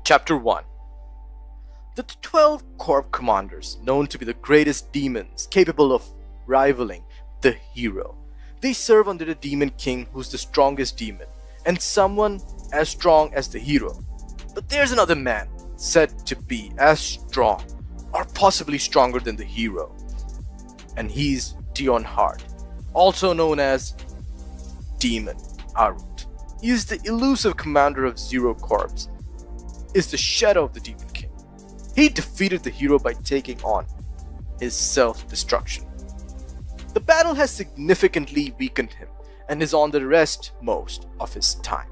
Chapter 1. The 12 Corp commanders, known to be the greatest demons capable of rivaling the hero. They serve under the Demon King, who's the strongest demon, and someone as strong as the hero. But there's another man said to be as strong, or possibly stronger than the hero. And he's Dion Hart, also known as Demon Arut. He is the elusive commander of Zero Corps, is the shadow of the Demon King. He defeated the hero by taking on his self-destruction. The battle has significantly weakened him and is on the rest most of his time.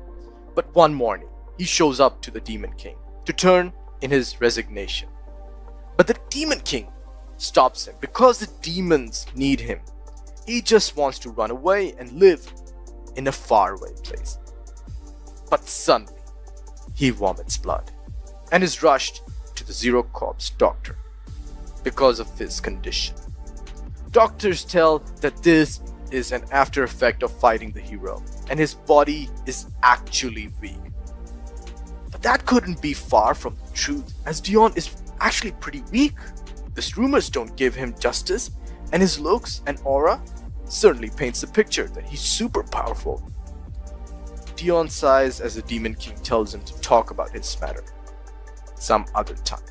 But one morning, he shows up to the Demon King to turn in his resignation. But the Demon King stops him because the demons need him. He just wants to run away and live in a faraway place. But suddenly, he vomits blood and is rushed to the Zero Corps doctor because of his condition. Doctors tell that this is an after effect of fighting the hero and his body is actually weak. But that couldn't be far from the truth, as Dion is actually pretty weak. These rumors don't give him justice, and his looks and aura certainly paints the picture that he's super powerful. Dion sighs as the Demon King tells him to talk about his matter some other time.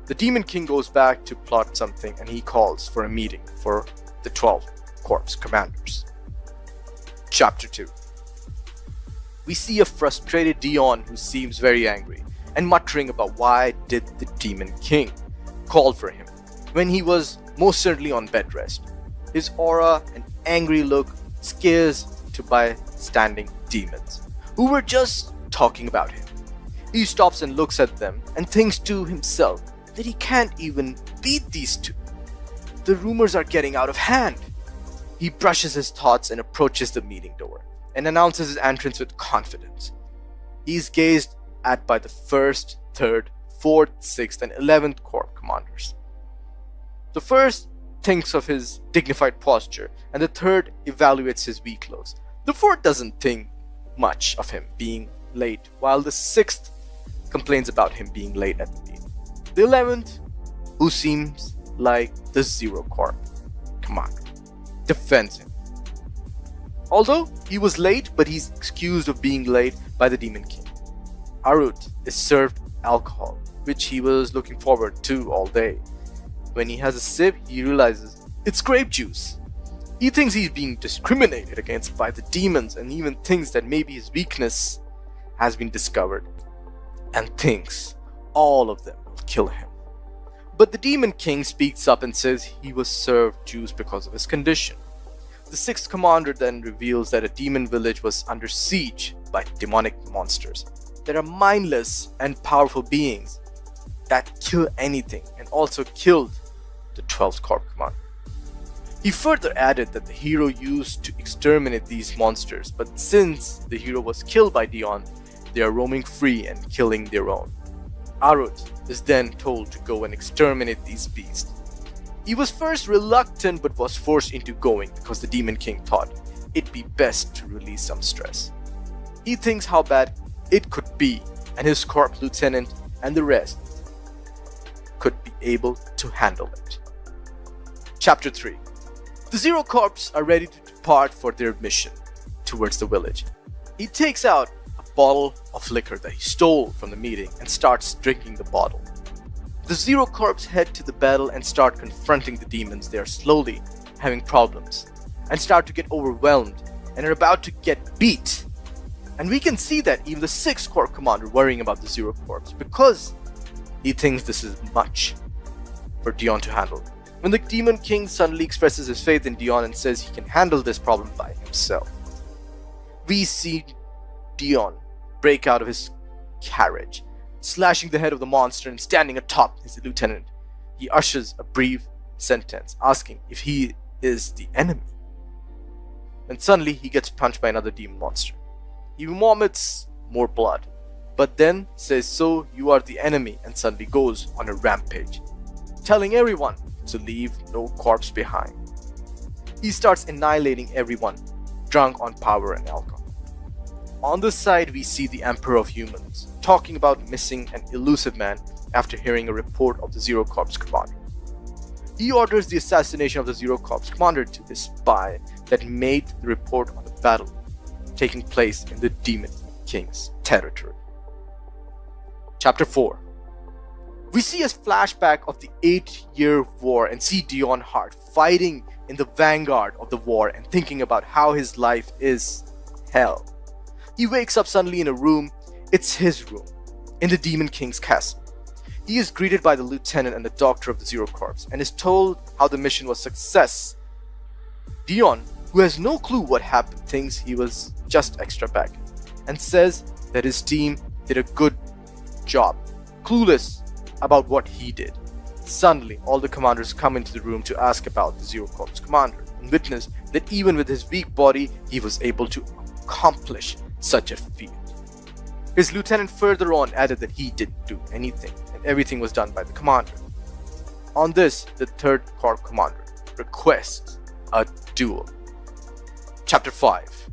The Demon King goes back to plot something and he calls for a meeting for the 12 Corps commanders. Chapter 2. We see a frustrated Dion who seems very angry and muttering about why did the Demon King call for him when he was most certainly on bed rest. His aura and angry look scares to bystanding demons who were just talking about him. He stops and looks at them and thinks to himself that he can't even beat these two. The rumors are getting out of hand. He brushes his thoughts and approaches the meeting door and announces his entrance with confidence. He is gazed at by the 1st, 3rd, 4th, 6th, and 11th Corps commanders. The 1st thinks of his dignified posture, and the 3rd evaluates his weak looks. The 4th doesn't think much of him being late, while the 6th complains about him being late at the meeting. The 11th, who seems like the Zero Corps commander, defends him. Although he was late, but he's excused of being late by the Demon King. Arut is served alcohol, which he was looking forward to all day. When he has a sip, he realizes it's grape juice. He thinks he's being discriminated against by the demons and even thinks that maybe his weakness has been discovered and thinks all of them will kill him. But the Demon King speaks up and says he was served juice because of his condition. The 6th commander then reveals that a demon village was under siege by demonic monsters that are mindless and powerful beings that kill anything, and also killed the 12th Corps commander. He further added that the hero used to exterminate these monsters, but since the hero was killed by Dion, they are roaming free and killing their own. Arut is then told to go and exterminate these beasts. He was first reluctant but was forced into going because the Demon King thought it'd be best to release some stress. He thinks how bad it could be, and his corps lieutenant and the rest could be able to handle it. Chapter 3. The Zero Corps are ready to depart for their mission towards the village. He takes out a bottle of liquor that he stole from the meeting and starts drinking the bottle. The Zero Corps head to the battle and start confronting the demons. They are slowly having problems and start to get overwhelmed and are about to get beat. And we can see that even the 6th Corps commander worrying about the Zero Corps because he thinks this is much for Dion to handle. When the Demon King suddenly expresses his faith in Dion and says he can handle this problem by himself, we see Dion break out of his carriage, slashing the head of the monster and standing atop his lieutenant. He ushers a brief sentence asking if he is the enemy. And suddenly he gets punched by another demon monster. He vomits more blood, but then says, "So you are the enemy," and suddenly goes on a rampage, telling everyone to leave no corpse behind. He starts annihilating everyone drunk on power and alcohol. On the side, we see the Emperor of Humans talking about missing an elusive man after hearing a report of the Zero Corps commander. He orders the assassination of the Zero Corps commander to his spy that made the report on the battle taking place in the Demon King's territory. Chapter 4. We see a flashback of the 8-year war and see Dion Hart fighting in the vanguard of the war and thinking about how his life is hell. He wakes up suddenly in a room. It's his room in the Demon King's castle. He is greeted by the lieutenant and the doctor of the Zero Corps and is told how the mission was a success. Dion, who has no clue what happened, thinks he was just extra back and says that his team did a good job, clueless about what he did. Suddenly, all the commanders come into the room to ask about the Zero Corps commander and witness that even with his weak body, he was able to accomplish such a feat. His lieutenant further on added that he didn't do anything and everything was done by the commander. On this, the 3rd Corps commander requests a duel. Chapter 5.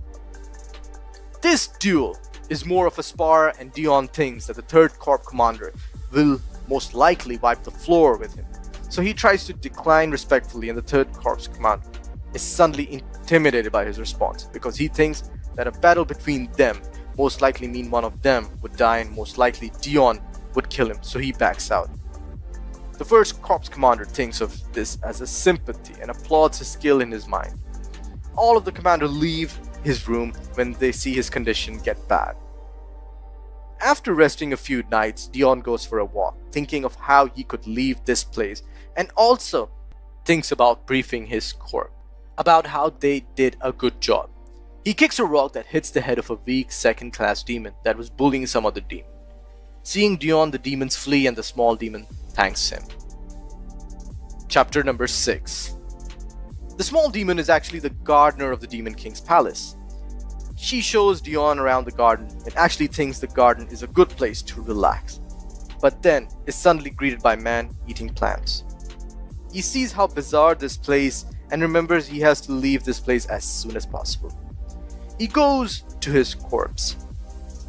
This duel is more of a spar, and Dion thinks that the 3rd Corps commander will most likely wipe the floor with him. So he tries to decline respectfully, and the 3rd Corps commander is suddenly intimidated by his response because he thinks that a battle between them most likely mean one of them would die and most likely Dion would kill him, so he backs out. The 1st Corps commander thinks of this as a sympathy and applauds his skill in his mind. All of the commanders leave his room when they see his condition get bad. After resting a few nights, Dion goes for a walk, thinking of how he could leave this place, and also thinks about briefing his corps about how they did a good job. He kicks a rock that hits the head of a weak 2nd-class demon that was bullying some other demon. Seeing Dion, the demons flee and the small demon thanks him. Chapter number 6. The small demon is actually the gardener of the Demon King's palace. She shows Dion around the garden and actually thinks the garden is a good place to relax, but then is suddenly greeted by man eating plants. He sees how bizarre this place and remembers he has to leave this place as soon as possible. He goes to his corpse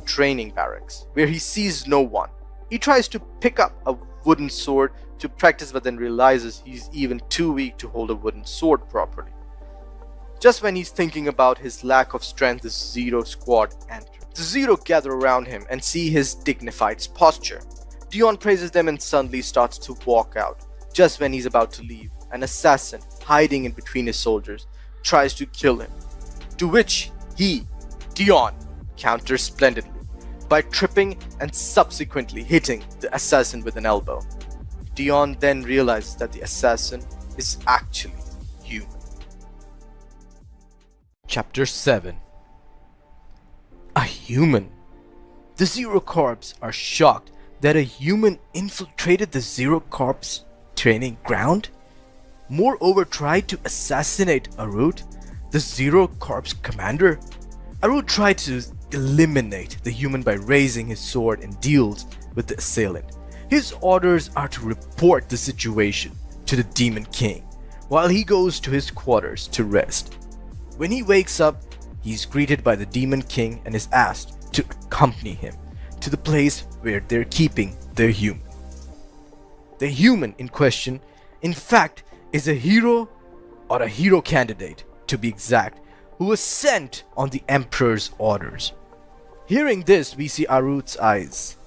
training barracks where he sees no one. He tries to pick up a wooden sword to practice, but then realizes he's even too weak to hold a wooden sword properly. Just when he's thinking about his lack of strength, the Zero squad enter. The Zero gather around him and see his dignified posture. Dion praises them and suddenly starts to walk out. Just when he's about to leave, an assassin hiding in between his soldiers tries to kill him, to which he, Dion, counters splendidly by tripping and subsequently hitting the assassin with an elbow. Dion then realizes that the assassin is actually human. Chapter 7. A human. The Zero Corps are shocked that a human infiltrated the Zero Corps training ground. Moreover, tried to assassinate Arut, the Zero Corps commander. Arut tried to eliminate the human by raising his sword and deals with the assailant. His orders are to report the situation to the Demon King while he goes to his quarters to rest. When he wakes up, he's greeted by the Demon King and is asked to accompany him to the place where they're keeping their human. The human in question, in fact, is a hero or a hero candidate, to be exact, who was sent on the Emperor's orders. Hearing this, we see Arut's eyes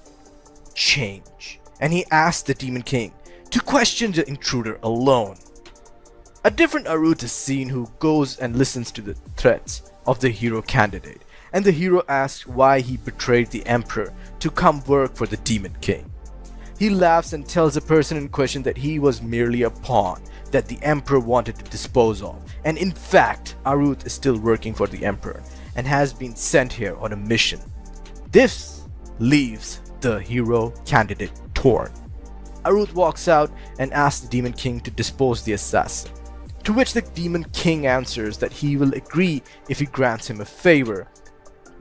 change, and he asks the Demon King to question the intruder alone. A different Arut is seen who goes and listens to the threats of the hero candidate, and the hero asks why he betrayed the Emperor to come work for the Demon King. He laughs and tells the person in question that he was merely a pawn that the Emperor wanted to dispose of, and in fact, Arut is still working for the Emperor and has been sent here on a mission. This leaves the hero candidate torn. Arut walks out and asks the Demon King to dispose the assassin, to which the Demon King answers that he will agree if he grants him a favor.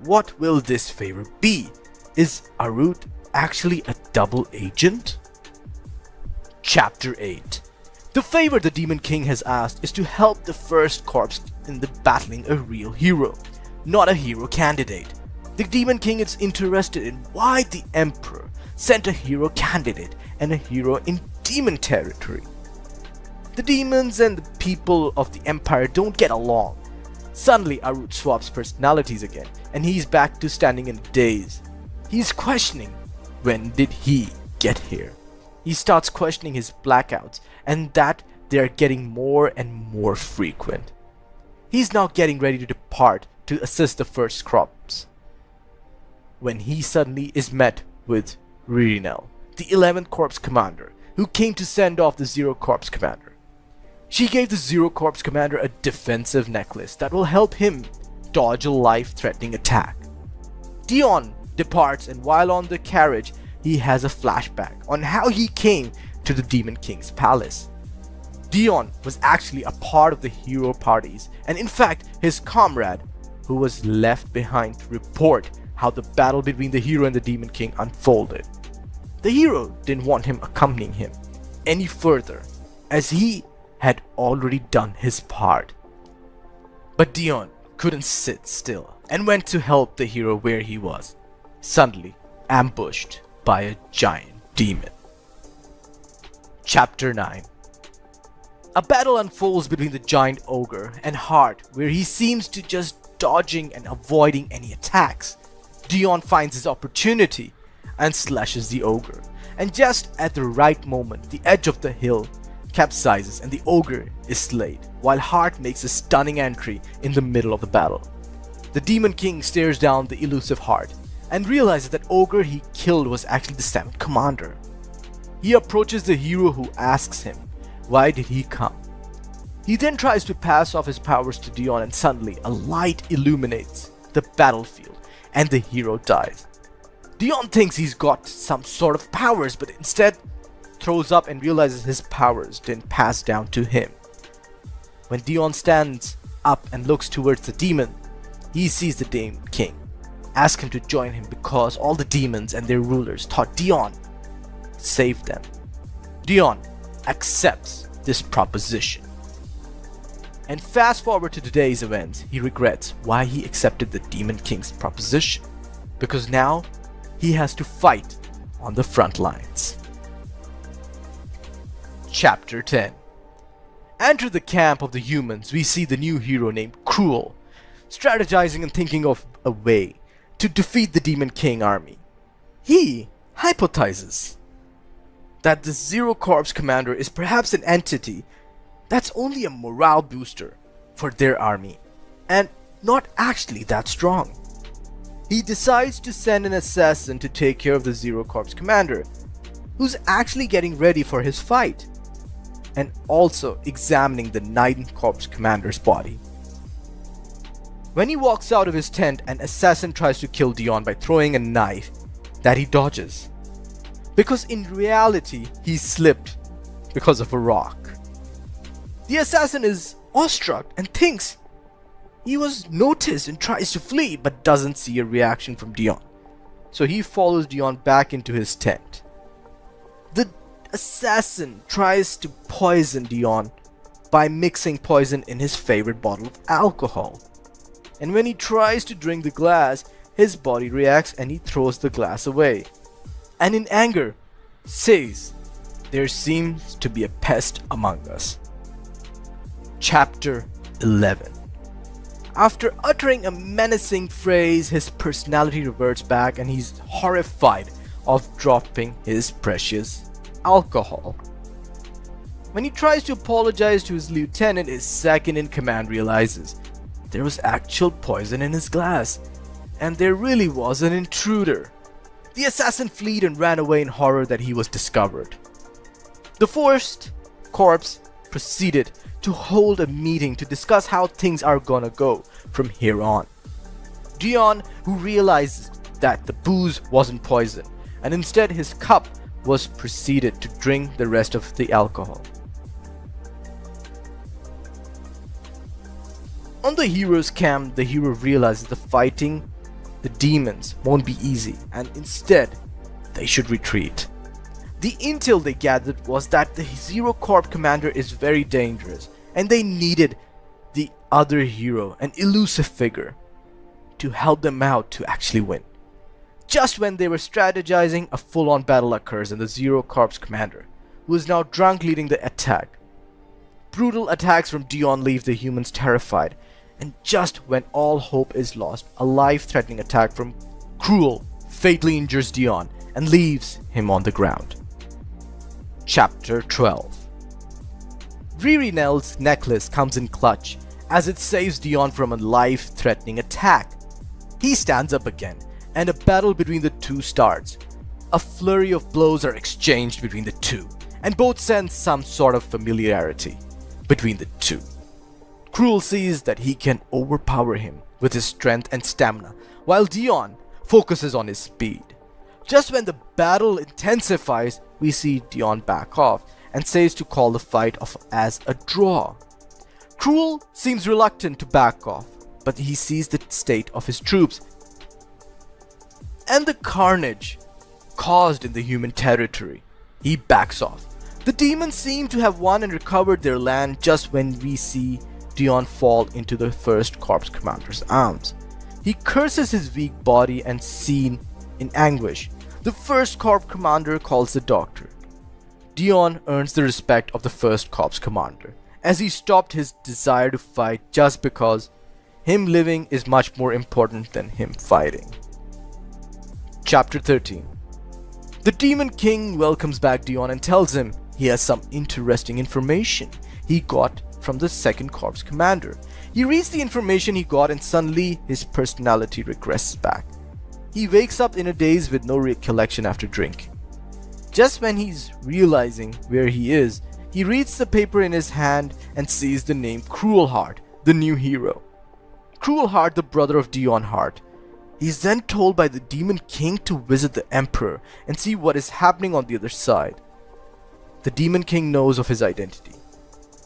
What will this favor be? Is Arut actually a double agent? Chapter 8. The favor the Demon King has asked is to help the 1st Corps in the battling a real hero, not a hero candidate. The Demon King is interested in why the Emperor sent a hero candidate and a hero in demon territory. The demons and the people of the Empire don't get along. Suddenly, Arut swaps personalities again, and he's back to standing in a daze. He's questioning, when did he get here? He starts questioning his blackouts, and that they are getting more and more frequent. He's now getting ready to depart to assist the first crops, when he suddenly is met with Ririnel, the 11th Corps Commander, who came to send off the Zero Corps Commander. She gave the Zero Corps Commander a defensive necklace that will help him dodge a life-threatening attack. Dion departs, and while on the carriage, he has a flashback on how he came to the Demon King's palace. Dion was actually a part of the hero parties, and in fact, his comrade, who was left behind to report how the battle between the hero and the Demon King unfolded. The hero didn't want him accompanying him any further, as he had already done his part. But Dion couldn't sit still and went to help the hero where he was, suddenly ambushed by a giant demon. Chapter 9. A battle unfolds between the giant ogre and Hart, where he seems to just dodging and avoiding any attacks. Dion finds his opportunity and slashes the ogre, and just at the right moment, the edge of the hill capsizes and the ogre is slayed, while Hart makes a stunning entry in the middle of the battle. The Demon King stares down the elusive Hart and realizes that ogre he killed was actually the 7th commander. He approaches the hero, who asks him, why did he come? He then tries to pass off his powers to Dion, and suddenly a light illuminates the battlefield and the hero dies. Dion thinks he's got some sort of powers, but instead throws up and realizes his powers didn't pass down to him. When Dion stands up and looks towards the demon, he sees the Demon King ask him to join him because all the demons and their rulers thought Dion saved them. Dion accepts this proposition. And fast forward to today's events, he regrets why he accepted the Demon King's proposition, because now he has to fight on the front lines. Chapter 10. Enter the camp of the humans. We see the new hero named Cruel, strategizing and thinking of a way to defeat the Demon King army. He hypothesizes that the Zero Corps Commander is perhaps an entity that's only a morale booster for their army, and not actually that strong. He decides to send an assassin to take care of the Zero Corps Commander, who's actually getting ready for his fight, and also examining the 9th Corps Commander's body. When he walks out of his tent, an assassin tries to kill Dion by throwing a knife that he dodges, because in reality he slipped because of a rock. The assassin is awestruck and thinks he was noticed and tries to flee, but doesn't see a reaction from Dion, so he follows Dion back into his tent. The assassin tries to poison Dion by mixing poison in his favorite bottle of alcohol, and when he tries to drink the glass, his body reacts and he throws the glass away, and in anger says, "There seems to be a pest among us." Chapter 11. After uttering a menacing phrase, his personality reverts back and he's horrified of dropping his precious alcohol. When he tries to apologize to his lieutenant, his second in command realizes there was actual poison in his glass, and there really was an intruder. The assassin fled and ran away in horror that he was discovered. The 4th Corps proceeded to hold a meeting to discuss how things are gonna go from here on. Dion, who realized that the booze wasn't poison, and instead his cup was proceeded to drink the rest of the alcohol. On the hero's camp, the hero realizes the fighting the demons won't be easy, and instead they should retreat. The intel they gathered was that the Zero Corps Commander is very dangerous, and they needed the other hero, an elusive figure, to help them out to actually win. Just when they were strategizing, a full-on battle occurs and the Zero Corps commander, who is now drunk, leading the attack. Brutal attacks from Dion leave the humans terrified, and just when all hope is lost, a life-threatening attack from Cruel fatally injures Dion and leaves him on the ground. Chapter 12. Riri Nell's necklace comes in clutch as it saves Dion from a life-threatening attack. He stands up again, and a battle between the two starts. A flurry of blows are exchanged between the two, and both sense some sort of familiarity between the two. Cruel sees that he can overpower him with his strength and stamina, while Dion focuses on his speed. Just when the battle intensifies, we see Dion back off and says to call the fight off as a draw. Cruel seems reluctant to back off, but he sees the state of his troops and the carnage caused in the human territory. He backs off. The demons seem to have won and recovered their land just when we see Dion fall into the first corps commander's arms. He curses his weak body and seen in anguish. The first corps commander calls the doctor. Dion earns the respect of the first corps commander, as he stopped his desire to fight just because him living is much more important than him fighting. Chapter 13. The Demon King welcomes back Dion and tells him he has some interesting information he got from the second corps commander. He reads the information he got and suddenly his personality regresses back. He wakes up in a daze with no recollection after drinking. Just when he's realizing where he is, he reads the paper in his hand and sees the name Count Hart, the new hero. Count Hart, the brother of Dion Hart. He is then told by the Demon King to visit the Emperor and see what is happening on the other side. The Demon King knows of his identity.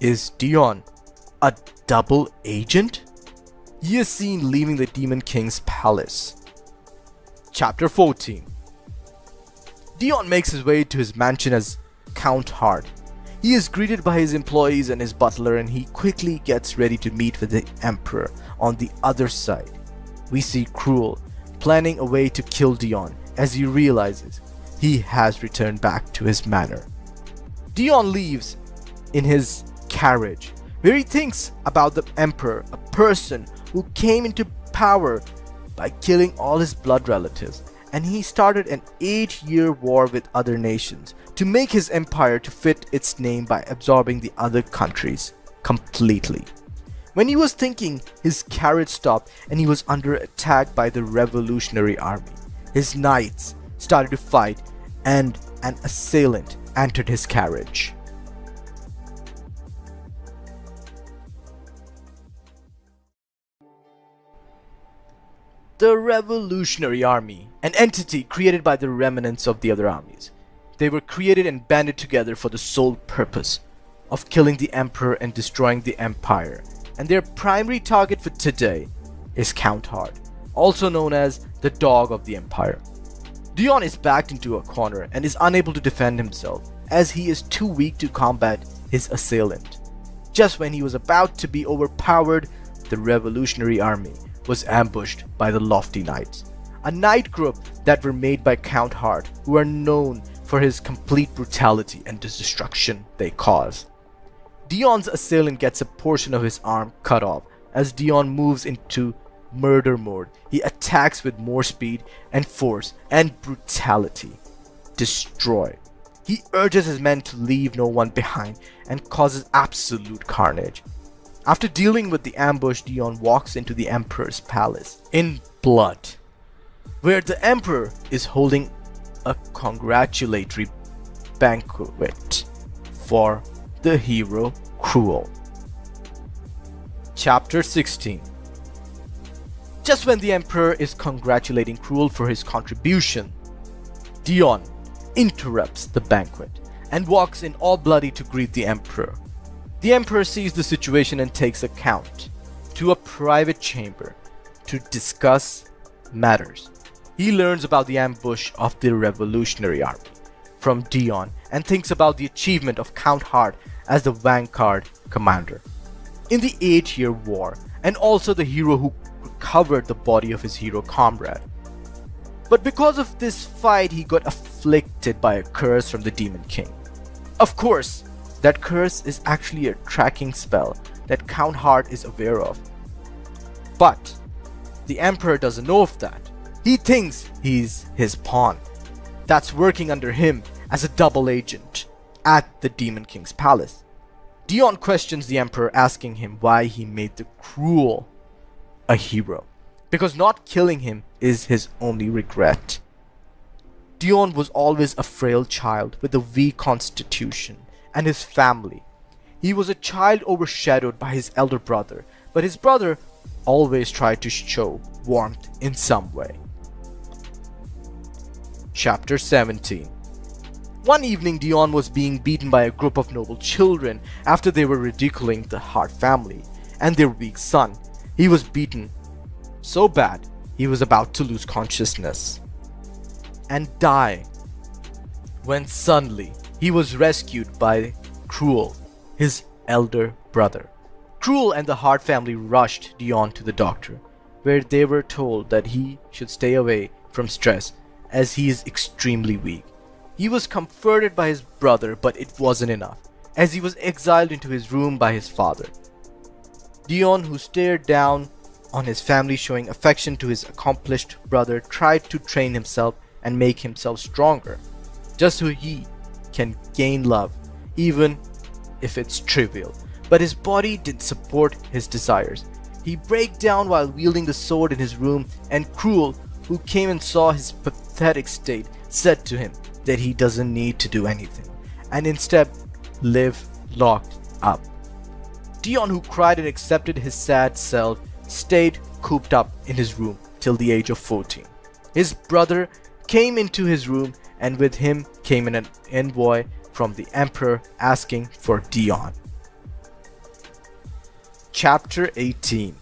Is Dion a double agent? He is seen leaving the Demon King's palace. Chapter 14. Dion makes his way to his mansion as Count Hart. He is greeted by his employees and his butler, and he quickly gets ready to meet with the Emperor on the other side. We see Cruel planning a way to kill Dion as he realizes he has returned back to his manor. Dion leaves in his carriage, where he thinks about the Emperor, a person who came into power by killing all his blood relatives, and he started an 8-year war with other nations to make his empire to fit its name by absorbing the other countries completely. When he was thinking, his carriage stopped and he was under attack by the Revolutionary Army. His knights started to fight and an assailant entered his carriage. The Revolutionary Army, an entity created by the remnants of the other armies. They were created and banded together for the sole purpose of killing the Emperor and destroying the Empire. And their primary target for today is Count Hart, also known as the Dog of the Empire. Dion is backed into a corner and is unable to defend himself, as he is too weak to combat his assailant. Just when he was about to be overpowered, the Revolutionary Army was ambushed by the Lofty Knights, a knight group that were made by Count Hart, who are known for his complete brutality and the destruction they cause. Dion's assailant gets a portion of his arm cut off. As Dion moves into murder mode, he attacks with more speed and force and brutality. Destroy. He urges his men to leave no one behind and causes absolute carnage. After dealing with the ambush, Dion walks into the Emperor's palace in blood, where the Emperor is holding a congratulatory banquet for the hero Cruel. Chapter 16. Just when the Emperor is congratulating Cruel for his contribution, Dion interrupts the banquet and walks in all bloody to greet the Emperor. The Emperor sees the situation and takes a count to a private chamber to discuss matters. He learns about the ambush of the Revolutionary Army from Dion and thinks about the achievement of Count Hart as the vanguard commander in the 8-year war, and also the hero who recovered the body of his hero comrade. But because of this fight, he got afflicted by a curse from the Demon King. Of course, that curse is actually a tracking spell that Count Hart is aware of. But the Emperor doesn't know of that. He thinks he's his pawn that's working under him as a double agent at the Demon King's palace. Dion questions the Emperor, asking him why he made the Cruel a hero, because not killing him is his only regret. Dion was always a frail child with a weak constitution, and his family. He was a child overshadowed by his elder brother, but his brother always tried to show warmth in some way. Chapter 17. One evening, Dion was being beaten by a group of noble children after they were ridiculing the Hart family and their weak son. He was beaten so bad he was about to lose consciousness and die, when suddenly he was rescued by Cruel, his elder brother. Cruel and the Hart family rushed Dion to the doctor, where they were told that he should stay away from stress as he is extremely weak. He was comforted by his brother, but it wasn't enough, as he was exiled into his room by his father. Dion, who stared down on his family showing affection to his accomplished brother, tried to train himself and make himself stronger, just so he can gain love, even if it's trivial. But his body didn't support his desires. He broke down while wielding the sword in his room, and Cruel, who came and saw his pathetic state, said to him that he doesn't need to do anything, and instead live locked up. Dion, who cried and accepted his sad self, stayed cooped up in his room till the age of 14. His brother came into his room, and with him came an envoy from the Emperor asking for Dion. Chapter 18.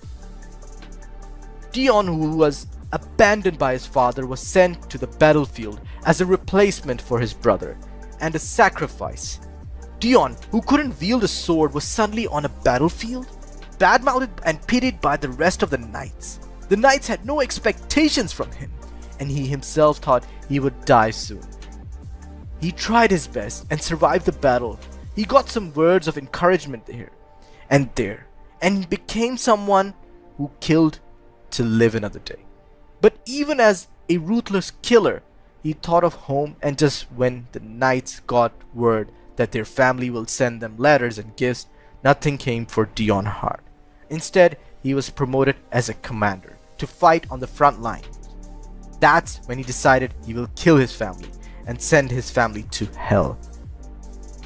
Dion, who was abandoned by his father, was sent to the battlefield as a replacement for his brother and a sacrifice. Dion, who couldn't wield a sword, was suddenly on a battlefield, bad-mouthed and pitied by the rest of the knights. The knights had no expectations from him, and he himself thought he would die soon. He tried his best and survived the battle. He got some words of encouragement here and there, and became someone who killed to live another day. But even as a ruthless killer, he thought of home, and just when the knights got word that their family will send them letters and gifts, nothing came for Dion Hart. Instead, he was promoted as a commander to fight on the front line. That's when he decided he will kill his family and send his family to hell.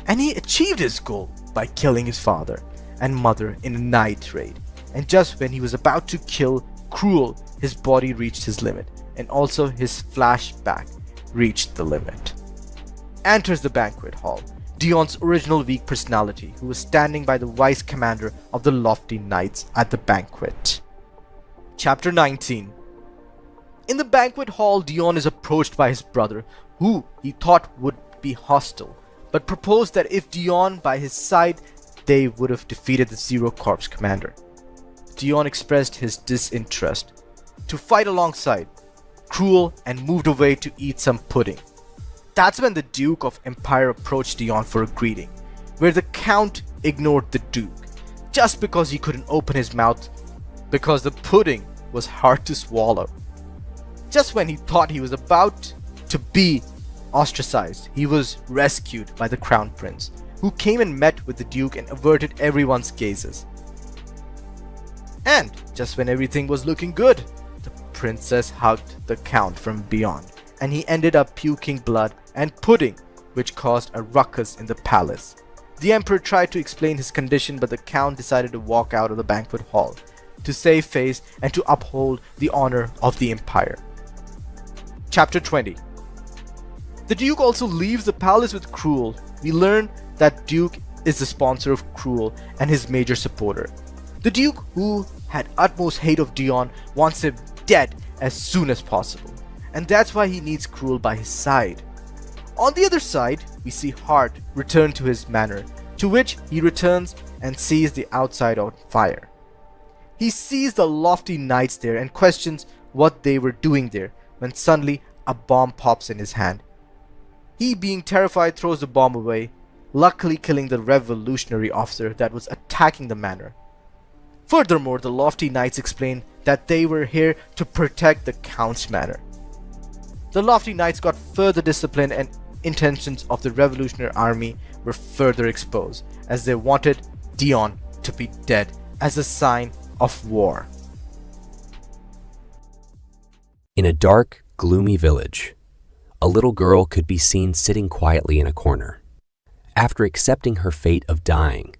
And he achieved his goal by killing his father and mother in a night raid. And just when he was about to kill Cruel, his body reached his limit, and also his flashback reached the limit. Enters the banquet hall Dion's original weak personality, who was standing by the vice commander of the lofty knights at the banquet. Chapter 19. In the banquet hall, Dion is approached by his brother, who he thought would be hostile, but proposed that if Dion by his side, they would have defeated the Zero Corps commander. Dion expressed his disinterest to fight alongside Cruel and moved away to eat some pudding. That's when the Duke of Empire approached Dion for a greeting, where the Count ignored the Duke just because he couldn't open his mouth because the pudding was hard to swallow. Just when he thought he was about to be ostracized, he was rescued by the Crown Prince, who came and met with the Duke and averted everyone's gazes. And just when everything was looking good, the princess hugged the Count from beyond, and he ended up puking blood and pudding, which caused a ruckus in the palace. The Emperor tried to explain his condition, but the Count decided to walk out of the banquet hall to save face and to uphold the honor of the Empire. Chapter 20. The Duke also leaves the palace with Cruel. We learn that Duke is the sponsor of Cruel and his major supporter. The Duke, who had utmost hate of Dion, wants him dead as soon as possible, and that's why he needs Cruel by his side. On the other side, we see Hart return to his manor, to which he returns and sees the outside on fire. He sees the lofty knights there and questions what they were doing there when suddenly a bomb pops in his hand. He, being terrified, throws the bomb away, luckily killing the revolutionary officer that was attacking the manor. Furthermore, the lofty knights explain that they were here to protect the Count's manor. The lofty knights got further discipline, and intentions of the revolutionary army were further exposed, as they wanted Dion to be dead as a sign of war. In a dark, gloomy village, a little girl could be seen sitting quietly in a corner. After accepting her fate of dying,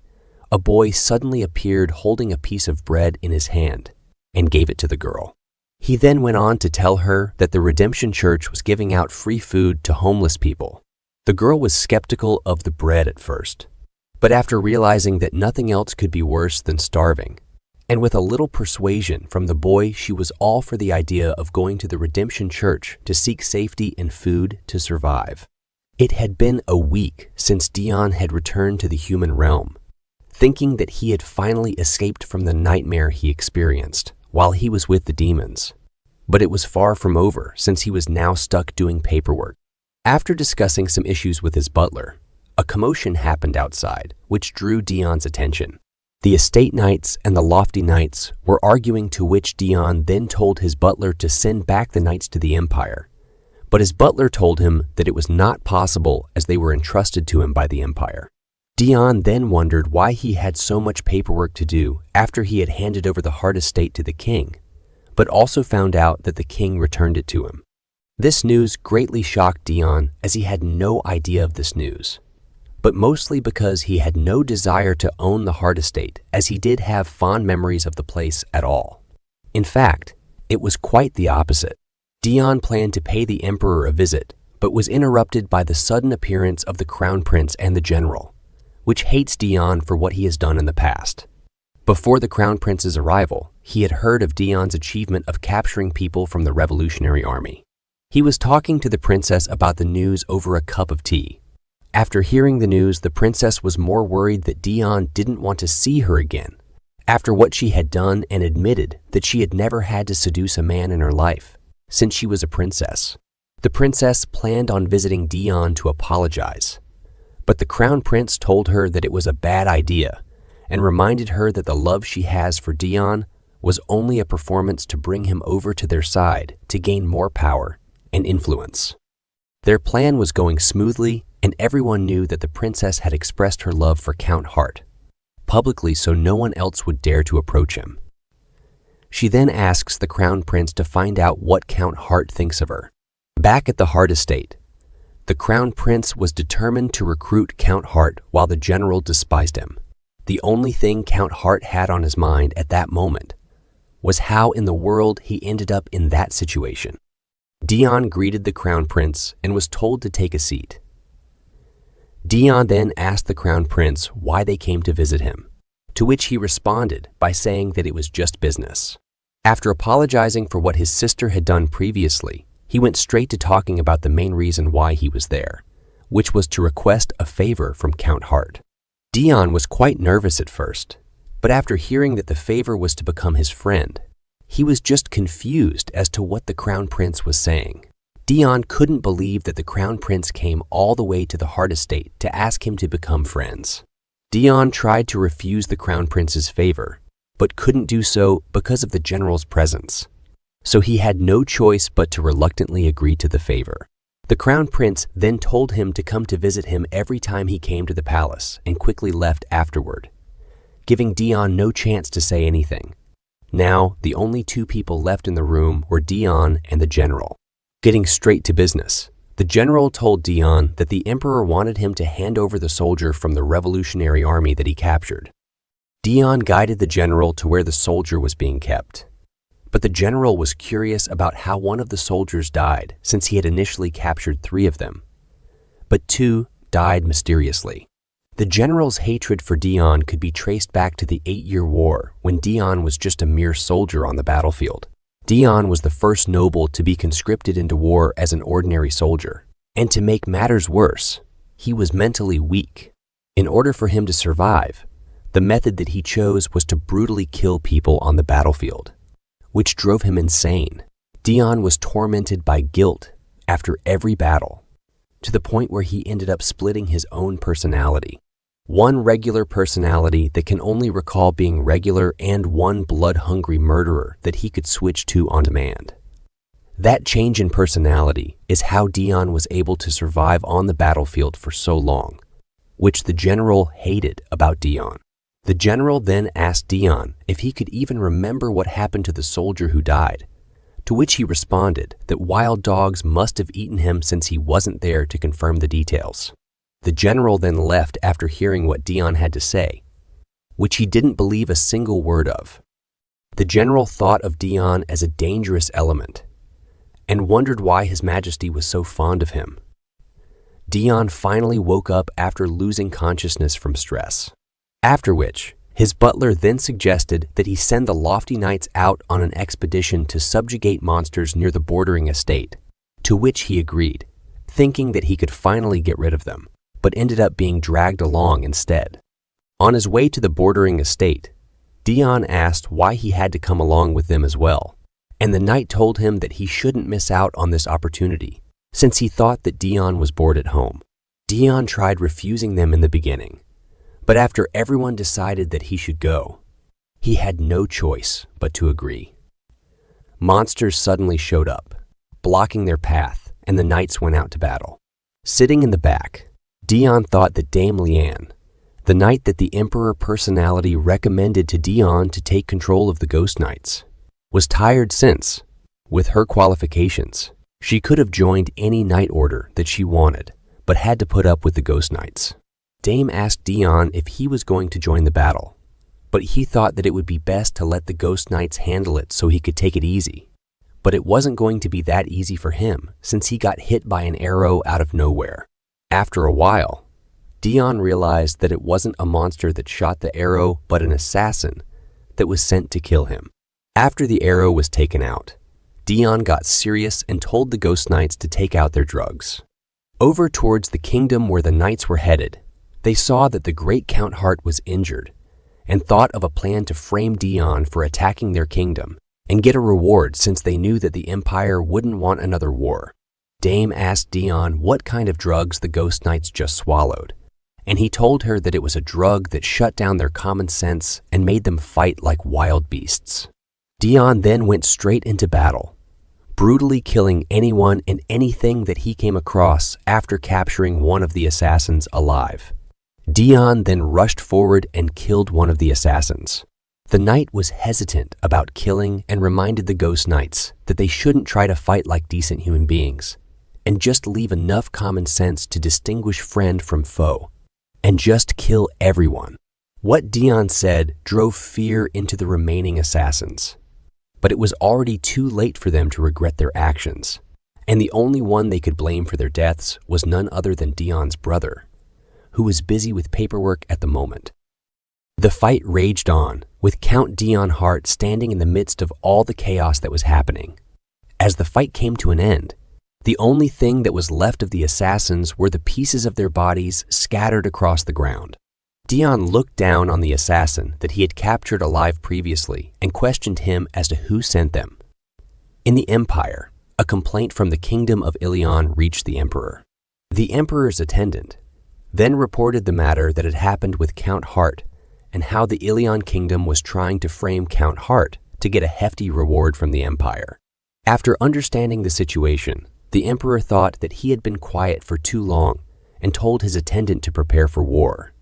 a boy suddenly appeared holding a piece of bread in his hand and gave it to the girl. He then went on to tell her that the Redemption Church was giving out free food to homeless people. The girl was skeptical of the bread at first, but after realizing that nothing else could be worse than starving, and with a little persuasion from the boy, she was all for the idea of going to the Redemption Church to seek safety and food to survive. It had been a week since Dion had returned to the human realm, thinking that he had finally escaped from the nightmare he experienced while he was with the demons. But it was far from over, since he was now stuck doing paperwork. After discussing some issues with his butler, a commotion happened outside, which drew Dion's attention. The estate knights and the lofty knights were arguing, to which Dion then told his butler to send back the knights to the Empire. But his butler told him that it was not possible, as they were entrusted to him by the Empire. Dion then wondered why he had so much paperwork to do after he had handed over the Hart estate to the king, but also found out that the king returned it to him. This news greatly shocked Dion, as he had no idea of this news, but mostly because he had no desire to own the Hart estate, as he did have fond memories of the place at all. In fact, it was quite the opposite. Dion planned to pay the emperor a visit, but was interrupted by the sudden appearance of the crown prince and the general, which hates Dion for what he has done in the past. Before the crown prince's arrival, he had heard of Dion's achievement of capturing people from the revolutionary army. He was talking to the princess about the news over a cup of tea. After hearing the news, the princess was more worried that Dion didn't want to see her again after what she had done, and admitted that she had never had to seduce a man in her life since she was a princess. The princess planned on visiting Dion to apologize, but the crown prince told her that it was a bad idea and reminded her that the love she has for Dion was only a performance to bring him over to their side to gain more power and influence. Their plan was going smoothly, and everyone knew that the princess had expressed her love for Count Hart publicly, so no one else would dare to approach him. She then asks the crown prince to find out what Count Hart thinks of her. Back at the Hart estate, the crown prince was determined to recruit Count Hart, while the general despised him. The only thing Count Hart had on his mind at that moment was how in the world he ended up in that situation. Dion greeted the crown prince and was told to take a seat. Dion then asked the crown prince why they came to visit him, to which he responded by saying that it was just business. After apologizing for what his sister had done previously, he went straight to talking about the main reason why he was there, which was to request a favor from Count Hart. Dion was quite nervous at first, but after hearing that the favor was to become his friend, he was just confused as to what the crown prince was saying. Dion couldn't believe that the crown prince came all the way to the Hart estate to ask him to become friends. Dion tried to refuse the crown prince's favor, but couldn't do so because of the general's presence. So he had no choice but to reluctantly agree to the favor. The crown prince then told him to come to visit him every time he came to the palace, and quickly left afterward, giving Dion no chance to say anything. Now, the only two people left in the room were Dion and the general. Getting straight to business, the general told Dion that the emperor wanted him to hand over the soldier from the revolutionary army that he captured. Dion guided the general to where the soldier was being kept. But the general was curious about how one of the soldiers died, since he had initially captured 3 of them, but 2 died mysteriously. The general's hatred for Dion could be traced back to the 8-year war, when Dion was just a mere soldier on the battlefield. Dion was the first noble to be conscripted into war as an ordinary soldier. And to make matters worse, he was mentally weak. In order for him to survive, The method that he chose was to brutally kill people on the battlefield, which drove him insane. Dion was tormented by guilt after every battle, to the point where he ended up splitting his own personality. One regular personality that can only recall being regular and one blood-hungry murderer that he could switch to on demand. That change in personality is how Dion was able to survive on the battlefield for so long, which the general hated about Dion. The general then asked Dion if he could even remember what happened to the soldier who died, to which he responded that wild dogs must have eaten him since he wasn't there to confirm the details. The general then left after hearing what Dion had to say, which he didn't believe a single word of. The general thought of Dion as a dangerous element and wondered why His Majesty was so fond of him. Dion finally woke up after losing consciousness from stress, after which his butler then suggested that he send the lofty knights out on an expedition to subjugate monsters near the bordering estate, to which he agreed, thinking that he could finally get rid of them, but ended up being dragged along instead. On his way to the bordering estate, Dion asked why he had to come along with them as well, and the knight told him that he shouldn't miss out on this opportunity, since he thought that Dion was bored at home. Dion tried refusing them in the beginning, but after everyone decided that he should go, he had no choice but to agree. Monsters suddenly showed up, blocking their path, and the knights went out to battle. Sitting in the back, Dion thought that Dame Liane, the knight that the Emperor personality recommended to Dion to take control of the Ghost Knights, was tired since, with her qualifications, she could have joined any knight order that she wanted, but had to put up with the Ghost Knights. Dame asked Dion if he was going to join the battle, but he thought that it would be best to let the Ghost Knights handle it so he could take it easy. But it wasn't going to be that easy for him since he got hit by an arrow out of nowhere. After a while, Dion realized that it wasn't a monster that shot the arrow, but an assassin that was sent to kill him. After the arrow was taken out, Dion got serious and told the Ghost Knights to take out their drugs. Over towards the kingdom where the knights were headed, they saw that the great Count Hart was injured and thought of a plan to frame Dion for attacking their kingdom and get a reward since they knew that the Empire wouldn't want another war. Dame asked Dion what kind of drugs the Ghost Knights just swallowed, and he told her that it was a drug that shut down their common sense and made them fight like wild beasts. Dion then went straight into battle, brutally killing anyone and anything that he came across after capturing one of the assassins alive. Dion then rushed forward and killed one of the assassins. The knight was hesitant about killing and reminded the Ghost Knights that they shouldn't try to fight like decent human beings, and just leave enough common sense to distinguish friend from foe, and just kill everyone. What Dion said drove fear into the remaining assassins, but it was already too late for them to regret their actions, and the only one they could blame for their deaths was none other than Dion's brother, who was busy with paperwork at the moment. The fight raged on, with Count Dion Hart standing in the midst of all the chaos that was happening. As the fight came to an end, the only thing that was left of the assassins were the pieces of their bodies scattered across the ground. Dion looked down on the assassin that he had captured alive previously and questioned him as to who sent them. In the Empire, a complaint from the Kingdom of Ilion reached the Emperor. The Emperor's attendant then reported the matter that had happened with Count Hart and how the Ilion Kingdom was trying to frame Count Hart to get a hefty reward from the Empire. After understanding the situation, the Emperor thought that he had been quiet for too long and told his attendant to prepare for war.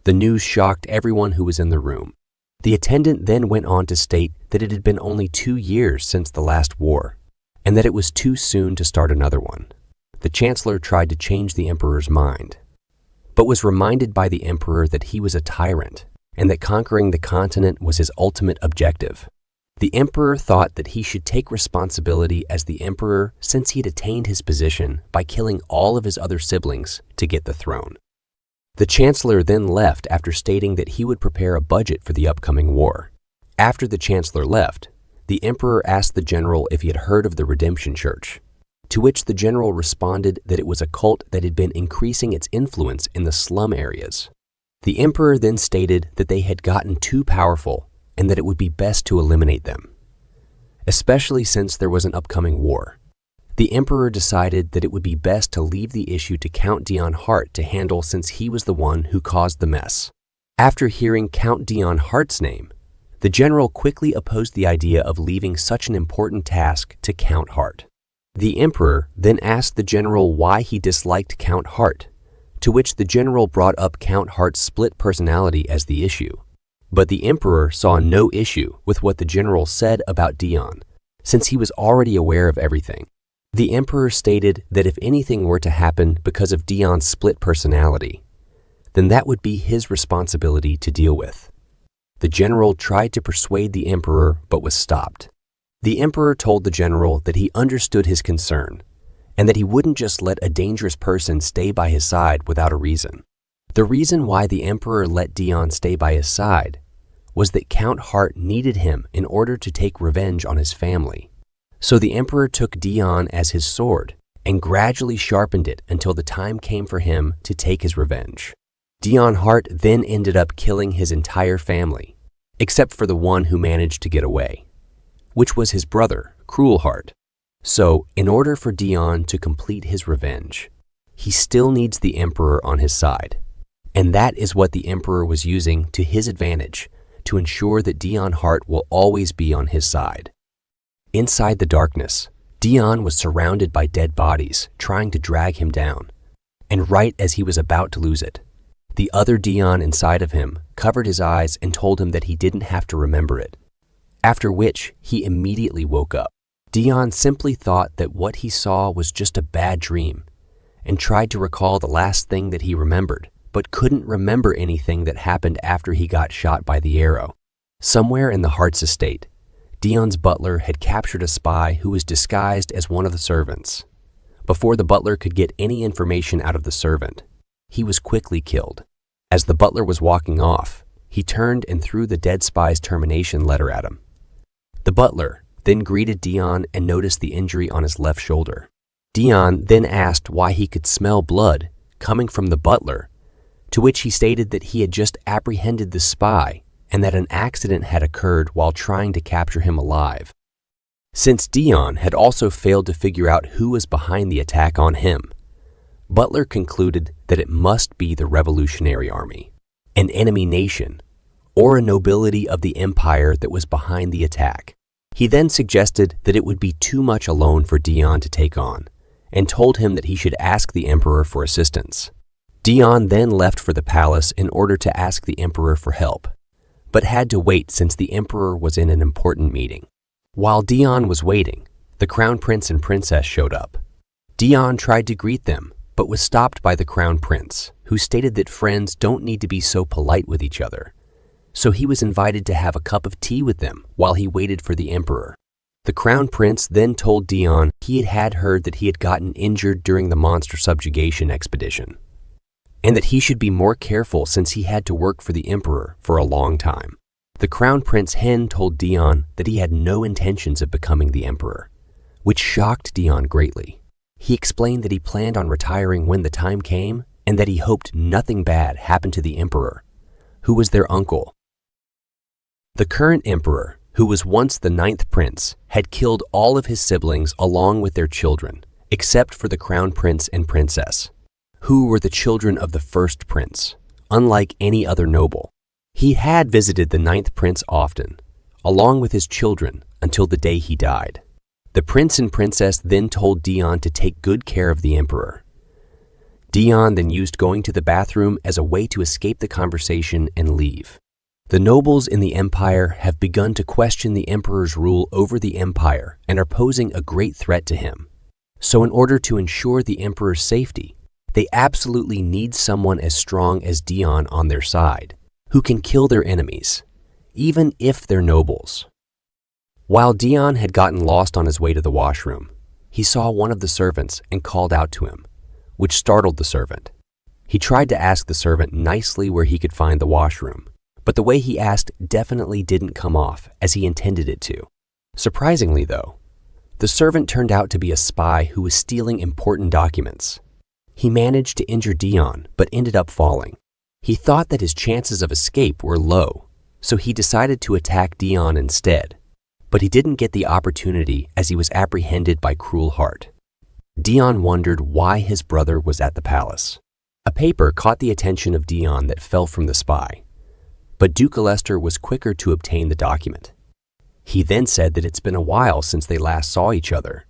The news shocked everyone who was in the room. The attendant then went on to state that it had been only 2 years since the last war, and that it was too soon to start another one. The Chancellor tried to change the Emperor's mind, but was reminded by the Emperor that he was a tyrant and that conquering the continent was his ultimate objective. The Emperor thought that he should take responsibility as the Emperor since he had attained his position by killing all of his other siblings to get the throne. The Chancellor then left after stating that he would prepare a budget for the upcoming war. After the Chancellor left, the Emperor asked the general if he had heard of the Redemption Church, to which the general responded that it was a cult that had been increasing its influence in the slum areas. The emperor then stated that they had gotten too powerful and that it would be best to eliminate them, especially since there was an upcoming war. The emperor decided that it would be best to leave the issue to Count Dion Hart to handle since he was the one who caused the mess. After hearing Count Dion Hart's name, the general quickly opposed the idea of leaving such an important task to Count Hart. The emperor then asked the general why he disliked Count Hart, to which the general brought up Count Hart's split personality as the issue. But the emperor saw no issue with what the general said about Dion, since he was already aware of everything. The emperor stated that if anything were to happen because of Dion's split personality, then that would be his responsibility to deal with. The general tried to persuade the emperor but was stopped. The emperor told the general that he understood his concern and that he wouldn't just let a dangerous person stay by his side without a reason. The reason why the emperor let Dion stay by his side was that Count Hart needed him in order to take revenge on his family. So the emperor took Dion as his sword and gradually sharpened it until the time came for him to take his revenge. Dion Hart then ended up killing his entire family, except for the one who managed to get away, which was his brother, Cruel Hart. So, in order for Dion to complete his revenge, he still needs the emperor on his side. And that is what the emperor was using to his advantage to ensure that Dion Hart will always be on his side. Inside the darkness, Dion was surrounded by dead bodies trying to drag him down. And right as he was about to lose it, the other Dion inside of him covered his eyes and told him that he didn't have to remember it, after which he immediately woke up. Dion simply thought that what he saw was just a bad dream and tried to recall the last thing that he remembered, but couldn't remember anything that happened after he got shot by the arrow. Somewhere in the Hart's estate, Dion's butler had captured a spy who was disguised as one of the servants. Before the butler could get any information out of the servant, he was quickly killed. As the butler was walking off, he turned and threw the dead spy's termination letter at him. The butler then greeted Dion and noticed the injury on his left shoulder. Dion then asked why he could smell blood coming from the butler, to which he stated that he had just apprehended the spy and that an accident had occurred while trying to capture him alive. Since Dion had also failed to figure out who was behind the attack on him, Butler concluded that it must be the Revolutionary Army, an enemy nation, or a nobility of the empire that was behind the attack. He then suggested that it would be too much alone for Dion to take on, and told him that he should ask the emperor for assistance. Dion then left for the palace in order to ask the emperor for help, but had to wait since the emperor was in an important meeting. While Dion was waiting, the crown prince and princess showed up. Dion tried to greet them, but was stopped by the crown prince, who stated that friends don't need to be so polite with each other. So he was invited to have a cup of tea with them while he waited for the emperor. The crown prince then told Dion he had heard that he had gotten injured during the monster subjugation expedition, and that he should be more careful since he had to work for the emperor for a long time. The crown prince then told Dion that he had no intentions of becoming the emperor, which shocked Dion greatly. He explained that he planned on retiring when the time came and that he hoped nothing bad happened to the emperor, who was their uncle. The current emperor, who was once the 9th prince, had killed all of his siblings along with their children, except for the crown prince and princess, who were the children of the 1st prince, unlike any other noble. He had visited the 9th prince often, along with his children, until the day he died. The prince and princess then told Dion to take good care of the emperor. Dion then used going to the bathroom as a way to escape the conversation and leave. The nobles in the empire have begun to question the emperor's rule over the empire and are posing a great threat to him. So in order to ensure the emperor's safety, they absolutely need someone as strong as Dion on their side, who can kill their enemies, even if they're nobles. While Dion had gotten lost on his way to the washroom, he saw one of the servants and called out to him, which startled the servant. He tried to ask the servant nicely where he could find the washroom, but the way he asked definitely didn't come off as he intended it to. Surprisingly, though, the servant turned out to be a spy who was stealing important documents. He managed to injure Dion, but ended up falling. He thought that his chances of escape were low, so he decided to attack Dion instead. But he didn't get the opportunity as he was apprehended by Count Hart. Dion wondered why his brother was at the palace. A paper caught the attention of Dion that fell from the spy, but Duke Leicester was quicker to obtain the document. He then said that it's been a while since they last saw each other,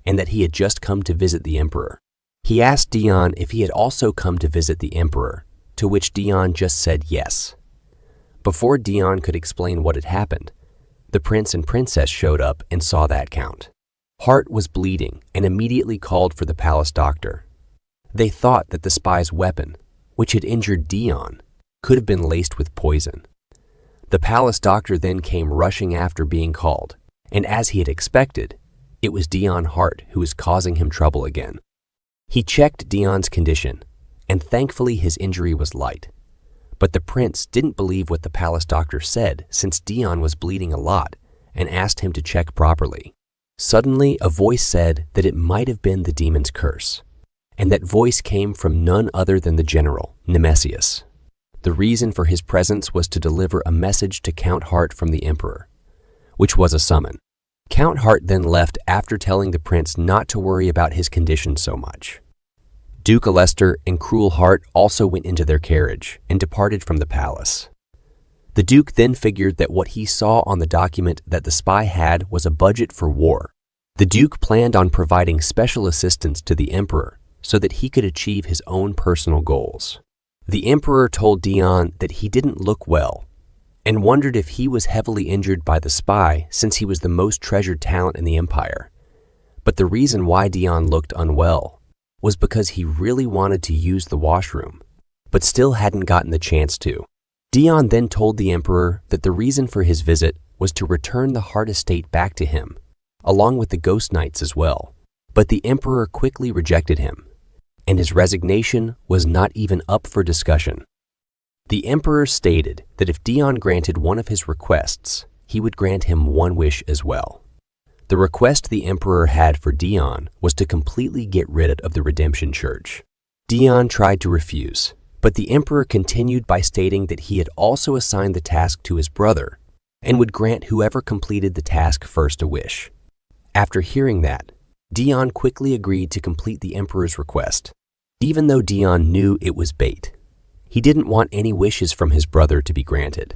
and that he had just come to visit the emperor. He asked Dion if he had also come to visit the emperor, to which Dion just said yes. Before Dion could explain what had happened, the prince and princess showed up and saw that count. Hart was bleeding and immediately called for the palace doctor. They thought that the spy's weapon, which had injured Dion, could have been laced with poison. The palace doctor then came rushing after being called, and as he had expected, it was Dion Hart who was causing him trouble again. He checked Dion's condition, and thankfully his injury was light. But the prince didn't believe what the palace doctor said since Dion was bleeding a lot and asked him to check properly. Suddenly, a voice said that it might have been the demon's curse, and that voice came from none other than the general, Nemesius. The reason for his presence was to deliver a message to Count Hart from the emperor, which was a summon. Count Hart then left after telling the prince not to worry about his condition so much. Duke Leicester and Count Hart also went into their carriage and departed from the palace. The Duke then figured that what he saw on the document that the spy had was a budget for war. The Duke planned on providing special assistance to the emperor so that he could achieve his own personal goals. The emperor told Dion that he didn't look well and wondered if he was heavily injured by the spy since he was the most treasured talent in the empire. But the reason why Dion looked unwell was because he really wanted to use the washroom, but still hadn't gotten the chance to. Dion then told the emperor that the reason for his visit was to return the Hart estate back to him, along with the ghost knights as well. But the emperor quickly rejected him, and his resignation was not even up for discussion. The emperor stated that if Dion granted one of his requests, he would grant him one wish as well. The request the emperor had for Dion was to completely get rid of the Redemption Church. Dion tried to refuse, but the emperor continued by stating that he had also assigned the task to his brother and would grant whoever completed the task first a wish. After hearing that, Dion quickly agreed to complete the emperor's request. Even though Dion knew it was bait, he didn't want any wishes from his brother to be granted.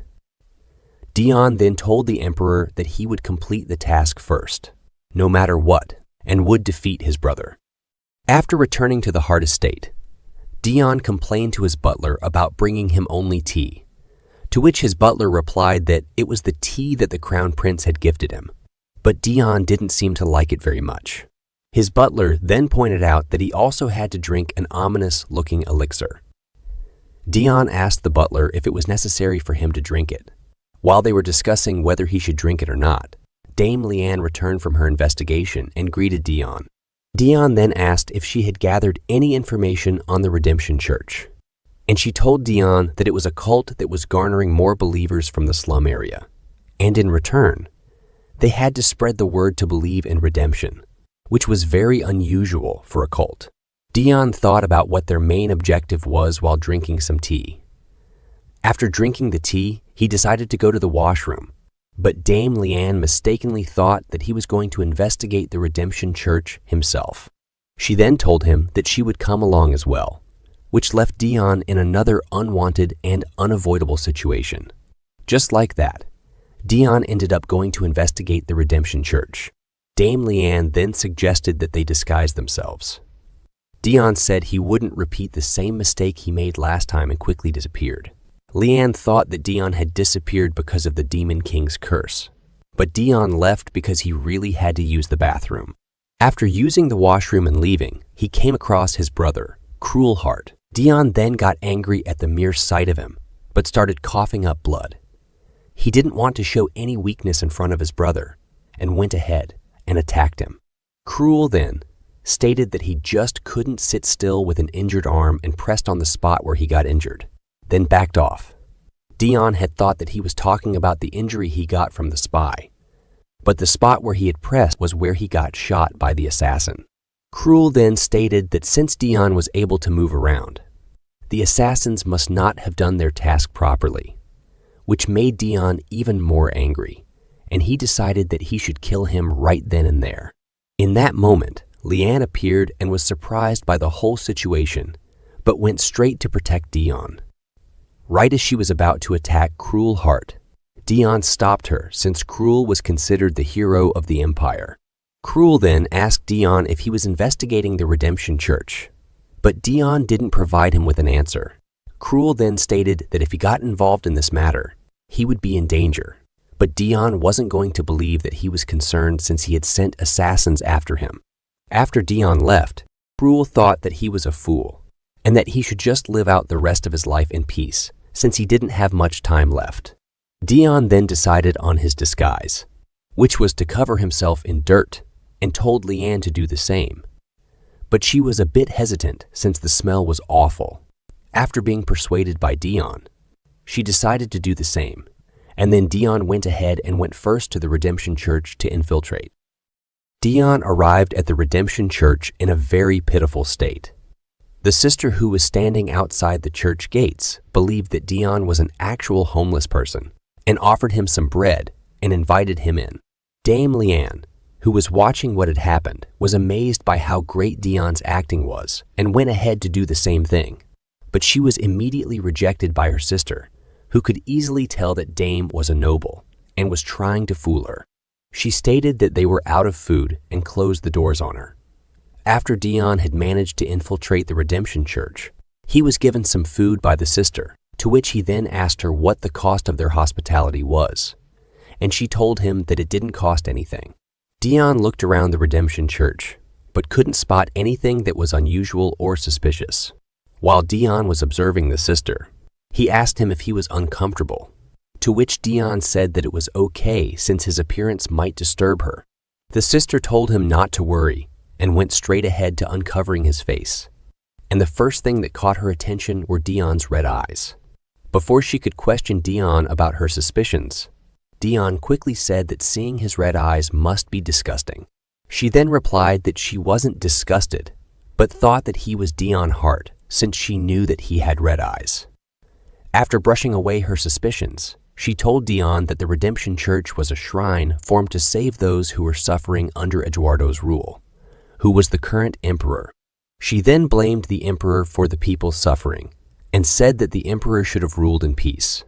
Dion then told the emperor that he would complete the task first, no matter what, and would defeat his brother. After returning to the Hart estate, Dion complained to his butler about bringing him only tea, to which his butler replied that it was the tea that the crown prince had gifted him, but Dion didn't seem to like it very much. His butler then pointed out that he also had to drink an ominous-looking elixir. Dion asked the butler if it was necessary for him to drink it. While they were discussing whether he should drink it or not, Dame Leanne returned from her investigation and greeted Dion. Dion then asked if she had gathered any information on the Redemption Church, and she told Dion that it was a cult that was garnering more believers from the slum area, and in return, they had to spread the word to believe in redemption, which was very unusual for a cult. Dion thought about what their main objective was while drinking some tea. After drinking the tea, he decided to go to the washroom, but Dame Leanne mistakenly thought that he was going to investigate the Redemption Church himself. She then told him that she would come along as well, which left Dion in another unwanted and unavoidable situation. Just like that, Dion ended up going to investigate the Redemption Church. Dame Leanne then suggested that they disguise themselves. Dion said he wouldn't repeat the same mistake he made last time and quickly disappeared. Leanne thought that Dion had disappeared because of the Demon King's curse, but Dion left because he really had to use the bathroom. After using the washroom and leaving, he came across his brother, Count Hart. Dion then got angry at the mere sight of him, but started coughing up blood. He didn't want to show any weakness in front of his brother, and went ahead and attacked him. Count then stated that he just couldn't sit still with an injured arm and pressed on the spot where he got injured, then backed off. Dion had thought that he was talking about the injury he got from the spy, but the spot where he had pressed was where he got shot by the assassin. Count then stated that since Dion was able to move around, The assassins must not have done their task properly, which made Dion even more angry, and he decided that he should kill him right then and there. In that moment, Leanne appeared and was surprised by the whole situation, but went straight to protect Dion. Right as she was about to attack Cruel Hart, Dion stopped her since Cruel was considered the hero of the Empire. Cruel then asked Dion if he was investigating the Redemption Church, but Dion didn't provide him with an answer. Cruel then stated that if he got involved in this matter, he would be in danger, but Dion wasn't going to believe that he was concerned since he had sent assassins after him. After Dion left, Cruel thought that he was a fool, and that he should just live out the rest of his life in peace, since he didn't have much time left. Dion then decided on his disguise, which was to cover himself in dirt, and told Leanne to do the same. But she was a bit hesitant since the smell was awful. After being persuaded by Dion, she decided to do the same, and then Dion went ahead and went first to the Redemption Church to infiltrate. Dion arrived at the Redemption Church in a very pitiful state. The sister who was standing outside the church gates believed that Dion was an actual homeless person and offered him some bread and invited him in. Dame Leanne, who was watching what had happened, was amazed by how great Dion's acting was and went ahead to do the same thing. But she was immediately rejected by her sister, who could easily tell that Dame was a noble and was trying to fool her. She stated that they were out of food and closed the doors on her. After Dion had managed to infiltrate the Redemption Church, he was given some food by the sister, to which he then asked her what the cost of their hospitality was, and she told him that it didn't cost anything. Dion looked around the Redemption Church, but couldn't spot anything that was unusual or suspicious. While Dion was observing the sister, he asked him if he was uncomfortable, to which Dion said that it was okay since his appearance might disturb her. The sister told him not to worry and went straight ahead to uncovering his face, and the first thing that caught her attention were Dion's red eyes. Before she could question Dion about her suspicions, Dion quickly said that seeing his red eyes must be disgusting. She then replied that she wasn't disgusted, but thought that he was Dion Hart since she knew that he had red eyes. After brushing away her suspicions, she told Dion that the Redemption Church was a shrine formed to save those who were suffering under Eduardo's rule, who was the current emperor. She then blamed the emperor for the people suffering and said that the emperor should have ruled in peace.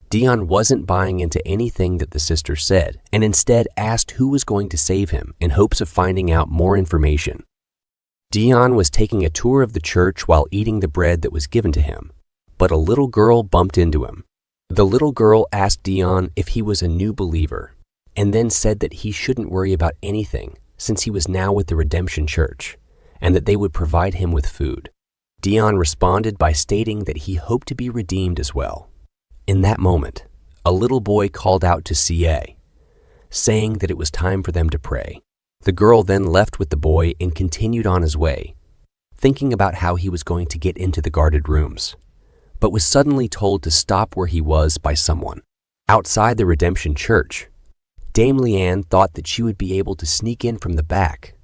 Dion wasn't buying into anything that the sister said and instead asked who was going to save him in hopes of finding out more information. Dion was taking a tour of the church while eating the bread that was given to him, but a little girl bumped into him. The little girl asked Dion if he was a new believer and then said that he shouldn't worry about anything since he was now with the Redemption Church and that they would provide him with food. Dion responded by stating that he hoped to be redeemed as well. In that moment, a little boy called out to CA, saying that it was time for them to pray. The girl then left with the boy and continued on his way, thinking about how he was going to get into the guarded rooms, but was suddenly told to stop where he was by someone. Outside the Redemption Church, Dame Leanne thought that she would be able to sneak in from the back,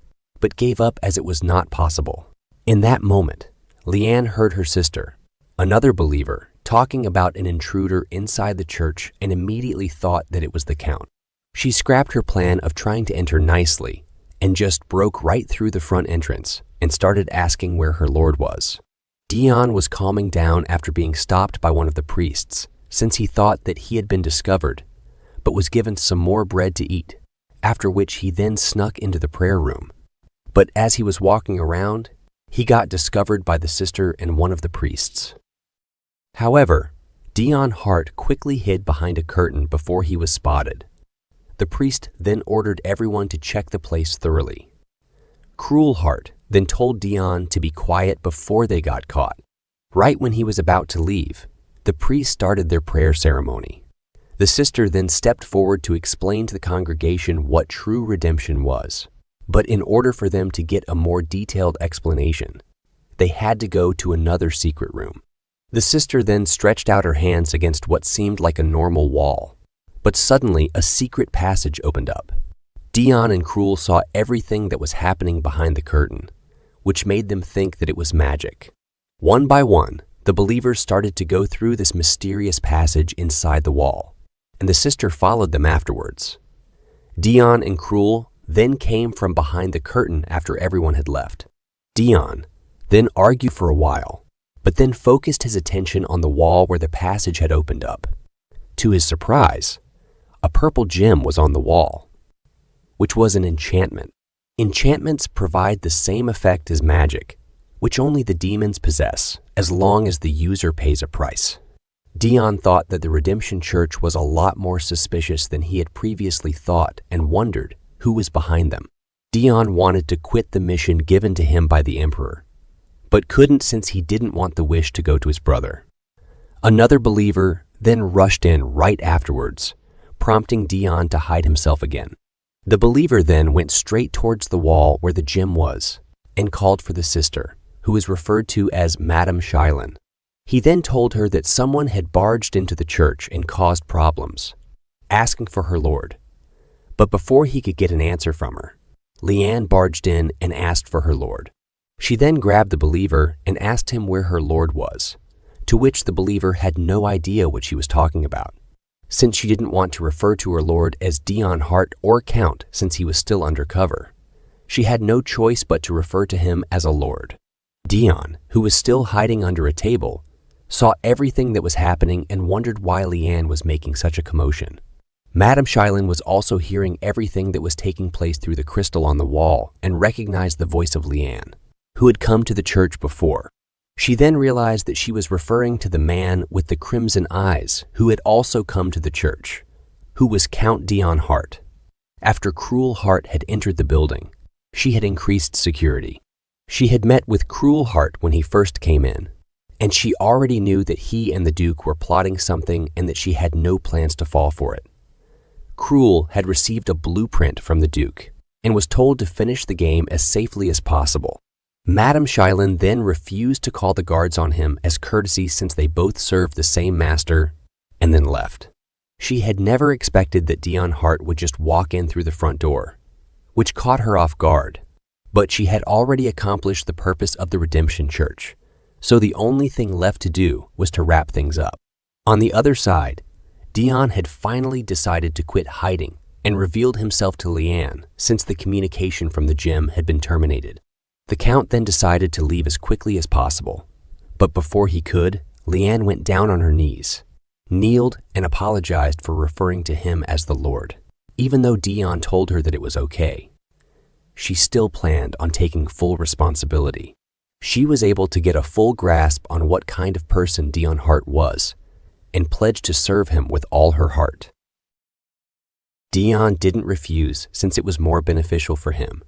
but gave up as it was not possible. In that moment, Leanne heard her sister, another believer, talking about an intruder inside the church and immediately thought that it was the Count. She scrapped her plan of trying to enter nicely and just broke right through the front entrance and started asking where her lord was. Dion was calming down after being stopped by one of the priests since he thought that he had been discovered, but was given some more bread to eat, after which he then snuck into the prayer room. But as he was walking around, he got discovered by the sister and one of the priests. However, Dion Hart quickly hid behind a curtain before he was spotted. The priest then ordered everyone to check the place thoroughly. Cruel Hart then told Dion to be quiet before they got caught. Right when he was about to leave, the priest started their prayer ceremony. The sister then stepped forward to explain to the congregation what true redemption was. But in order for them to get a more detailed explanation, they had to go to another secret room. The sister then stretched out her hands against what seemed like a normal wall, but suddenly a secret passage opened up. Dion and Cruel saw everything that was happening behind the curtain, which made them think that it was magic. One by one, the believers started to go through this mysterious passage inside the wall, and the sister followed them afterwards. Dion and Cruel then came from behind the curtain after everyone had left. Dion then argued for a while, but then focused his attention on the wall where the passage had opened up. To his surprise, a purple gem was on the wall, which was an enchantment. Enchantments provide the same effect as magic, which only the demons possess, as long as the user pays a price. Dion thought that the Redemption Church was a lot more suspicious than he had previously thought and wondered who was behind them. Dion wanted to quit the mission given to him by the Emperor, but couldn't since he didn't want the wish to go to his brother. Another believer then rushed in right afterwards, prompting Dion to hide himself again. The believer then went straight towards the wall where the gem was and called for the sister, who was referred to as Madame Shylin. He then told her that someone had barged into the church and caused problems, asking for her lord. But before he could get an answer from her, Leanne barged in and asked for her lord. She then grabbed the believer and asked him where her lord was, to which the believer had no idea what she was talking about, since she didn't want to refer to her lord as Dion Hart or Count since he was still undercover. She had no choice but to refer to him as a lord. Dion, who was still hiding under a table, saw everything that was happening and wondered why Leanne was making such a commotion. Madame Shylin was also hearing everything that was taking place through the crystal on the wall and recognized the voice of Leanne, who had come to the church before. She then realized that she was referring to the man with the crimson eyes who had also come to the church, who was Count Dion Hart. After Cruel Hart had entered the building, she had increased security. She had met with Cruel Hart when he first came in, and she already knew that he and the Duke were plotting something and that she had no plans to fall for it. Cruel had received a blueprint from the Duke and was told to finish the game as safely as possible. Madame Shylin then refused to call the guards on him as courtesy since they both served the same master, and then left. She had never expected that Dion Hart would just walk in through the front door, which caught her off guard, but she had already accomplished the purpose of the Redemption Church, so the only thing left to do was to wrap things up. On the other side, Dion had finally decided to quit hiding and revealed himself to Leanne since the communication from the gem had been terminated. The Count then decided to leave as quickly as possible, but before he could, Leanne went down on her knees, kneeled, and apologized for referring to him as the Lord. Even though Dion told her that it was okay, she still planned on taking full responsibility. She was able to get a full grasp on what kind of person Dion Hart was and pledged to serve him with all her heart. Dion didn't refuse since it was more beneficial for him,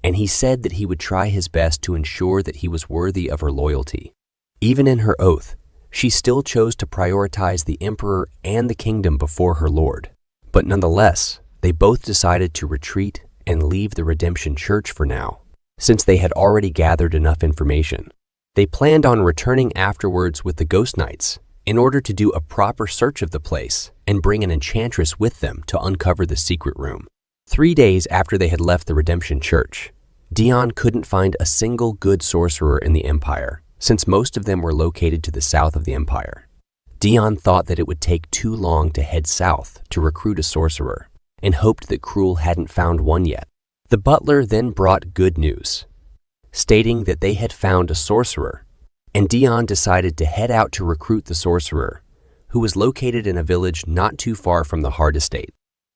and he said that he would try his best to ensure that he was worthy of her loyalty. Even in her oath, she still chose to prioritize the Emperor and the kingdom before her lord. But nonetheless, they both decided to retreat and leave the Redemption Church for now, since they had already gathered enough information. They planned on returning afterwards with the Ghost Knights in order to do a proper search of the place and bring an enchantress with them to uncover the secret room. 3 days after they had left the Redemption Church, Dion couldn't find a single good sorcerer in the Empire, since most of them were located to the south of the Empire. Dion thought that it would take too long to head south to recruit a sorcerer, and hoped that Cruel hadn't found one yet. The butler then brought good news, stating that they had found a sorcerer, and Dion decided to head out to recruit the sorcerer, who was located in a village not too far from the Hart estate.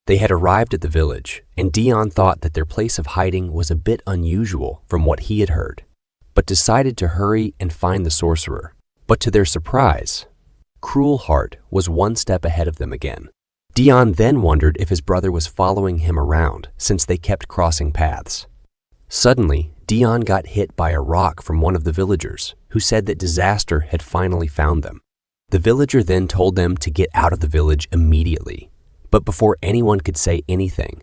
They had arrived at the village, and Dion thought that their place of hiding was a bit unusual from what he had heard, but decided to hurry and find the sorcerer. But to their surprise, Cruel Hart was one step ahead of them again. Dion then wondered if his brother was following him around since they kept crossing paths. Suddenly, Dion got hit by a rock from one of the villagers, who said that disaster had finally found them. The villager then told them to get out of the village immediately. But before anyone could say anything,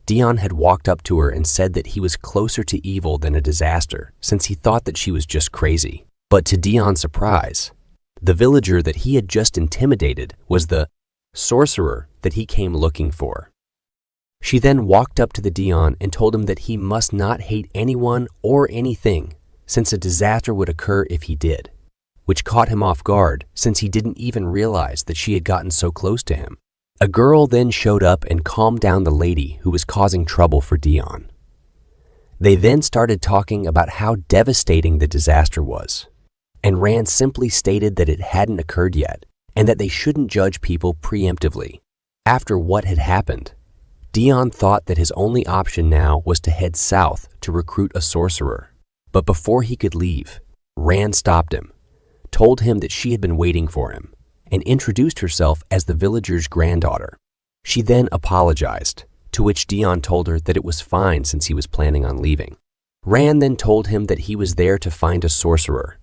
Dion had walked up to her and said that he was closer to evil than a disaster since he thought that she was just crazy. But to Dion's surprise, the villager that he had just intimidated was the sorcerer that he came looking for. She then walked up to the Dion and told him that he must not hate anyone or anything since a disaster would occur if he did. which caught him off guard since he didn't even realize that she had gotten so close to him. A girl then showed up and calmed down the lady who was causing trouble for Dion. They then started talking about how devastating the disaster was, and Rand simply stated that it hadn't occurred yet and that they shouldn't judge people preemptively. After what had happened, Dion thought that his only option now was to head south to recruit a sorcerer. But before he could leave, Rand stopped him, told him that she had been waiting for him, and introduced herself as the villager's granddaughter. She then apologized, to which Dion told her that it was fine since he was planning on leaving. Rand then told him that he was there to find a sorcerer,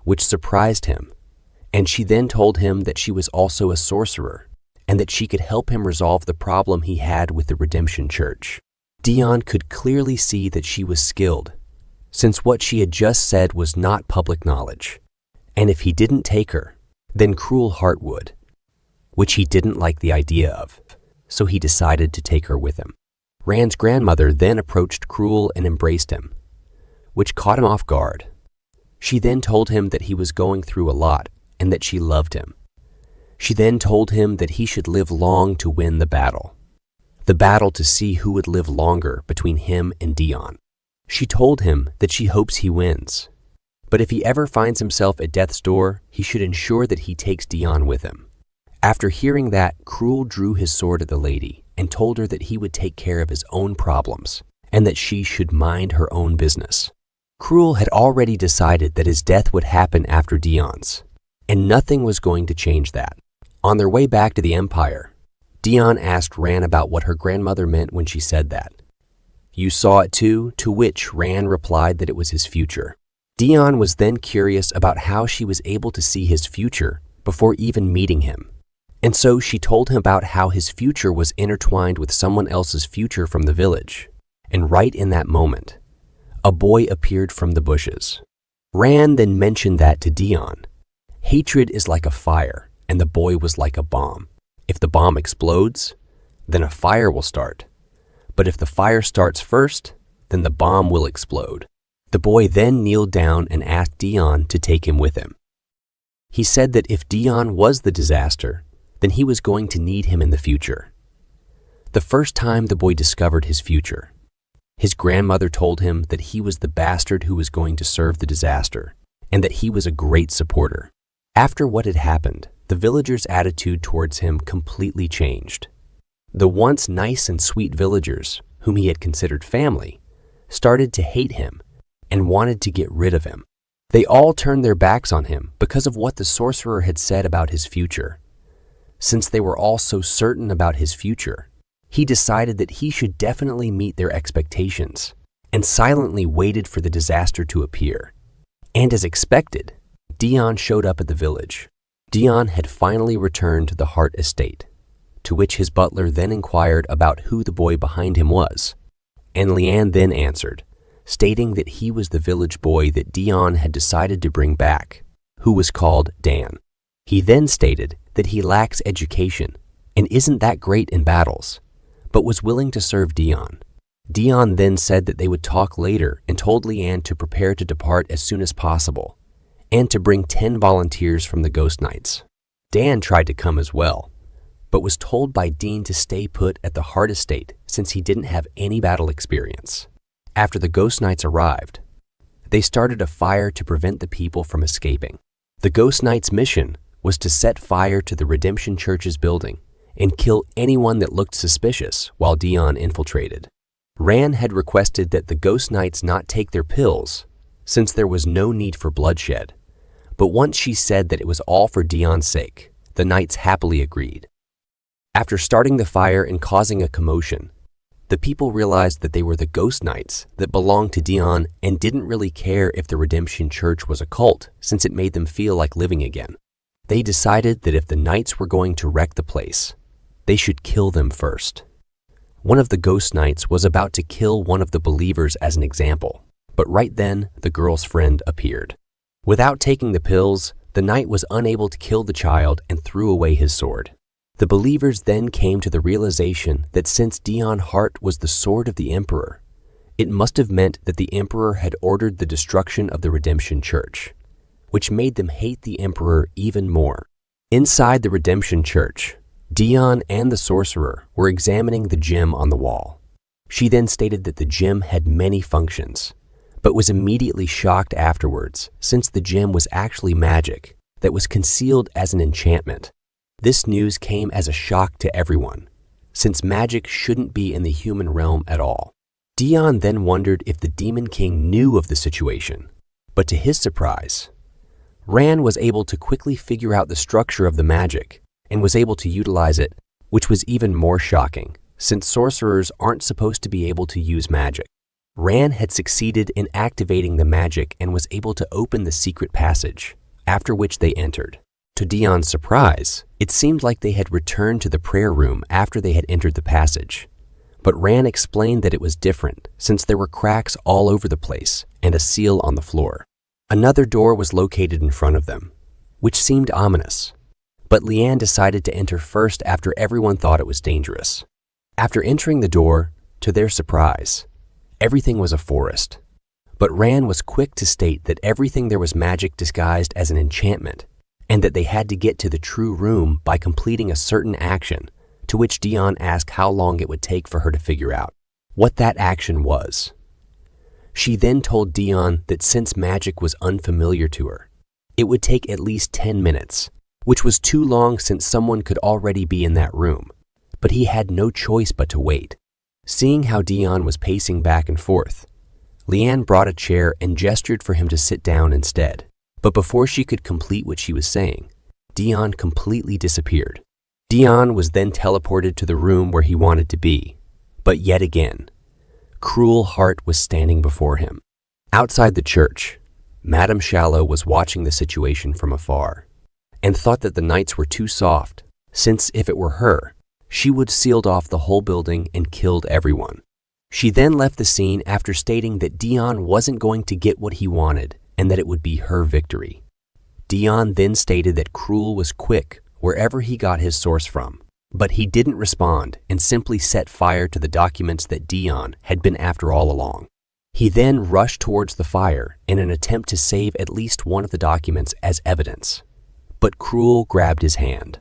which surprised him, and she then told him that she was also a sorcerer and that she could help him resolve the problem he had with the Redemption Church. Dion could clearly see that she was skilled, since what she had just said was not public knowledge, and if he didn't take her, then Count Hart would, which he didn't like the idea of, so he decided to take her with him. Rand's grandmother then approached Count and embraced him, which caught him off guard. She then told him that he was going through a lot and that she loved him. She then told him that he should live long to win the battle to see who would live longer between him and Dion. She told him that she hopes he wins, but if he ever finds himself at death's door, he should ensure that he takes Dion with him. After hearing that, Count drew his sword at the lady and told her that he would take care of his own problems and that she should mind her own business. Count had already decided that his death would happen after Dion's, and nothing was going to change that. On their way back to the Empire, Dion asked Rand about what her grandmother meant when she said that. "You saw it too?" To which Rand replied that it was his future. Dion was then curious about how she was able to see his future before even meeting him. And so she told him about how his future was intertwined with someone else's future from the village. And right in that moment, a boy appeared from the bushes. Rand then mentioned that to Dion. Hatred is like a fire, and the boy was like a bomb. If the bomb explodes, then a fire will start. But if the fire starts first, then the bomb will explode. The boy then kneeled down and asked Dion to take him with him. He said that if Dion was the disaster, then he was going to need him in the future. The first time the boy discovered his future, his grandmother told him that he was the bastard who was going to serve the disaster, and that he was a great supporter. After what had happened, the villagers' attitude towards him completely changed. The once nice and sweet villagers, whom he had considered family, started to hate him and wanted to get rid of him. They all turned their backs on him because of what the sorcerer had said about his future. Since they were all so certain about his future, he decided that he should definitely meet their expectations and silently waited for the disaster to appear. And as expected, Dion showed up at the village. Dion had finally returned to the Hart estate, to which his butler then inquired about who the boy behind him was, and Leanne then answered, stating that he was the village boy that Dion had decided to bring back, who was called Dan. He then stated that he lacks education and isn't that great in battles, but was willing to serve Dion. Dion then said that they would talk later and told Leanne to prepare to depart as soon as possible, and to bring 10 volunteers from the Ghost Knights. Dan tried to come as well, but was told by Dean to stay put at the Hart estate since he didn't have any battle experience. After the Ghost Knights arrived, they started a fire to prevent the people from escaping. The Ghost Knights' mission was to set fire to the Redemption Church's building and kill anyone that looked suspicious while Dion infiltrated. Rand had requested that the Ghost Knights not take their pills since there was no need for bloodshed, but once she said that it was all for Dion's sake, the Knights happily agreed. After starting the fire and causing a commotion, the people realized that they were the Ghost Knights that belonged to Dion and didn't really care if the Redemption Church was a cult since it made them feel like living again. They decided that if the Knights were going to wreck the place, they should kill them first. One of the Ghost Knights was about to kill one of the believers as an example, but right then the girl's friend appeared. Without taking the pills, the knight was unable to kill the child and threw away his sword. The believers then came to the realization that since Dion Hart was the sword of the Emperor, it must have meant that the Emperor had ordered the destruction of the Redemption Church, which made them hate the emperor even more. Inside the Redemption Church, Dion and the sorcerer were examining the gem on the wall. She then stated that the gem had many functions, but was immediately shocked afterwards since the gem was actually magic that was concealed as an enchantment. This news came as a shock to everyone, since magic shouldn't be in the human realm at all. Dion then wondered if the Demon King knew of the situation, but to his surprise, Ran was able to quickly figure out the structure of the magic and was able to utilize it, which was even more shocking, since sorcerers aren't supposed to be able to use magic. Ran had succeeded in activating the magic and was able to open the secret passage, after which they entered. To Dion's surprise, it seemed like they had returned to the prayer room after they had entered the passage. But Ran explained that it was different since there were cracks all over the place and a seal on the floor. Another door was located in front of them, which seemed ominous. But Leanne decided to enter first after everyone thought it was dangerous. After entering the door, to their surprise, everything was a forest. But Ran was quick to state that everything there was magic disguised as an enchantment, and that they had to get to the true room by completing a certain action, to which Dion asked how long it would take for her to figure out what that action was. She then told Dion that since magic was unfamiliar to her, it would take at least 10 minutes, which was too long since someone could already be in that room, but he had no choice but to wait. Seeing how Dion was pacing back and forth, Leanne brought a chair and gestured for him to sit down instead. But before she could complete what she was saying, Dion completely disappeared. Dion was then teleported to the room where he wanted to be, but yet again, Cruel Heart was standing before him. Outside the church, Madame Shallow was watching the situation from afar and thought that the nights were too soft, since if it were her, she would have sealed off the whole building and killed everyone. She then left the scene after stating that Dion wasn't going to get what he wanted and that it would be her victory. Dion then stated that Cruel was quick wherever he got his source from, but he didn't respond and simply set fire to the documents that Dion had been after all along. He then rushed towards the fire in an attempt to save at least one of the documents as evidence, but Cruel grabbed his hand.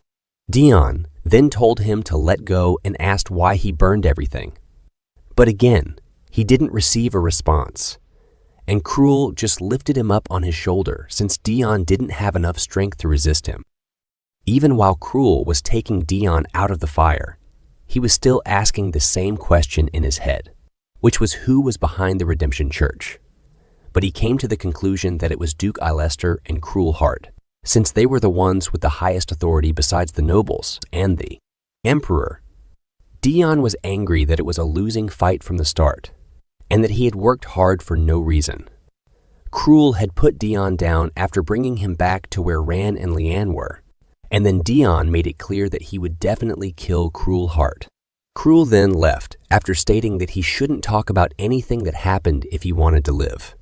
Dion then told him to let go and asked why he burned everything. But again, he didn't receive a response, and Cruel just lifted him up on his shoulder since Dion didn't have enough strength to resist him. Even while Cruel was taking Dion out of the fire, he was still asking the same question in his head, which was who was behind the Redemption Church. But he came to the conclusion that it was Duke Eilester and Cruel Heart, since they were the ones with the highest authority besides the nobles and the Emperor. Dion was angry that it was a losing fight from the start, and that he had worked hard for no reason. Cruel had put Dion down after bringing him back to where Ran and Leanne were, and then Dion made it clear that he would definitely kill Cruel Heart. Cruel then left after stating that he shouldn't talk about anything that happened if he wanted to live.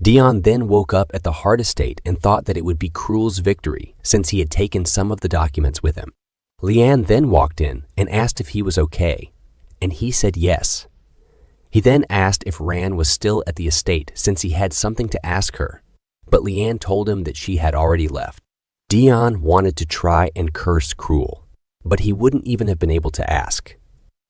Dion then woke up at the Hart estate and thought that it would be Cruel's victory since he had taken some of the documents with him. Leanne then walked in and asked if he was okay, and he said yes. He then asked if Ran was still at the estate since he had something to ask her, but Leanne told him that she had already left. Dion wanted to try and curse Cruel, but he wouldn't even have been able to ask.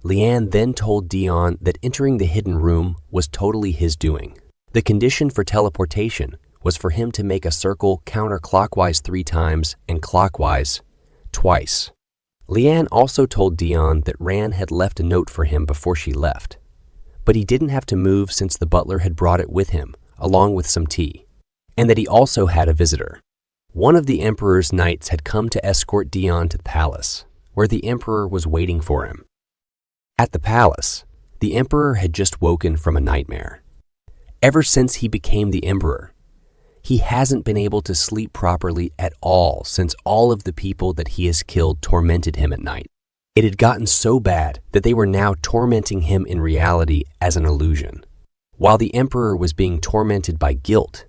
Leanne then told Dion that entering the hidden room was totally his doing. The condition for teleportation was for him to make a circle counterclockwise 3 times and clockwise twice. Leanne also told Dion that Ran had left a note for him before she left, but he didn't have to move since the butler had brought it with him, along with some tea, and that he also had a visitor. One of the Emperor's knights had come to escort Dion to the palace, where the Emperor was waiting for him. At the palace, the Emperor had just woken from a nightmare. Ever since he became the Emperor, he hasn't been able to sleep properly at all since all of the people that he has killed tormented him at night. It had gotten so bad that they were now tormenting him in reality as an illusion. While the Emperor was being tormented by guilt,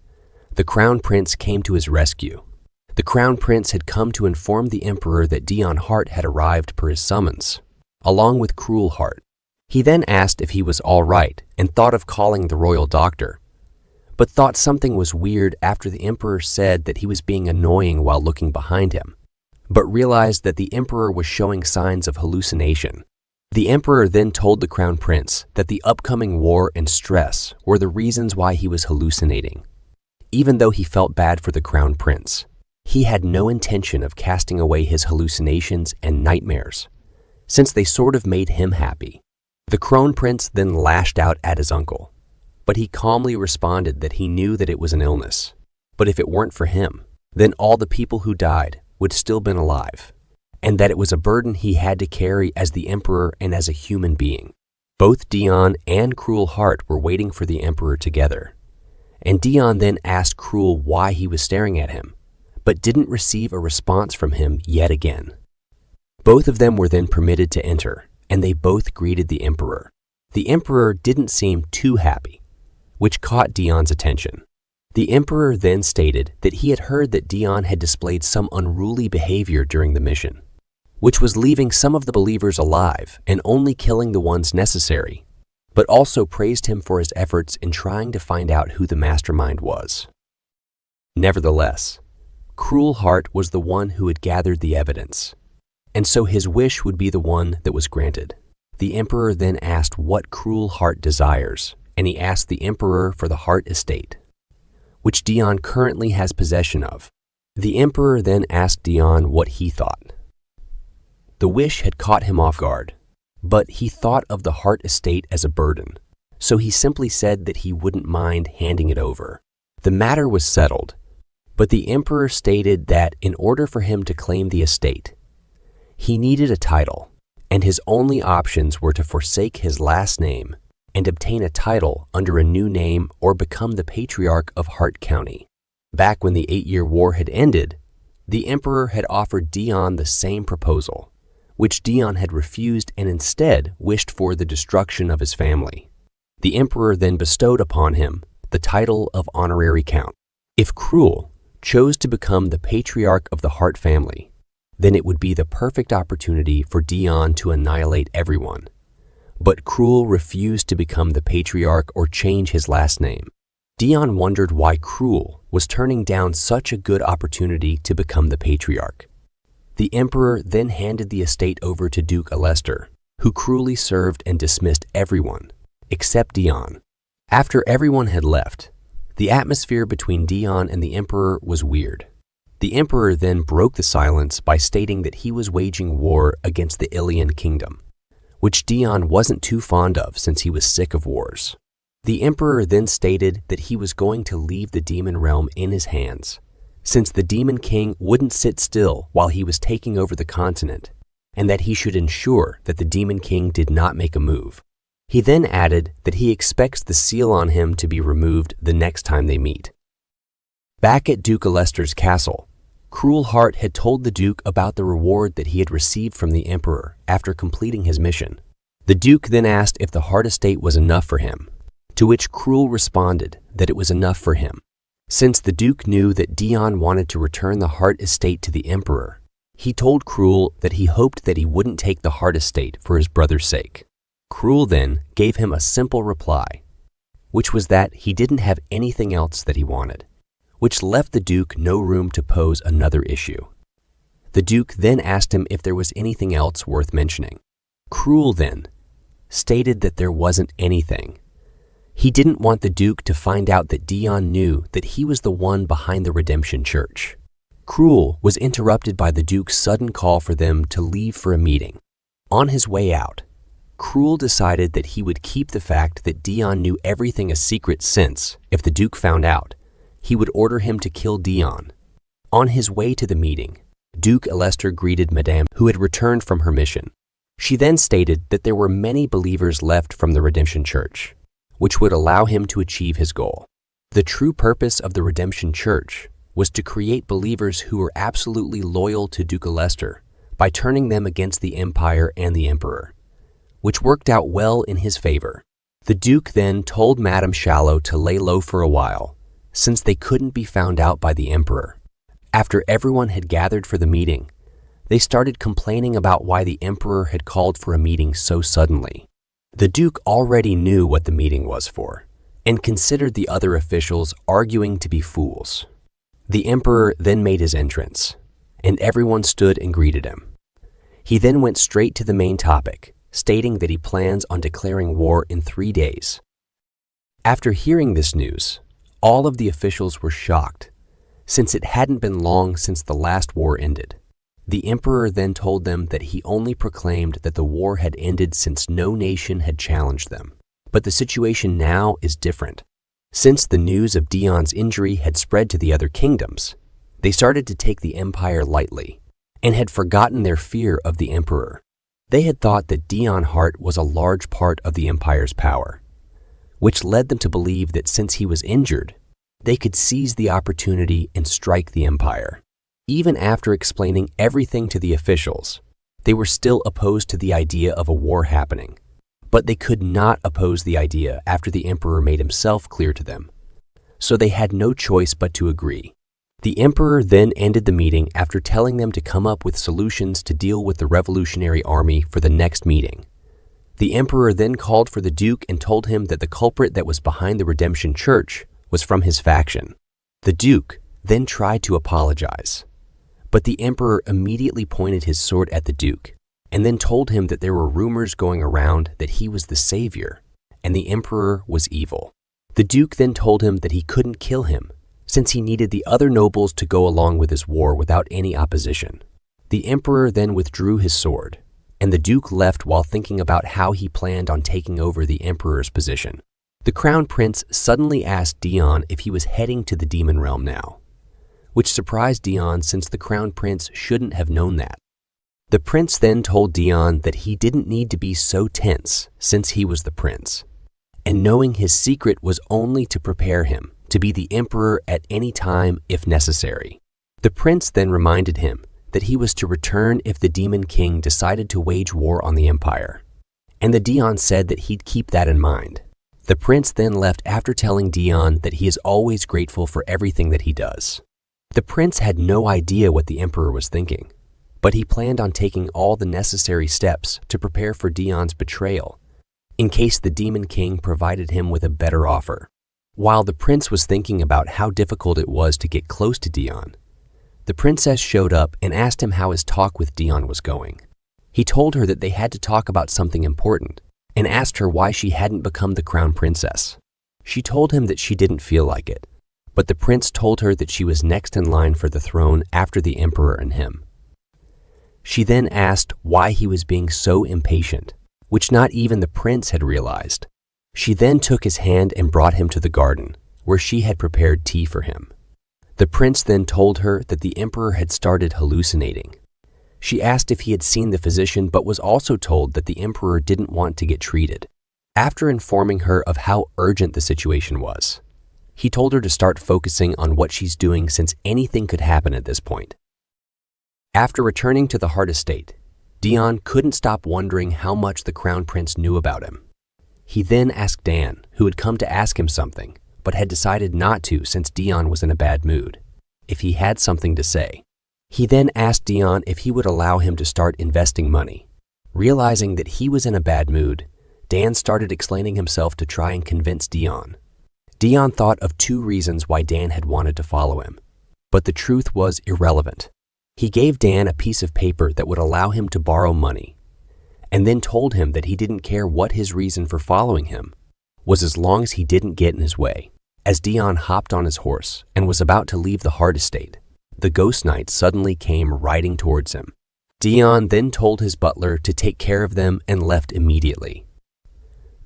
the Crown Prince came to his rescue. The Crown Prince had come to inform the Emperor that Dion Hart had arrived per his summons, along with Cruel Heart. He then asked if he was all right and thought of calling the royal doctor, but thought something was weird after the emperor said that he was being annoying while looking behind him, but realized that the emperor was showing signs of hallucination. The emperor then told the crown prince that the upcoming war and stress were the reasons why he was hallucinating. Even though he felt bad for the crown prince, he had no intention of casting away his hallucinations and nightmares, since they sort of made him happy. The crown prince then lashed out at his uncle, but he calmly responded that he knew that it was an illness, but if it weren't for him, then all the people who died would still been alive, and that it was a burden he had to carry as the emperor and as a human being. Both Dion and Cruel Heart were waiting for the emperor together, and Dion then asked Cruel why he was staring at him, but didn't receive a response from him yet again. Both of them were then permitted to enter, and they both greeted the emperor. The emperor didn't seem too happy, which caught Dion's attention. The emperor then stated that he had heard that Dion had displayed some unruly behavior during the mission, which was leaving some of the believers alive and only killing the ones necessary, but also praised him for his efforts in trying to find out who the mastermind was. Nevertheless, Cruel Heart was the one who had gathered the evidence, and so his wish would be the one that was granted. The emperor then asked what Cruel Heart desires, and he asked the emperor for the Hart estate, which Dion currently has possession of. The emperor then asked Dion what he thought. The wish had caught him off guard, but he thought of the Hart estate as a burden, so he simply said that he wouldn't mind handing it over. The matter was settled, but the emperor stated that in order for him to claim the estate, he needed a title, and his only options were to forsake his last name and obtain a title under a new name or become the Patriarch of Hart County. Back when the 8-year war had ended, the emperor had offered Dion the same proposal, which Dion had refused and instead wished for the destruction of his family. The emperor then bestowed upon him the title of honorary count. If Cruel chose to become the Patriarch of the Hart family, then it would be the perfect opportunity for Dion to annihilate everyone. But Cruel refused to become the Patriarch or change his last name. Dion wondered why Cruel was turning down such a good opportunity to become the Patriarch. The emperor then handed the estate over to Duke Alester, who cruelly served and dismissed everyone, except Dion. After everyone had left, the atmosphere between Dion and the emperor was weird. The emperor then broke the silence by stating that he was waging war against the Ilian kingdom, which Dion wasn't too fond of since he was sick of wars. The emperor then stated that he was going to leave the demon realm in his hands, since the demon king wouldn't sit still while he was taking over the continent, and that he should ensure that the demon king did not make a move. He then added that he expects the seal on him to be removed the next time they meet. Back at Duke Alester's castle, Cruel Heart had told the Duke about the reward that he had received from the Emperor after completing his mission. The Duke then asked if the Hart estate was enough for him, to which Cruel responded that it was enough for him. Since the Duke knew that Dion wanted to return the Hart estate to the Emperor, he told Cruel that he hoped that he wouldn't take the Hart estate for his brother's sake. Cruel then gave him a simple reply, which was that he didn't have anything else that he wanted, which left the Duke no room to pose another issue. The Duke then asked him if there was anything else worth mentioning. Cruel then stated that there wasn't anything. He didn't want the Duke to find out that Dion knew that he was the one behind the Redemption Church. Cruel was interrupted by the Duke's sudden call for them to leave for a meeting. On his way out, Cruel decided that he would keep the fact that Dion knew everything a secret since, if the Duke found out, he would order him to kill Dion. On his way to the meeting, Duke Alester greeted Madame, who had returned from her mission. She then stated that there were many believers left from the Redemption Church, which would allow him to achieve his goal. The true purpose of the Redemption Church was to create believers who were absolutely loyal to Duke Alester by turning them against the Empire and the Emperor, which worked out well in his favor. The Duke then told Madame Shallow to lay low for a while, since they couldn't be found out by the Emperor. After everyone had gathered for the meeting, they started complaining about why the Emperor had called for a meeting so suddenly. The Duke already knew what the meeting was for, and considered the other officials arguing to be fools. The emperor then made his entrance, and everyone stood and greeted him. He then went straight to the main topic, stating that he plans on declaring war in 3 days. After hearing this news, all of the officials were shocked, since it hadn't been long since the last war ended. The emperor then told them that he only proclaimed that the war had ended since no nation had challenged them. But the situation now is different. Since the news of Dion's injury had spread to the other kingdoms, they started to take the empire lightly and had forgotten their fear of the emperor. They had thought that Dion Hart was a large part of the empire's power, which led them to believe that since he was injured, they could seize the opportunity and strike the empire. Even after explaining everything to the officials, they were still opposed to the idea of a war happening. But they could not oppose the idea after the emperor made himself clear to them. So they had no choice but to agree. The emperor then ended the meeting after telling them to come up with solutions to deal with the revolutionary army for the next meeting. The emperor then called for the duke and told him that the culprit that was behind the Redemption Church was from his faction. The duke then tried to apologize, but the emperor immediately pointed his sword at the duke and then told him that there were rumors going around that he was the savior and the emperor was evil. The duke then told him that he couldn't kill him since he needed the other nobles to go along with his war without any opposition. The emperor then withdrew his sword, and the duke left while thinking about how he planned on taking over the emperor's position. The crown prince suddenly asked Dion if he was heading to the demon realm now, which surprised Dion since the crown prince shouldn't have known that. The prince then told Dion that he didn't need to be so tense since he was the prince, and knowing his secret was only to prepare him to be the emperor at any time if necessary. The prince then reminded him that he was to return if the demon king decided to wage war on the empire, and the Dion said that he'd keep that in mind. The prince then left after telling Dion that he is always grateful for everything that he does. The prince had no idea what the emperor was thinking, but he planned on taking all the necessary steps to prepare for Dion's betrayal, in case the Demon King provided him with a better offer. While the prince was thinking about how difficult it was to get close to Dion, the princess showed up and asked him how his talk with Dion was going. He told her that they had to talk about something important and asked her why she hadn't become the crown princess. She told him that she didn't feel like it, but the prince told her that she was next in line for the throne after the emperor and him. She then asked why he was being so impatient, which not even the prince had realized. She then took his hand and brought him to the garden, where she had prepared tea for him. The prince then told her that the emperor had started hallucinating. She asked if he had seen the physician, but was also told that the emperor didn't want to get treated. After informing her of how urgent the situation was, he told her to start focusing on what she's doing since anything could happen at this point. After returning to the Hart estate, Dion couldn't stop wondering how much the crown prince knew about him. He then asked Dan, who had come to ask him something, but had decided not to since Dion was in a bad mood, if he had something to say. He then asked Dion if he would allow him to start investing money. Realizing that he was in a bad mood, Dan started explaining himself to try and convince Dion. Dion thought of 2 reasons why Dan had wanted to follow him, but the truth was irrelevant. He gave Dan a piece of paper that would allow him to borrow money, and then told him that he didn't care what his reason for following him was as long as he didn't get in his way. As Dion hopped on his horse and was about to leave the Hart estate, the ghost knight suddenly came riding towards him. Dion then told his butler to take care of them and left immediately.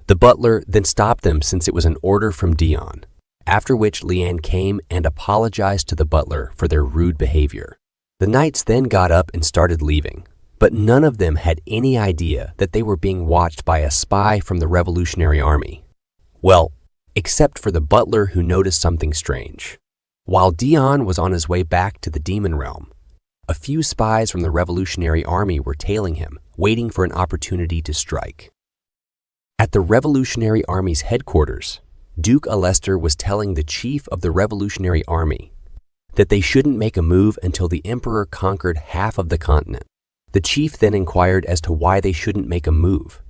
The butler then stopped them since it was an order from Dion, after which Leanne came and apologized to the butler for their rude behavior. The knights then got up and started leaving, but none of them had any idea that they were being watched by a spy from the Revolutionary Army. Well, except for the butler who noticed something strange. While Dion was on his way back to the demon realm, a few spies from the Revolutionary Army were tailing him, waiting for an opportunity to strike. At the Revolutionary Army's headquarters, Duke Alester was telling the chief of the Revolutionary Army that they shouldn't make a move until the emperor conquered half of the continent. The chief then inquired as to why they shouldn't make a move,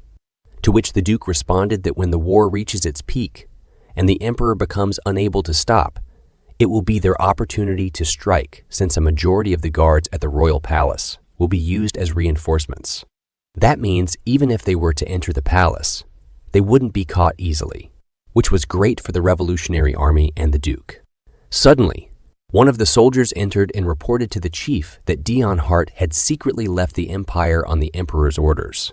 to which the duke responded that when the war reaches its peak and the emperor becomes unable to stop, it will be their opportunity to strike, since a majority of the guards at the royal palace will be used as reinforcements. That means even if they were to enter the palace, they wouldn't be caught easily, which was great for the Revolutionary Army and the Duke. Suddenly, one of the soldiers entered and reported to the chief that Dion Hart had secretly left the empire on the emperor's orders.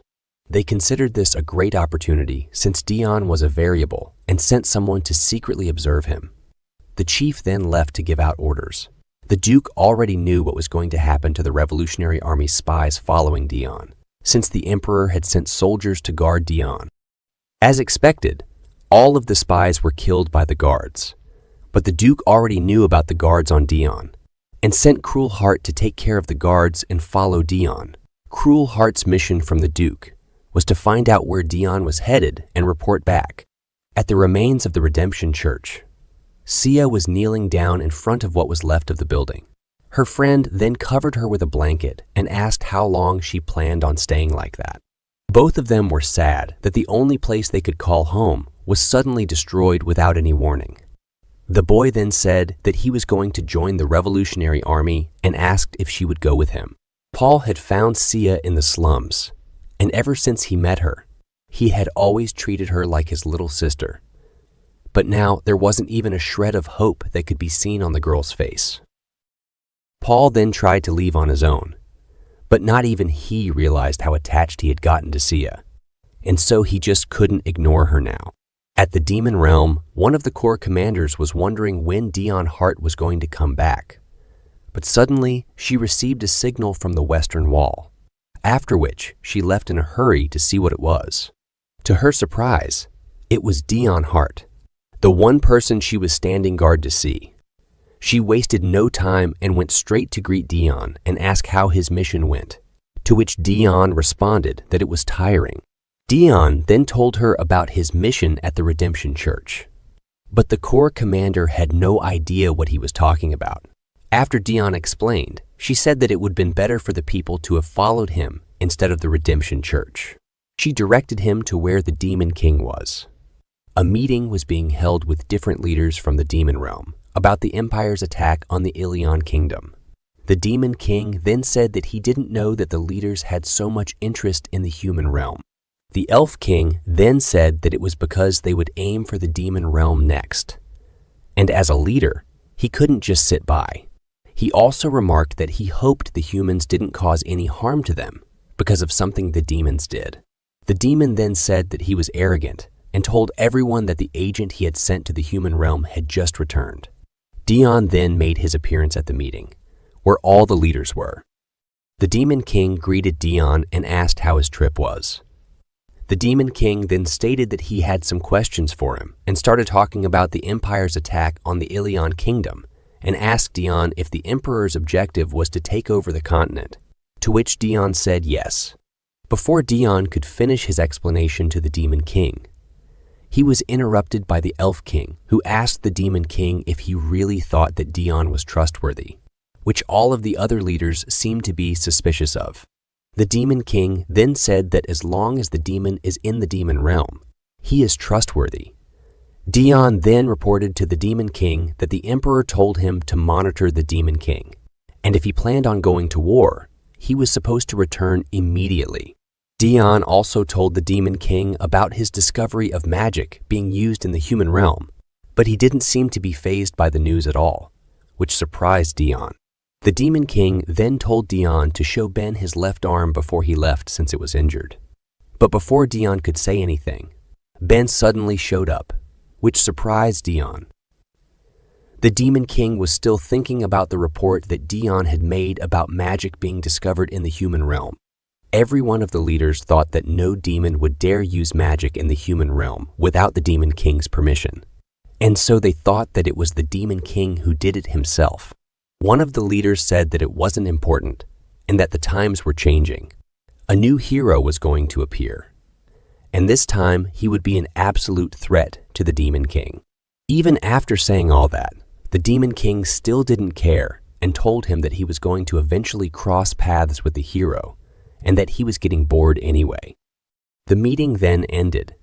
They considered this a great opportunity since Dion was a variable and sent someone to secretly observe him. The chief then left to give out orders. The Duke already knew what was going to happen to the Revolutionary Army spies following Dion, since the emperor had sent soldiers to guard Dion. As expected, all of the spies were killed by the guards, but the Duke already knew about the guards on Dion and sent Cruel Heart to take care of the guards and follow Dion. Cruel Heart's mission from the Duke was to find out where Dion was headed and report back. At the remains of the Redemption Church, Sia was kneeling down in front of what was left of the building. Her friend then covered her with a blanket and asked how long she planned on staying like that. Both of them were sad that the only place they could call home was suddenly destroyed without any warning. The boy then said that he was going to join the Revolutionary Army and asked if she would go with him. Paul had found Sia in the slums, and ever since he met her, he had always treated her like his little sister. But now there wasn't even a shred of hope that could be seen on the girl's face. Paul then tried to leave on his own, but not even he realized how attached he had gotten to Sia, and so he just couldn't ignore her now. At the Demon Realm, one of the Corps commanders was wondering when Dion Hart was going to come back, but suddenly she received a signal from the Western Wall, after which she left in a hurry to see what it was. To her surprise, it was Dion Hart, the one person she was standing guard to see. She wasted no time and went straight to greet Dion and ask how his mission went, to which Dion responded that it was tiring. Dion then told her about his mission at the Redemption Church, but the Corps commander had no idea what he was talking about. After Dion explained, she said that it would have been better for the people to have followed him instead of the Redemption Church. She directed him to where the Demon King was. A meeting was being held with different leaders from the Demon Realm about the Empire's attack on the Ilion Kingdom. The Demon King then said that he didn't know that the leaders had so much interest in the human realm. The Elf King then said that it was because they would aim for the Demon Realm next. And as a leader, he couldn't just sit by. He also remarked that he hoped the humans didn't cause any harm to them because of something the demons did. The demon then said that he was arrogant and told everyone that the agent he had sent to the human realm had just returned. Dion then made his appearance at the meeting, where all the leaders were. The Demon King greeted Dion and asked how his trip was. The Demon King then stated that he had some questions for him and started talking about the Empire's attack on the Ilion Kingdom and asked Dion if the Emperor's objective was to take over the continent, to which Dion said yes. Before Dion could finish his explanation to the Demon King, he was interrupted by the Elf King, who asked the Demon King if he really thought that Dion was trustworthy, which all of the other leaders seemed to be suspicious of. The Demon King then said that as long as the demon is in the demon realm, he is trustworthy. Dion then reported to the Demon King that the Emperor told him to monitor the Demon King, and if he planned on going to war, he was supposed to return immediately. Dion also told the Demon King about his discovery of magic being used in the human realm, but he didn't seem to be fazed by the news at all, which surprised Dion. The Demon King then told Dion to show Ben his left arm before he left since it was injured. But before Dion could say anything, Ben suddenly showed up, which surprised Dion. The Demon King was still thinking about the report that Dion had made about magic being discovered in the human realm. Every one of the leaders thought that no demon would dare use magic in the human realm without the Demon King's permission, and so they thought that it was the Demon King who did it himself. One of the leaders said that it wasn't important and that the times were changing. A new hero was going to appear, and this time he would be an absolute threat to the Demon King. Even after saying all that, the Demon King still didn't care and told him that he was going to eventually cross paths with the hero and that he was getting bored anyway. The meeting then ended,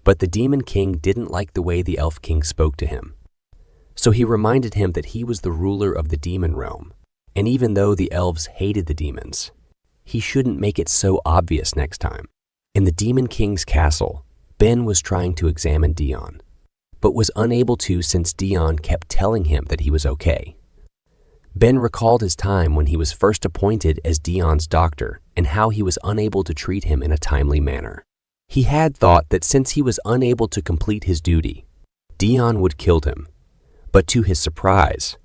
But the Demon King didn't like the way the Elf King spoke to him. So he reminded him that he was the ruler of the demon realm, and even though the elves hated the demons, he shouldn't make it so obvious next time. In the Demon King's castle, Ben was trying to examine Dion, but was unable to since Dion kept telling him that he was okay. Ben recalled his time when he was first appointed as Dion's doctor and how he was unable to treat him in a timely manner. He had thought that since he was unable to complete his duty, Dion would kill him. But to his surprise,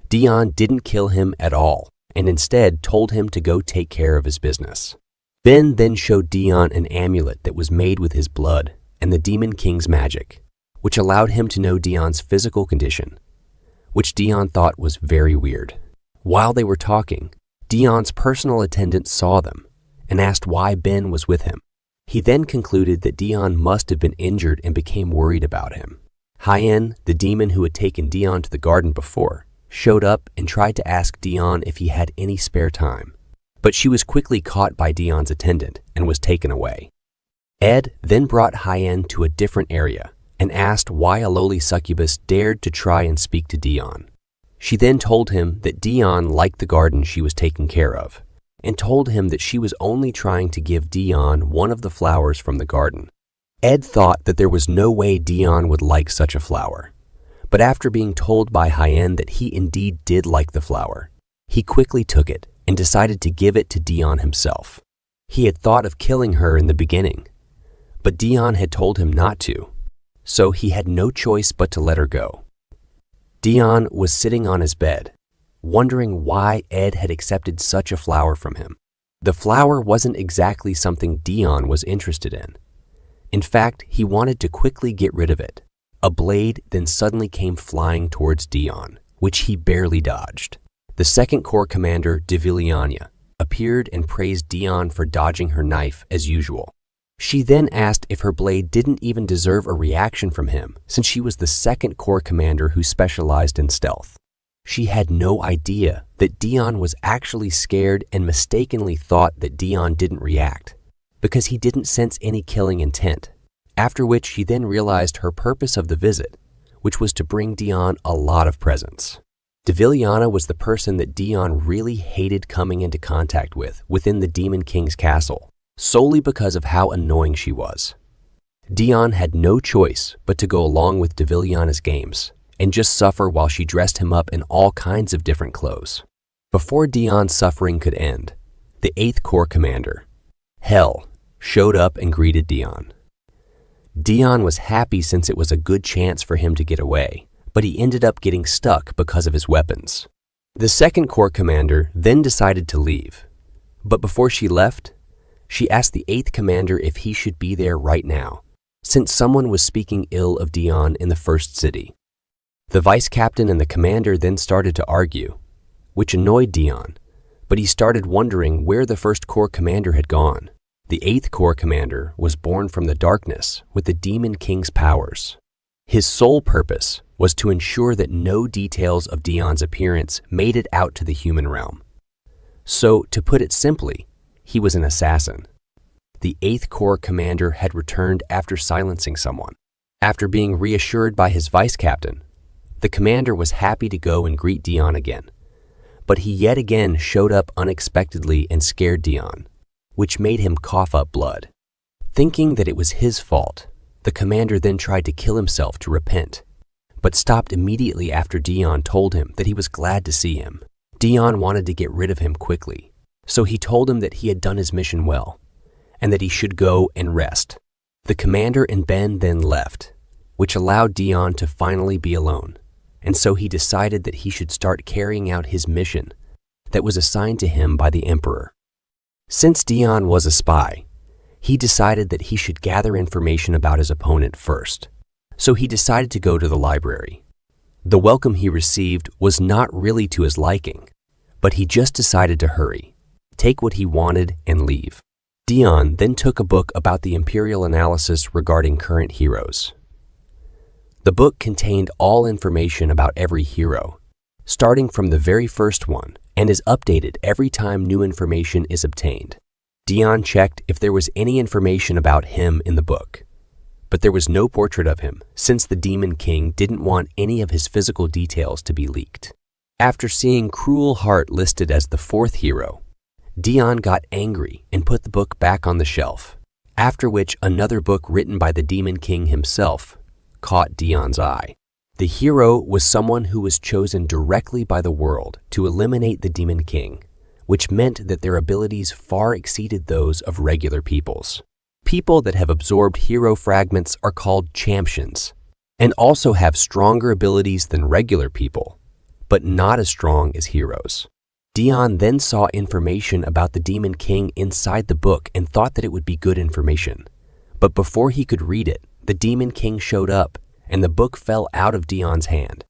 Dion didn't kill him at all and instead told him to go take care of his business. Ben then showed Dion an amulet that was made with his blood and the Demon King's magic, which allowed him to know Dion's physical condition, which Dion thought was very weird. While they were talking, Dion's personal attendant saw them and asked why Ben was with him. He then concluded that Dion must have been injured and became worried about him. Hyen, the demon who had taken Dion to the garden before, showed up and tried to ask Dion if he had any spare time, but she was quickly caught by Dion's attendant and was taken away. Ed then brought Hyen to a different area and asked why a lowly succubus dared to try and speak to Dion. She then told him that Dion liked the garden she was taking care of, and told him that she was only trying to give Dion one of the flowers from the garden. Ed thought that there was no way Dion would like such a flower, but after being told by Hyen that he indeed did like the flower, he quickly took it and decided to give it to Dion himself. He had thought of killing her in the beginning, but Dion had told him not to, so he had no choice but to let her go. Dion was sitting on his bed, wondering why Ed had accepted such a flower from him. The flower wasn't exactly something Dion was interested in. In fact, he wanted to quickly get rid of it. A blade then suddenly came flying towards Dion, which he barely dodged. The second corps commander, Diviliania, appeared and praised Dion for dodging her knife as usual. She then asked if her blade didn't even deserve a reaction from him, since she was the second corps commander who specialized in stealth. She had no idea that Dion was actually scared and mistakenly thought that Dion didn't react, because he didn't sense any killing intent, after which she then realized her purpose of the visit, which was to bring Dion a lot of presents. Diviliana was the person that Dion really hated coming into contact with within the Demon King's castle, solely because of how annoying she was. Dion had no choice but to go along with Diviliana's games and just suffer while she dressed him up in all kinds of different clothes. Before Dion's suffering could end, the 8th Corps commander, Hell, showed up and greeted Dion. Dion was happy since it was a good chance for him to get away, but he ended up getting stuck because of his weapons. The 2nd Corps commander then decided to leave, but before she left, she asked the 8th commander if he should be there right now, since someone was speaking ill of Dion in the first city. The vice captain and the commander then started to argue, which annoyed Dion, but he started wondering where the 1st Corps commander had gone. The 8th Corps commander was born from the darkness with the Demon King's powers. His sole purpose was to ensure that no details of Dion's appearance made it out to the human realm. So, to put it simply, he was an assassin. The 8th Corps commander had returned after silencing someone. After being reassured by his vice captain, the commander was happy to go and greet Dion again, but he yet again showed up unexpectedly and scared Dion, which made him cough up blood. Thinking that it was his fault, the commander then tried to kill himself to repent, but stopped immediately after Dion told him that he was glad to see him. Dion wanted to get rid of him quickly, so he told him that he had done his mission well, and that he should go and rest. The commander and Ben then left, which allowed Dion to finally be alone, and so he decided that he should start carrying out his mission that was assigned to him by the Emperor. Since Dion was a spy, he decided that he should gather information about his opponent first, so he decided to go to the library. The welcome he received was not really to his liking, but he just decided to hurry, take what he wanted, and leave. Dion then took a book about the Imperial analysis regarding current heroes. The book contained all information about every hero, starting from the very first one, and is updated every time new information is obtained. Dion checked if there was any information about him in the book, but there was no portrait of him since the Demon King didn't want any of his physical details to be leaked. After seeing Count Hart listed as the fourth hero, Dion got angry and put the book back on the shelf, after which another book written by the Demon King himself caught Dion's eye. The hero was someone who was chosen directly by the world to eliminate the Demon King, which meant that their abilities far exceeded those of regular peoples. People that have absorbed hero fragments are called champions, and also have stronger abilities than regular people, but not as strong as heroes. Dion then saw information about the Demon King inside the book and thought that it would be good information. But before he could read it, the Demon King showed up, and the book fell out of Dion's hand.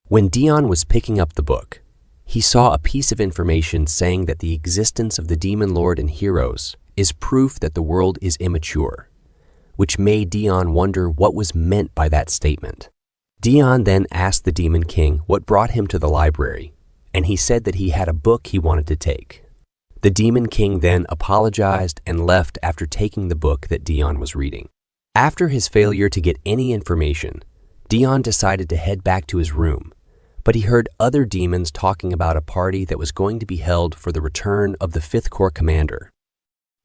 When Dion was picking up the book, he saw a piece of information saying that the existence of the Demon Lord and heroes is proof that the world is immature, which made Dion wonder what was meant by that statement. Dion then asked the Demon King what brought him to the library, and he said that he had a book he wanted to take. The Demon King then apologized and left after taking the book that Dion was reading. After his failure to get any information, Dion decided to head back to his room, but he heard other demons talking about a party that was going to be held for the return of the 5th Corps commander.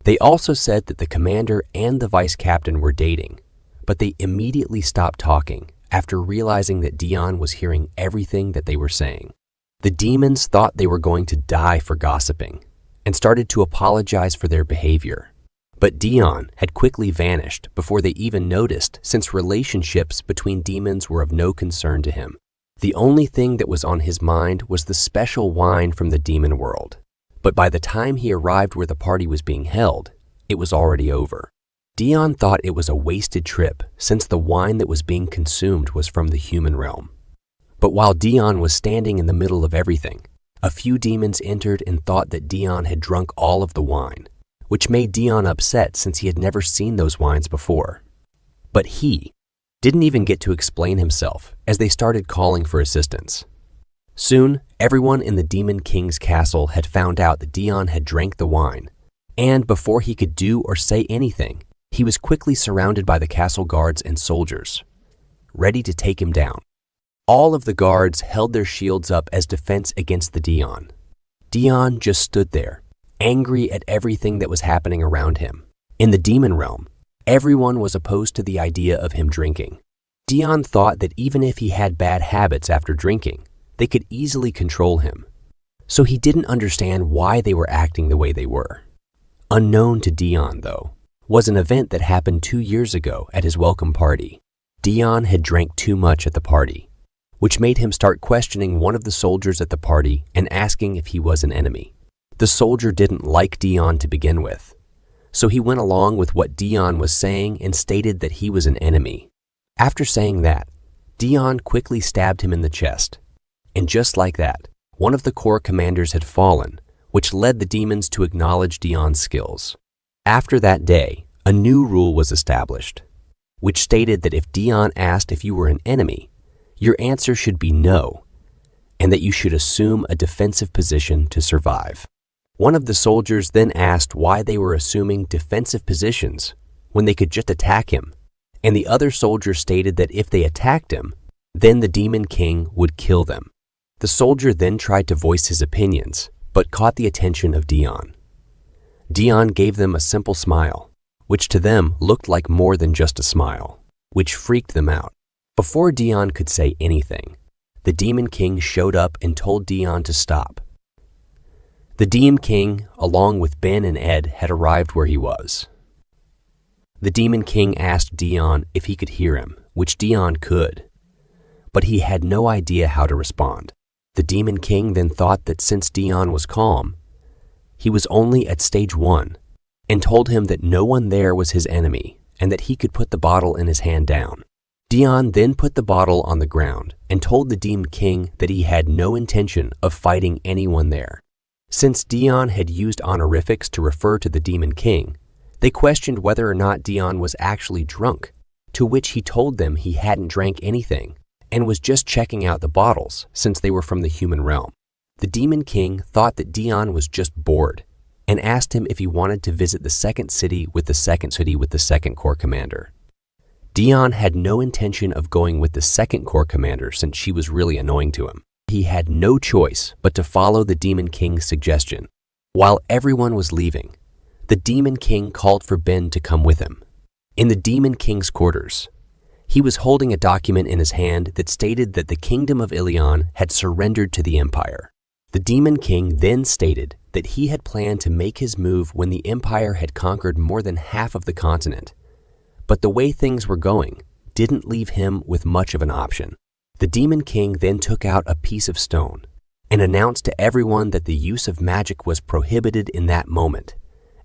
They also said that the commander and the vice captain were dating, but they immediately stopped talking after realizing that Dion was hearing everything that they were saying. The demons thought they were going to die for gossiping and started to apologize for their behavior. But Dion had quickly vanished before they even noticed, since relationships between demons were of no concern to him. The only thing that was on his mind was the special wine from the demon world. But by the time he arrived where the party was being held, it was already over. Dion thought it was a wasted trip since the wine that was being consumed was from the human realm. But while Dion was standing in the middle of everything, a few demons entered and thought that Dion had drunk all of the wine, which made Dion upset since he had never seen those wines before. But he didn't even get to explain himself as they started calling for assistance. Soon, everyone in the Demon King's castle had found out that Dion had drank the wine, and before he could do or say anything, he was quickly surrounded by the castle guards and soldiers, ready to take him down. All of the guards held their shields up as defense against the Dion. Dion just stood there, angry at everything that was happening around him. In the demon realm, everyone was opposed to the idea of him drinking. Dion thought that even if he had bad habits after drinking, they could easily control him. So he didn't understand why they were acting the way they were. Unknown to Dion, though, was an event that happened 2 years ago at his welcome party. Dion had drank too much at the party, which made him start questioning one of the soldiers at the party and asking if he was an enemy. The soldier didn't like Dion to begin with, so he went along with what Dion was saying and stated that he was an enemy. After saying that, Dion quickly stabbed him in the chest, and just like that, one of the corps commanders had fallen, which led the demons to acknowledge Dion's skills. After that day, a new rule was established, which stated that if Dion asked if you were an enemy, your answer should be no, and that you should assume a defensive position to survive. One of the soldiers then asked why they were assuming defensive positions when they could just attack him, and the other soldier stated that if they attacked him, then the Demon King would kill them. The soldier then tried to voice his opinions, but caught the attention of Dion. Dion gave them a simple smile, which to them looked like more than just a smile, which freaked them out. Before Dion could say anything, the Demon King showed up and told Dion to stop. The Demon King, along with Ben and Ed, had arrived where he was. The Demon King asked Dion if he could hear him, which Dion could, but he had no idea how to respond. The Demon King then thought that since Dion was calm, he was only at stage 1, and told him that no one there was his enemy and that he could put the bottle in his hand down. Dion then put the bottle on the ground and told the Demon King that he had no intention of fighting anyone there. Since Dion had used honorifics to refer to the Demon King, they questioned whether or not Dion was actually drunk, to which he told them he hadn't drank anything and was just checking out the bottles since they were from the human realm. The Demon King thought that Dion was just bored and asked him if he wanted to visit the second city with the second Corps commander. Dion had no intention of going with the second corps commander since she was really annoying to him. He had no choice but to follow the Demon King's suggestion. While everyone was leaving, the Demon King called for Ben to come with him. In the Demon King's quarters, he was holding a document in his hand that stated that the kingdom of Ilion had surrendered to the Empire. The Demon King then stated that he had planned to make his move when the Empire had conquered more than half of the continent. But the way things were going didn't leave him with much of an option. The Demon King then took out a piece of stone and announced to everyone that the use of magic was prohibited in that moment,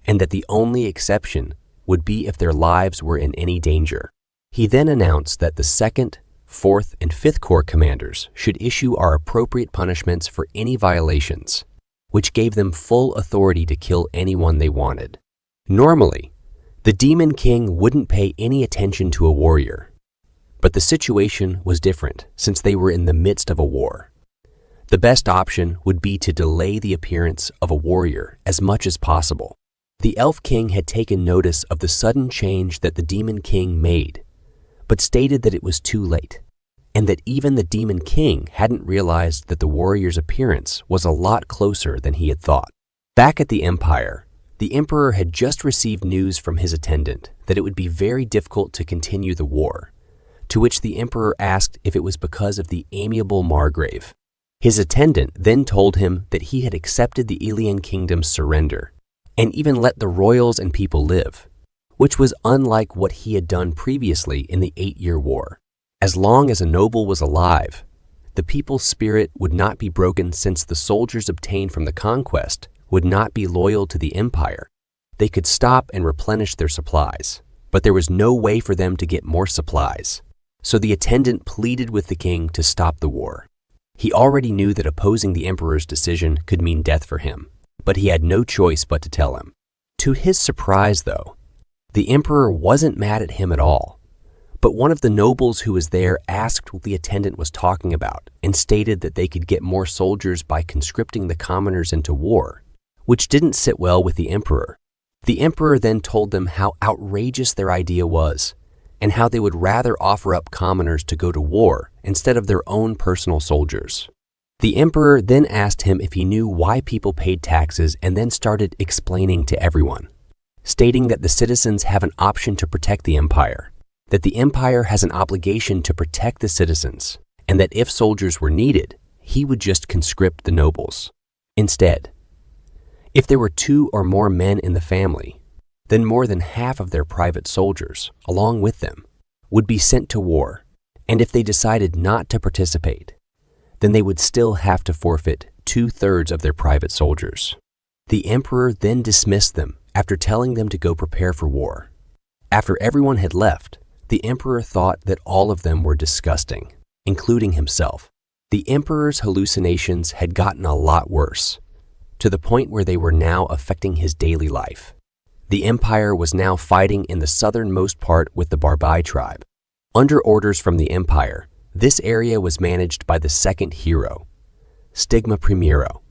and that the only exception would be if their lives were in any danger. He then announced that the 2nd, 4th, and 5th Corps commanders should issue our appropriate punishments for any violations, which gave them full authority to kill anyone they wanted. Normally, the Demon King wouldn't pay any attention to a warrior, but the situation was different since they were in the midst of a war. The best option would be to delay the appearance of a warrior as much as possible. The Elf King had taken notice of the sudden change that the Demon King made, but stated that it was too late, and that even the Demon King hadn't realized that the warrior's appearance was a lot closer than he had thought. Back at the Empire, the Emperor had just received news from his attendant that it would be very difficult to continue the war, to which the Emperor asked if it was because of the amiable Margrave. His attendant then told him that he had accepted the Ilian kingdom's surrender, and even let the royals and people live, which was unlike what he had done previously in the 8-Year War. As long as a noble was alive, the people's spirit would not be broken since the soldiers obtained from the conquest would not be loyal to the empire. They could stop and replenish their supplies, but there was no way for them to get more supplies. So the attendant pleaded with the king to stop the war. He already knew that opposing the emperor's decision could mean death for him, but he had no choice but to tell him. To his surprise, though, the emperor wasn't mad at him at all, but one of the nobles who was there asked what the attendant was talking about and stated that they could get more soldiers by conscripting the commoners into war, which didn't sit well with the emperor. The emperor then told them how outrageous their idea was and how they would rather offer up commoners to go to war instead of their own personal soldiers. The emperor then asked him if he knew why people paid taxes and then started explaining to everyone, stating that the citizens have an option to protect the empire, that the empire has an obligation to protect the citizens, and that if soldiers were needed, he would just conscript the nobles. Instead, if there were 2 or more men in the family, then more than half of their private soldiers, along with them, would be sent to war, and if they decided not to participate, then they would still have to forfeit 2/3 of their private soldiers. The emperor then dismissed them after telling them to go prepare for war. After everyone had left, the emperor thought that all of them were disgusting, including himself. The emperor's hallucinations had gotten a lot worse, to the point where they were now affecting his daily life. The empire was now fighting in the southernmost part with the Barbai tribe. Under orders from the empire, this area was managed by the second hero, Stigma Primero.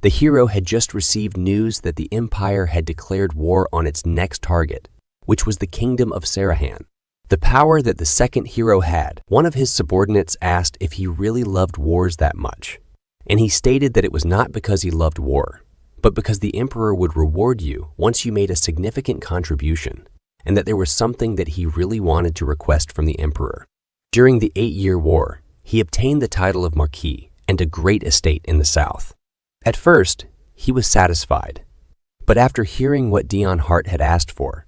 The hero had just received news that the empire had declared war on its next target, which was the kingdom of Sarahan. The power that the second hero had, one of his subordinates asked if he really loved wars that much, and he stated that it was not because he loved war, but because the emperor would reward you once you made a significant contribution, and that there was something that he really wanted to request from the emperor. During the 8-Year War, he obtained the title of Marquis and a great estate in the south. At first, he was satisfied, but after hearing what Dion Hart had asked for,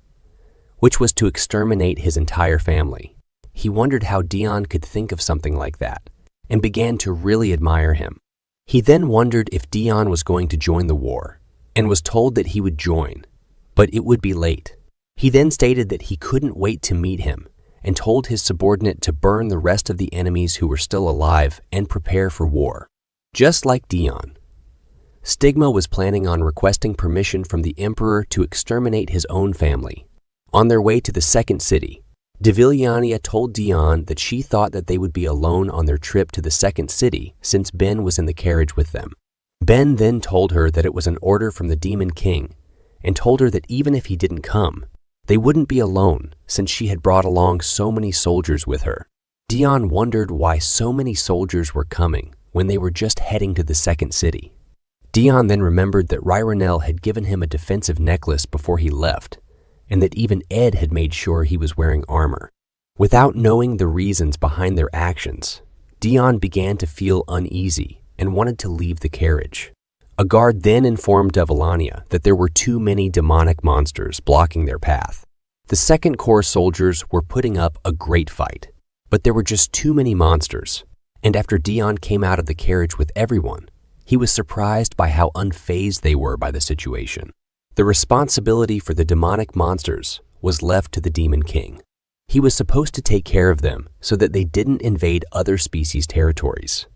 which was to exterminate his entire family, he wondered how Dion could think of something like that and began to really admire him. He then wondered if Dion was going to join the war and was told that he would join, but it would be late. He then stated that he couldn't wait to meet him and told his subordinate to burn the rest of the enemies who were still alive and prepare for war. Just like Dion, Stigma was planning on requesting permission from the emperor to exterminate his own family. On their way to the second city, Diviliania told Dion that she thought that they would be alone on their trip to the second city since Ben was in the carriage with them. Ben then told her that it was an order from the Demon King and told her that even if he didn't come, They wouldn't be alone since she had brought along so many soldiers with her. Dion wondered why so many soldiers were coming when they were just heading to the second city. Dion then remembered that Raironel had given him a defensive necklace before he left, and that even Ed had made sure he was wearing armor. Without knowing the reasons behind their actions, Dion began to feel uneasy and wanted to leave the carriage. A guard then informed Devilania that there were too many demonic monsters blocking their path. The Second Corps soldiers were putting up a great fight, but there were just too many monsters, and after Dion came out of the carriage with everyone, he was surprised by how unfazed they were by the situation. The responsibility for the demonic monsters was left to the Demon King. He was supposed to take care of them so that they didn't invade other species' territories.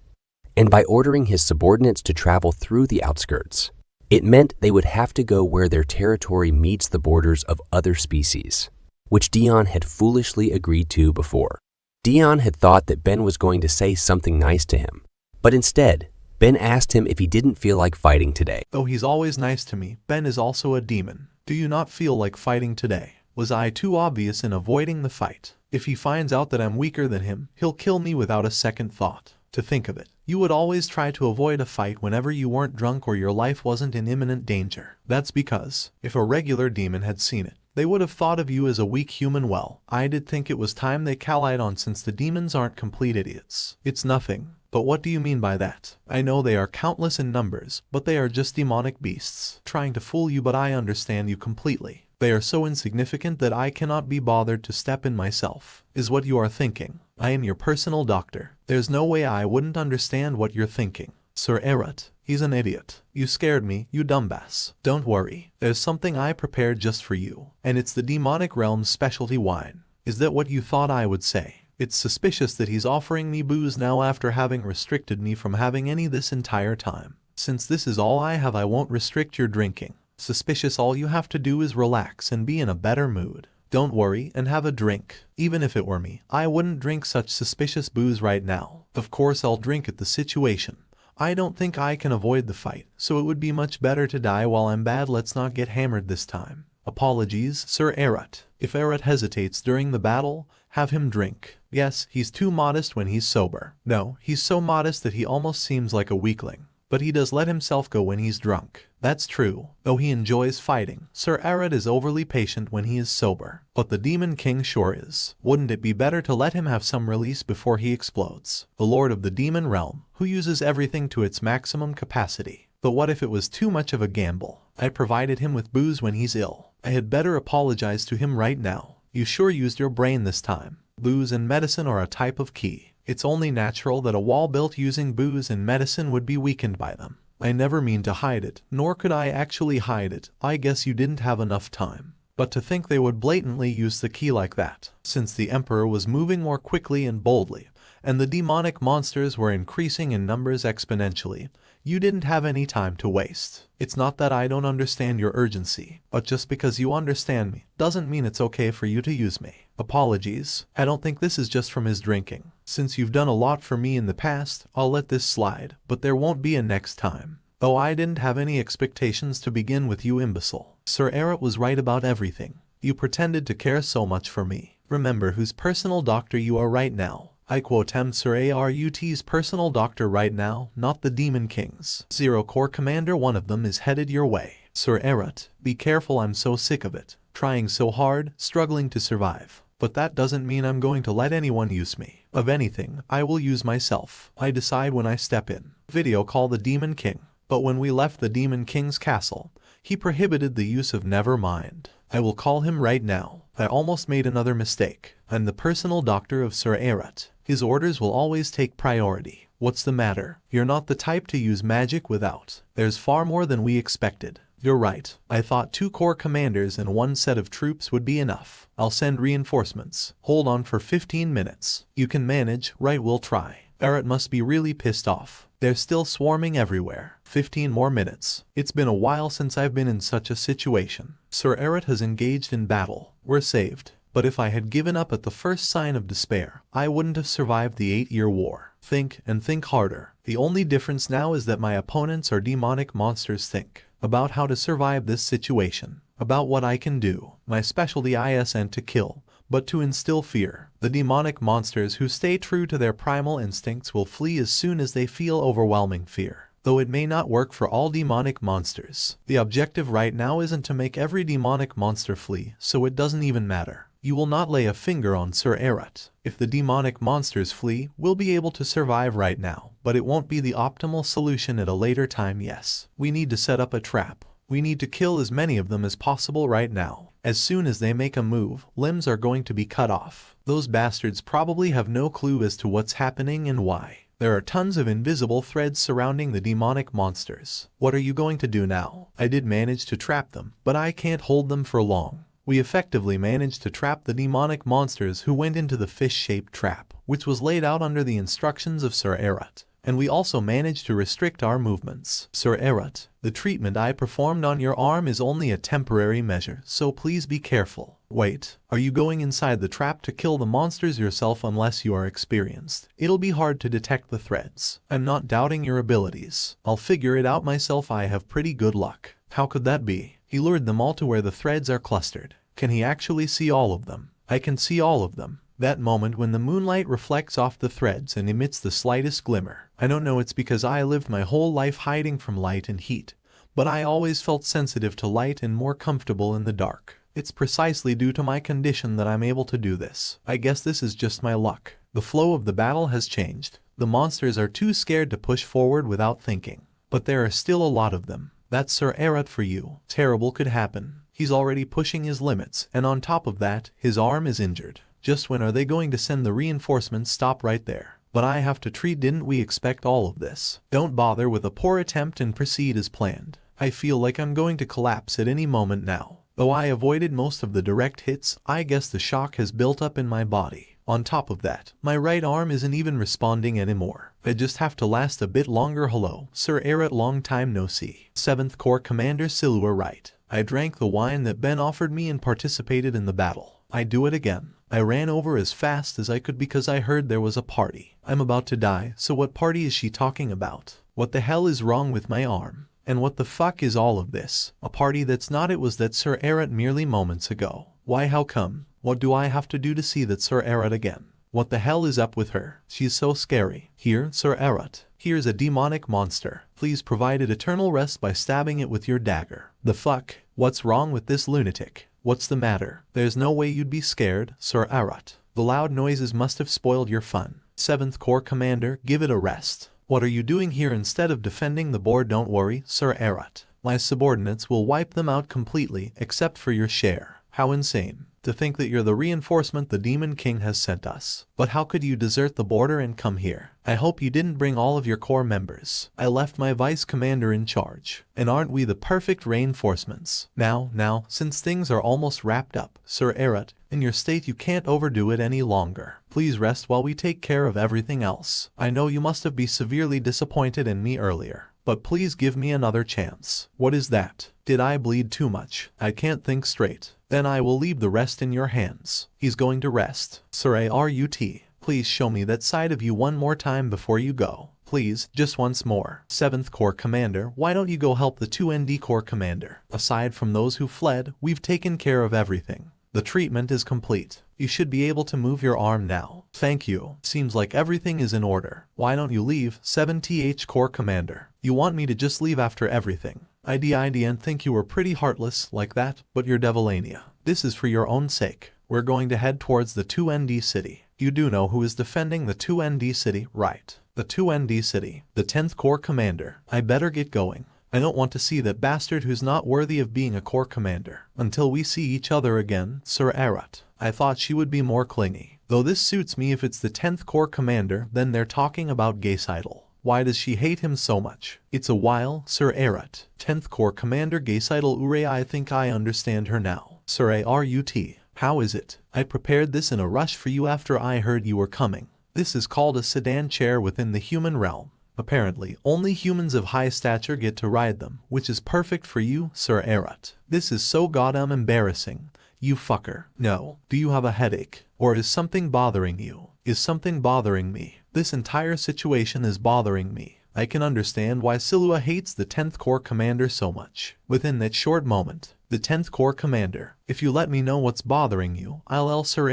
And by ordering his subordinates to travel through the outskirts, it meant they would have to go where their territory meets the borders of other species, which Dion had foolishly agreed to before. Dion had thought that Ben was going to say something nice to him, but instead, Ben asked him if he didn't feel like fighting today. Though he's always nice to me, Ben is also a demon. Do you not feel like fighting today? Was I too obvious in avoiding the fight? If he finds out that I'm weaker than him, he'll kill me without a second thought. To think of it, you would always try to avoid a fight whenever you weren't drunk or your life wasn't in imminent danger. That's because, if a regular demon had seen it, they would have thought of you as a weak human. Well, I did think it was time they callied on since the demons aren't complete idiots. It's nothing. But what do you mean by that? I know they are countless in numbers, but they are just demonic beasts, trying to fool you, but I understand you completely. They are so insignificant that I cannot be bothered to step in myself, is what you are thinking. I am your personal doctor. There's no way I wouldn't understand what you're thinking. Sir Erot, he's an idiot. You scared me, you dumbass. Don't worry, there's something I prepared just for you, and it's the demonic realm's specialty wine. Is that what you thought I would say? It's suspicious that he's offering me booze now after having restricted me from having any this entire time. Since this is all I have, I won't restrict your drinking. Suspicious. All you have to do is relax and be in a better mood. Don't worry and have a drink. Even if it were me, I wouldn't drink such suspicious booze right now. Of course I'll drink at the situation. I don't think I can avoid the fight, so it would be much better to die while I'm bad. Let's not get hammered this time. Apologies, Sir Erot. If Erot hesitates during the battle, have him drink. Yes, he's too modest when he's sober. No, he's so modest that he almost seems like a weakling. But he does let himself go when he's drunk. That's true. Though he enjoys fighting, Sir Erot is overly patient when he is sober. But the Demon King sure is. Wouldn't it be better to let him have some release before he explodes? The Lord of the Demon Realm, who uses everything to its maximum capacity. But what if it was too much of a gamble? I provided him with booze when he's ill. I had better apologize to him right now. You sure used your brain this time. Booze and medicine are a type of key. It's only natural that a wall built using booze and medicine would be weakened by them. I never mean to hide it, nor could I actually hide it. I guess you didn't have enough time. But to think they would blatantly use the key like that, since the Emperor was moving more quickly and boldly, and the demonic monsters were increasing in numbers exponentially, you didn't have any time to waste. It's not that I don't understand your urgency, but just because you understand me doesn't mean it's okay for you to use me. Apologies. I don't think this is just from his drinking. Since you've done a lot for me in the past, I'll let this slide, but there won't be a next time. Though I didn't have any expectations to begin with, you imbecile. Sir Erot was right about everything. You pretended to care so much for me. Remember whose personal doctor you are right now. I quote am Sir Arut's personal doctor right now, not the Demon King's. 0 Corps Commander, one of them is headed your way. Sir Erot, be careful, I'm so sick of it. Trying so hard, struggling to survive. But that doesn't mean I'm going to let anyone use me. Of anything, I will use myself. I decide when I step in. Video call the Demon King. But when we left the Demon King's castle, he prohibited the use of never mind. I will call him right now. I almost made another mistake. I'm the personal doctor of Sir Erot. His orders will always take priority. What's the matter? You're not the type to use magic without. There's far more than we expected. You're right. I thought 2 corps commanders and 1 set of troops would be enough. I'll send reinforcements. Hold on for 15 minutes. You can manage, right? We'll try. Erot must be really pissed off. They're still swarming everywhere. 15 more minutes. It's been a while since I've been in such a situation. Sir Erot has engaged in battle. We're saved. But if I had given up at the first sign of despair, I wouldn't have survived the 8-year war. Think and think harder. The only difference now is that my opponents are demonic monsters. Think about how to survive this situation. about what I can do. My specialty isn't to kill, but to instill fear. The demonic monsters who stay true to their primal instincts will flee as soon as they feel overwhelming fear. Though it may not work for all demonic monsters, the objective right now isn't to make every demonic monster flee, so it doesn't even matter. You will not lay a finger on Sir Erat. If the demonic monsters flee, we'll be able to survive right now, but it won't be the optimal solution at a later time. Yes, we need to set up a trap. We need to kill as many of them as possible right now. As soon as they make a move, limbs are going to be cut off. Those bastards probably have no clue as to what's happening and why. There are tons of invisible threads surrounding the demonic monsters. What are you going to do now? I did manage to trap them, but I can't hold them for long. We effectively managed to trap the demonic monsters who went into the fish-shaped trap, which was laid out under the instructions of Sir Erat. And we also managed to restrict our movements. Sir Erat, the treatment I performed on your arm is only a temporary measure, so please be careful. Wait, are you going inside the trap to kill the monsters yourself? Unless you are experienced, it'll be hard to detect the threads. I'm not doubting your abilities. I'll figure it out myself. I have pretty good luck. How could that be? He lured them all to where the threads are clustered. Can he actually see all of them? I can see all of them. That moment when the moonlight reflects off the threads and emits the slightest glimmer. I don't know, it's because I lived my whole life hiding from light and heat, but I always felt sensitive to light and more comfortable in the dark. It's precisely due to my condition that I'm able to do this. I guess this is just my luck. The flow of the battle has changed. The monsters are too scared to push forward without thinking. But there are still a lot of them. That's Sir Erat for you. Terrible could happen. He's already pushing his limits, and on top of that, his arm is injured. Just when are they going to send the reinforcements? Stop right there. But I have to treat. Didn't we expect all of this? Don't bother with a poor attempt and proceed as planned. I feel like I'm going to collapse at any moment now. Though I avoided most of the direct hits, I guess the shock has built up in my body. On top of that, my right arm isn't even responding anymore. I just have to last a bit longer. Hello, Sir Erat, long time no see. 7th Corps Commander Silua, right. I drank the wine that Ben offered me and participated in the battle. I do it again. I ran over as fast as I could because I heard there was a party. I'm about to die, so what party is she talking about? What the hell is wrong with my arm? And what the fuck is all of this? A party that's not. It was that Sir Erat merely moments ago. Why, how come? What do I have to do to see that Sir Erat again? What the hell is up with her? She's so scary. Here, Sir Erat. Here's a demonic monster. Please provide it eternal rest by stabbing it with your dagger. The fuck? What's wrong with this lunatic? What's the matter? There's no way you'd be scared, Sir Erat. The loud noises must have spoiled your fun. 7th Corps Commander, give it a rest. What are you doing here instead of defending the board? Don't worry, Sir Erat. My subordinates will wipe them out completely, except for your share. How insane. To think that you're the reinforcement the Demon King has sent us. But how could you desert the border and come here? I hope you didn't bring all of your corps members. I left my vice commander in charge. And aren't we the perfect reinforcements? Now, since things are almost wrapped up, Sir Erat, in your state you can't overdo it any longer. Please rest while we take care of everything else. I know you must have been severely disappointed in me earlier, but please give me another chance. What is that? Did I bleed too much? I can't think straight. Then I will leave the rest in your hands. He's going to rest. Sir Arut, please show me that side of you one more time before you go. Please, just once more. 7th Corps Commander, why don't you go help the 2ND Corps Commander? Aside from those who fled, we've taken care of everything. The treatment is complete. You should be able to move your arm now. Thank you. Seems like everything is in order. Why don't you leave, 7th Corps Commander? You want me to just leave after everything? I didn't think you were pretty heartless like that, but you're Devilania. This is for your own sake. We're going to head towards the 2ND city. You do know who is defending the 2ND city, right? The 2ND city. The 10th Corps Commander. I better get going. I don't want to see that bastard who's not worthy of being a corps commander. Until we see each other again, Sir Erat. I thought she would be more clingy. Though this suits me. If it's the 10th Corps Commander, then they're talking about Gaysidle. Why does she hate him so much? It's a while, Sir Erat. 10th Corps Commander Gaysidle Ure. I think I understand her now. Sir Arut, how is it? I prepared this in a rush for you after I heard you were coming. This is called a sedan chair within the human realm. Apparently, only humans of high stature get to ride them, which is perfect for you, Sir Erat. This is so goddamn embarrassing. You fucker. No. Do you have a headache? Or is something bothering you? Is something bothering me? This entire situation is bothering me. I can understand why Silua hates the 10th Corps Commander so much. Within that short moment, The 10th Corps Commander. If you let me know what's bothering you, I'll Sir.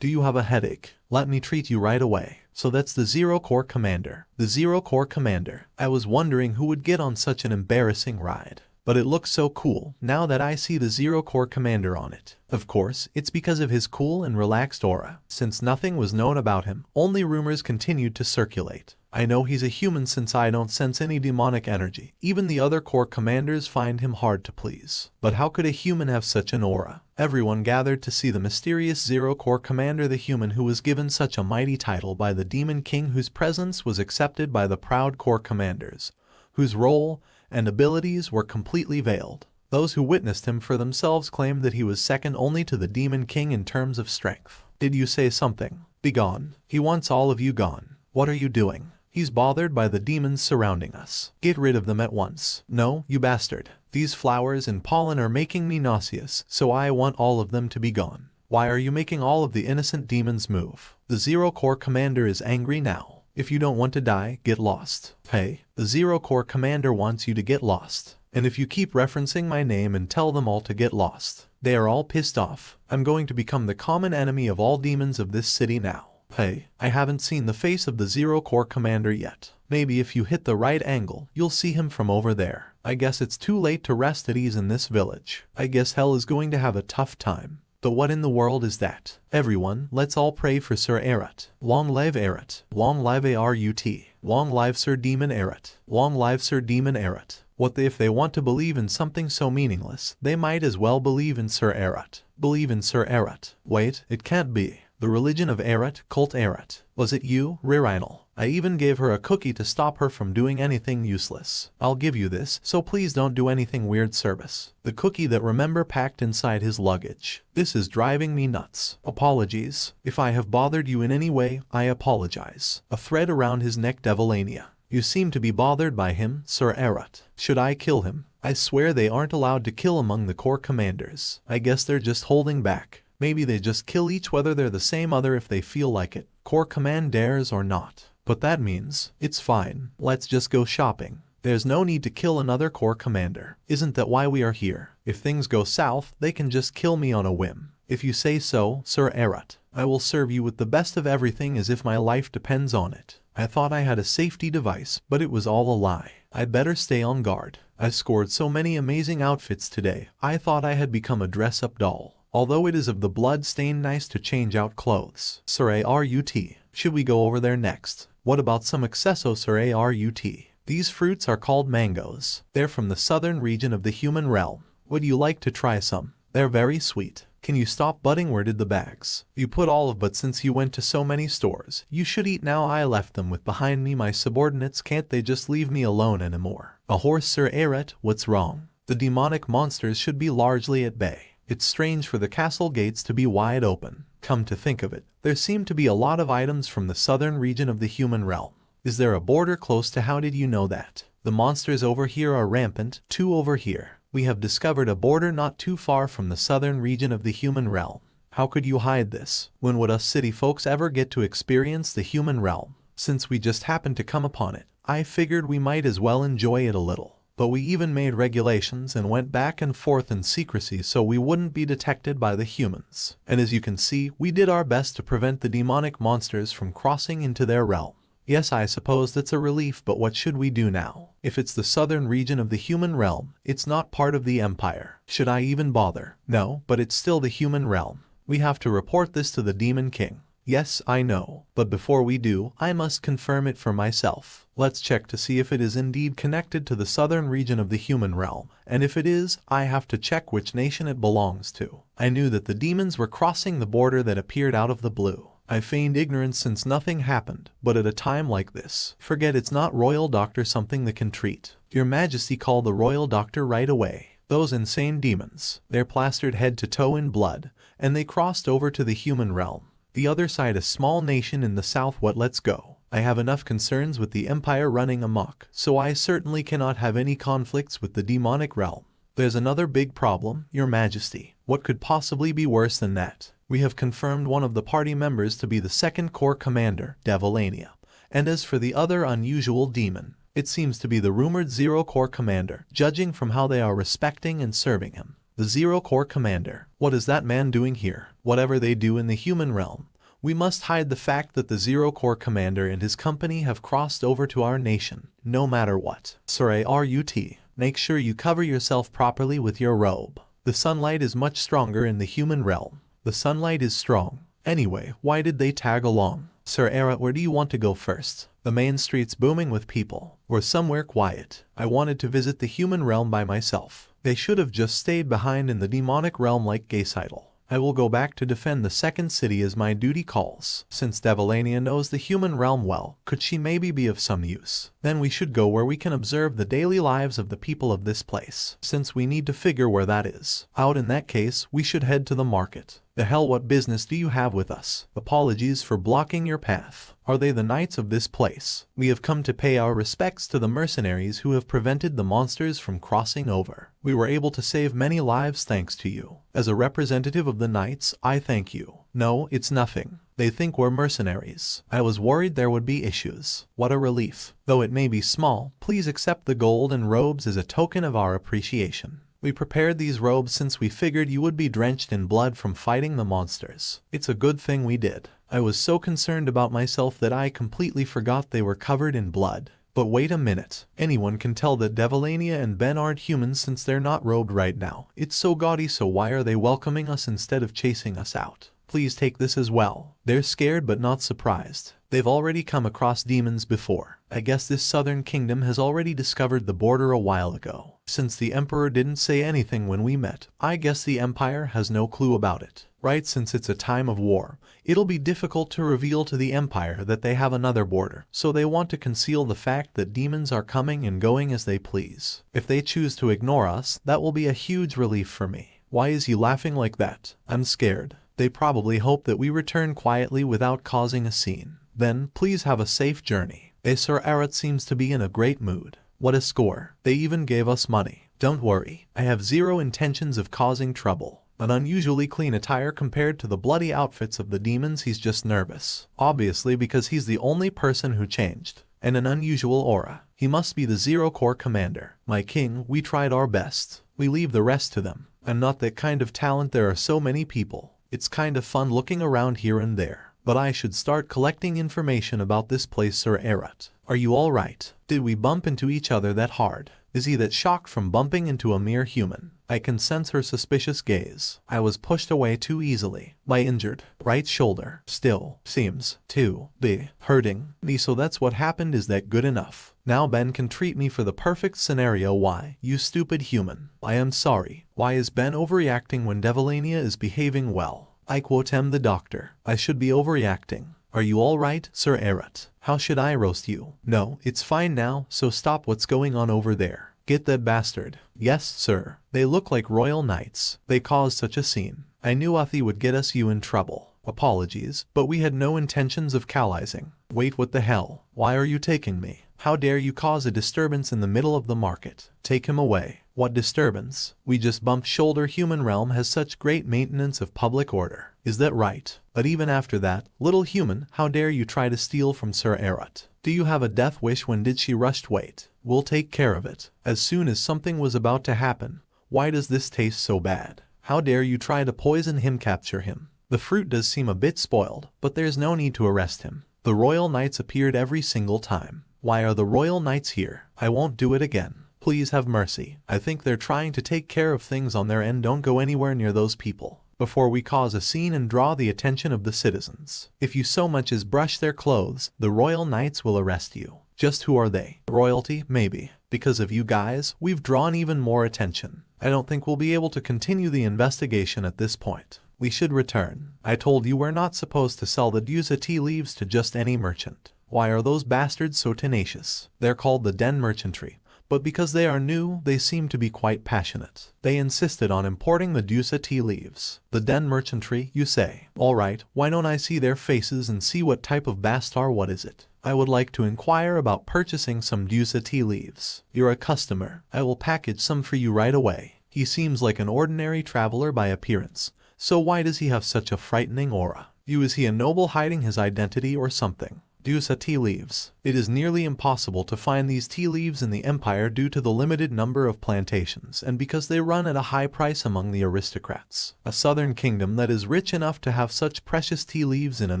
Do you have a headache? Let me treat you right away. So that's the 0 Corps Commander. The 0 Corps Commander. I was wondering who would get on such an embarrassing ride. But it looks so cool now that I see the 0 Corps Commander on it. Of course, it's because of his cool and relaxed aura. Since nothing was known about him, only rumors continued to circulate. I know he's a human since I don't sense any demonic energy. Even the other Corps Commanders find him hard to please. But how could a human have such an aura? Everyone gathered to see the mysterious 0 Corps Commander, the human who was given such a mighty title by the Demon King, whose presence was accepted by the proud Corps Commanders, whose role and abilities were completely veiled. Those who witnessed him for themselves claimed that he was second only to the Demon King in terms of strength. Did you say something? Begone. He wants all of you gone. What are you doing? He's bothered by the demons surrounding us. Get rid of them at once. No, you bastard. These flowers and pollen are making me nauseous, so I want all of them to be gone. Why are you making all of the innocent demons move? The 0 Corps Commander is angry now. If you don't want to die, get lost. Hey, the 0 Corps Commander wants you to get lost. And if you keep referencing my name and tell them all to get lost, they are all pissed off. I'm going to become the common enemy of all demons of this city now. Hey, I haven't seen the face of the 0 Corps Commander yet. Maybe if you hit the right angle, you'll see him from over there. I guess it's too late to rest at ease in this village. I guess hell is going to have a tough time. But what in the world is that? Everyone, let's all pray for Sir Arat. Long live Arat. Long live Arut. Long live Sir Demon Arat. Long live Sir Demon Arat. If they want to believe in something so meaningless, they might as well believe in Sir Arat. Believe in Sir Arat. Wait, it can't be. The religion of Arat, cult Arat. Was it you, Ririnal? I even gave her a cookie to stop her from doing anything useless. I'll give you this, so please don't do anything weird, service. The cookie that Remember packed inside his luggage. This is driving me nuts. Apologies. If I have bothered you in any way, I apologize. A thread around his neck, Devilania. You seem to be bothered by him, Sir Arat. Should I kill him? I swear they aren't allowed to kill among the Corps Commanders. I guess they're just holding back. Maybe they just kill each whether they're the same other if they feel like it, Corps Commanders or not. But that means, it's fine, let's just go shopping. There's no need to kill another Corps Commander. Isn't that why we are here? If things go south, they can just kill me on a whim. If you say so, Sir Arat, I will serve you with the best of everything as if my life depends on it. I thought I had a safety device, but it was all a lie. I better stay on guard. I scored so many amazing outfits today, I thought I had become a dress-up doll. Although it is of the blood-stained nice to change out clothes. Sir Arut, should we go over there next? What about some accesso, Sir Arut? These fruits are called mangoes. They're from the southern region of the human realm. Would you like to try some? They're very sweet. Can you stop butting? Where did the bags? You put all of, but since you went to so many stores, you should eat now. I left them with behind me my subordinates. Can't they just leave me alone anymore? A horse, Sir Arat, what's wrong? The demonic monsters should be largely at bay. It's strange for the castle gates to be wide open. Come to think of it, there seem to be a lot of items from the southern region of the human realm. Is there a border close to? How did you know that? The monsters over here are rampant, too. Over here. We have discovered a border not too far from the southern region of the human realm. How could you hide this? When would us city folks ever get to experience the human realm? Since we just happened to come upon it, I figured we might as well enjoy it a little. But we even made regulations and went back and forth in secrecy so we wouldn't be detected by the humans. And as you can see, we did our best to prevent the demonic monsters from crossing into their realm. Yes, I suppose that's a relief, but what should we do now? If it's the southern region of the human realm, it's not part of the empire. Should I even bother? No, but it's still the human realm. We have to report this to the Demon King. Yes, I know, but before we do, I must confirm it for myself. Let's check to see if it is indeed connected to the southern region of the human realm, and if it is, I have to check which nation it belongs to. I knew that the demons were crossing the border that appeared out of the blue. I feigned ignorance since nothing happened, but at a time like this, forget it's not royal doctor something that can treat. Your Majesty, call the royal doctor right away. Those insane demons, they're plastered head to toe in blood, and they crossed over to the human realm. The other side, a small nation in the south. What? Let's go. I have enough concerns with the empire running amok, so I certainly cannot have any conflicts with the demonic realm. There's another big problem, Your Majesty. What could possibly be worse than that? We have confirmed one of the party members to be the 2nd Corps Commander, Devilania. And as for the other unusual demon, It seems to be the rumored Zero Corps commander, judging from how they are respecting and serving him. The Zero Corps commander. What is that man doing here? Whatever they do in the human realm, we must hide the fact that the Zero Corps commander and his company have crossed over to our nation, no matter what. Sir Rut, make sure you cover yourself properly with your robe. The sunlight is much stronger in the human realm. The sunlight is strong. Anyway, why did they tag along? Sir Era, where do you want to go first? The main street's booming with people, or somewhere quiet. I wanted to visit the human realm by myself. They should have just stayed behind in the demonic realm like Gaysidle. I will go back to defend the second city as my duty calls. Since Devilania knows the human realm well, could she maybe be of some use? Then we should go where we can observe the daily lives of the people of this place, since we need to figure where that is. Out in that case, we should head to the market. The hell, what business do you have with us? Apologies for blocking your path. Are they the knights of this place? We have come to pay our respects to the mercenaries who have prevented the monsters from crossing over. We were able to save many lives thanks to you. As a representative of the knights, I thank you. No, it's nothing. They think we're mercenaries. I was worried there would be issues. What a relief. Though it may be small, please accept the gold and robes as a token of our appreciation. We prepared these robes since we figured you would be drenched in blood from fighting the monsters. It's a good thing we did. I was so concerned about myself that I completely forgot they were covered in blood. But wait a minute. Anyone can tell that Devilania and Ben aren't humans since they're not robed right now. It's so gaudy, so why are they welcoming us instead of chasing us out? Please take this as well. They're scared but not surprised. They've already come across demons before. I guess this southern kingdom has already discovered the border a while ago. Since the Emperor didn't say anything when we met, I guess the Empire has no clue about it. Right, since it's a time of war, it'll be difficult to reveal to the Empire that they have another border, so they want to conceal the fact that demons are coming and going as they please. If they choose to ignore us, that will be a huge relief for me. Why is he laughing like that? I'm scared. They probably hope that we return quietly without causing a scene. Then, please have a safe journey. Sir Arat seems to be in a great mood. What a score. They even gave us money. Don't worry. I have zero intentions of causing trouble. An unusually clean attire compared to the bloody outfits of the demons. He's just nervous. Obviously because he's the only person who changed. And an unusual aura. He must be the Zero Corps commander. My king, we tried our best. We leave the rest to them. I'm not that kind of talent. There are so many people. It's kind of fun looking around here and there. But I should start collecting information about this place. Sir Arat, are you alright? Did we bump into each other that hard? Is he that shocked from bumping into a mere human? I can sense her suspicious gaze. I was pushed away too easily. My injured right shoulder still seems to be hurting me, so that's what happened. Is that good enough? Now Ben can treat me for the perfect scenario. Why, you stupid human. I am sorry. Why is Ben overreacting when Devilania is behaving well? I quote him, the doctor. I should be overreacting. Are you alright, Sir Arat? How should I roast you? No, it's fine now, so stop. What's going on over there? Get that bastard. Yes, sir. They look like royal knights. They caused such a scene. I knew Uthi would get us you in trouble. Apologies, but we had no intentions of cowlizing. Wait, what the hell? Why are you taking me? How dare you cause a disturbance in the middle of the market? Take him away. What disturbance? We just bumped shoulder. Human realm has such great maintenance of public order. Is that right? But even after that, little human, how dare you try to steal from Sir Arat? Do you have a death wish? When did she rush? Wait. We'll take care of it. As soon as something was about to happen. Why does this taste so bad? How dare you try to poison him? Capture him. The fruit does seem a bit spoiled, but there's no need to arrest him. The royal knights appeared every single time. Why are the royal knights here? I won't do it again. Please have mercy. I think they're trying to take care of things on their end. Don't go anywhere near those people before we cause a scene and draw the attention of the citizens. If you so much as brush their clothes, the royal knights will arrest you. Just who are they? Royalty? Maybe. Because of you guys, we've drawn even more attention. I don't think we'll be able to continue the investigation at this point. We should return. I told you we're not supposed to sell the Dusa tea leaves to just any merchant. Why are those bastards so tenacious? They're called the Den Merchantry. But because they are new, they seem to be quite passionate. They insisted on importing the Dusa tea leaves. The Den Merchantry, you say? Alright, why don't I see their faces and see what type of bastard? What is it? I would like to inquire about purchasing some Dusa tea leaves. You're a customer. I will package some for you right away. He seems like an ordinary traveler by appearance. So why does he have such a frightening aura? Is he a noble hiding his identity or something? Dusa tea leaves. It is nearly impossible to find these tea leaves in the empire due to the limited number of plantations and because they run at a high price among the aristocrats. A southern kingdom that is rich enough to have such precious tea leaves in an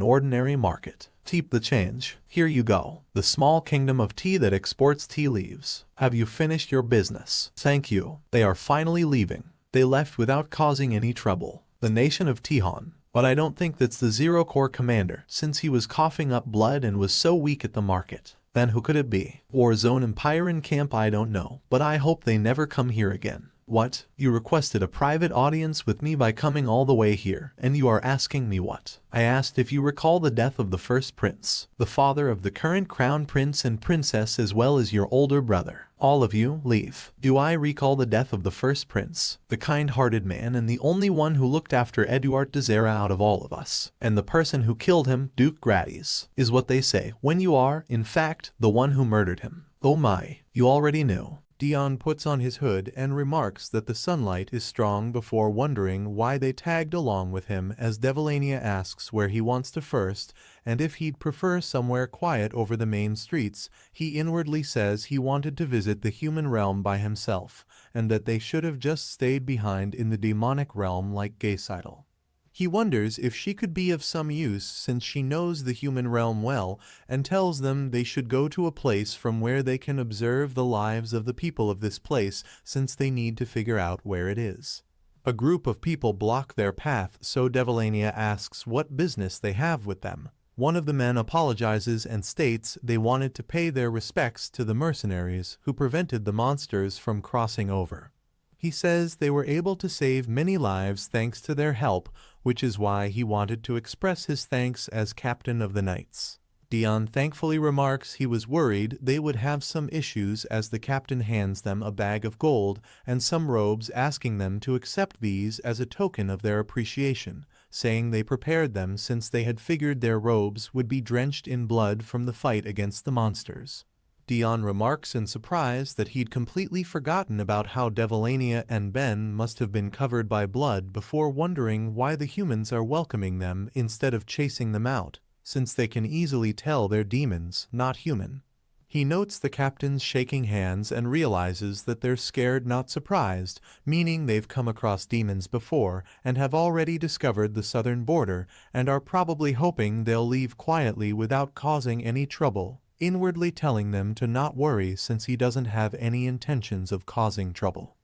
ordinary market. Keep the change. Here you go. The small kingdom of tea that exports tea leaves. Have you finished your business? Thank you. They are finally leaving. They left without causing any trouble. The nation of Tihon. But I don't think that's the Zero Corps commander, since he was coughing up blood and was so weak at the market. Then who could it be? Warzone Empire in camp, I don't know, but I hope they never come here again. What? You requested a private audience with me by coming all the way here, and you are asking me what? I asked if you recall the death of the first prince, the father of the current crown prince and princess as well as your older brother. All of you, leave. Do I recall the death of the first prince, the kind-hearted man and the only one who looked after Eduard de Zera out of all of us, and the person who killed him, Duke Grades, is what they say, when you are, in fact, the one who murdered him. Oh my, you already knew. Dion puts on his hood and remarks that the sunlight is strong before wondering why they tagged along with him as Devilania asks where he wants to first and if he'd prefer somewhere quiet over the main streets. He inwardly says he wanted to visit the human realm by himself and that they should have just stayed behind in the demonic realm like Gaysidal. He wonders if she could be of some use since she knows the human realm well and tells them they should go to a place from where they can observe the lives of the people of this place since they need to figure out where it is. A group of people block their path, so Devilania asks what business they have with them. One of the men apologizes and states they wanted to pay their respects to the mercenaries who prevented the monsters from crossing over. He says they were able to save many lives thanks to their help, which is why he wanted to express his thanks as captain of the knights. Dion thankfully remarks he was worried they would have some issues as the captain hands them a bag of gold and some robes, asking them to accept these as a token of their appreciation, saying they prepared them since they had figured their robes would be drenched in blood from the fight against the monsters. Dion remarks in surprise that he'd completely forgotten about how Devilania and Ben must have been covered by blood before wondering why the humans are welcoming them instead of chasing them out, since they can easily tell they're demons, not human. He notes the captains shaking hands and realizes that they're scared, not surprised, meaning they've come across demons before and have already discovered the southern border and are probably hoping they'll leave quietly without causing any trouble, inwardly telling them to not worry since he doesn't have any intentions of causing trouble.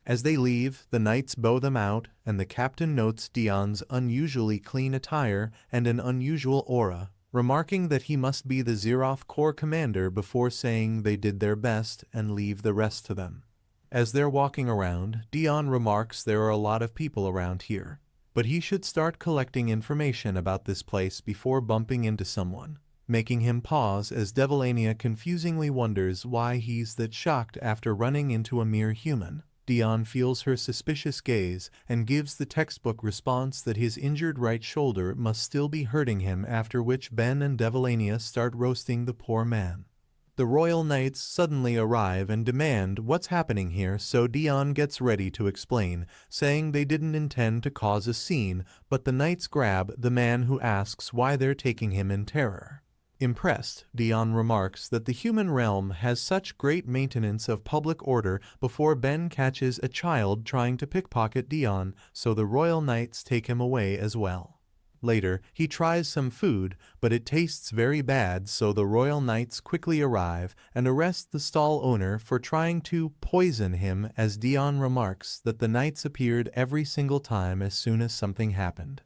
As they leave, the knights bow them out, and the captain notes Dion's unusually clean attire and an unusual aura, remarking that he must be the Zeroth Corps commander before saying they did their best and leave the rest to them. As they're walking around, Dion remarks there are a lot of people around here, but he should start collecting information about this place before bumping into someone, making him pause as Devilania confusingly wonders why he's that shocked after running into a mere human. Dion feels her suspicious gaze and gives the textbook response that his injured right shoulder must still be hurting him, after which Ben and Devilania start roasting the poor man. The royal knights suddenly arrive and demand what's happening here, so Dion gets ready to explain, saying they didn't intend to cause a scene, but the knights grab the man who asks why they're taking him in terror. Impressed, Dion remarks that the human realm has such great maintenance of public order before Ben catches a child trying to pickpocket Dion, so the royal knights take him away as well. Later, he tries some food, but it tastes very bad, so the royal knights quickly arrive and arrest the stall owner for trying to poison him, as Dion remarks that the knights appeared every single time as soon as something happened.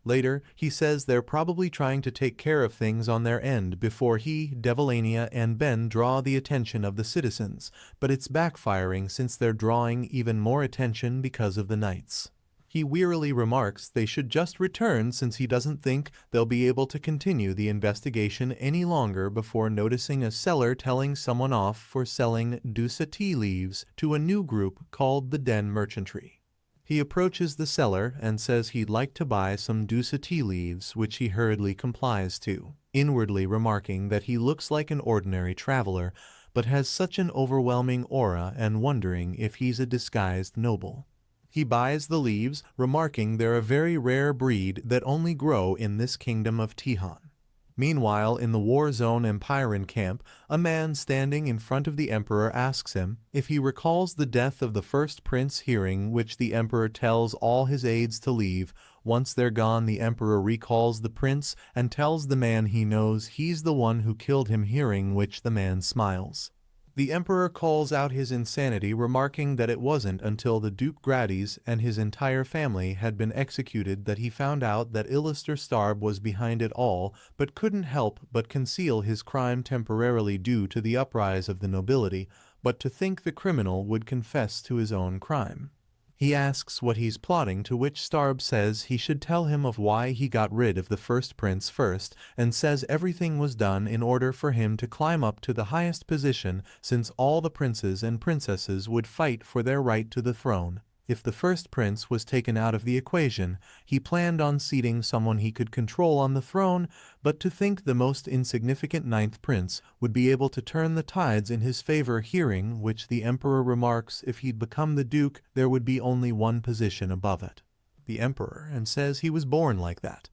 Later, he says they're probably trying to take care of things on their end before he, Devilania, and Ben draw the attention of the citizens, but it's backfiring since they're drawing even more attention because of the knights. He wearily remarks they should just return since he doesn't think they'll be able to continue the investigation any longer before noticing a seller telling someone off for selling Dusa tea leaves to a new group called the Den Merchantry. He approaches the seller and says he'd like to buy some Dusa tea leaves, which he hurriedly complies to, inwardly remarking that he looks like an ordinary traveler, but has such an overwhelming aura and wondering if he's a disguised noble. He buys the leaves, remarking they're a very rare breed that only grow in this kingdom of Tihon. Meanwhile, in the war zone Empirean camp, a man standing in front of the emperor asks him if he recalls the death of the first prince, hearing which the emperor tells all his aides to leave. Once they're gone, the emperor recalls the prince and tells the man he knows he's the one who killed him, hearing which the man smiles. The emperor calls out his insanity, remarking that it wasn't until the Duke Grades and his entire family had been executed that he found out that Illuster Starb was behind it all, but couldn't help but conceal his crime temporarily due to the uprise of the nobility, but to think the criminal would confess to his own crime. He asks what he's plotting, to which Starb says he should tell him of why he got rid of the first prince first, and says everything was done in order for him to climb up to the highest position, since all the princes and princesses would fight for their right to the throne. If the first prince was taken out of the equation, he planned on seating someone he could control on the throne, but to think the most insignificant ninth prince would be able to turn the tides in his favor, hearing which the emperor remarks if he'd become the duke, there would be only one position above it. The emperor and says he was born like that.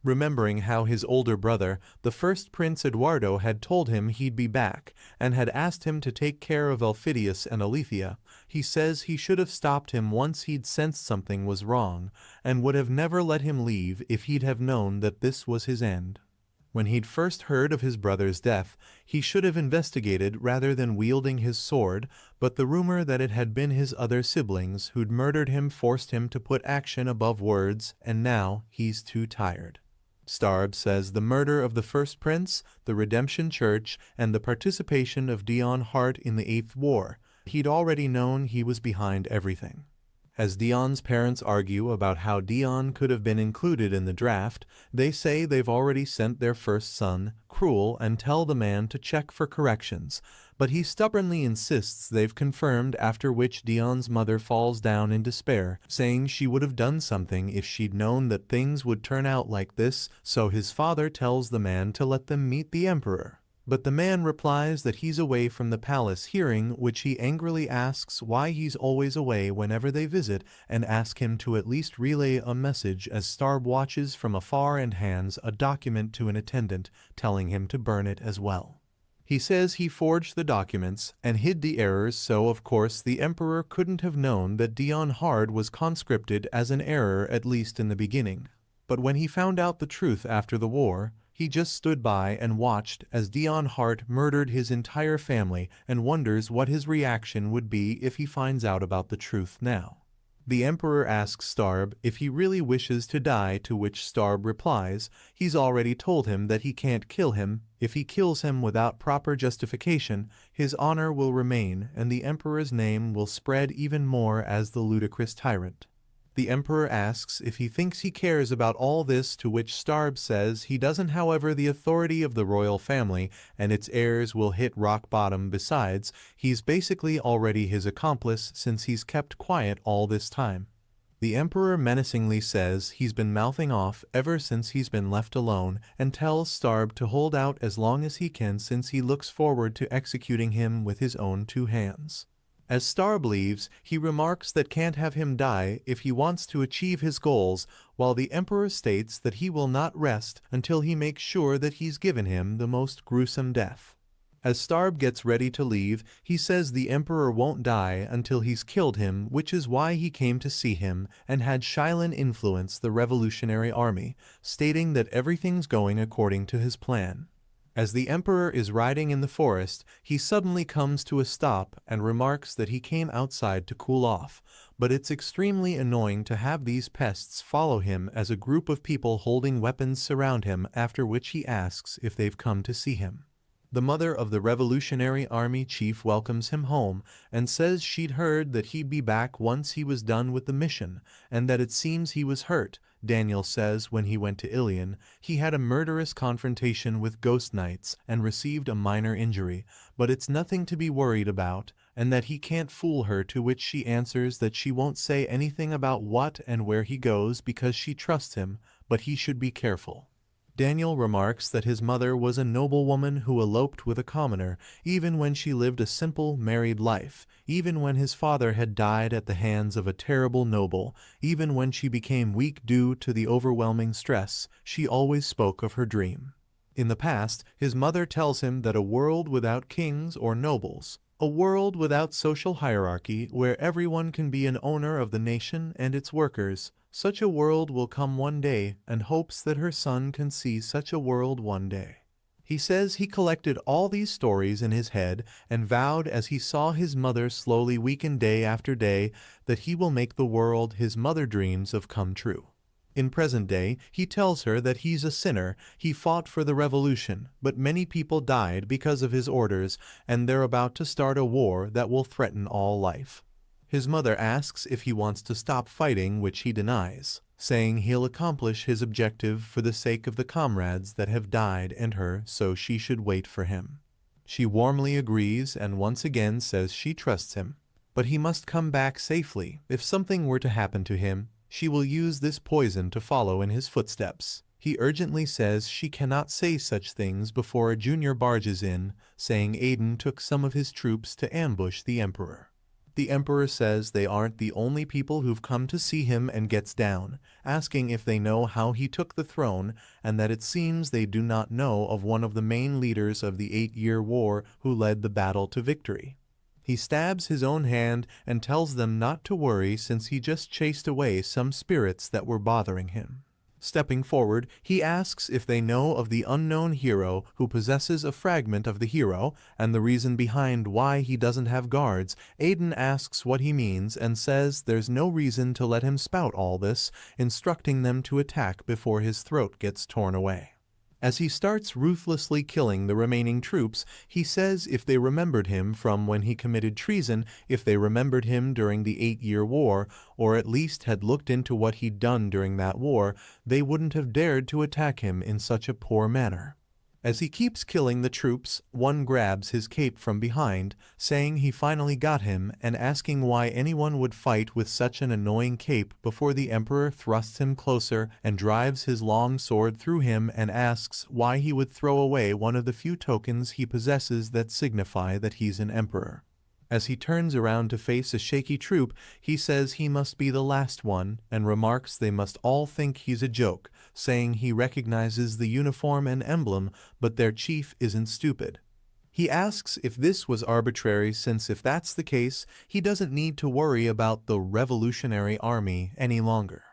Remembering how his older brother, the first Prince Eduardo, had told him he'd be back and had asked him to take care of Elphidius and Alethea, he says he should have stopped him once he'd sensed something was wrong, and would have never let him leave if he'd have known that this was his end. When he'd first heard of his brother's death, he should have investigated rather than wielding his sword, but the rumor that it had been his other siblings who'd murdered him forced him to put action above words, and now he's too tired. Starb says the murder of the first prince, the Redemption Church, and the participation of Dion Hart in the Eighth War. He'd already known he was behind everything. As Dion's parents argue about how Dion could have been included in the draft, they say they've already sent their first son, Cruel, and tell the man to check for corrections, but he stubbornly insists they've confirmed, after which Dion's mother falls down in despair, saying she would have done something if she'd known that things would turn out like this, so his father tells the man to let them meet the emperor. But the man replies that he's away from the palace, hearing which he angrily asks why he's always away whenever they visit, and ask him to at least relay a message, as Starb watches from afar and hands a document to an attendant, telling him to burn it as well. He says he forged the documents and hid the errors, so of course the emperor couldn't have known that Dion Hart was conscripted as an error, at least in the beginning. But when he found out the truth after the war, he just stood by and watched as Dion Hart murdered his entire family, and wonders what his reaction would be if he finds out about the truth now. The emperor asks Starb if he really wishes to die, to which Starb replies he's already told him that he can't kill him. If he kills him without proper justification, his honor will remain and the emperor's name will spread even more as the ludicrous tyrant. The emperor asks if he thinks he cares about all this, to which Starb says he doesn't. However, the authority of the royal family and its heirs will hit rock bottom. Besides, he's basically already his accomplice since he's kept quiet all this time. The emperor menacingly says he's been mouthing off ever since he's been left alone, and tells Starb to hold out as long as he can, since he looks forward to executing him with his own two hands. As Starb leaves, he remarks that can't have him die if he wants to achieve his goals, while the emperor states that he will not rest until he makes sure that he's given him the most gruesome death. As Starb gets ready to leave, he says the emperor won't die until he's killed him, which is why he came to see him and had Shylin influence the Revolutionary Army, stating that everything's going according to his plan. As the emperor is riding in the forest, he suddenly comes to a stop and remarks that he came outside to cool off, but it's extremely annoying to have these pests follow him as a group of people holding weapons surround him, after which he asks if they've come to see him. The mother of the Revolutionary Army chief welcomes him home and says she'd heard that he'd be back once he was done with the mission, and that it seems he was hurt. Daniel says when he went to Ilion, he had a murderous confrontation with ghost knights and received a minor injury, but it's nothing to be worried about, and that he can't fool her, to which she answers that she won't say anything about what and where he goes because she trusts him, but he should be careful. Daniel remarks that his mother was a noblewoman who eloped with a commoner, even when she lived a simple, married life, even when his father had died at the hands of a terrible noble, even when she became weak due to the overwhelming stress, she always spoke of her dream. In the past, his mother tells him that a world without kings or nobles, a world without social hierarchy where everyone can be an owner of the nation and its workers, such a world will come one day, and hopes that her son can see such a world one day. He says he collected all these stories in his head and vowed as he saw his mother slowly weaken day after day that he will make the world his mother dreams of come true. In present day, he tells her that he's a sinner, he fought for the revolution, but many people died because of his orders, and they're about to start a war that will threaten all life. His mother asks if he wants to stop fighting, which he denies, saying he'll accomplish his objective for the sake of the comrades that have died and her, so she should wait for him. She warmly agrees and once again says she trusts him, but he must come back safely. If something were to happen to him, she will use this poison to follow in his footsteps. He urgently says she cannot say such things before a junior barges in, saying Aiden took some of his troops to ambush the Emperor. The Emperor says they aren't the only people who've come to see him and gets down, asking if they know how he took the throne, and that it seems they do not know of one of the main leaders of the 8-year war who led the battle to victory. He stabs his own hand and tells them not to worry since he just chased away some spirits that were bothering him. Stepping forward, he asks if they know of the unknown hero who possesses a fragment of the hero and the reason behind why he doesn't have guards. Aiden asks what he means and says there's no reason to let him spout all this, instructing them to attack before his throat gets torn away. As he starts ruthlessly killing the remaining troops, he says if they remembered him from when he committed treason, if they remembered him during the 8-year war, or at least had looked into what he'd done during that war, they wouldn't have dared to attack him in such a poor manner. As he keeps killing the troops, one grabs his cape from behind, saying he finally got him and asking why anyone would fight with such an annoying cape before the Emperor thrusts him closer and drives his long sword through him and asks why he would throw away one of the few tokens he possesses that signify that he's an emperor. As he turns around to face a shaky troop, he says he must be the last one and remarks they must all think he's a joke, saying he recognizes the uniform and emblem, but their chief isn't stupid. He asks if this was arbitrary since if that's the case, he doesn't need to worry about the Revolutionary Army any longer.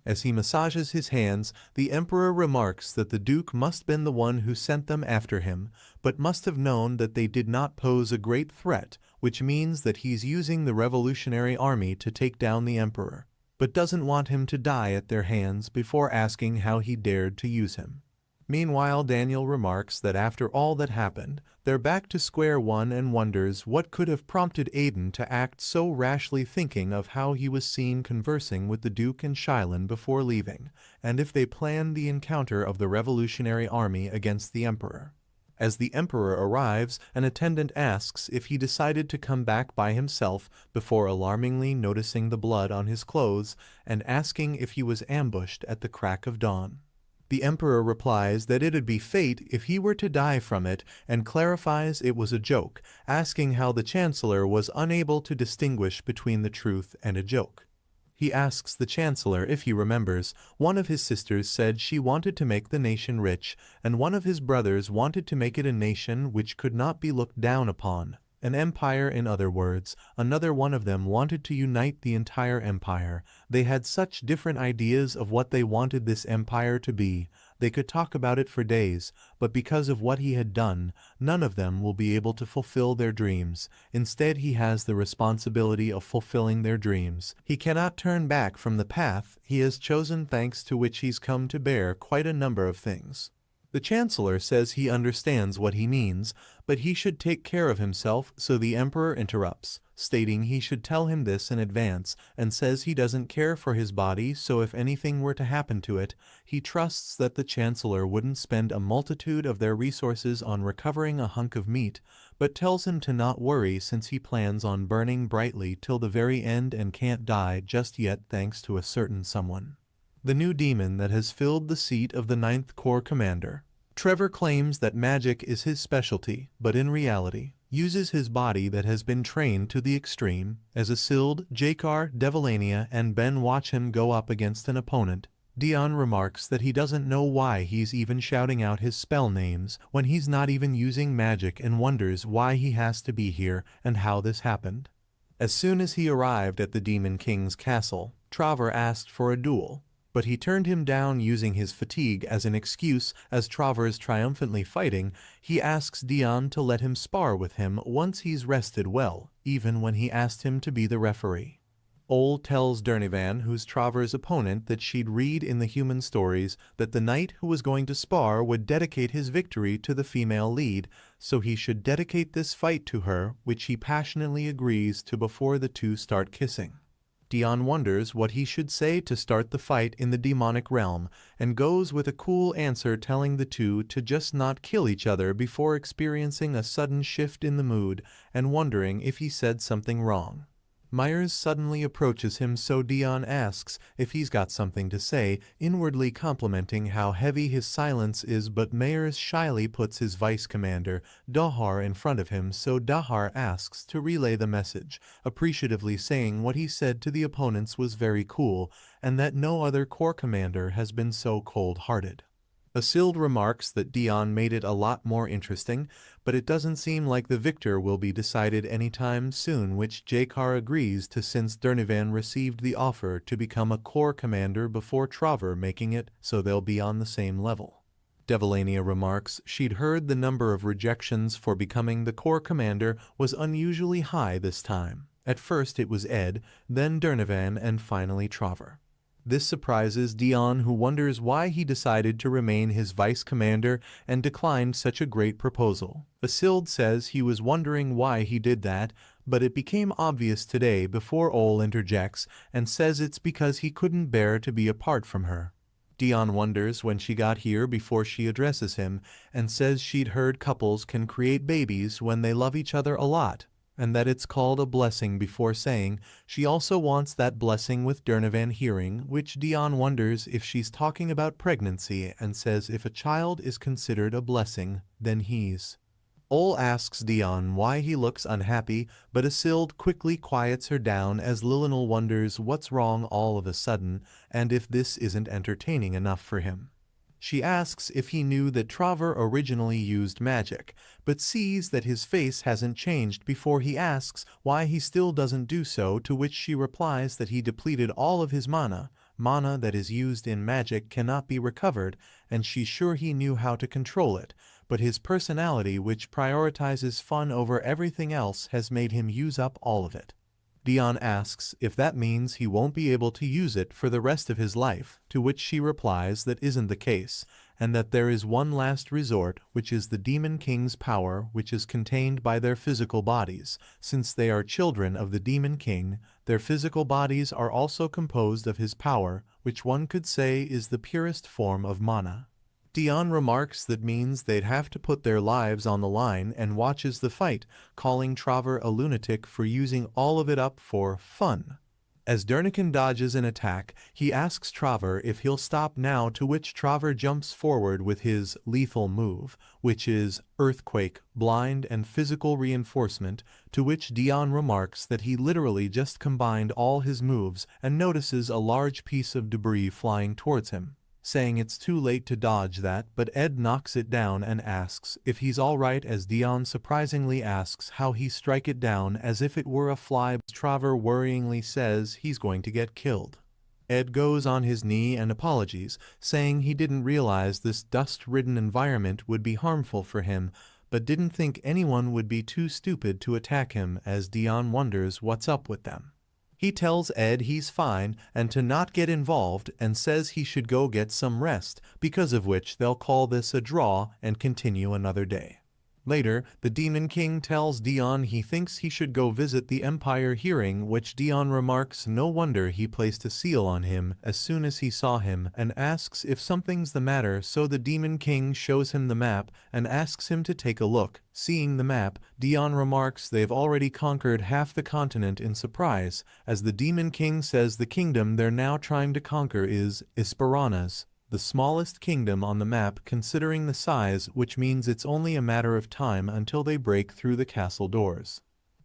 As he massages his hands, the Emperor remarks that the Duke must have been the one who sent them after him, but must have known that they did not pose a great threat, which means that he's using the Revolutionary Army to take down the Emperor, but doesn't want him to die at their hands before asking how he dared to use him. Meanwhile, Daniel remarks that after all that happened, they're back to square one and wonders what could have prompted Aiden to act so rashly, thinking of how he was seen conversing with the Duke and Shylin before leaving, and if they planned the encounter of the Revolutionary Army against the Emperor. As the Emperor arrives, an attendant asks if he decided to come back by himself before alarmingly noticing the blood on his clothes and asking if he was ambushed at the crack of dawn. The Emperor replies that it'd be fate if he were to die from it and clarifies it was a joke, asking how the Chancellor was unable to distinguish between the truth and a joke. He asks the Chancellor if he remembers, one of his sisters said she wanted to make the nation rich, and one of his brothers wanted to make it a nation which could not be looked down upon. An empire, in other words. Another one of them wanted to unite the entire empire. They had such different ideas of what they wanted this empire to be. They could talk about it for days, but because of what he had done, none of them will be able to fulfill their dreams. Instead, he has the responsibility of fulfilling their dreams. He cannot turn back from the path he has chosen, thanks to which he's come to bear quite a number of things. The Chancellor says he understands what he means, but he should take care of himself, so the Emperor interrupts, stating he should tell him this in advance, and says he doesn't care for his body, so if anything were to happen to it, he trusts that the Chancellor wouldn't spend a multitude of their resources on recovering a hunk of meat, but tells him to not worry since he plans on burning brightly till the very end and can't die just yet thanks to a certain someone. The new demon that has filled the seat of the 9th Corps commander. Trevor claims that magic is his specialty, but in reality, uses his body that has been trained to the extreme. As Isilde, Jakar, Devilania, and Ben watch him go up against an opponent, Dion remarks that he doesn't know why he's even shouting out his spell names when he's not even using magic and wonders why he has to be here and how this happened. As soon as he arrived at the Demon King's castle, Traver asked for a duel, but he turned him down using his fatigue as an excuse. As Traver's triumphantly fighting, he asks Dion to let him spar with him once he's rested well, even when he asked him to be the referee. Ole tells Durnivan, who's Traver's opponent, that she'd read in the human stories that the knight who was going to spar would dedicate his victory to the female lead, so he should dedicate this fight to her, which he passionately agrees to before the two start kissing. Dion wonders what he should say to start the fight in the demonic realm, and goes with a cool answer telling the two to just not kill each other before experiencing a sudden shift in the mood and wondering if he said something wrong. Myers suddenly approaches him, so Dion asks if he's got something to say, inwardly complimenting how heavy his silence is, but Myers shyly puts his vice commander, Dahar, in front of him, so Dahar asks to relay the message, appreciatively saying what he said to the opponents was very cool, and that no other corps commander has been so cold-hearted. Isilde remarks that Dion made it a lot more interesting, but it doesn't seem like the victor will be decided anytime soon, which Jakar agrees to since Durnivan received the offer to become a corps commander before Traver making it, so they'll be on the same level. Devilania remarks she'd heard the number of rejections for becoming the corps commander was unusually high this time. At first it was Ed, then Durnivan, and finally Traver. This surprises Dion, who wonders why he decided to remain his vice commander and declined such a great proposal. Isilde says he was wondering why he did that, but it became obvious today before Ole interjects and says it's because he couldn't bear to be apart from her. Dion wonders when she got here before she addresses him and says she'd heard couples can create babies when they love each other a lot, and that it's called a blessing, before saying she also wants that blessing with Durnivan hearing, which Dion wonders if she's talking about pregnancy, and says if a child is considered a blessing, then he's. Ole asks Dion why he looks unhappy, but Isilde quickly quiets her down as Lillinal wonders what's wrong all of a sudden and if this isn't entertaining enough for him. She asks if he knew that Traver originally used magic, but sees that his face hasn't changed before he asks why he still doesn't do so, to which she replies that he depleted all of his mana. Mana that is used in magic cannot be recovered, and she's sure he knew how to control it, but his personality, which prioritizes fun over everything else, has made him use up all of it. Dion asks if that means he won't be able to use it for the rest of his life, to which she replies that isn't the case, and that there is one last resort, which is the Demon King's power, which is contained by their physical bodies. Since they are children of the Demon King, their physical bodies are also composed of his power, which one could say is the purest form of mana. Dion remarks that means they'd have to put their lives on the line, and watches the fight, calling Traver a lunatic for using all of it up for fun. As Durnican dodges an attack, he asks Traver if he'll stop now, to which Traver jumps forward with his lethal move, which is Earthquake, Blind, and Physical Reinforcement, to which Dion remarks that he literally just combined all his moves and notices a large piece of debris flying towards him, saying it's too late to dodge that, but Ed knocks it down and asks if he's alright, as Dion surprisingly asks how he strike it down as if it were a fly. Traver worryingly says he's going to get killed. Ed goes on his knee and apologies, saying he didn't realize this dust-ridden environment would be harmful for him, but didn't think anyone would be too stupid to attack him, as Dion wonders what's up with them. He tells Ed he's fine and to not get involved, and says he should go get some rest, because of which they'll call this a draw and continue another day. Later, the Demon King tells Dion he thinks he should go visit the Empire, hearing which Dion remarks no wonder he placed a seal on him as soon as he saw him, and asks if something's the matter, so the Demon King shows him the map and asks him to take a look. Seeing the map, Dion remarks they've already conquered half the continent in surprise, as the Demon King says the kingdom they're now trying to conquer is Esperana's, the smallest kingdom on the map considering the size, which means it's only a matter of time until they break through the castle doors.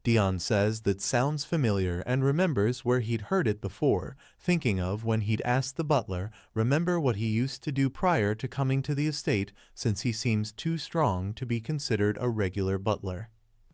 Dion says that sounds familiar and remembers where he'd heard it before, thinking of when he'd asked the butler, remember what he used to do prior to coming to the estate, since he seems too strong to be considered a regular butler.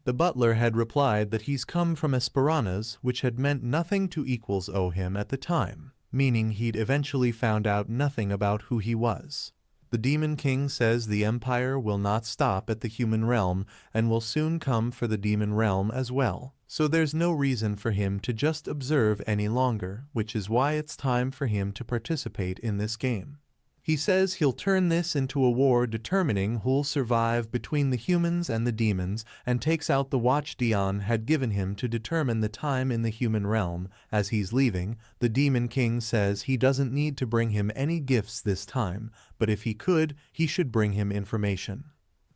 The butler had replied that he's come from Esperanza's, which had meant nothing to equals owe him at the time, meaning he'd eventually found out nothing about who he was. The Demon King says the Empire will not stop at the human realm and will soon come for the demon realm as well, so there's no reason for him to just observe any longer, which is why it's time for him to participate in this game. He says he'll turn this into a war determining who'll survive between the humans and the demons, and takes out the watch Dion had given him to determine the time in the human realm. As he's leaving, the Demon King says he doesn't need to bring him any gifts this time, but if he could, he should bring him information.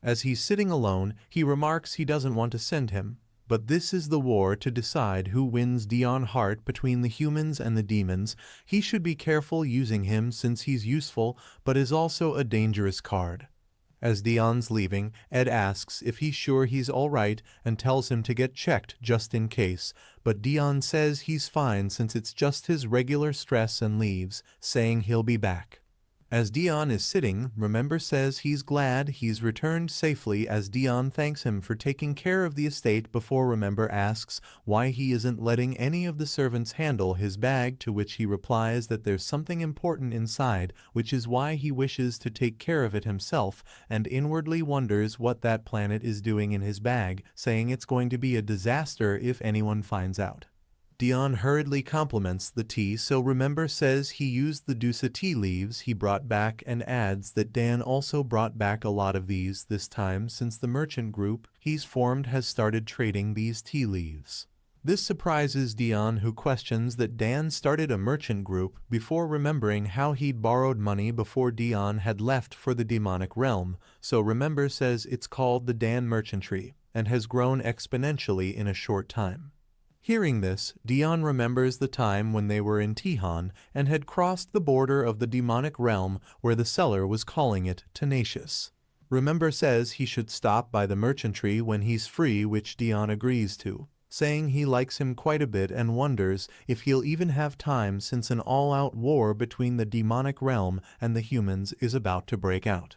As he's sitting alone, he remarks he doesn't want to send him, but this is the war to decide who wins Dion Hart between the humans and the demons. He should be careful using him since he's useful, but is also a dangerous card. As Dion's leaving, Ed asks if he's sure he's alright and tells him to get checked just in case, but Dion says he's fine since it's just his regular stress and leaves, saying he'll be back. As Dion is sitting, Remember says he's glad he's returned safely as Dion thanks him for taking care of the estate before Remember asks why he isn't letting any of the servants handle his bag, to which he replies that there's something important inside, which is why he wishes to take care of it himself, and inwardly wonders what that planet is doing in his bag, saying it's going to be a disaster if anyone finds out. Dion hurriedly compliments the tea, so Remember says he used the Dusa tea leaves he brought back and adds that Dan also brought back a lot of these this time since the merchant group he's formed has started trading these tea leaves. This surprises Dion, who questions that Dan started a merchant group before remembering how he'd borrowed money before Dion had left for the demonic realm, so Remember says it's called the Dan Merchantry and has grown exponentially in a short time. Hearing this, Dion remembers the time when they were in Tihan and had crossed the border of the demonic realm where the seller was calling it tenacious. Remember says he should stop by the merchantry when he's free, which Dion agrees to, saying he likes him quite a bit and wonders if he'll even have time since an all-out war between the demonic realm and the humans is about to break out.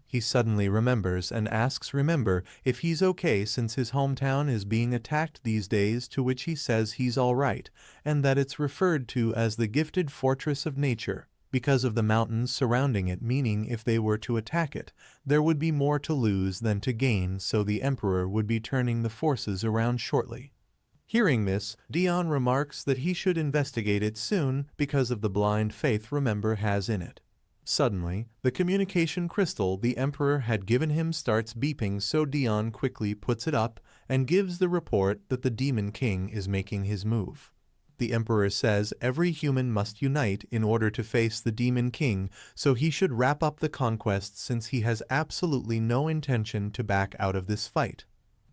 He suddenly remembers and asks Remember if he's okay since his hometown is being attacked these days, to which he says he's alright, and that it's referred to as the gifted fortress of nature because of the mountains surrounding it, meaning if they were to attack it, there would be more to lose than to gain, so the Emperor would be turning the forces around shortly. Hearing this, Dion remarks that he should investigate it soon because of the blind faith Remember has in it. Suddenly, the communication crystal the Emperor had given him starts beeping, so Dion quickly puts it up and gives the report that the Demon King is making his move. The Emperor says every human must unite in order to face the Demon King, so he should wrap up the conquest since he has absolutely no intention to back out of this fight.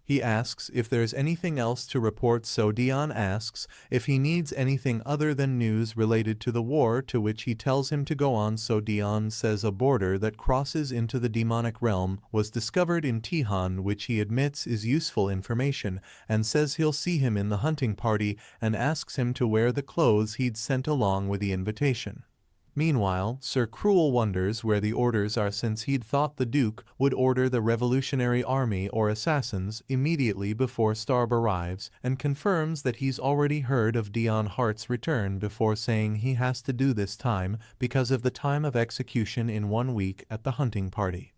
He asks if there's anything else to report, so Dion asks if he needs anything other than news related to the war, to which he tells him to go on, so Dion says a border that crosses into the demonic realm was discovered in Tihan, which he admits is useful information, and says he'll see him in the hunting party and asks him to wear the clothes he'd sent along with the invitation. Meanwhile, Sir Cruel wonders where the orders are since he'd thought the Duke would order the Revolutionary Army or assassins immediately before Starb arrives, and confirms that he's already heard of Dion Hart's return before saying he has to do this time because of the time of execution in 1 week at the hunting party.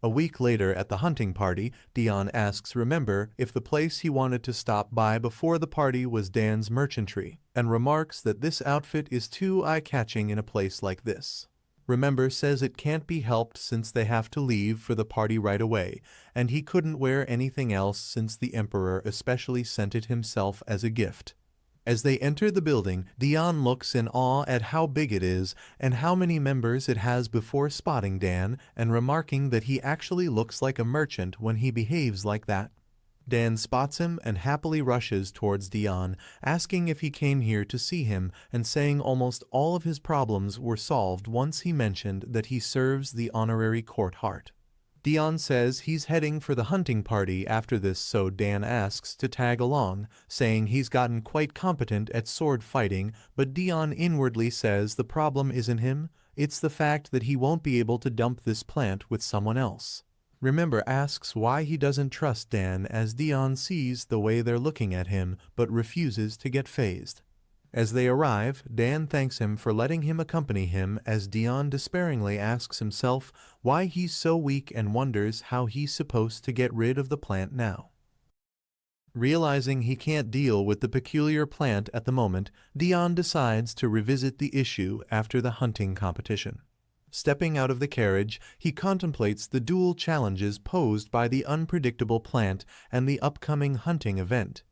A week later at the hunting party, Dion asks Remember if the place he wanted to stop by before the party was Dan's Merchantry, and remarks that this outfit is too eye-catching in a place like this. Remember says it can't be helped since they have to leave for the party right away, and he couldn't wear anything else since the Emperor especially sent it himself as a gift. As they enter the building, Dion looks in awe at how big it is and how many members it has before spotting Dan and remarking that he actually looks like a merchant when he behaves like that. Dan spots him and happily rushes towards Dion, asking if he came here to see him and saying almost all of his problems were solved once he mentioned that he serves the honorary court Hart. Dion says he's heading for the hunting party after this, so Dan asks to tag along, saying he's gotten quite competent at sword fighting, but Dion inwardly says the problem isn't him, it's the fact that he won't be able to dump this plant with someone else. Remember asks why he doesn't trust Dan as Dion sees the way they're looking at him but refuses to get phased. As they arrive, Dan thanks him for letting him accompany him as Dion despairingly asks himself why he's so weak and wonders how he's supposed to get rid of the plant now. Realizing he can't deal with the peculiar plant at the moment, Dion decides to revisit the issue after the hunting competition. Stepping out of the carriage, he contemplates the dual challenges posed by the unpredictable plant and the upcoming hunting event.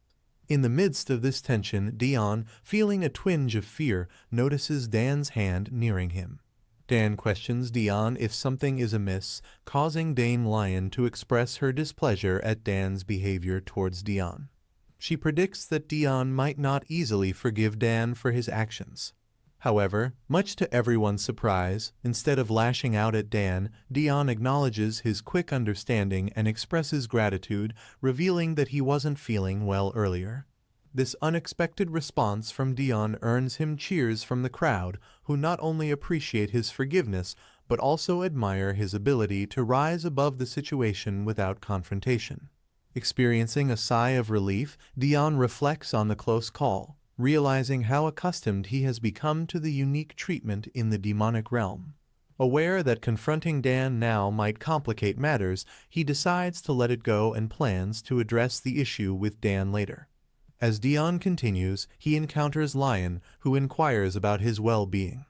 In the midst of this tension, Dion, feeling a twinge of fear, notices Dan's hand nearing him. Dan questions Dion if something is amiss, causing Dame Lion to express her displeasure at Dan's behavior towards Dion. She predicts that Dion might not easily forgive Dan for his actions. However, much to everyone's surprise, instead of lashing out at Dan, Dion acknowledges his quick understanding and expresses gratitude, revealing that he wasn't feeling well earlier. This unexpected response from Dion earns him cheers from the crowd, who not only appreciate his forgiveness, but also admire his ability to rise above the situation without confrontation. Experiencing a sigh of relief, Dion reflects on the close call, realizing how accustomed he has become to the unique treatment in the demonic realm. Aware that confronting Dan now might complicate matters, he decides to let it go and plans to address the issue with Dan later. As Dion continues, he encounters Lion, who inquires about his well-being.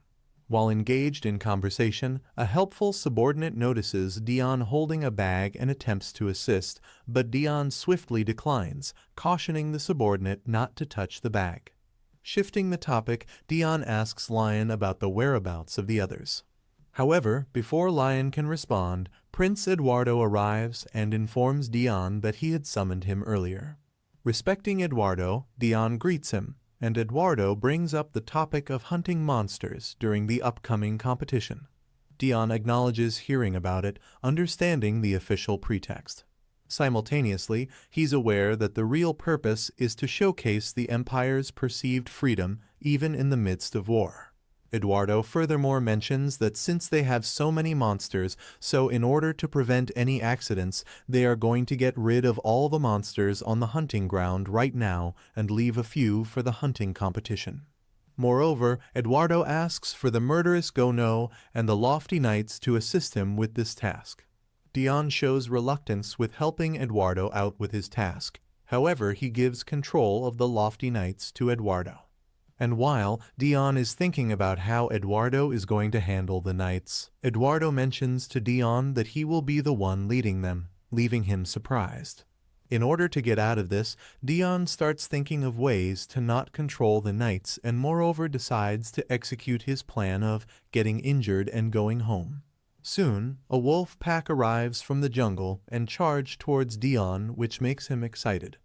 While engaged in conversation, a helpful subordinate notices Dion holding a bag and attempts to assist, but Dion swiftly declines, cautioning the subordinate not to touch the bag. Shifting the topic, Dion asks Lion about the whereabouts of the others. However, before Lion can respond, Prince Eduardo arrives and informs Dion that he had summoned him earlier. Respecting Eduardo, Dion greets him, and Eduardo brings up the topic of hunting monsters during the upcoming competition. Dion acknowledges hearing about it, understanding the official pretext. Simultaneously, he's aware that the real purpose is to showcase the Empire's perceived freedom even in the midst of war. Eduardo furthermore mentions that since they have so many monsters, so in order to prevent any accidents, they are going to get rid of all the monsters on the hunting ground right now and leave a few for the hunting competition. Moreover, Eduardo asks for the murderous Go-No and the Lofty Knights to assist him with this task. Dion shows reluctance with helping Eduardo out with his task. However, he gives control of the Lofty Knights to Eduardo. And while Dion is thinking about how Eduardo is going to handle the knights, Eduardo mentions to Dion that he will be the one leading them, leaving him surprised. In order to get out of this, Dion starts thinking of ways to not control the knights and moreover decides to execute his plan of getting injured and going home. Soon, a wolf pack arrives from the jungle and charge towards Dion, which makes him excited.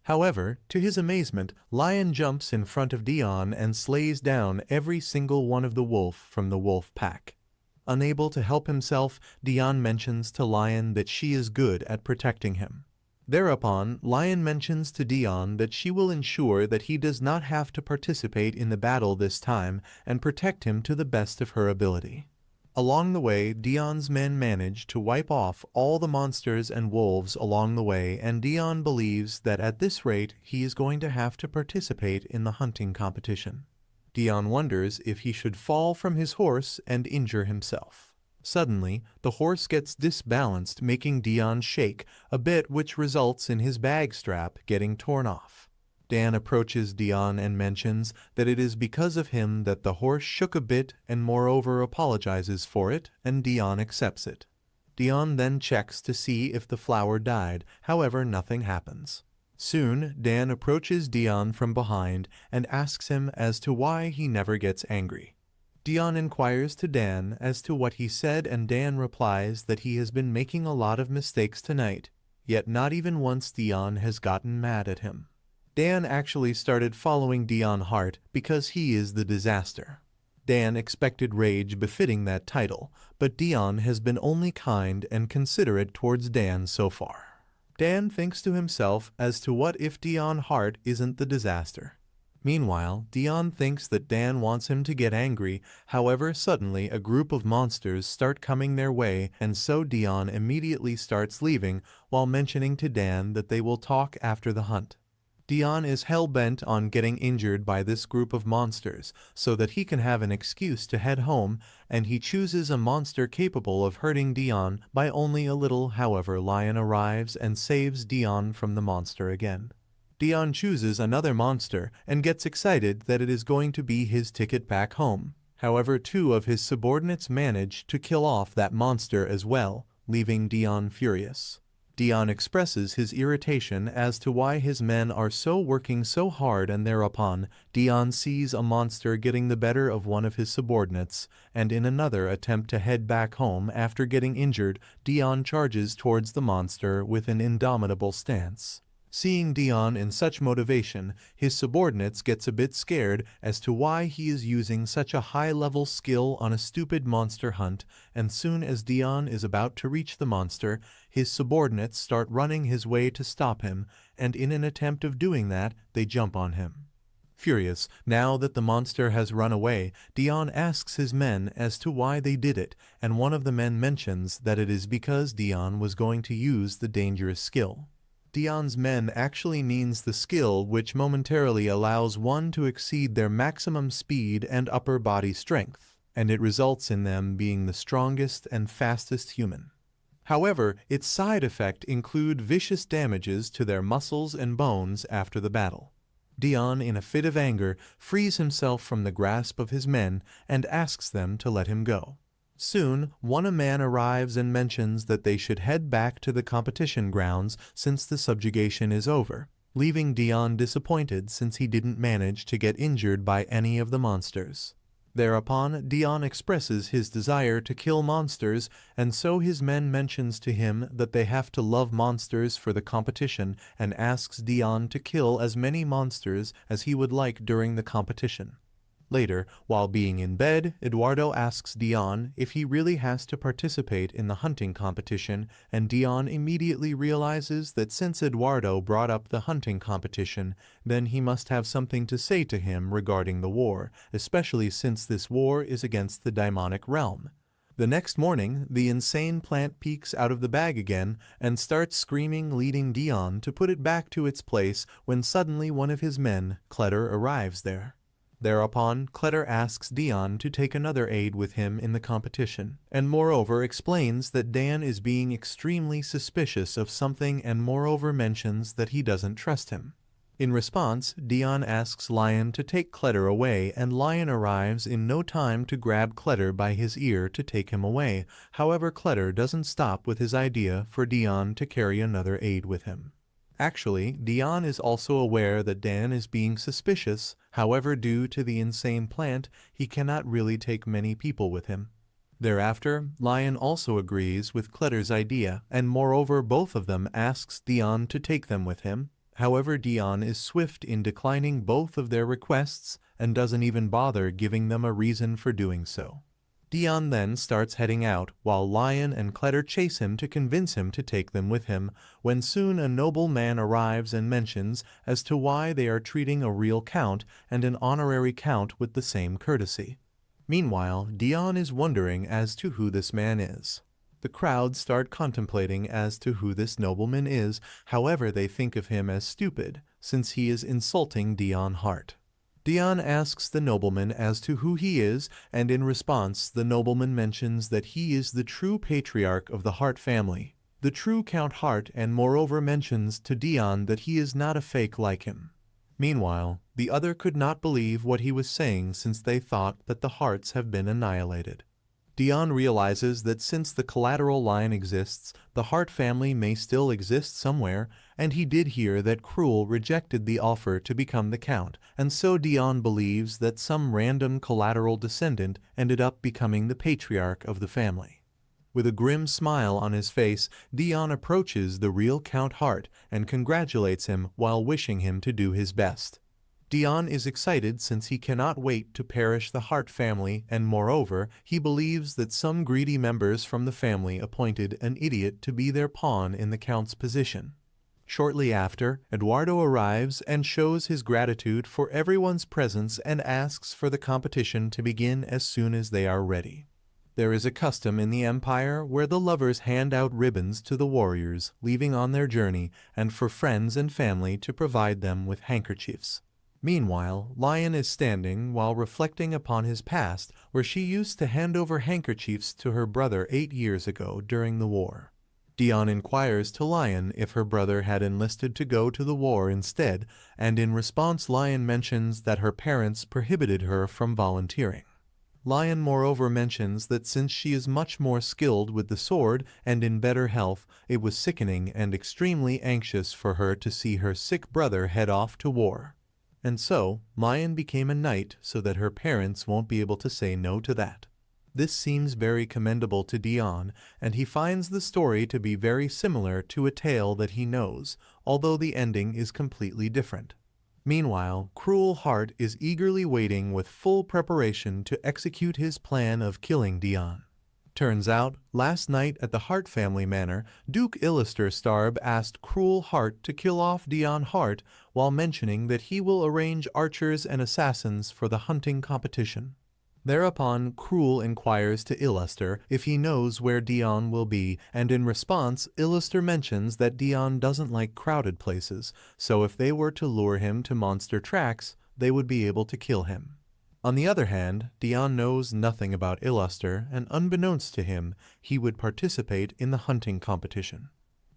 However, to his amazement, Lion jumps in front of Dion and slays down every single one of the wolf from the wolf pack. Unable to help himself, Dion mentions to Lion that she is good at protecting him. Thereupon, Lion mentions to Dion that she will ensure that he does not have to participate in the battle this time and protect him to the best of her ability. Along the way, Dion's men manage to wipe off all the monsters and wolves along the way, and Dion believes that at this rate he is going to have to participate in the hunting competition. Dion wonders if he should fall from his horse and injure himself. Suddenly, the horse gets disbalanced, making Dion shake a bit, which results in his bag strap getting torn off. Dan approaches Dion and mentions that it is because of him that the horse shook a bit and moreover apologizes for it, and Dion accepts it. Dion then checks to see if the flower died, however nothing happens. Soon, Dan approaches Dion from behind and asks him as to why he never gets angry. Dion inquires to Dan as to what he said, and Dan replies that he has been making a lot of mistakes tonight, yet not even once Dion has gotten mad at him. Dan actually started following Dion Hart because he is the disaster. Dan expected rage befitting that title, but Dion has been only kind and considerate towards Dan so far. Dan thinks to himself as to what if Dion Hart isn't the disaster. Meanwhile, Dion thinks that Dan wants him to get angry. However, suddenly a group of monsters start coming their way, and so Dion immediately starts leaving while mentioning to Dan that they will talk after the hunt. Dion is hell-bent on getting injured by this group of monsters so that he can have an excuse to head home, and he chooses a monster capable of hurting Dion by only a little. However, Lion arrives and saves Dion from the monster again. Dion chooses another monster and gets excited that it is going to be his ticket back home. However, two of his subordinates manage to kill off that monster as well, leaving Dion furious. Dion expresses his irritation as to why his men are working so hard, and thereupon Dion sees a monster getting the better of one of his subordinates, and in another attempt to head back home after getting injured, Dion charges towards the monster with an indomitable stance. Seeing Dion in such motivation, his subordinates gets a bit scared as to why he is using such a high-level skill on a stupid monster hunt, and soon as Dion is about to reach the monster, his subordinates start running his way to stop him, and in an attempt of doing that, they jump on him. Furious, now that the monster has run away, Dion asks his men as to why they did it, and one of the men mentions that it is because Dion was going to use the dangerous skill. Dion's men actually means the skill which momentarily allows one to exceed their maximum speed and upper body strength, and it results in them being the strongest and fastest human. However, its side effect include vicious damages to their muscles and bones after the battle. Dion, in a fit of anger, frees himself from the grasp of his men and asks them to let him go. Soon, one man arrives and mentions that they should head back to the competition grounds since the subjugation is over, leaving Dion disappointed since he didn't manage to get injured by any of the monsters. Thereupon, Dion expresses his desire to kill monsters, and so his men mentions to him that they have to love monsters for the competition, and asks Dion to kill as many monsters as he would like during the competition. Later, while being in bed, Eduardo asks Dion if he really has to participate in the hunting competition, and Dion immediately realizes that since Eduardo brought up the hunting competition, then he must have something to say to him regarding the war, especially since this war is against the demonic realm. The next morning, the insane plant peeks out of the bag again and starts screaming, leading Dion to put it back to its place when suddenly one of his men, Cletter, arrives there. Thereupon, Cletter asks Dion to take another aide with him in the competition, and moreover explains that Dan is being extremely suspicious of something, and moreover mentions that he doesn't trust him. In response, Dion asks Lion to take Cletter away, and Lion arrives in no time to grab Cletter by his ear to take him away. However, Cletter doesn't stop with his idea for Dion to carry another aide with him. Actually, Dion is also aware that Dan is being suspicious. However, due to the insane plant, he cannot really take many people with him. Thereafter, Lion also agrees with Cletter's idea, and moreover both of them asks Dion to take them with him. However, Dion is swift in declining both of their requests and doesn't even bother giving them a reason for doing so. Dion then starts heading out, while Lion and Cletter chase him to convince him to take them with him, when soon a noble man arrives and mentions as to why they are treating a real count and an honorary count with the same courtesy. Meanwhile, Dion is wondering as to who this man is. The crowd start contemplating as to who this nobleman is, however they think of him as stupid, since he is insulting Dion Hart. Dion asks the nobleman as to who he is, and in response the nobleman mentions that he is the true patriarch of the Hart family, the true Count Hart, and moreover mentions to Dion that he is not a fake like him. Meanwhile, the other could not believe what he was saying since they thought that the Harts have been annihilated. Dion realizes that since the collateral line exists, the Hart family may still exist somewhere, and he did hear that Cruel rejected the offer to become the Count, and so Dion believes that some random collateral descendant ended up becoming the patriarch of the family. With a grim smile on his face, Dion approaches the real Count Hart and congratulates him while wishing him to do his best. Dion is excited since he cannot wait to perish the Hart family, and moreover, he believes that some greedy members from the family appointed an idiot to be their pawn in the Count's position. Shortly after, Eduardo arrives and shows his gratitude for everyone's presence and asks for the competition to begin as soon as they are ready. There is a custom in the Empire where the lovers hand out ribbons to the warriors leaving on their journey and for friends and family to provide them with handkerchiefs. Meanwhile, Lion is standing while reflecting upon his past, where she used to hand over handkerchiefs to her brother 8 years ago during the war. Dion inquires to Lion if her brother had enlisted to go to the war instead, and in response Lion mentions that her parents prohibited her from volunteering. Lion moreover mentions that since she is much more skilled with the sword and in better health, it was sickening and extremely anxious for her to see her sick brother head off to war. And so, Lion became a knight so that her parents won't be able to say no to that. This seems very commendable to Dion, and he finds the story to be very similar to a tale that he knows, although the ending is completely different. Meanwhile, Cruel Heart is eagerly waiting with full preparation to execute his plan of killing Dion. Turns out, last night at the Hart family manor, Duke Illister Starb asked Cruel Heart to kill off Dion Hart while mentioning that he will arrange archers and assassins for the hunting competition. Thereupon, Cruel inquires to Illister if he knows where Dion will be, and in response, Illister mentions that Dion doesn't like crowded places, so if they were to lure him to monster tracks, they would be able to kill him. On the other hand, Dion knows nothing about Illister, and unbeknownst to him, he would participate in the hunting competition.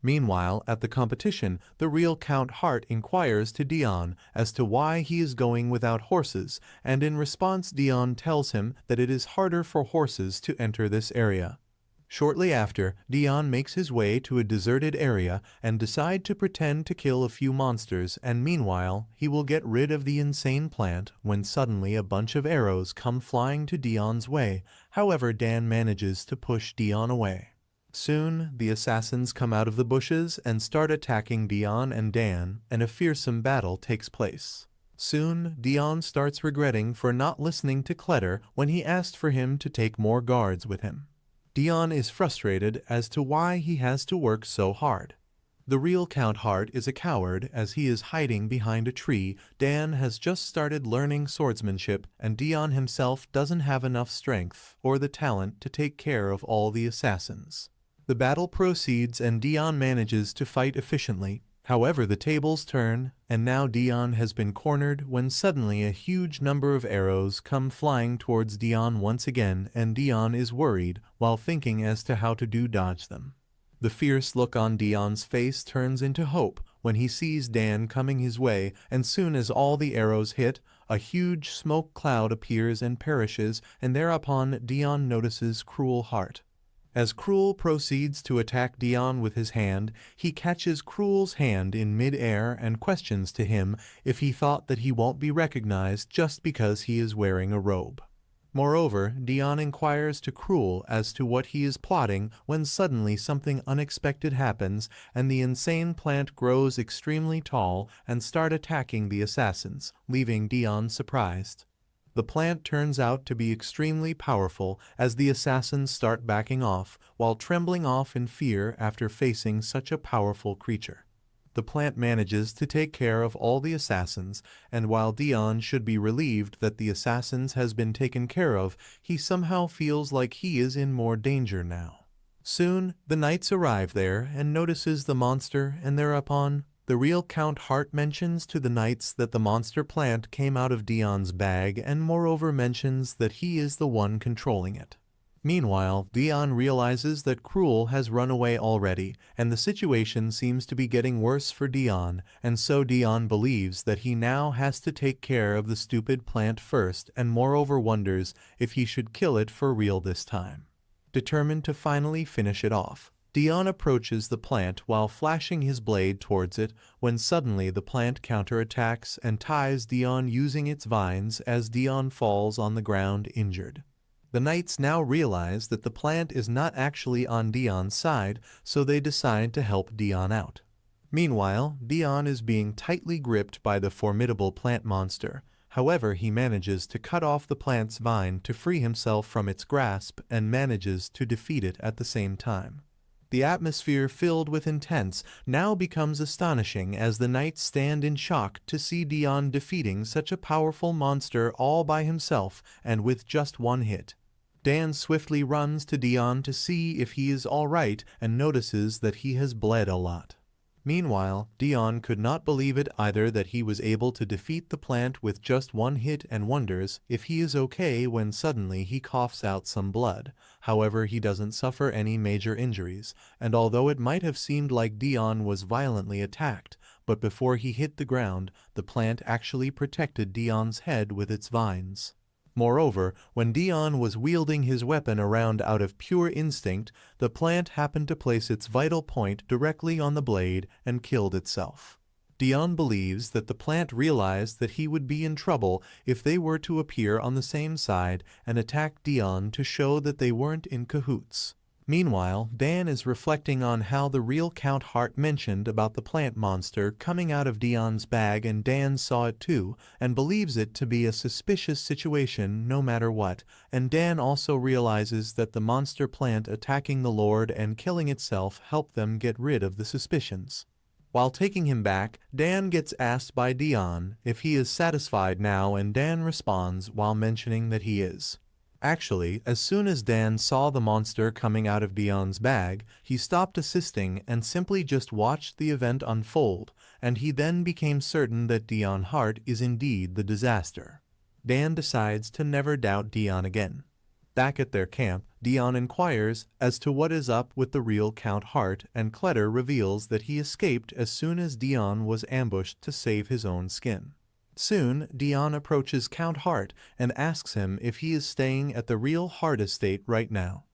Meanwhile, at the competition, the real Count Hart inquires to Dion as to why he is going without horses, and in response Dion tells him that it is harder for horses to enter this area. Shortly after, Dion makes his way to a deserted area and decide to pretend to kill a few monsters, and meanwhile, he will get rid of the insane plant when suddenly a bunch of arrows come flying to Dion's way. However, Dan manages to push Dion away. Soon, the assassins come out of the bushes and start attacking Dion and Dan, and a fearsome battle takes place. Soon, Dion starts regretting for not listening to Cletter when he asked for him to take more guards with him. Dion is frustrated as to why he has to work so hard. The real Count Hart is a coward as he is hiding behind a tree. Dan has just started learning swordsmanship, and Dion himself doesn't have enough strength or the talent to take care of all the assassins. The battle proceeds and Dion manages to fight efficiently. However, the tables turn, and now Dion has been cornered when suddenly a huge number of arrows come flying towards Dion once again, and Dion is worried while thinking as to how to dodge them. The fierce look on Dion's face turns into hope when he sees Dan coming his way, and soon as all the arrows hit, a huge smoke cloud appears and perishes, and thereupon Dion notices Cruel Heart. As Cruel proceeds to attack Dion with his hand, he catches Cruel's hand in mid-air and questions to him if he thought that he won't be recognized just because he is wearing a robe. Moreover, Dion inquires to Cruel as to what he is plotting when suddenly something unexpected happens and the insane plant grows extremely tall and start attacking the assassins, leaving Dion surprised. The plant turns out to be extremely powerful as the assassins start backing off, while trembling off in fear after facing such a powerful creature. The plant manages to take care of all the assassins, and while Dion should be relieved that the assassins has been taken care of, he somehow feels like he is in more danger now. Soon, the knights arrive there and notices the monster, and thereupon, the real Count Hart mentions to the knights that the monster plant came out of Dion's bag and moreover mentions that he is the one controlling it. Meanwhile, Dion realizes that Cruel has run away already, and the situation seems to be getting worse for Dion, and so Dion believes that he now has to take care of the stupid plant first and moreover wonders if he should kill it for real this time. Determined to finally finish it off, Dion approaches the plant while flashing his blade towards it when suddenly the plant counterattacks and ties Dion using its vines as Dion falls on the ground injured. The knights now realize that the plant is not actually on Dion's side, so they decide to help Dion out. Meanwhile, Dion is being tightly gripped by the formidable plant monster. However, he manages to cut off the plant's vine to free himself from its grasp and manages to defeat it at the same time. The atmosphere filled with intense now becomes astonishing as the knights stand in shock to see Dion defeating such a powerful monster all by himself and with just one hit. Dan swiftly runs to Dion to see if he is all right and notices that he has bled a lot. Meanwhile, Dion could not believe it either that he was able to defeat the plant with just one hit and wonders if he is okay when suddenly he coughs out some blood. However, he doesn't suffer any major injuries, and although it might have seemed like Dion was violently attacked, but before he hit the ground, the plant actually protected Dion's head with its vines. Moreover, when Dion was wielding his weapon around out of pure instinct, the plant happened to place its vital point directly on the blade and killed itself. Dion believes that the plant realized that he would be in trouble if they were to appear on the same side and attack Dion to show that they weren't in cahoots. Meanwhile, Dan is reflecting on how the real Count Hart mentioned about the plant monster coming out of Dion's bag, and Dan saw it too and believes it to be a suspicious situation no matter what, and Dan also realizes that the monster plant attacking the Lord and killing itself helped them get rid of the suspicions. While taking him back, Dan gets asked by Dion if he is satisfied now, and Dan responds while mentioning that he is. Actually, as soon as Dan saw the monster coming out of Dion's bag, he stopped assisting and simply just watched the event unfold, and he then became certain that Dion Hart is indeed the disaster. Dan decides to never doubt Dion again. Back at their camp, Dion inquires as to what is up with the real Count Hart, and Kletter reveals that he escaped as soon as Dion was ambushed to save his own skin. Soon, Dion approaches Count Hart and asks him if he is staying at the real Hart estate right now.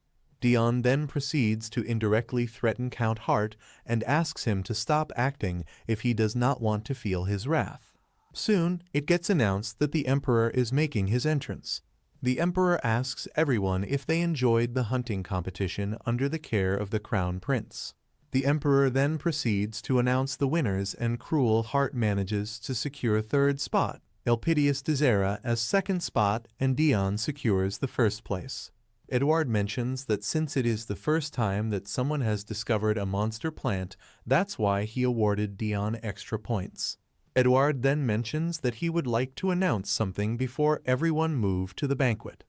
Dion then proceeds to indirectly threaten Count Hart and asks him to stop acting if he does not want to feel his wrath. Soon, it gets announced that the Emperor is making his entrance. The Emperor asks everyone if they enjoyed the hunting competition under the care of the Crown Prince. The Emperor then proceeds to announce the winners, and Cruel Hart manages to secure third spot, Elpidius Desera as second spot, and Dion secures the first place. Edouard mentions that since it is the first time that someone has discovered a monster plant, that's why he awarded Dion extra points. Edouard then mentions that he would like to announce something before everyone moved to the banquet.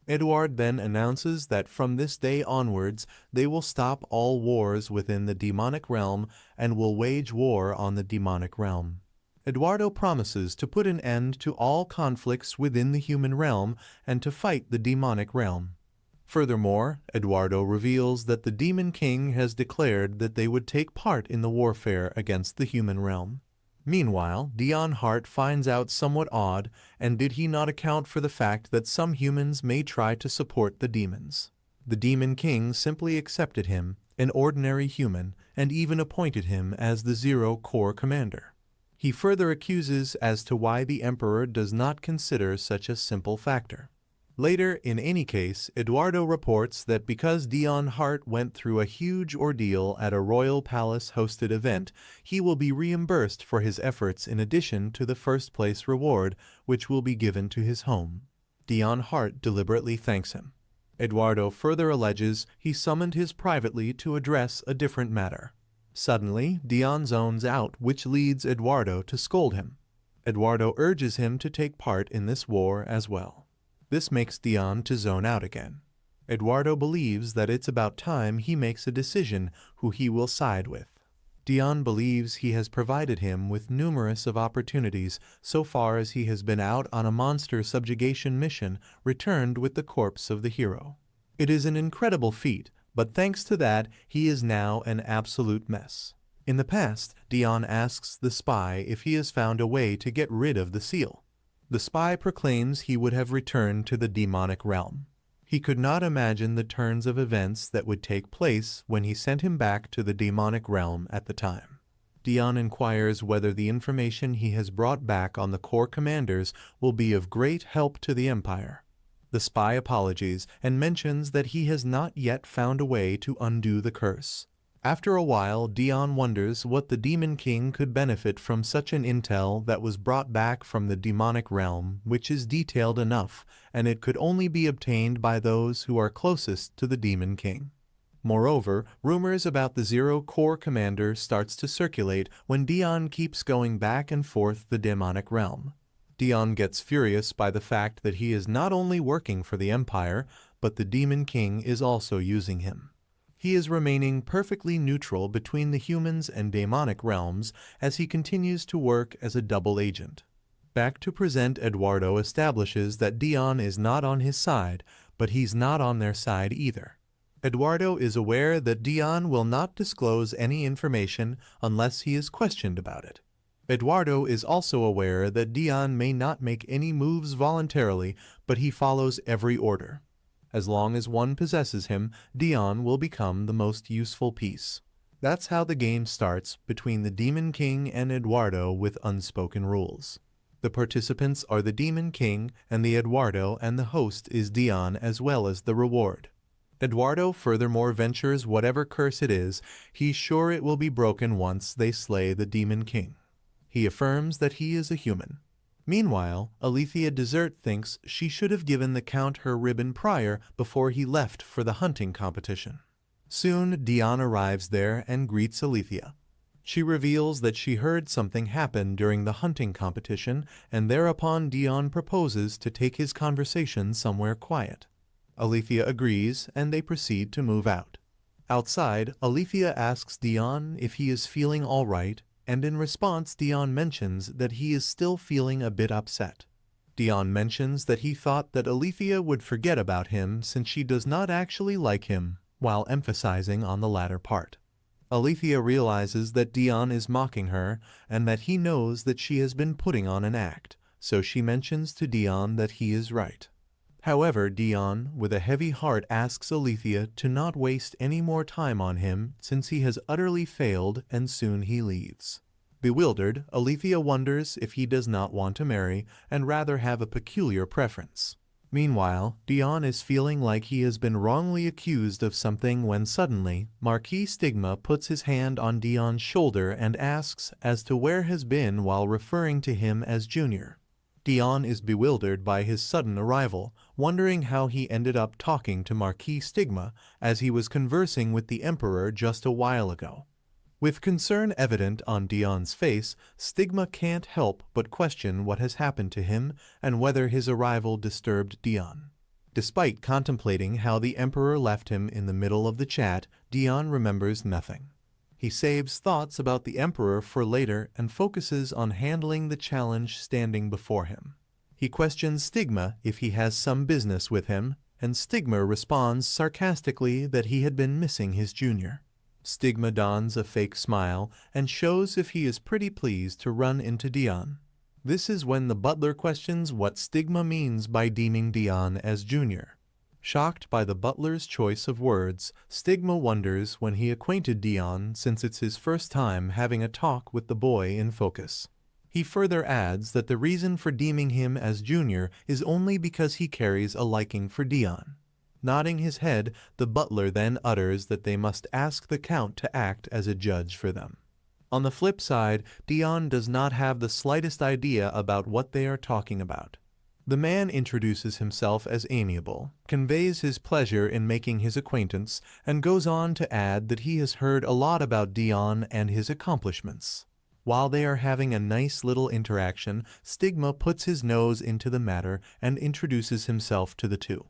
Edouard then announces that from this day onwards they will stop all wars within the demonic realm and will wage war on the demonic realm. Eduardo promises to put an end to all conflicts within the human realm and to fight the demonic realm. Furthermore, Eduardo reveals that the Demon King has declared that they would take part in the warfare against the human realm. Meanwhile, Dion Hart finds out somewhat odd, and did he not account for the fact that some humans may try to support the demons? The Demon King simply accepted him, an ordinary human, and even appointed him as the Zero Corps commander. He further accuses as to why the Emperor does not consider such a simple factor. Later, in any case, Eduardo reports that because Dion Hart went through a huge ordeal at a royal palace-hosted event, he will be reimbursed for his efforts in addition to the first-place reward, which will be given to his home. Dion Hart deliberately thanks him. Eduardo further alleges he summoned his privately to address a different matter. Suddenly, Dion zones out, which leads Eduardo to scold him. Eduardo urges him to take part in this war as well. This makes Dion to zone out again. Eduardo believes that it's about time he makes a decision who he will side with. Dion believes he has provided him with numerous of opportunities so far as he has been out on a monster subjugation mission, returned with the corpse of the hero. It is an incredible feat, but thanks to that, he is now an absolute mess. In the past, Dion asks the spy if he has found a way to get rid of the seal. The spy proclaims he would have returned to the demonic realm. He could not imagine the turns of events that would take place when he sent him back to the demonic realm at the time. Dion inquires whether the information he has brought back on the Corps commanders will be of great help to the Empire. The spy apologies and mentions that he has not yet found a way to undo the curse. After a while, Dion wonders what the Demon King could benefit from such an intel that was brought back from the demonic realm, which is detailed enough, and it could only be obtained by those who are closest to the Demon King. Moreover, rumors about the Zero Corps commander starts to circulate when Dion keeps going back and forth the demonic realm. Dion gets furious by the fact that he is not only working for the Empire, but the Demon King is also using him. He is remaining perfectly neutral between the humans and demonic realms as he continues to work as a double agent. Back to present, Eduardo establishes that Dion is not on his side, but he's not on their side either. Eduardo is aware that Dion will not disclose any information unless he is questioned about it. Eduardo is also aware that Dion may not make any moves voluntarily, but he follows every order. As long as one possesses him, Dion will become the most useful piece. That's how the game starts between the Demon King and Eduardo with unspoken rules. The participants are the Demon King and the Eduardo, and the host is Dion as well as the reward. Eduardo furthermore ventures whatever curse it is, he's sure it will be broken once they slay the Demon King. He affirms that he is a human. Meanwhile, Alethea Desert thinks she should have given the Count her ribbon prior before he left for the hunting competition. Soon, Dion arrives there and greets Alethea. She reveals that she heard something happen during the hunting competition, and thereupon Dion proposes to take his conversation somewhere quiet. Alethea agrees, and they proceed to move out. Outside, Alethea asks Dion if he is feeling all right, and in response Dion mentions that he is still feeling a bit upset. Dion mentions that he thought that Alethea would forget about him since she does not actually like him, while emphasizing on the latter part. Alethea realizes that Dion is mocking her and that he knows that she has been putting on an act, so she mentions to Dion that he is right. However, Dion, with a heavy heart, asks Alethea to not waste any more time on him since he has utterly failed, and soon he leaves. Bewildered, Alethea wonders if he does not want to marry and rather have a peculiar preference. Meanwhile, Dion is feeling like he has been wrongly accused of something when suddenly, Marquis Stigma puts his hand on Dion's shoulder and asks as to where has been while referring to him as Junior. Dion is bewildered by his sudden arrival, wondering how he ended up talking to Marquis Stigma as he was conversing with the Emperor just a while ago. With concern evident on Dion's face, Stigma can't help but question what has happened to him and whether his arrival disturbed Dion. Despite contemplating how the Emperor left him in the middle of the chat, Dion remembers nothing. He saves thoughts about the Emperor for later and focuses on handling the challenge standing before him. He questions Stigma if he has some business with him, and Stigma responds sarcastically that he had been missing his junior. Stigma dons a fake smile and shows if he is pretty pleased to run into Dion. This is when the butler questions what Stigma means by deeming Dion as junior. Shocked by the butler's choice of words, Stigma wonders when he acquainted Dion since it's his first time having a talk with the boy in focus. He further adds that the reason for deeming him as junior is only because he carries a liking for Dion. Nodding his head, the butler then utters that they must ask the Count to act as a judge for them. On the flip side, Dion does not have the slightest idea about what they are talking about. The man introduces himself as amiable, conveys his pleasure in making his acquaintance, and goes on to add that he has heard a lot about Dion and his accomplishments. While they are having a nice little interaction, Stigma puts his nose into the matter and introduces himself to the two.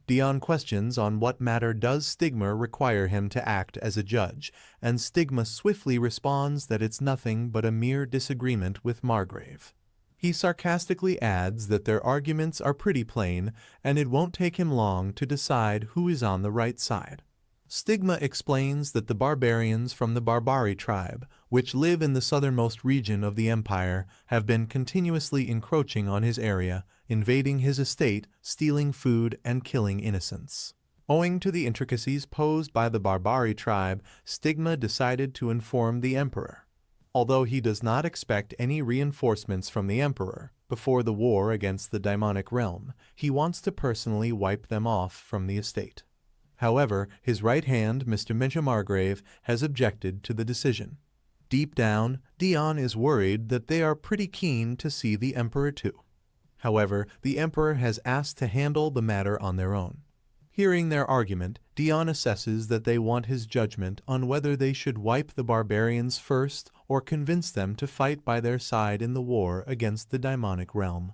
Dion questions on what matter does Stigma require him to act as a judge, and Stigma swiftly responds that it's nothing but a mere disagreement with Margrave. He sarcastically adds that their arguments are pretty plain, and it won't take him long to decide who is on the right side. Stigma explains that the barbarians from the Barbari tribe, which live in the southernmost region of the empire, have been continuously encroaching on his area, invading his estate, stealing food, and killing innocents. Owing to the intricacies posed by the Barbari tribe, Stigma decided to inform the emperor. Although he does not expect any reinforcements from the Emperor before the war against the demonic realm, he wants to personally wipe them off from the estate. However, his right hand, Mr. Margrave, has objected to the decision. Deep down, Dion is worried that they are pretty keen to see the Emperor too. However, the Emperor has asked to handle the matter on their own. Hearing their argument, Dion assesses that they want his judgment on whether they should wipe the barbarians first or convince them to fight by their side in the war against the demonic realm.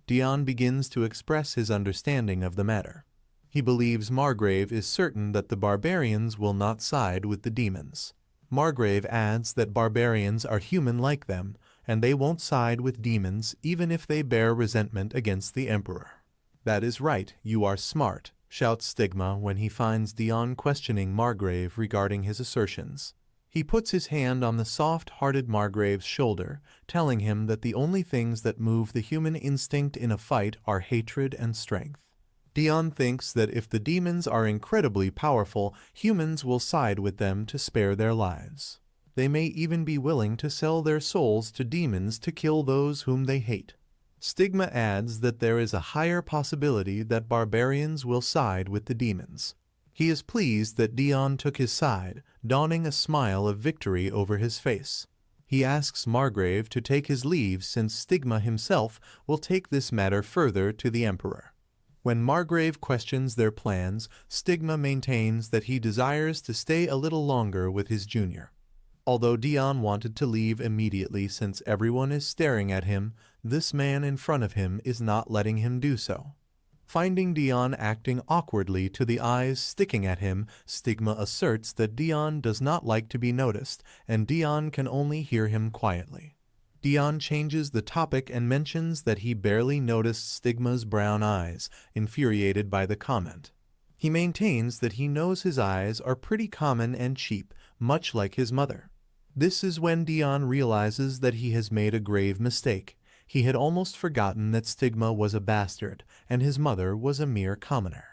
Dion begins to express his understanding of the matter. He believes Margrave is certain that the barbarians will not side with the demons. Margrave adds that barbarians are human like them, and they won't side with demons even if they bear resentment against the Emperor. "That is right, you are smart," shouts Stigma when he finds Dion questioning Margrave regarding his assertions. He puts his hand on the soft-hearted Margrave's shoulder, telling him that the only things that move the human instinct in a fight are hatred and strength. Dion thinks that if the demons are incredibly powerful, humans will side with them to spare their lives. They may even be willing to sell their souls to demons to kill those whom they hate. Stigma adds that there is a higher possibility that barbarians will side with the demons. He is pleased that Dion took his side, donning a smile of victory over his face. He asks Margrave to take his leave since Stigma himself will take this matter further to the Emperor. When Margrave questions their plans, Stigma maintains that he desires to stay a little longer with his junior. Although Dion wanted to leave immediately since everyone is staring at him, this man in front of him is not letting him do so. Finding Dion acting awkwardly to the eyes sticking at him, Stigma asserts that Dion does not like to be noticed, and Dion can only hear him quietly. Dion changes the topic and mentions that he barely noticed Stigma's brown eyes, infuriated by the comment. He maintains that he knows his eyes are pretty common and cheap, much like his mother. This is when Dion realizes that he has made a grave mistake. He had almost forgotten that Stigma was a bastard, and his mother was a mere commoner.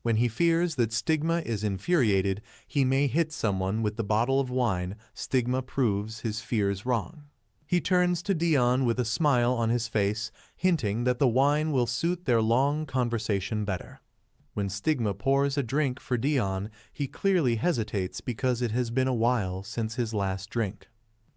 When he fears that Stigma is infuriated, he may hit someone with the bottle of wine. Stigma proves his fears wrong. He turns to Dion with a smile on his face, hinting that the wine will suit their long conversation better. When Stigma pours a drink for Dion, he clearly hesitates because it has been a while since his last drink.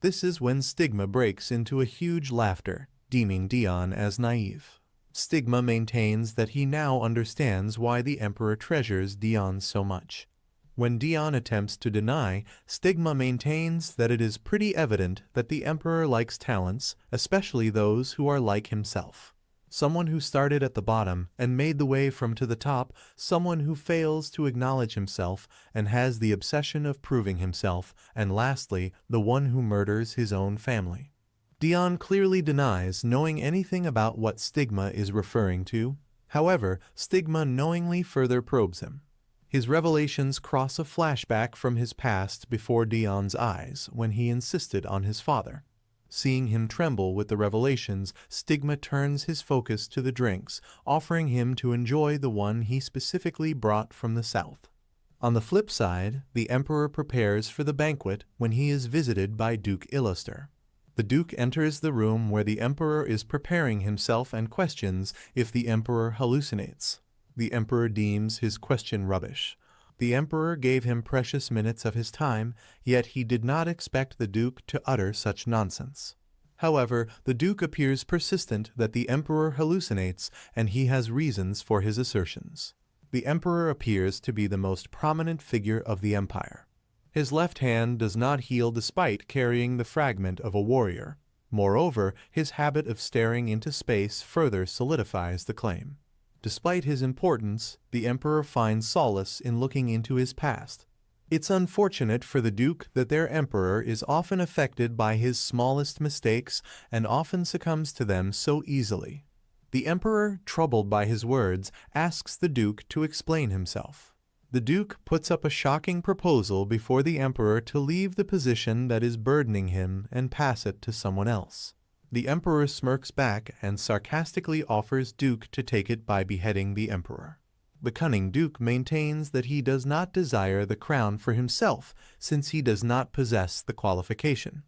This is when Stigma breaks into a huge laughter, deeming Dion as naive. Stigma maintains that he now understands why the Emperor treasures Dion so much. When Dion attempts to deny, Stigma maintains that it is pretty evident that the Emperor likes talents, especially those who are like himself. Someone who started at the bottom and made the way from to the top, someone who fails to acknowledge himself and has the obsession of proving himself, and lastly, the one who murders his own family. Dion clearly denies knowing anything about what Stigma is referring to. However, Stigma knowingly further probes him. His revelations cross a flashback from his past before Dion's eyes when he insisted on his father. Seeing him tremble with the revelations, Stigma turns his focus to the drinks, offering him to enjoy the one he specifically brought from the south. On the flip side, the Emperor prepares for the banquet when he is visited by Duke Illuster. The Duke enters the room where the Emperor is preparing himself and questions if the Emperor hallucinates. The Emperor deems his question rubbish. The Emperor gave him precious minutes of his time, yet he did not expect the Duke to utter such nonsense. However, the Duke appears persistent that the Emperor hallucinates, and he has reasons for his assertions. The Emperor appears to be the most prominent figure of the Empire. His left hand does not heal despite carrying the fragment of a warrior. Moreover, his habit of staring into space further solidifies the claim. Despite his importance, the Emperor finds solace in looking into his past. It's unfortunate for the Duke that their Emperor is often affected by his smallest mistakes and often succumbs to them so easily. The Emperor, troubled by his words, asks the Duke to explain himself. The Duke puts up a shocking proposal before the Emperor to leave the position that is burdening him and pass it to someone else. The Emperor smirks back and sarcastically offers Duke to take it by beheading the Emperor. The cunning Duke maintains that he does not desire the crown for himself since he does not possess the qualification.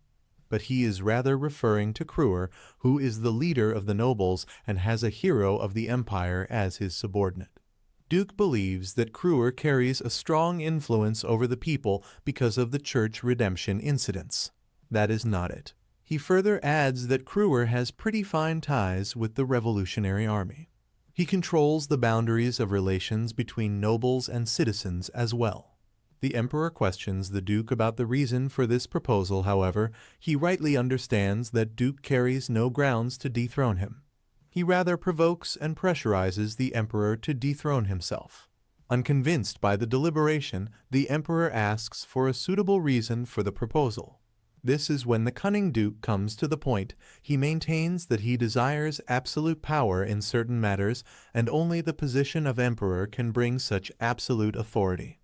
But he is rather referring to Kruer, who is the leader of the nobles and has a hero of the empire as his subordinate. Duke believes that Kruer carries a strong influence over the people because of the church redemption incidents. That is not it. He further adds that Kruer has pretty fine ties with the Revolutionary Army. He controls the boundaries of relations between nobles and citizens as well. The Emperor questions the Duke about the reason for this proposal. However, he rightly understands that Duke carries no grounds to dethrone him. He rather provokes and pressurizes the Emperor to dethrone himself. Unconvinced by the deliberation, the Emperor asks for a suitable reason for the proposal. This is when the cunning Duke comes to the point. He maintains that he desires absolute power in certain matters, and only the position of Emperor can bring such absolute authority.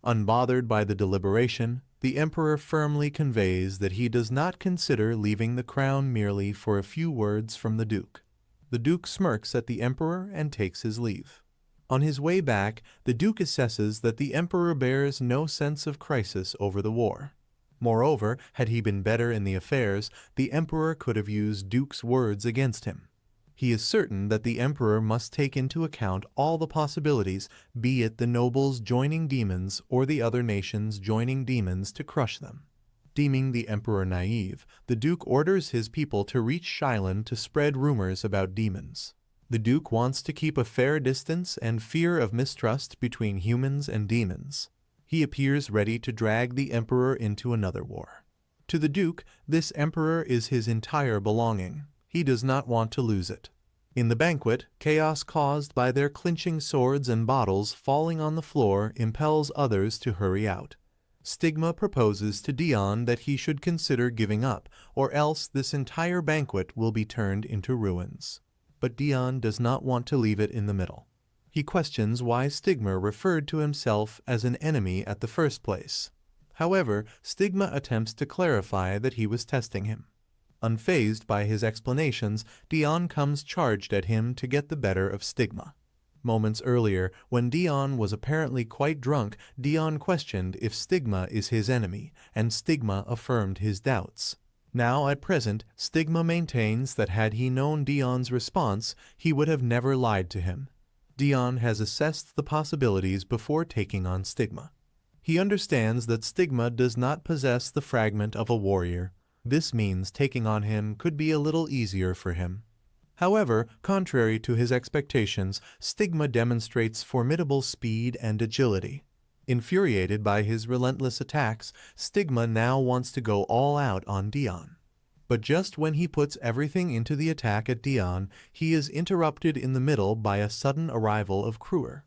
Unbothered by the deliberation, the Emperor firmly conveys that he does not consider leaving the crown merely for a few words from the Duke. The Duke smirks at the Emperor and takes his leave. On his way back, the Duke assesses that the Emperor bears no sense of crisis over the war. Moreover, had he been better in the affairs, the Emperor could have used Duke's words against him. He is certain that the Emperor must take into account all the possibilities, be it the nobles joining demons or the other nations joining demons to crush them. Deeming the Emperor naive, the Duke orders his people to reach Shailan to spread rumors about demons. The Duke wants to keep a fair distance and fear of mistrust between humans and demons. He appears ready to drag the Emperor into another war. To the Duke, this Emperor is his entire belonging. He does not want to lose it. In the banquet, chaos caused by their clinching swords and bottles falling on the floor impels others to hurry out. Stigma proposes to Dion that he should consider giving up, or else this entire banquet will be turned into ruins. But Dion does not want to leave it in the middle. He questions why Stigma referred to himself as an enemy at the first place. However, Stigma attempts to clarify that he was testing him. Unfazed by his explanations, Dion comes charged at him to get the better of Stigma. Moments earlier, when Dion was apparently quite drunk, Dion questioned if Stigma is his enemy, and Stigma affirmed his doubts. Now, at present, Stigma maintains that had he known Dion's response, he would have never lied to him. Dion has assessed the possibilities before taking on Stigma. He understands that Stigma does not possess the fragment of a warrior. This means taking on him could be a little easier for him. However, contrary to his expectations, Stigma demonstrates formidable speed and agility. Infuriated by his relentless attacks, Stigma now wants to go all out on Dion. But just when he puts everything into the attack at Dion, he is interrupted in the middle by a sudden arrival of Kruer.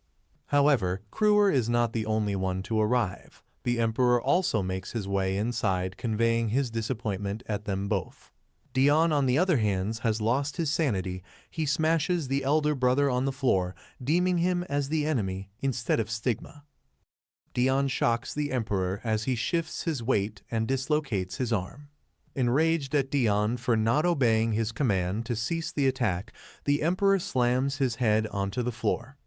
However, Kruer is not the only one to arrive. The Emperor also makes his way inside, conveying his disappointment at them both. Dion, on the other hand, has lost his sanity. He smashes the elder brother on the floor, deeming him as the enemy instead of Stigma. Dion shocks the Emperor as he shifts his weight and dislocates his arm. Enraged at Dion for not obeying his command to cease the attack, the Emperor slams his head onto the floor.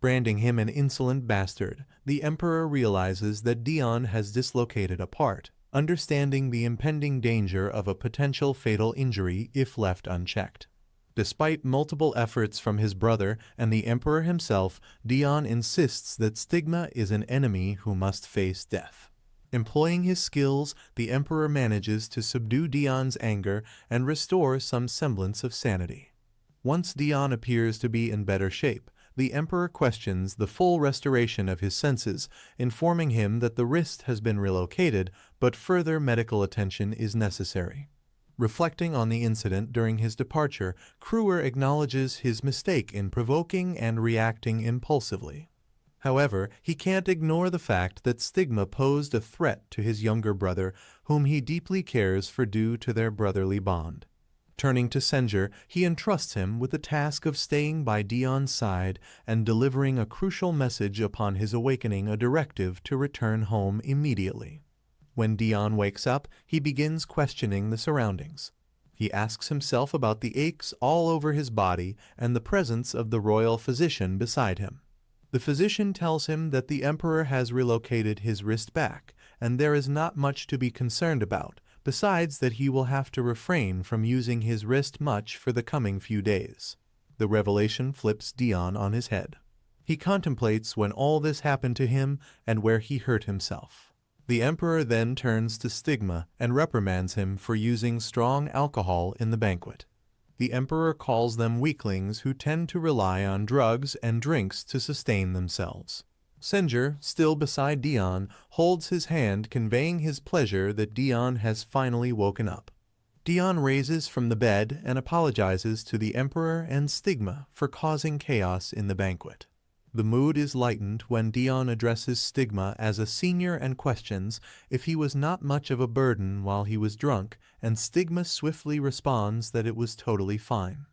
Branding him an insolent bastard, the Emperor realizes that Dion has dislocated a part, understanding the impending danger of a potential fatal injury if left unchecked. Despite multiple efforts from his brother and the Emperor himself, Dion insists that Stigma is an enemy who must face death. Employing his skills, the Emperor manages to subdue Dion's anger and restore some semblance of sanity. Once Dion appears to be in better shape, the Emperor questions the full restoration of his senses, informing him that the wrist has been relocated, but further medical attention is necessary. Reflecting on the incident during his departure, Kruer acknowledges his mistake in provoking and reacting impulsively. However, he can't ignore the fact that Stigma posed a threat to his younger brother, whom he deeply cares for due to their brotherly bond. Turning to Senjur, he entrusts him with the task of staying by Dion's side and delivering a crucial message upon his awakening, a directive to return home immediately. When Dion wakes up, he begins questioning the surroundings. He asks himself about the aches all over his body and the presence of the royal physician beside him. The physician tells him that the Emperor has relocated his wrist back, and there is not much to be concerned about, besides that he will have to refrain from using his wrist much for the coming few days. The revelation flips Dion on his head. He contemplates when all this happened to him and where he hurt himself. The emperor then turns to Stigma and reprimands him for using strong alcohol in the banquet. The emperor calls them weaklings who tend to rely on drugs and drinks to sustain themselves. Senjur, still beside Dion, holds his hand, conveying his pleasure that Dion has finally woken up. Dion raises from the bed and apologizes to the emperor and Stigma for causing chaos in the banquet. The mood is lightened when Dion addresses Stigma as a senior and questions if he was not much of a burden while he was drunk, and Stigma swiftly responds that it was totally fine.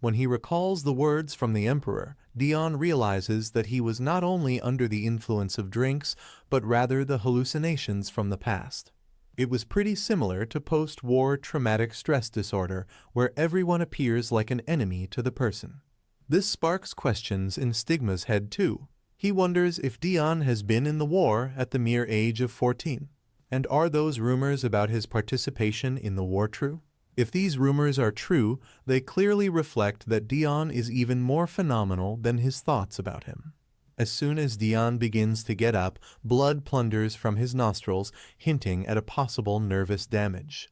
When he recalls the words from the emperor, Dion realizes that he was not only under the influence of drinks, but rather the hallucinations from the past. It was pretty similar to post-war traumatic stress disorder, where everyone appears like an enemy to the person. This sparks questions in Stigma's head too. He wonders if Dion has been in the war at the mere age of 14. And are those rumors about his participation in the war true? If these rumors are true, they clearly reflect that Dion is even more phenomenal than his thoughts about him. As soon as Dion begins to get up, blood plunders from his nostrils, hinting at a possible nervous damage.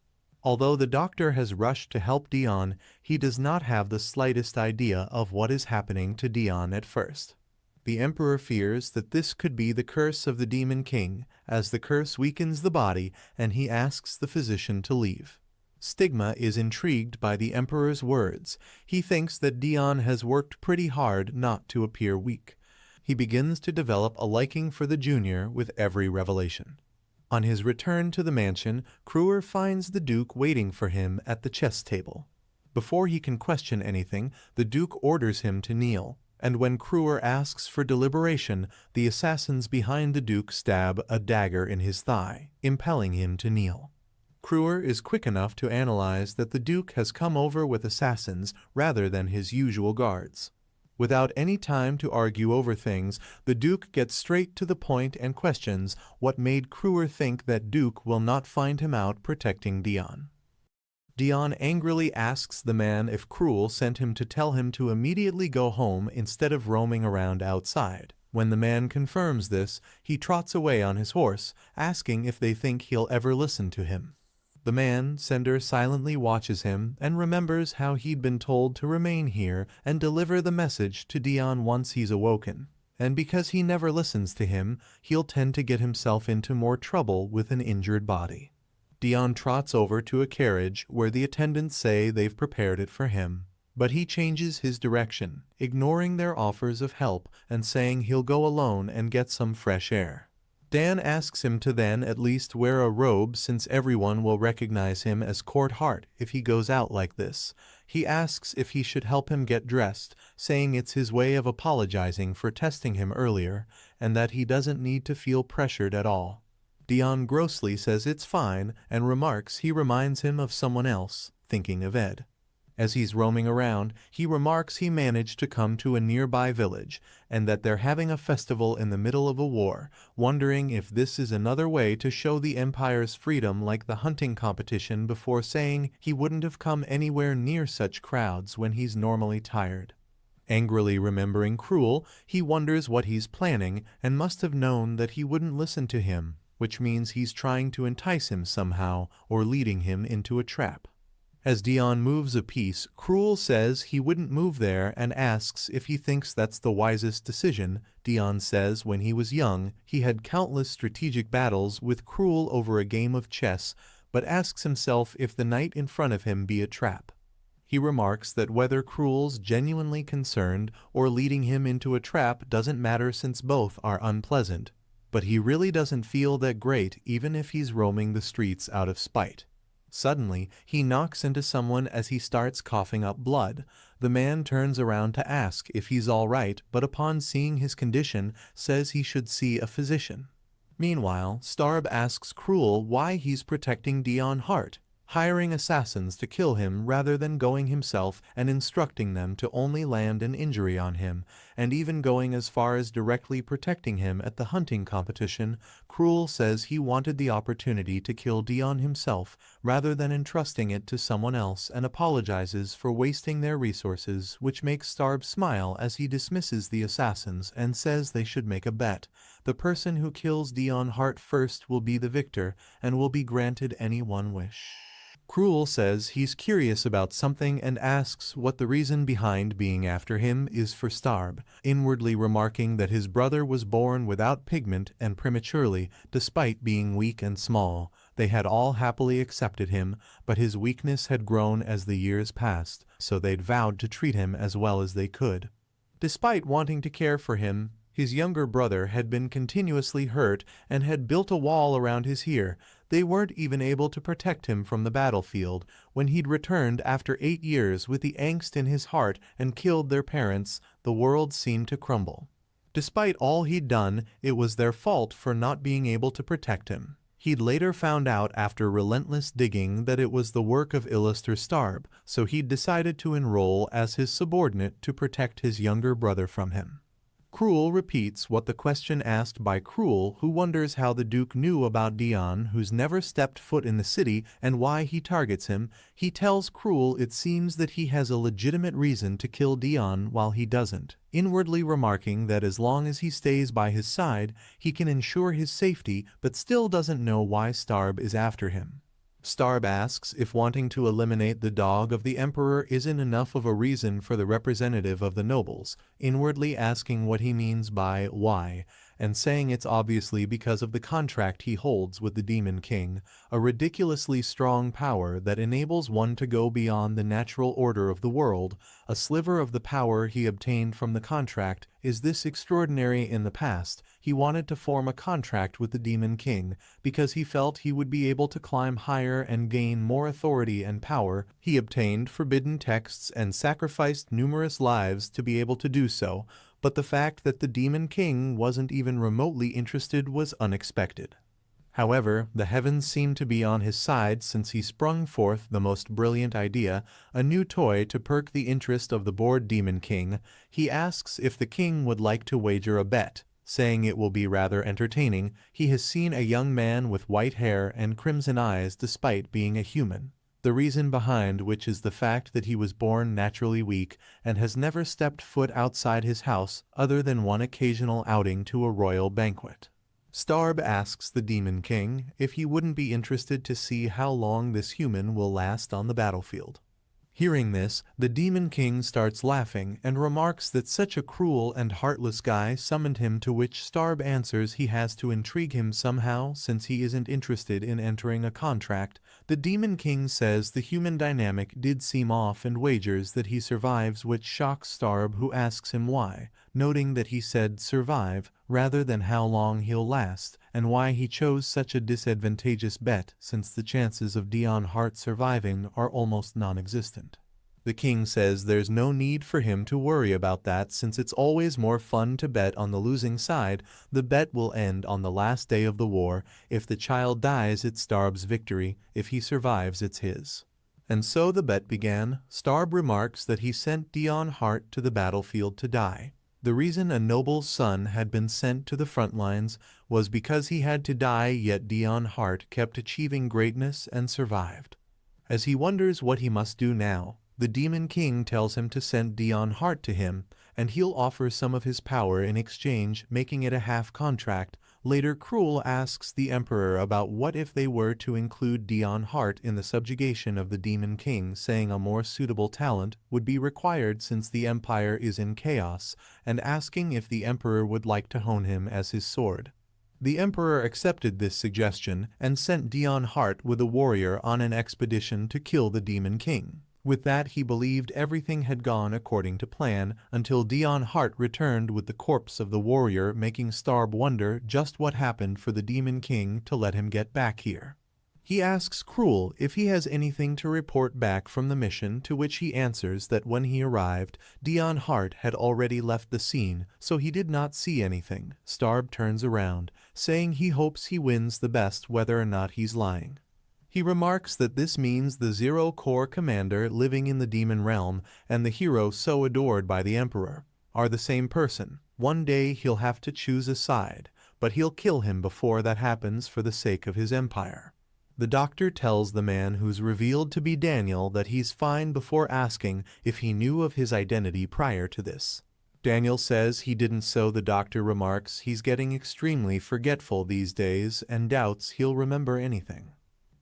Although the doctor has rushed to help Dion, he does not have the slightest idea of what is happening to Dion at first. The emperor fears that this could be the curse of the Demon King, as the curse weakens the body, and he asks the physician to leave. Stigma is intrigued by the emperor's words. He thinks that Dion has worked pretty hard not to appear weak. He begins to develop a liking for the junior with every revelation. On his return to the mansion, Kruer finds the Duke waiting for him at the chess table. Before he can question anything, the Duke orders him to kneel, and when Kruer asks for deliberation, the assassins behind the Duke stab a dagger in his thigh, impelling him to kneel. Kruer is quick enough to analyze that the Duke has come over with assassins rather than his usual guards. Without any time to argue over things, the Duke gets straight to the point and questions what made Kruer think that Duke will not find him out protecting Dion. Dion angrily asks the man if Kruel sent him to tell him to immediately go home instead of roaming around outside. When the man confirms this, he trots away on his horse, asking if they think he'll ever listen to him. The man, Sender, silently watches him and remembers how he'd been told to remain here and deliver the message to Dion once he's awoken. And because he never listens to him, he'll tend to get himself into more trouble with an injured body. Dion trots over to a carriage where the attendants say they've prepared it for him. But he changes his direction, ignoring their offers of help and saying he'll go alone and get some fresh air. Dan asks him to then at least wear a robe since everyone will recognize him as Count Hart if he goes out like this. He asks if he should help him get dressed, saying it's his way of apologizing for testing him earlier and that he doesn't need to feel pressured at all. Dion grossly says it's fine and remarks he reminds him of someone else, thinking of Ed. As he's roaming around, he remarks he managed to come to a nearby village and that they're having a festival in the middle of a war, wondering if this is another way to show the Empire's freedom like the hunting competition, before saying he wouldn't have come anywhere near such crowds when he's normally tired. Angrily remembering Kruel, he wonders what he's planning and must have known that he wouldn't listen to him, which means he's trying to entice him somehow or leading him into a trap. As Dion moves a piece, Kruel says he wouldn't move there and asks if he thinks that's the wisest decision. Dion says when he was young, he had countless strategic battles with Kruel over a game of chess, but asks himself if the knight in front of him be a trap. He remarks that whether Kruel's genuinely concerned or leading him into a trap doesn't matter since both are unpleasant, but he really doesn't feel that great even if he's roaming the streets out of spite. Suddenly, he knocks into someone as he starts coughing up blood. The man turns around to ask if he's all right, but upon seeing his condition, says he should see a physician. Meanwhile, Starb asks Kruel why he's protecting Dion Hart. hiring assassins to kill him rather than going himself and instructing them to only land an injury on him, and even going as far as directly protecting him at the hunting competition. Cruel says he wanted the opportunity to kill Dion himself rather than entrusting it to someone else, and apologizes for wasting their resources, which makes Starb smile as he dismisses the assassins and says they should make a bet. The person who kills Dion Hart first will be the victor and will be granted any one wish. Cruel says he's curious about something and asks what the reason behind being after him is for Starb, inwardly remarking that his brother was born without pigment and prematurely, despite being weak and small. They had all happily accepted him, but his weakness had grown as the years passed, so they'd vowed to treat him as well as they could. Despite wanting to care for him, his younger brother had been continuously hurt and had built a wall around his ear. They weren't even able to protect him from the battlefield. When he'd returned after 8 years with the angst in his heart and killed their parents, the world seemed to crumble. Despite all he'd done, it was their fault for not being able to protect him. He'd later found out after relentless digging that it was the work of Illuster Starb, so he'd decided to enroll as his subordinate to protect his younger brother from him. Cruel repeats what the question asked by Cruel, who wonders how the Duke knew about Dion, who's never stepped foot in the city, and why he targets him. He tells Cruel it seems that he has a legitimate reason to kill Dion while he doesn't, inwardly remarking that as long as he stays by his side, he can ensure his safety, but still doesn't know why Starb is after him. Starb asks if wanting to eliminate the dog of the Emperor isn't enough of a reason for the representative of the nobles, inwardly asking what he means by why, and saying it's obviously because of the contract he holds with the Demon King, a ridiculously strong power that enables one to go beyond the natural order of the world. A sliver of the power he obtained from the contract is this extraordinary. In the past, he wanted to form a contract with the Demon King because he felt he would be able to climb higher and gain more authority and power. He obtained forbidden texts and sacrificed numerous lives to be able to do so, but the fact that the Demon King wasn't even remotely interested was unexpected. However, the heavens seemed to be on his side since he sprung forth the most brilliant idea, a new toy to perk the interest of the bored Demon King. He asks if the king would like to wager a bet, saying it will be rather entertaining. He has seen a young man with white hair and crimson eyes despite being a human, the reason behind which is the fact that he was born naturally weak and has never stepped foot outside his house other than one occasional outing to a royal banquet. Starb asks the Demon King if he wouldn't be interested to see how long this human will last on the battlefield. Hearing this, the Demon King starts laughing and remarks that such a cruel and heartless guy summoned him, to which Starb answers he has to intrigue him somehow since he isn't interested in entering a contract. The Demon King says the human dynamic did seem off and wagers that he survives, which shocks Starb, who asks him why, noting that he said survive rather than how long he'll last, and why he chose such a disadvantageous bet since the chances of Dion Hart surviving are almost non-existent. The king says there's no need for him to worry about that since it's always more fun to bet on the losing side. The bet will end on the last day of the war. If the child dies, it's Starb's victory. If he survives, it's his. And so the bet began. Starb remarks that he sent Dion Hart to the battlefield to die. The reason a noble's son had been sent to the front lines was because he had to die, yet Dion Hart kept achieving greatness and survived. As he wonders what he must do now, the Demon King tells him to send Dion Hart to him, and he'll offer some of his power in exchange, making it a half contract. Later, Cruel asks the Emperor about what if they were to include Dion Hart in the subjugation of the Demon King, saying a more suitable talent would be required since the Empire is in chaos, and asking if the Emperor would like to hone him as his sword. The Emperor accepted this suggestion and sent Dion Hart with a warrior on an expedition to kill the Demon King. With that, he believed everything had gone according to plan until Dion Hart returned with the corpse of the warrior, making Starb wonder just what happened for the Demon King to let him get back here. He asks Cruel if he has anything to report back from the mission, to which he answers that when he arrived, Dion Hart had already left the scene, so he did not see anything. Starb turns around, saying he hopes he wins the best whether or not he's lying. He remarks that this means the Zero Corps commander living in the demon realm and the hero so adored by the Emperor are the same person. One day he'll have to choose a side, but he'll kill him before that happens for the sake of his empire. The doctor tells the man who's revealed to be Daniel that he's fine before asking if he knew of his identity prior to this. Daniel says he didn't, so the doctor remarks he's getting extremely forgetful these days and doubts he'll remember anything.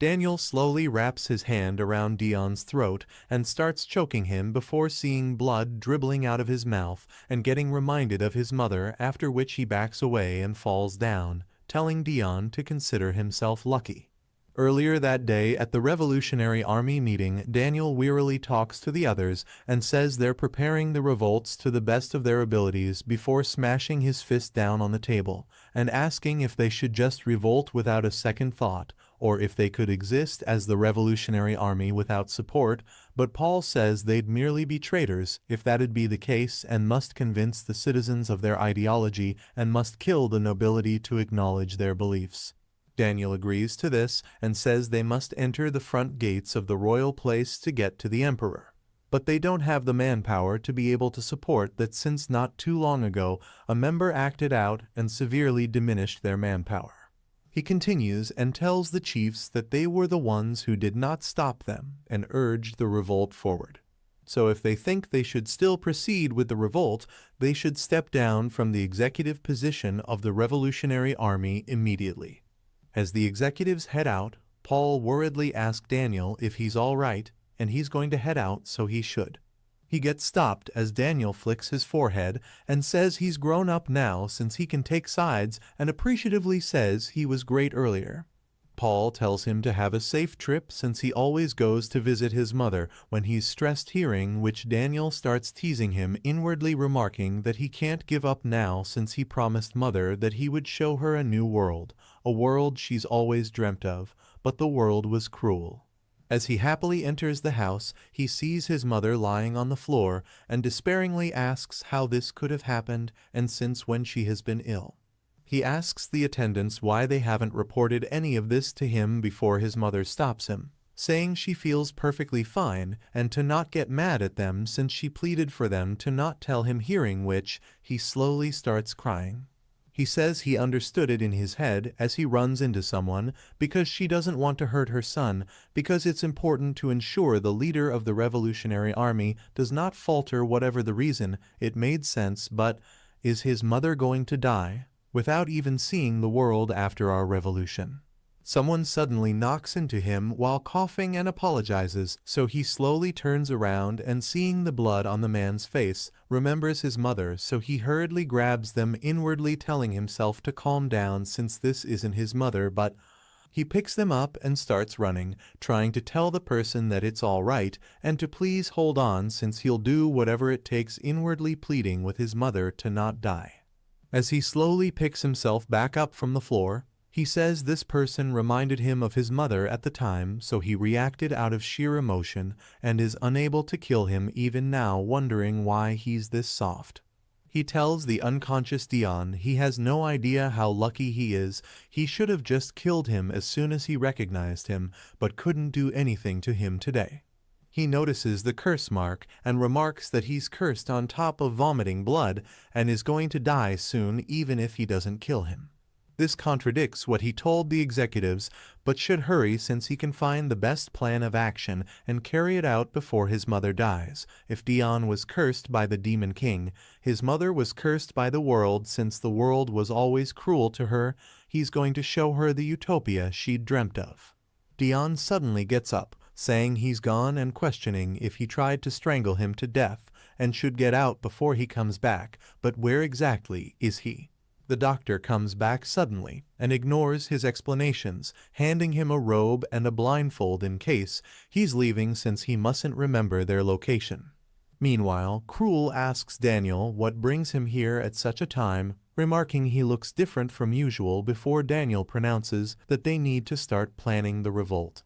Daniel slowly wraps his hand around Dion's throat and starts choking him before seeing blood dribbling out of his mouth and getting reminded of his mother, after which he backs away and falls down, telling Dion to consider himself lucky. Earlier that day at the Revolutionary Army meeting, Daniel wearily talks to the others and says they're preparing the revolts to the best of their abilities before smashing his fist down on the table and asking if they should just revolt without a second thought or if they could exist as the Revolutionary Army without support, but Paul says they'd merely be traitors if that'd be the case and must convince the citizens of their ideology and must kill the nobility to acknowledge their beliefs. Daniel agrees to this and says they must enter the front gates of the royal place to get to the emperor. But they don't have the manpower to be able to support that, since not too long ago a member acted out and severely diminished their manpower. He continues and tells the chiefs that they were the ones who did not stop them and urged the revolt forward. So if they think they should still proceed with the revolt, they should step down from the executive position of the Revolutionary Army immediately. As the executives head out, Paul worriedly asks Daniel if he's all right, and he's going to head out, so he should. He gets stopped as Daniel flicks his forehead and says he's grown up now since he can take sides, and appreciatively says he was great earlier. Paul tells him to have a safe trip since he always goes to visit his mother when he's stressed, hearing which Daniel starts teasing him, inwardly remarking that he can't give up now since he promised mother that he would show her a new world, a world she's always dreamt of, but the world was cruel. As he happily enters the house, he sees his mother lying on the floor and despairingly asks how this could have happened and since when she has been ill. He asks the attendants why they haven't reported any of this to him before his mother stops him, saying she feels perfectly fine and to not get mad at them since she pleaded for them to not tell him, hearing which he slowly starts crying. He says he understood it in his head as he runs into someone because she doesn't want to hurt her son, because it's important to ensure the leader of the Revolutionary Army does not falter, whatever the reason. It made sense, but is his mother going to die without even seeing the world after our revolution? Someone suddenly knocks into him while coughing and apologizes, so he slowly turns around and, seeing the blood on the man's face, remembers his mother, so he hurriedly grabs them, inwardly telling himself to calm down since this isn't his mother, but he picks them up and starts running, trying to tell the person that it's all right and to please hold on since he'll do whatever it takes, inwardly pleading with his mother to not die. As he slowly picks himself back up from the floor, he says this person reminded him of his mother at the time, so he reacted out of sheer emotion and is unable to kill him, even now wondering why he's this soft. He tells the unconscious Dion he has no idea how lucky he is. He should have just killed him as soon as he recognized him, but couldn't do anything to him today. He notices the curse mark and remarks that he's cursed on top of vomiting blood and is going to die soon even if he doesn't kill him. This contradicts what he told the executives, but should hurry since he can find the best plan of action and carry it out before his mother dies. If Dion was cursed by the Demon King, his mother was cursed by the world since the world was always cruel to her. He's going to show her the utopia she'd dreamt of. Dion suddenly gets up, saying he's gone and questioning if he tried to strangle him to death and should get out before he comes back, but where exactly is he? The doctor comes back suddenly and ignores his explanations, handing him a robe and a blindfold in case he's leaving since he mustn't remember their location. Meanwhile, Cruel asks Daniel what brings him here at such a time, remarking he looks different from usual before Daniel pronounces that they need to start planning the revolt.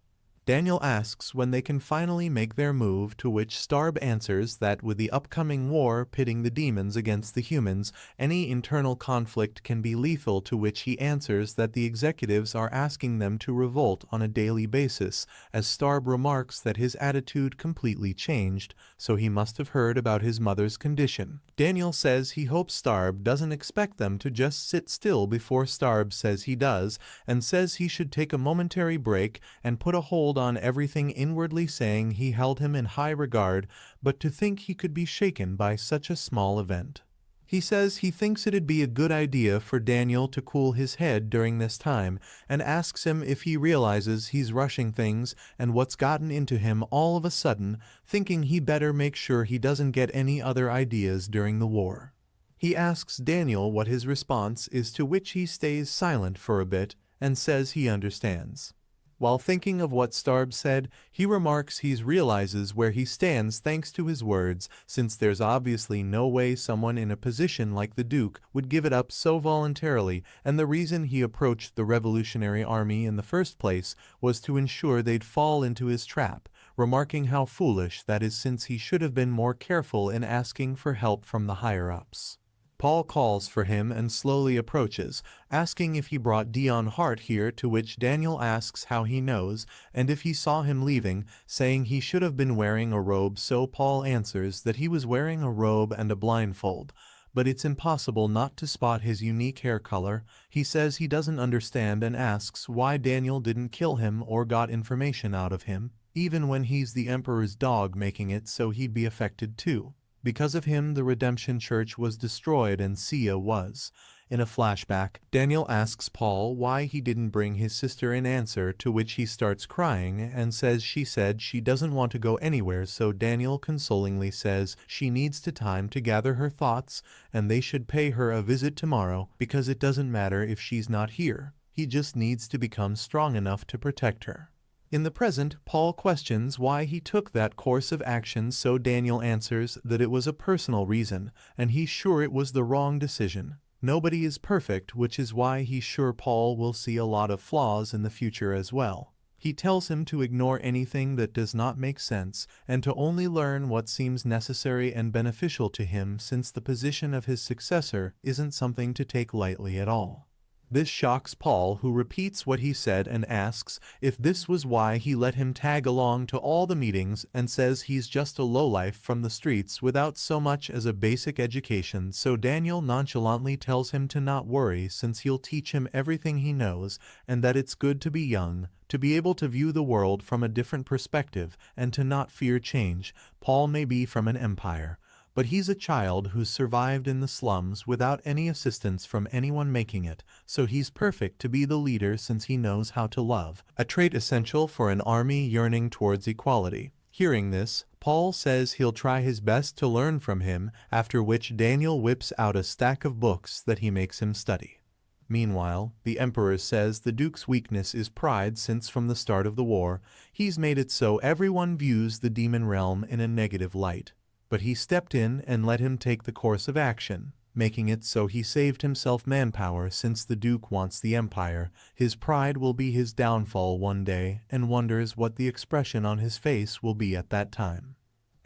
Daniel asks when they can finally make their move, to which Starb answers that with the upcoming war pitting the demons against the humans, any internal conflict can be lethal, to which he answers that the executives are asking them to revolt on a daily basis, as Starb remarks that his attitude completely changed, so he must have heard about his mother's condition. Daniel says he hopes Starb doesn't expect them to just sit still before Starb says he does, and says he should take a momentary break and put a hold on everything, inwardly saying he held him in high regard, but to think he could be shaken by such a small event. He says he thinks it'd be a good idea for Daniel to cool his head during this time, and asks him if he realizes he's rushing things and what's gotten into him all of a sudden, thinking he better make sure he doesn't get any other ideas during the war. He asks Daniel what his response is, to which he stays silent for a bit and says he understands. While thinking of what Starb said, he remarks he realizes where he stands thanks to his words, since there's obviously no way someone in a position like the Duke would give it up so voluntarily, and the reason he approached the Revolutionary Army in the first place was to ensure they'd fall into his trap, remarking how foolish that is, since he should have been more careful in asking for help from the higher-ups. Paul calls for him and slowly approaches, asking if he brought Dion Hart here, to which Daniel asks how he knows, and if he saw him leaving, saying he should have been wearing a robe, so Paul answers that he was wearing a robe and a blindfold, but it's impossible not to spot his unique hair color. He says he doesn't understand and asks why Daniel didn't kill him or got information out of him, even when he's the Emperor's dog, making it so he'd be affected too. Because of him, the Redemption Church was destroyed and Sia was. In a flashback, Daniel asks Paul why he didn't bring his sister in answer, to which he starts crying and says she said she doesn't want to go anywhere, so Daniel consolingly says she needs time to gather her thoughts and they should pay her a visit tomorrow, because it doesn't matter if she's not here. He just needs to become strong enough to protect her. In the present, Paul questions why he took that course of action, so Daniel answers that it was a personal reason, and he's sure it was the wrong decision. Nobody is perfect, which is why he's sure Paul will see a lot of flaws in the future as well. He tells him to ignore anything that does not make sense, and to only learn what seems necessary and beneficial to him, since the position of his successor isn't something to take lightly at all. This shocks Paul, who repeats what he said and asks if this was why he let him tag along to all the meetings, and says he's just a lowlife from the streets without so much as a basic education, so Daniel nonchalantly tells him to not worry, since he'll teach him everything he knows, and that it's good to be young, to be able to view the world from a different perspective, and to not fear change. Paul may be from an empire, but he's a child who's survived in the slums without any assistance from anyone making it, so he's perfect to be the leader since he knows how to love, a trait essential for an army yearning towards equality. Hearing this, Paul says he'll try his best to learn from him, after which Daniel whips out a stack of books that he makes him study. Meanwhile, the Emperor says the Duke's weakness is pride, since from the start of the war, he's made it so everyone views the demon realm in a negative light. But he stepped in and let him take the course of action, making it so he saved himself manpower, since the Duke wants the Empire. His pride will be his downfall one day, and wonders what the expression on his face will be at that time.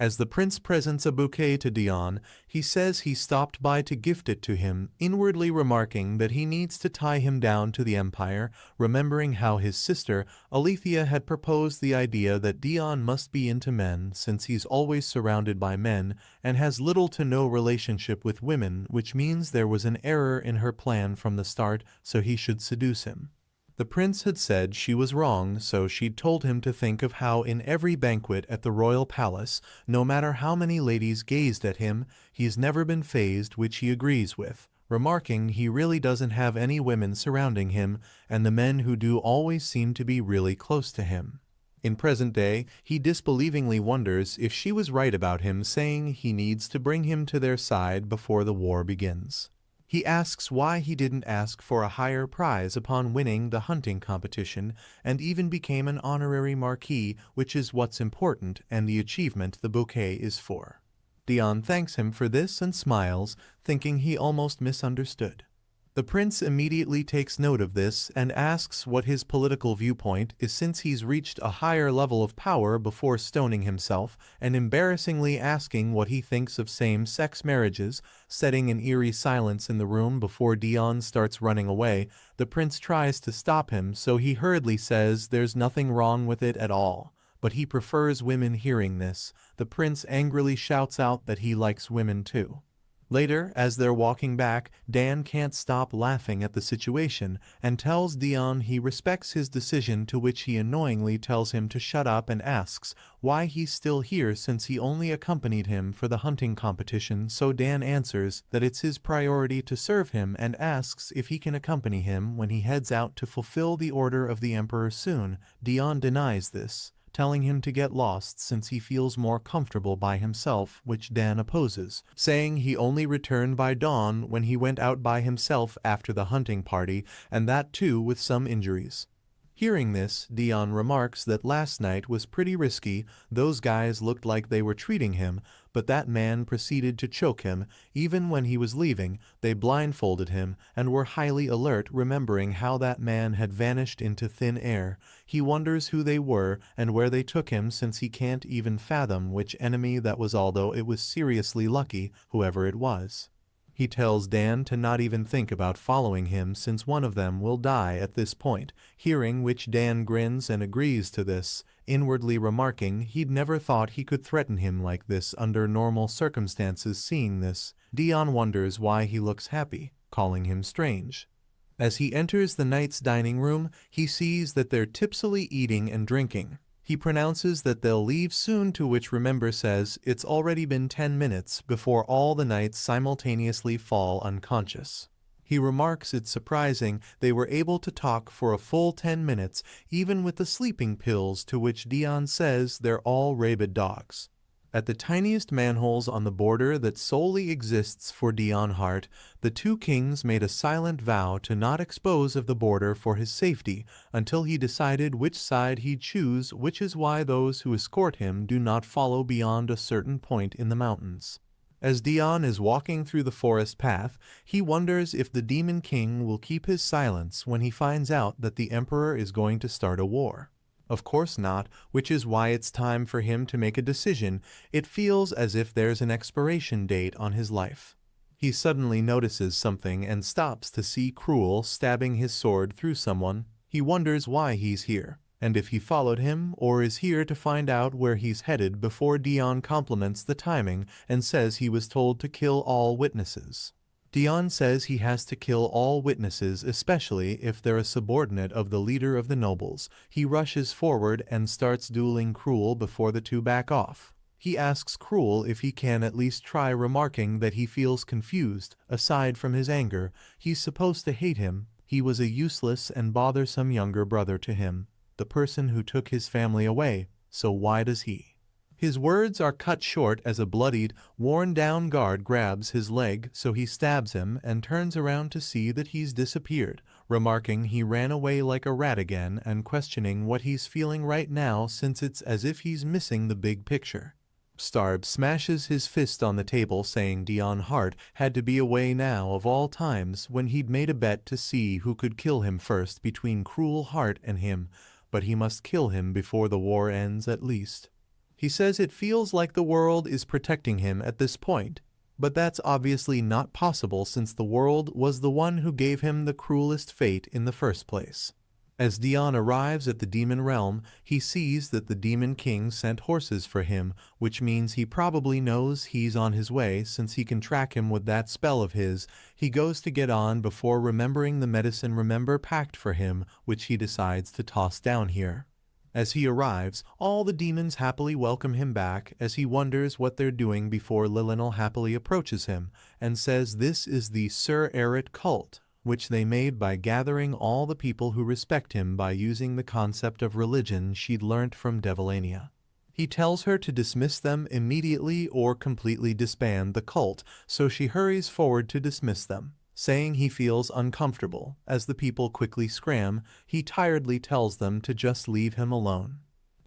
As the prince presents a bouquet to Dion, he says he stopped by to gift it to him, inwardly remarking that he needs to tie him down to the Empire, remembering how his sister, Alethea, had proposed the idea that Dion must be into men, since he's always surrounded by men and has little to no relationship with women, which means there was an error in her plan from the start, so he should seduce him. The prince had said she was wrong, so she'd told him to think of how in every banquet at the royal palace, no matter how many ladies gazed at him, he's never been fazed, which he agrees with, remarking he really doesn't have any women surrounding him, and the men who do always seem to be really close to him. In present day, he disbelievingly wonders if she was right about him saying he needs to bring him to their side before the war begins. He asks why he didn't ask for a higher prize upon winning the hunting competition, and even became an honorary marquis, which is what's important and the achievement the bouquet is for. Dion thanks him for this and smiles, thinking he almost misunderstood. The prince immediately takes note of this and asks what his political viewpoint is since he's reached a higher level of power before stoning himself, and embarrassingly asking what he thinks of same-sex marriages, setting an eerie silence in the room before Dion starts running away. The prince tries to stop him, so he hurriedly says there's nothing wrong with it at all. But he prefers women. Hearing this, the prince angrily shouts out that he likes women too. Later, as they're walking back, Dan can't stop laughing at the situation and tells Dion he respects his decision, to which he annoyingly tells him to shut up and asks why he's still here since he only accompanied him for the hunting competition. So Dan answers that it's his priority to serve him and asks if he can accompany him when he heads out to fulfill the order of the emperor soon. Dion denies this, telling him to get lost since he feels more comfortable by himself, which Dan opposes, saying he only returned by dawn when he went out by himself after the hunting party, and that too with some injuries. Hearing this, Dion remarks that last night was pretty risky. Those guys looked like they were treating him, but that man proceeded to choke him. Even when he was leaving, they blindfolded him and were highly alert, remembering how that man had vanished into thin air. He wonders who they were and where they took him since he can't even fathom which enemy that was, although it was seriously lucky, whoever it was. He tells Dan to not even think about following him since one of them will die at this point, hearing which Dan grins and agrees to this, inwardly remarking he'd never thought he could threaten him like this under normal circumstances. Seeing this, Dion wonders why he looks happy, calling him strange. As he enters the knight's dining room, he sees that they're tipsily eating and drinking. He pronounces that they'll leave soon, to which Remember says it's already been 10 minutes before all the knights simultaneously fall unconscious. He remarks it's surprising they were able to talk for a full 10 minutes, even with the sleeping pills, to which Dion says they're all rabid dogs. At the tiniest manholes on the border that solely exists for Dion Hart, the two kings made a silent vow to not expose of the border for his safety until he decided which side he'd choose, which is why those who escort him do not follow beyond a certain point in the mountains. As Dion is walking through the forest path, he wonders if the Demon King will keep his silence when he finds out that the Emperor is going to start a war. Of course not, which is why it's time for him to make a decision. It feels as if there's an expiration date on his life. He suddenly notices something and stops to see Cruel stabbing his sword through someone. He wonders why he's here, and if he followed him or is here to find out where he's headed before Dion compliments the timing and says he was told to kill all witnesses. Dion says he has to kill all witnesses, especially if they're a subordinate of the leader of the nobles. He rushes forward and starts dueling Cruel before the two back off. He asks Cruel if he can at least try, remarking that he feels confused. Aside from his anger, he's supposed to hate him. He was a useless and bothersome younger brother to him, the person who took his family away, so why does he? His words are cut short as a bloodied, worn-down guard grabs his leg, so he stabs him and turns around to see that he's disappeared, remarking he ran away like a rat again and questioning what he's feeling right now since it's as if he's missing the big picture. Starb smashes his fist on the table, saying Dion Hart had to be away now of all times when he'd made a bet to see who could kill him first between Cruel Hart and him, but he must kill him before the war ends at least. He says it feels like the world is protecting him at this point, but that's obviously not possible since the world was the one who gave him the cruelest fate in the first place. As Dion arrives at the demon realm, he sees that the Demon King sent horses for him, which means he probably knows he's on his way since he can track him with that spell of his. He goes to get on before remembering the medicine Remember packed for him, which he decides to toss down here. As he arrives, all the demons happily welcome him back as he wonders what they're doing before Lillinal happily approaches him and says this is the Sir Erit cult, which they made by gathering all the people who respect him by using the concept of religion she'd learnt from Devilania. He tells her to dismiss them immediately or completely disband the cult, so she hurries forward to dismiss them. Saying he feels uncomfortable. As the people quickly scram, he tiredly tells them to just leave him alone.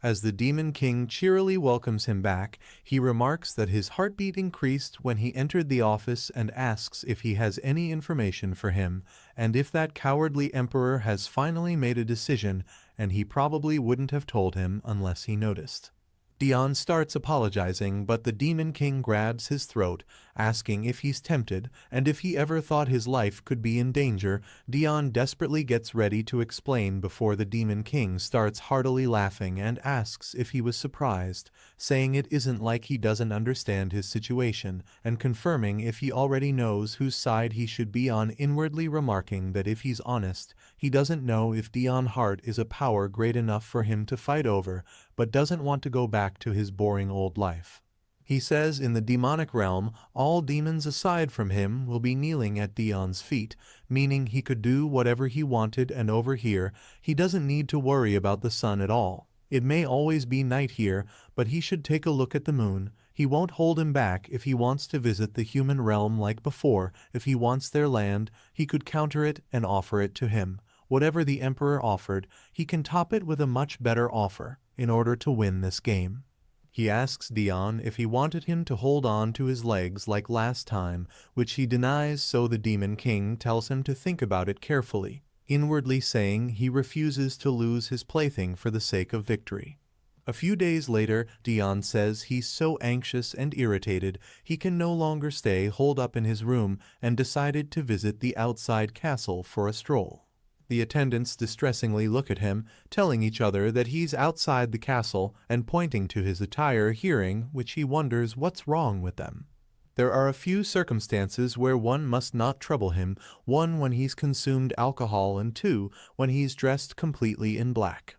As the Demon King cheerily welcomes him back, he remarks that his heartbeat increased when he entered the office and asks if he has any information for him, and if that cowardly emperor has finally made a decision, and he probably wouldn't have told him unless he noticed. Dion starts apologizing, but the Demon King grabs his throat, asking if he's tempted and if he ever thought his life could be in danger. Dion desperately gets ready to explain before the Demon King starts heartily laughing and asks if he was surprised, saying it isn't like he doesn't understand his situation, and confirming if he already knows whose side he should be on, inwardly remarking that if he's honest, he doesn't know if Dion Hart is a power great enough for him to fight over, but doesn't want to go back to his boring old life. He says in the demonic realm, all demons aside from him will be kneeling at Dion's feet, meaning he could do whatever he wanted, and over here, he doesn't need to worry about the sun at all. It may always be night here, but he should take a look at the moon. He won't hold him back if he wants to visit the human realm like before. If he wants their land, he could counter it and offer it to him. Whatever the emperor offered, he can top it with a much better offer in order to win this game. He asks Dion if he wanted him to hold on to his legs like last time, which he denies, so the Demon King tells him to think about it carefully, inwardly saying he refuses to lose his plaything for the sake of victory. A few days later, Dion says he's so anxious and irritated he can no longer stay holed up in his room and decided to visit the outside castle for a stroll. The attendants distressingly look at him, telling each other that he's outside the castle and pointing to his attire, hearing which he wonders what's wrong with them. There are a few circumstances where one must not trouble him, one when he's consumed alcohol and two when he's dressed completely in black.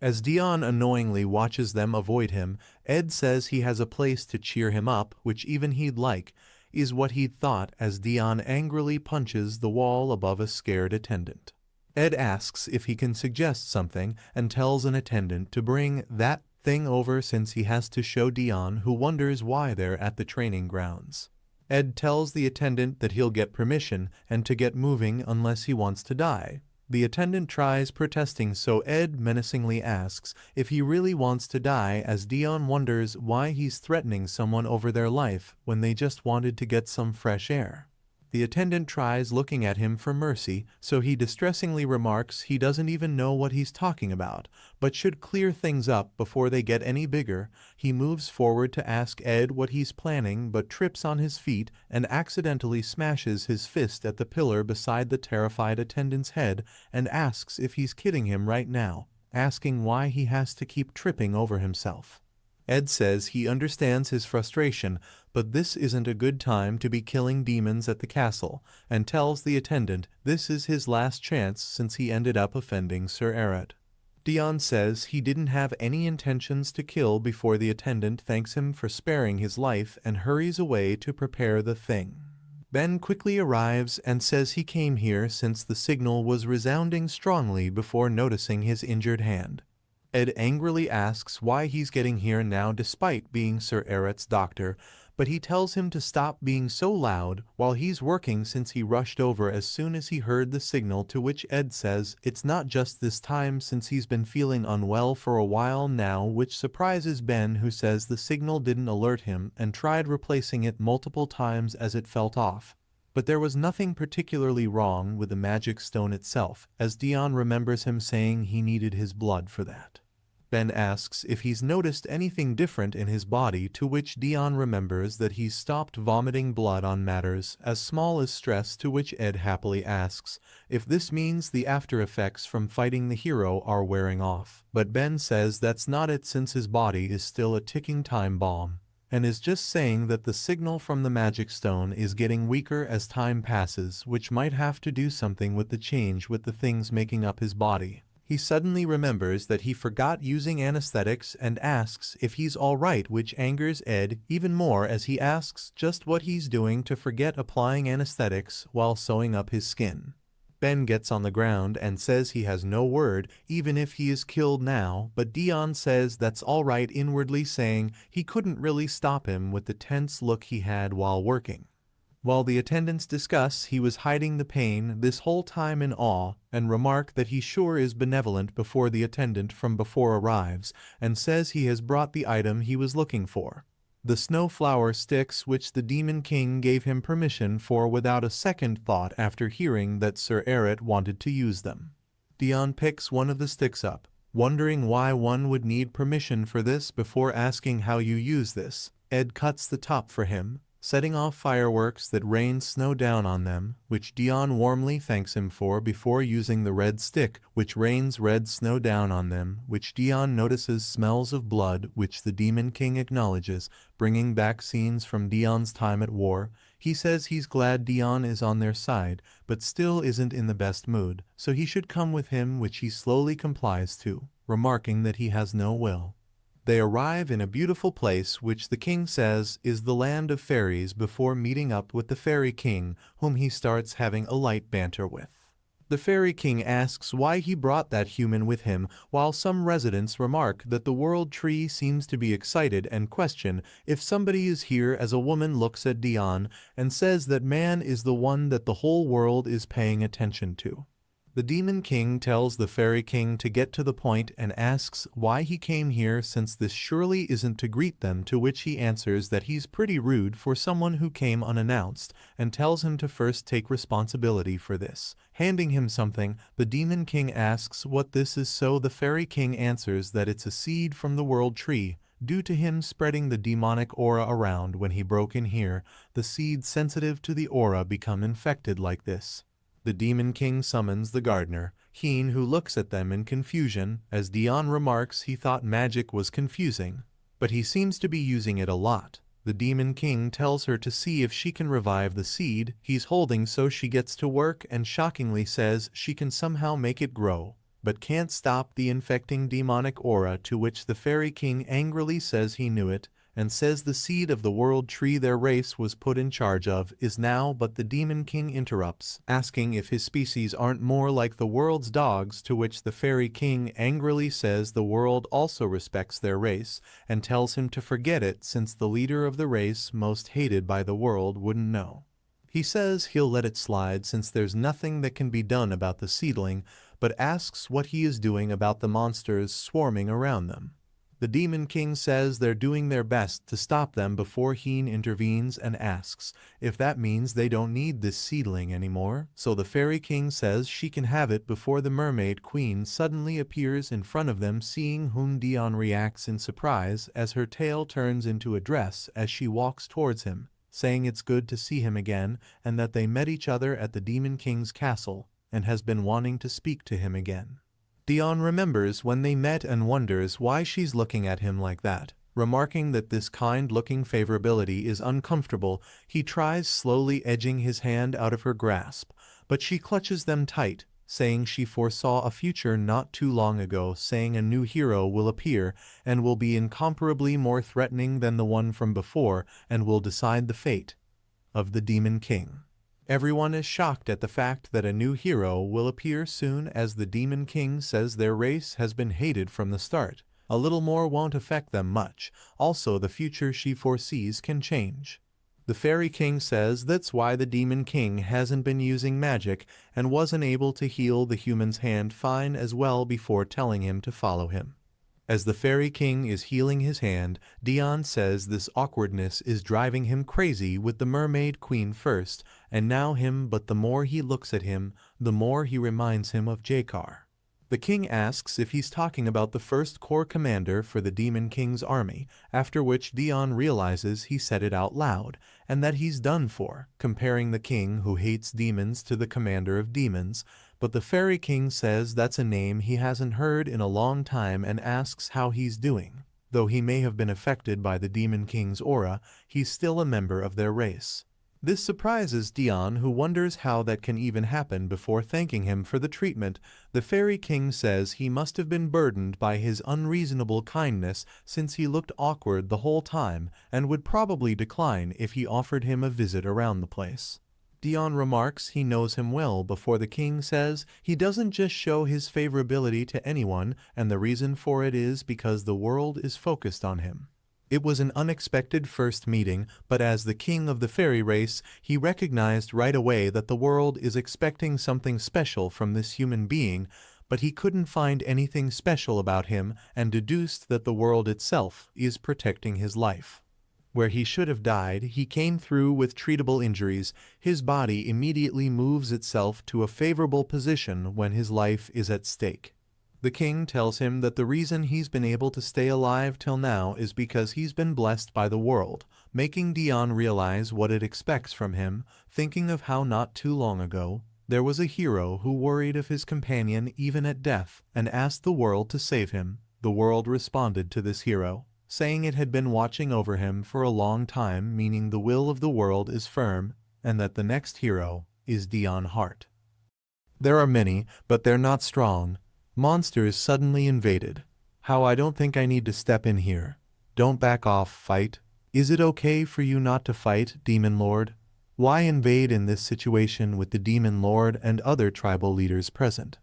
As Dion annoyingly watches them avoid him, Ed says he has a place to cheer him up, which even he'd like, is what he'd thought, as Dion angrily punches the wall above a scared attendant. Ed asks if he can suggest something and tells an attendant to bring that thing over since he has to show Dion, who wonders why they're at the training grounds. Ed tells the attendant that he'll get permission and to get moving unless he wants to die. The attendant tries protesting, so Ed menacingly asks if he really wants to die, as Dion wonders why he's threatening someone over their life when they just wanted to get some fresh air. The attendant tries looking at him for mercy, so he distressingly remarks he doesn't even know what he's talking about, but should clear things up before they get any bigger. He moves forward to ask Ed what he's planning, but trips on his feet and accidentally smashes his fist at the pillar beside the terrified attendant's head and asks if he's kidding him right now, asking why he has to keep tripping over himself. Ed says he understands his frustration, but this isn't a good time to be killing demons at the castle, and tells the attendant this is his last chance since he ended up offending Sir Ered. Dion says he didn't have any intentions to kill before the attendant thanks him for sparing his life and hurries away to prepare the thing. Ben quickly arrives and says he came here since the signal was resounding strongly before noticing his injured hand. Ed angrily asks why he's getting here now despite being Sir Eret's doctor, but he tells him to stop being so loud while he's working since he rushed over as soon as he heard the signal, to which Ed says it's not just this time since he's been feeling unwell for a while now, which surprises Ben, who says the signal didn't alert him and tried replacing it multiple times as it felt off. But there was nothing particularly wrong with the magic stone itself, as Dion remembers him saying he needed his blood for that. Ben asks if he's noticed anything different in his body, to which Dion remembers that he's stopped vomiting blood on matters as small as stress, to which Ed happily asks if this means the after effects from fighting the hero are wearing off. But Ben says that's not it, since his body is still a ticking time bomb, and is just saying that the signal from the magic stone is getting weaker as time passes, which might have to do something with the change with the things making up his body. He suddenly remembers that he forgot using anesthetics and asks if he's alright, which angers Ed even more as he asks just what he's doing to forget applying anesthetics while sewing up his skin. Ben gets on the ground and says he has no word even if he is killed now, but Dion says that's alright, inwardly saying he couldn't really stop him with the tense look he had while working. While the attendants discuss he was hiding the pain this whole time in awe, and remark that he sure is benevolent before the attendant from before arrives, and says he has brought the item he was looking for. The snow flower sticks which the Demon King gave him permission for without a second thought after hearing that Sir Eret wanted to use them. Dion picks one of the sticks up, wondering why one would need permission for this before asking how you use this. Ed cuts the top for him, setting off fireworks that rain snow down on them, which Dion warmly thanks him for before using the red stick, which rains red snow down on them, which Dion notices smells of blood, which the Demon King acknowledges, bringing back scenes from Dion's time at war. He says he's glad Dion is on their side, but still isn't in the best mood, so he should come with him, which he slowly complies to, remarking that he has no will. They arrive in a beautiful place which the king says is the land of fairies before meeting up with the fairy king, whom he starts having a light banter with. The fairy king asks why he brought that human with him, while some residents remark that the world tree seems to be excited and question if somebody is here, as a woman looks at Dion and says that man is the one that the whole world is paying attention to. The Demon King tells the Fairy King to get to the point and asks why he came here, since this surely isn't to greet them, to which he answers that he's pretty rude for someone who came unannounced, and tells him to first take responsibility for this. Handing him something, the Demon King asks what this is, so the Fairy King answers that it's a seed from the world tree. Due to him spreading the demonic aura around when he broke in here, the seeds sensitive to the aura become infected like this. The Demon King summons the gardener, Heen, who looks at them in confusion, as Dion remarks he thought magic was confusing, but he seems to be using it a lot. The Demon King tells her to see if she can revive the seed he's holding, so she gets to work and shockingly says she can somehow make it grow, but can't stop the infecting demonic aura, to which the Fairy King angrily says he knew it, and says the seed of the world tree their race was put in charge of is now, but the Demon King interrupts, asking if his species aren't more like the world's dogs, to which the Fairy King angrily says the world also respects their race, and tells him to forget it, since the leader of the race most hated by the world wouldn't know. He says he'll let it slide since there's nothing that can be done about the seedling, but asks what he is doing about the monsters swarming around them. The Demon King says they're doing their best to stop them before Heen intervenes and asks if that means they don't need this seedling anymore, so the Fairy King says she can have it before the Mermaid Queen suddenly appears in front of them, seeing whom Dion reacts in surprise as her tail turns into a dress as she walks towards him, saying it's good to see him again and that they met each other at the Demon King's castle and has been wanting to speak to him again. Dion remembers when they met and wonders why she's looking at him like that. Remarking that this kind-looking favorability is uncomfortable, he tries slowly edging his hand out of her grasp, but she clutches them tight, saying she foresaw a future not too long ago, saying a new hero will appear and will be incomparably more threatening than the one from before and will decide the fate of the Demon King. Everyone is shocked at the fact that a new hero will appear soon, as the Demon King says their race has been hated from the start. A little more won't affect them much. Also, the future she foresees can change. The Fairy King says that's why the Demon King hasn't been using magic and wasn't able to heal the human's hand fine as well before telling him to follow him. As the Fairy King is healing his hand, Dion says this awkwardness is driving him crazy with the Mermaid Queen first, and now him, but the more he looks at him, the more he reminds him of Jakar. The king asks if he's talking about the first corps commander for the Demon King's army, after which Dion realizes he said it out loud, and that he's done for, comparing the king who hates demons to the commander of demons, but the Fairy King says that's a name he hasn't heard in a long time and asks how he's doing. Though he may have been affected by the Demon King's aura, he's still a member of their race. This surprises Dion, who wonders how that can even happen. Before thanking him for the treatment, the Fairy King says he must have been burdened by his unreasonable kindness, since he looked awkward the whole time and would probably decline if he offered him a visit around the place. Dion remarks he knows him well before the king says he doesn't just show his favorability to anyone, and the reason for it is because the world is focused on him. It was an unexpected first meeting, but as the king of the fairy race, he recognized right away that the world is expecting something special from this human being, but he couldn't find anything special about him and deduced that the world itself is protecting his life. Where he should have died, he came through with treatable injuries. His body immediately moves itself to a favorable position when his life is at stake. The king tells him that the reason he's been able to stay alive till now is because he's been blessed by the world, making Dion realize what it expects from him, thinking of how not too long ago, there was a hero who worried of his companion even at death and asked the world to save him. The world responded to this hero, saying it had been watching over him for a long time, meaning the will of the world is firm, and that the next hero is Dion Hart. There are many, but they're not strong. Monsters suddenly invaded. How I don't think I need to step in here. Don't back off, fight. Is it okay for you not to fight, Demon Lord? Why invade in this situation with the Demon Lord and other tribal leaders present?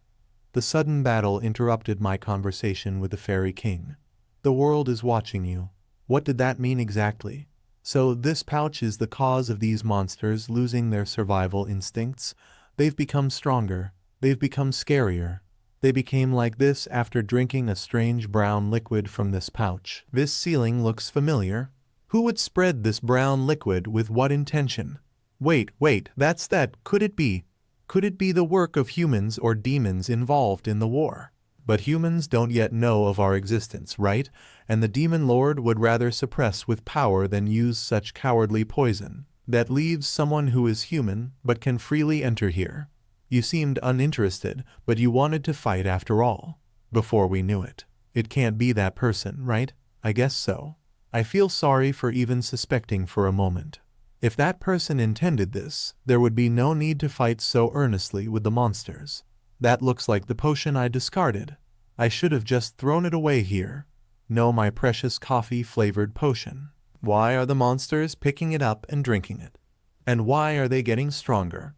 The sudden battle interrupted my conversation with the Fairy King. The world is watching you. What did that mean exactly? So this pouch is the cause of these monsters losing their survival instincts? They've become stronger. They've become scarier. They became like this after drinking a strange brown liquid from this pouch. This ceiling looks familiar. Who would spread this brown liquid with what intention? Wait, that's that. Could it be? Could it be the work of humans or demons involved in the war? But humans don't yet know of our existence, right? And the Demon Lord would rather suppress with power than use such cowardly poison. That leaves someone who is human, but can freely enter here. You seemed uninterested, but you wanted to fight after all. Before we knew it. It can't be that person, right? I guess so. I feel sorry for even suspecting for a moment. If that person intended this, there would be no need to fight so earnestly with the monsters. That looks like the potion I discarded. I should have just thrown it away here. No, my precious coffee-flavored potion. Why are the monsters picking it up and drinking it? And why are they getting stronger?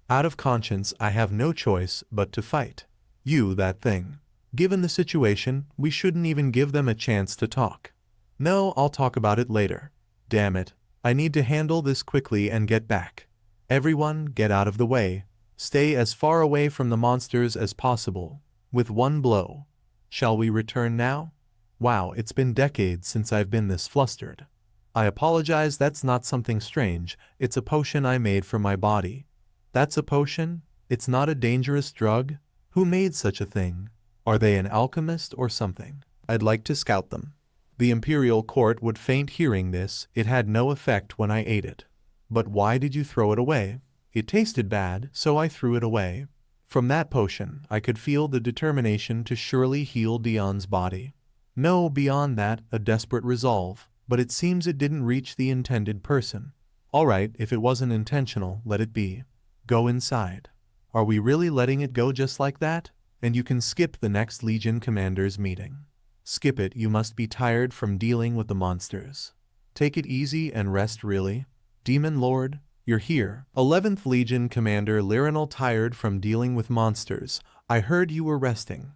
Out of conscience, I have no choice but to fight. You, that thing. Given the situation, we shouldn't even give them a chance to talk. No, I'll talk about it later. Damn it. I need to handle this quickly and get back. Everyone, get out of the way. Stay as far away from the monsters as possible. With one blow. Shall we return now? Wow, it's been decades since I've been this flustered. I apologize, that's not something strange. It's a potion I made for my body. That's a potion? It's not a dangerous drug? Who made such a thing? Are they an alchemist or something? I'd like to scout them. The imperial court would faint hearing this. It had no effect when I ate it. But why did you throw it away? It tasted bad, so I threw it away. From that potion, I could feel the determination to surely heal Dion's body. No, beyond that, a desperate resolve. But it seems it didn't reach the intended person. All right, if it wasn't intentional, let it be. Go inside. Are we really letting it go just like that? And you can skip the next Legion Commander's meeting. Skip it, you must be tired from dealing with the monsters. Take it easy and rest really. Demon Lord, you're here. 11th Legion Commander Lirinal, tired from dealing with monsters. I heard you were resting.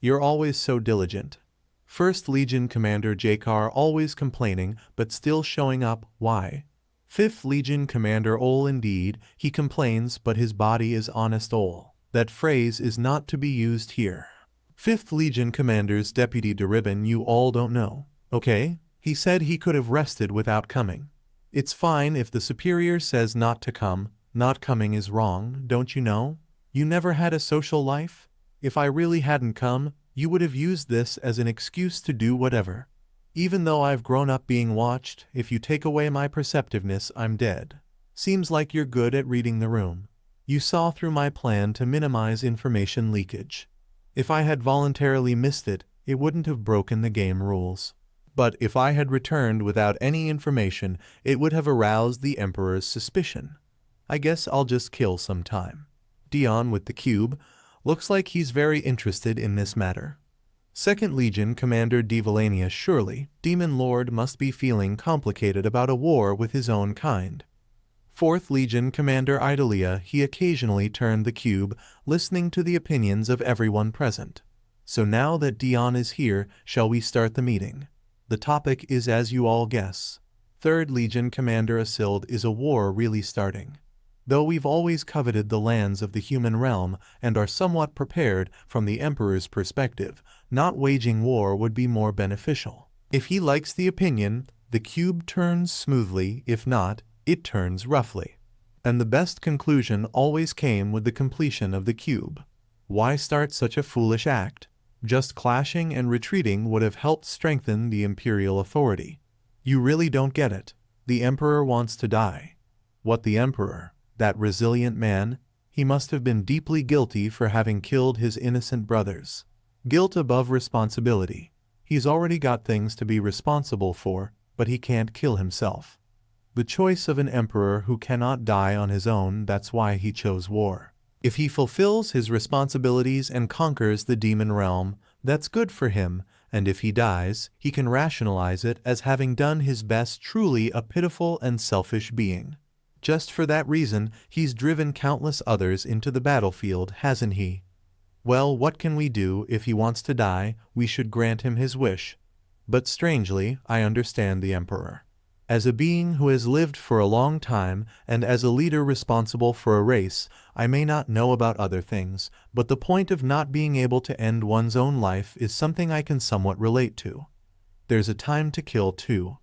You're always so diligent. 1st Legion Commander Jakar, always complaining, but still showing up. Why? 5th Legion Commander Ol, indeed, he complains, but his body is honest Ol. That phrase is not to be used here. 5th Legion Commander's Deputy Deribin, you all don't know. Okay? He said he could have rested without coming. It's fine if the superior says not to come. Not coming is wrong, don't you know? You never had a social life? If I really hadn't come, you would have used this as an excuse to do whatever. Even though I've grown up being watched, if you take away my perceptiveness, I'm dead. Seems like you're good at reading the room. You saw through my plan to minimize information leakage. If I had voluntarily missed it, it wouldn't have broken the game rules. But if I had returned without any information, it would have aroused the Emperor's suspicion. I guess I'll just kill some time. Dion with the cube. Looks like he's very interested in this matter. 2nd Legion Commander Devalania, surely, Demon Lord must be feeling complicated about a war with his own kind. 4th Legion Commander Idalia, he occasionally turned the cube, listening to the opinions of everyone present. So now that Dion is here, shall we start the meeting? The topic is, as you all guess, 3rd Legion Commander Isilde. Is a war really starting? Though we've always coveted the lands of the human realm and are somewhat prepared from the Emperor's perspective, not waging war would be more beneficial. If he likes the opinion, the cube turns smoothly; if not, it turns roughly. And the best conclusion always came with the completion of the cube. Why start such a foolish act? Just clashing and retreating would have helped strengthen the imperial authority. You really don't get it. The Emperor wants to die. What, the Emperor? That resilient man? He must have been deeply guilty for having killed his innocent brothers. Guilt above responsibility. He's already got things to be responsible for, but he can't kill himself. The choice of an emperor who cannot die on his own, that's why he chose war. If he fulfills his responsibilities and conquers the demon realm, that's good for him, and if he dies, he can rationalize it as having done his best. Truly a pitiful and selfish being. Just for that reason, he's driven countless others into the battlefield, hasn't he? Well, what can we do? If he wants to die, we should grant him his wish. But strangely, I understand the Emperor. As a being who has lived for a long time, and as a leader responsible for a race, I may not know about other things, but the point of not being able to end one's own life is something I can somewhat relate to. There's a time to kill too.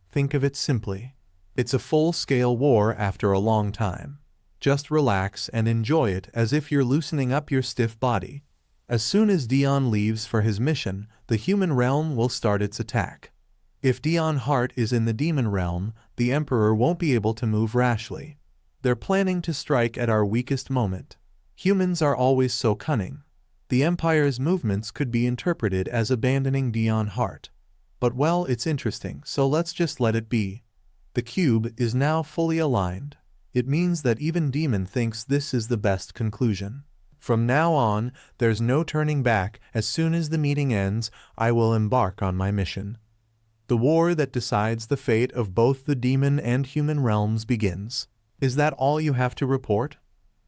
Think of it simply. It's a full-scale war after a long time. Just relax and enjoy it as if you're loosening up your stiff body. As soon as Dion leaves for his mission, the human realm will start its attack. If Dion Hart is in the demon realm, the Emperor won't be able to move rashly. They're planning to strike at our weakest moment. Humans are always so cunning. The Empire's movements could be interpreted as abandoning Dion Hart. But well, it's interesting, so let's just let it be. The cube is now fully aligned. It means that even Demon thinks this is the best conclusion. From now on, there's no turning back. As soon as the meeting ends, I will embark on my mission. The war that decides the fate of both the demon and human realms begins. Is that all you have to report?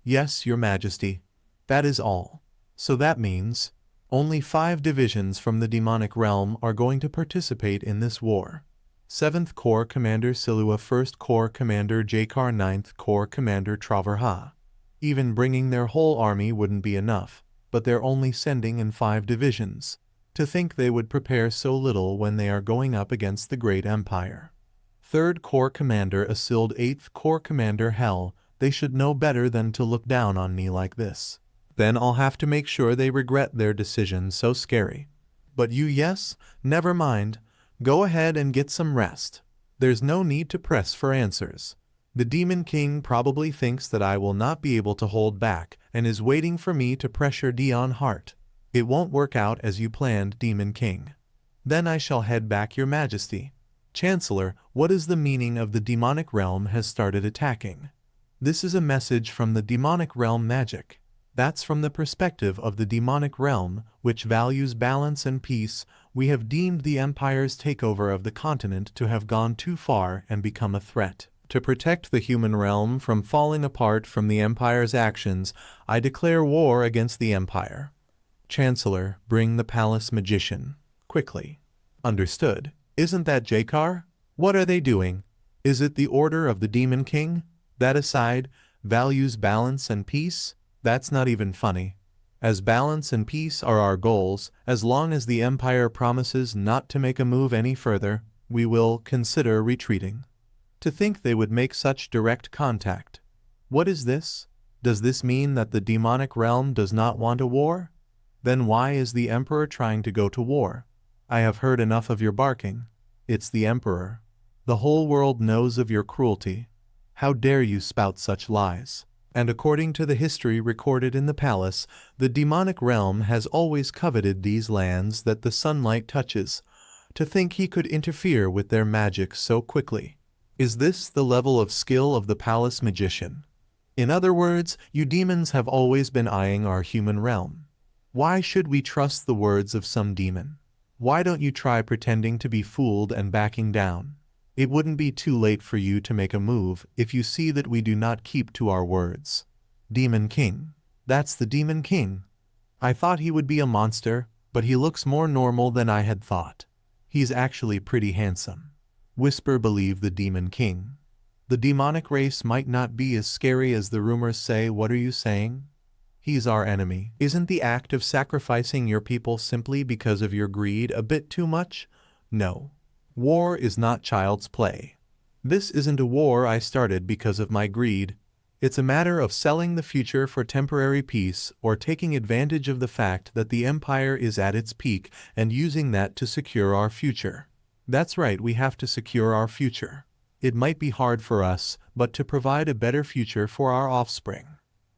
Yes, Your Majesty. That is all. So that means only 5 divisions from the demonic realm are going to participate in this war. 7th Corps Commander Silua, 1st Corps Commander JockJut, 9th Corps Commander Traverha. Even bringing their whole army wouldn't be enough, but they're only sending in 5 divisions. To think they would prepare so little when they are going up against the great empire. 3rd Corps Commander Isilde, 8th Corps Commander Hell. They should know better than to look down on me like this. Then I'll have to make sure they regret their decision. So scary. But you, yes? Never mind. Go ahead and get some rest. There's no need to press for answers. The Demon King probably thinks that I will not be able to hold back and is waiting for me to pressure Dion Hart. It won't work out as you planned, Demon King. Then I shall head back, Your Majesty. Chancellor, what is the meaning of the demonic realm has started attacking? This is a message from the demonic realm magic. That's from the perspective of the demonic realm, which values balance and peace. We have deemed the Empire's takeover of the continent to have gone too far and become a threat. To protect the human realm from falling apart from the Empire's actions, I declare war against the Empire. Chancellor, bring the palace magician. Quickly. Understood. Isn't that Jakar? What are they doing? Is it the order of the Demon King? That aside, values balance and peace? That's not even funny. As balance and peace are our goals, as long as the Empire promises not to make a move any further, we will consider retreating. To think they would make such direct contact. What is this? Does this mean that the demonic realm does not want a war? Then why is the Emperor trying to go to war? I have heard enough of your barking. It's the Emperor. The whole world knows of your cruelty. How dare you spout such lies? And according to the history recorded in the palace, the demonic realm has always coveted these lands that the sunlight touches. To think he could interfere with their magic so quickly. Is this the level of skill of the palace magician? In other words, you demons have always been eyeing our human realm. Why should we trust the words of some demon? Why don't you try pretending to be fooled and backing down? It wouldn't be too late for you to make a move if you see that we do not keep to our words. Demon King. That's the Demon King. I thought he would be a monster, but he looks more normal than I had thought. He's actually pretty handsome. Whisper believe the Demon King. The demonic race might not be as scary as the rumors say. What are you saying? He's our enemy. Isn't the act of sacrificing your people simply because of your greed a bit too much? No. War is not child's play. This isn't a war I started because of my greed. It's a matter of selling the future for temporary peace or taking advantage of the fact that the empire is at its peak and using that to secure our future. That's right, we have to secure our future. It might be hard for us, but to provide a better future for our offspring.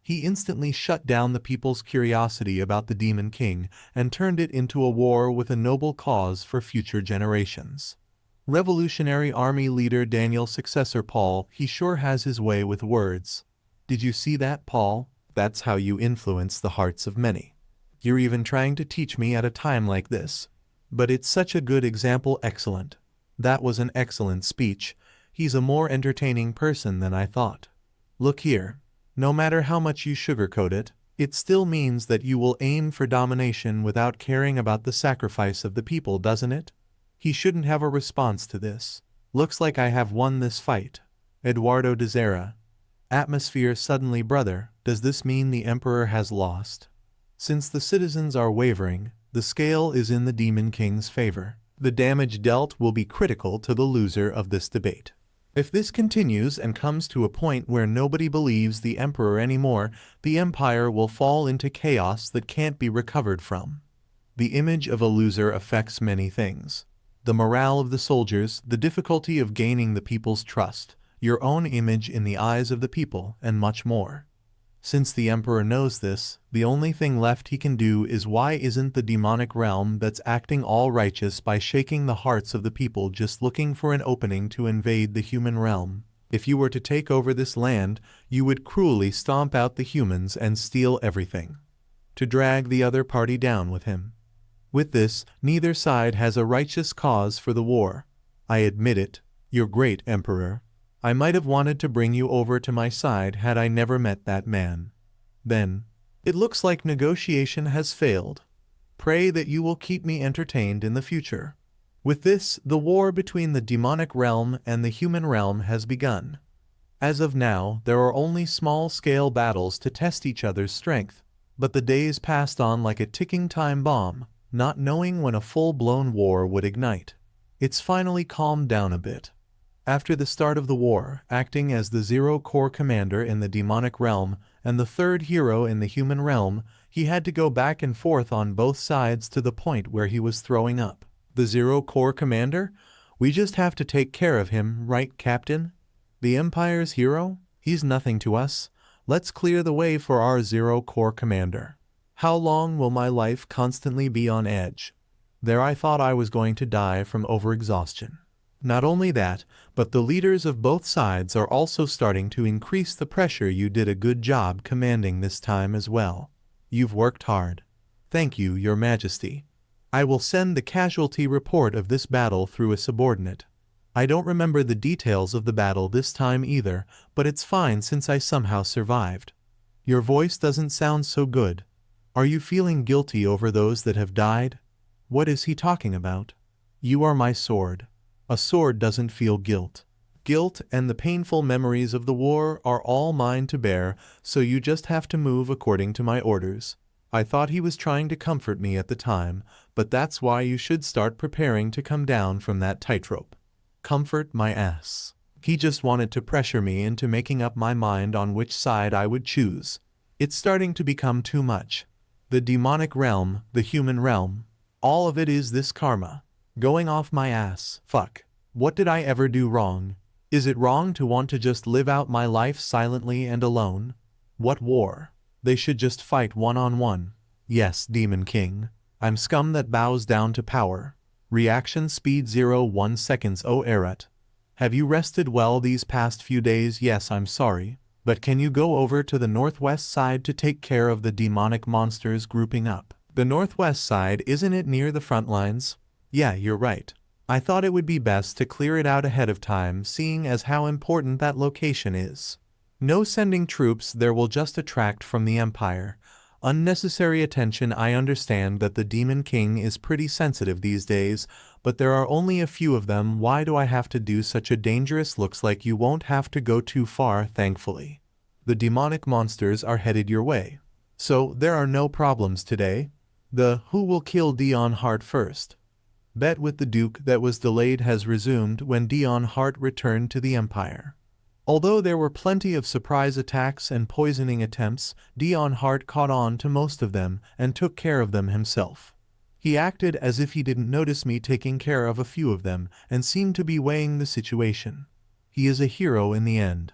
He instantly shut down the people's curiosity about the Demon King and turned it into a war with a noble cause for future generations. Revolutionary Army leader Daniel's successor Paul, he sure has his way with words. Did you see that, Paul? That's how you influence the hearts of many. You're even trying to teach me at a time like this. But it's such a good example. Excellent. That was an excellent speech. He's a more entertaining person than I thought. Look here. No matter how much you sugarcoat it, it still means that you will aim for domination without caring about the sacrifice of the people, doesn't it? He shouldn't have a response to this. Looks like I have won this fight. Eduardo de Zera. Atmosphere suddenly. Brother, does this mean the Emperor has lost? Since the citizens are wavering, the scale is in the Demon King's favor. The damage dealt will be critical to the loser of this debate. If this continues and comes to a point where nobody believes the Emperor anymore, the Empire will fall into chaos that can't be recovered from. The image of a loser affects many things. The morale of the soldiers, the difficulty of gaining the people's trust, your own image in the eyes of the people, and much more. Since the Emperor knows this, the only thing left he can do is why isn't the demonic realm that's acting all righteous by shaking the hearts of the people just looking for an opening to invade the human realm? If you were to take over this land, you would cruelly stomp out the humans and steal everything. To drag the other party down with him. With this, neither side has a righteous cause for the war. I admit it, your great Emperor. I might have wanted to bring you over to my side had I never met that man. Then, it looks like negotiation has failed. Pray that you will keep me entertained in the future. With this, the war between the demonic realm and the human realm has begun. As of now, there are only small-scale battles to test each other's strength, but the days passed on like a ticking time bomb, not knowing when a full-blown war would ignite. It's finally calmed down a bit. After the start of the war, acting as the Zero Corps commander in the demonic realm and the third hero in the human realm, he had to go back and forth on both sides to the point where he was throwing up. The Zero Corps commander? We just have to take care of him, right, Captain? The Empire's hero? He's nothing to us. Let's clear the way for our Zero Corps commander. How long will my life constantly be on edge? There I thought I was going to die from overexhaustion. Not only that, but the leaders of both sides are also starting to increase the pressure. You did a good job commanding this time as well. You've worked hard. Thank you, Your Majesty. I will send the casualty report of this battle through a subordinate. I don't remember the details of the battle this time either, but it's fine since I somehow survived. Your voice doesn't sound so good. Are you feeling guilty over those that have died? What is he talking about? You are my sword. A sword doesn't feel guilt. Guilt and the painful memories of the war are all mine to bear, so you just have to move according to my orders. I thought he was trying to comfort me at the time, but that's why you should start preparing to come down from that tightrope. Comfort my ass. He just wanted to pressure me into making up my mind on which side I would choose. It's starting to become too much. The demonic realm, the human realm, all of it is this karma. Going off my ass. Fuck. What did I ever do wrong? Is it wrong to want to just live out my life silently and alone? What war? They should just fight one-on-one. Yes, Demon King. I'm scum that bows down to power. Reaction speed 0.1 seconds. Oh Eret. Have you rested well these past few days? Yes, I'm sorry. But can you go over to the northwest side to take care of the demonic monsters grouping up? The northwest side, isn't it near the front lines? Yeah, you're right. I thought it would be best to clear it out ahead of time, seeing as how important that location is. No sending troops there will just attract from the Empire. Unnecessary attention. I understand that the Demon King is pretty sensitive these days, but there are only a few of them. Why do I have to do such a dangerous? Looks like you won't have to go too far, thankfully. The demonic monsters are headed your way. So there are no problems today. The who will kill Dion Hart first bet with the Duke that was delayed has resumed when Dion Hart returned to the Empire. Although there were plenty of surprise attacks and poisoning attempts, Dion Hart caught on to most of them and took care of them himself. He acted as if he didn't notice me taking care of a few of them and seemed to be weighing the situation. He is a hero in the end.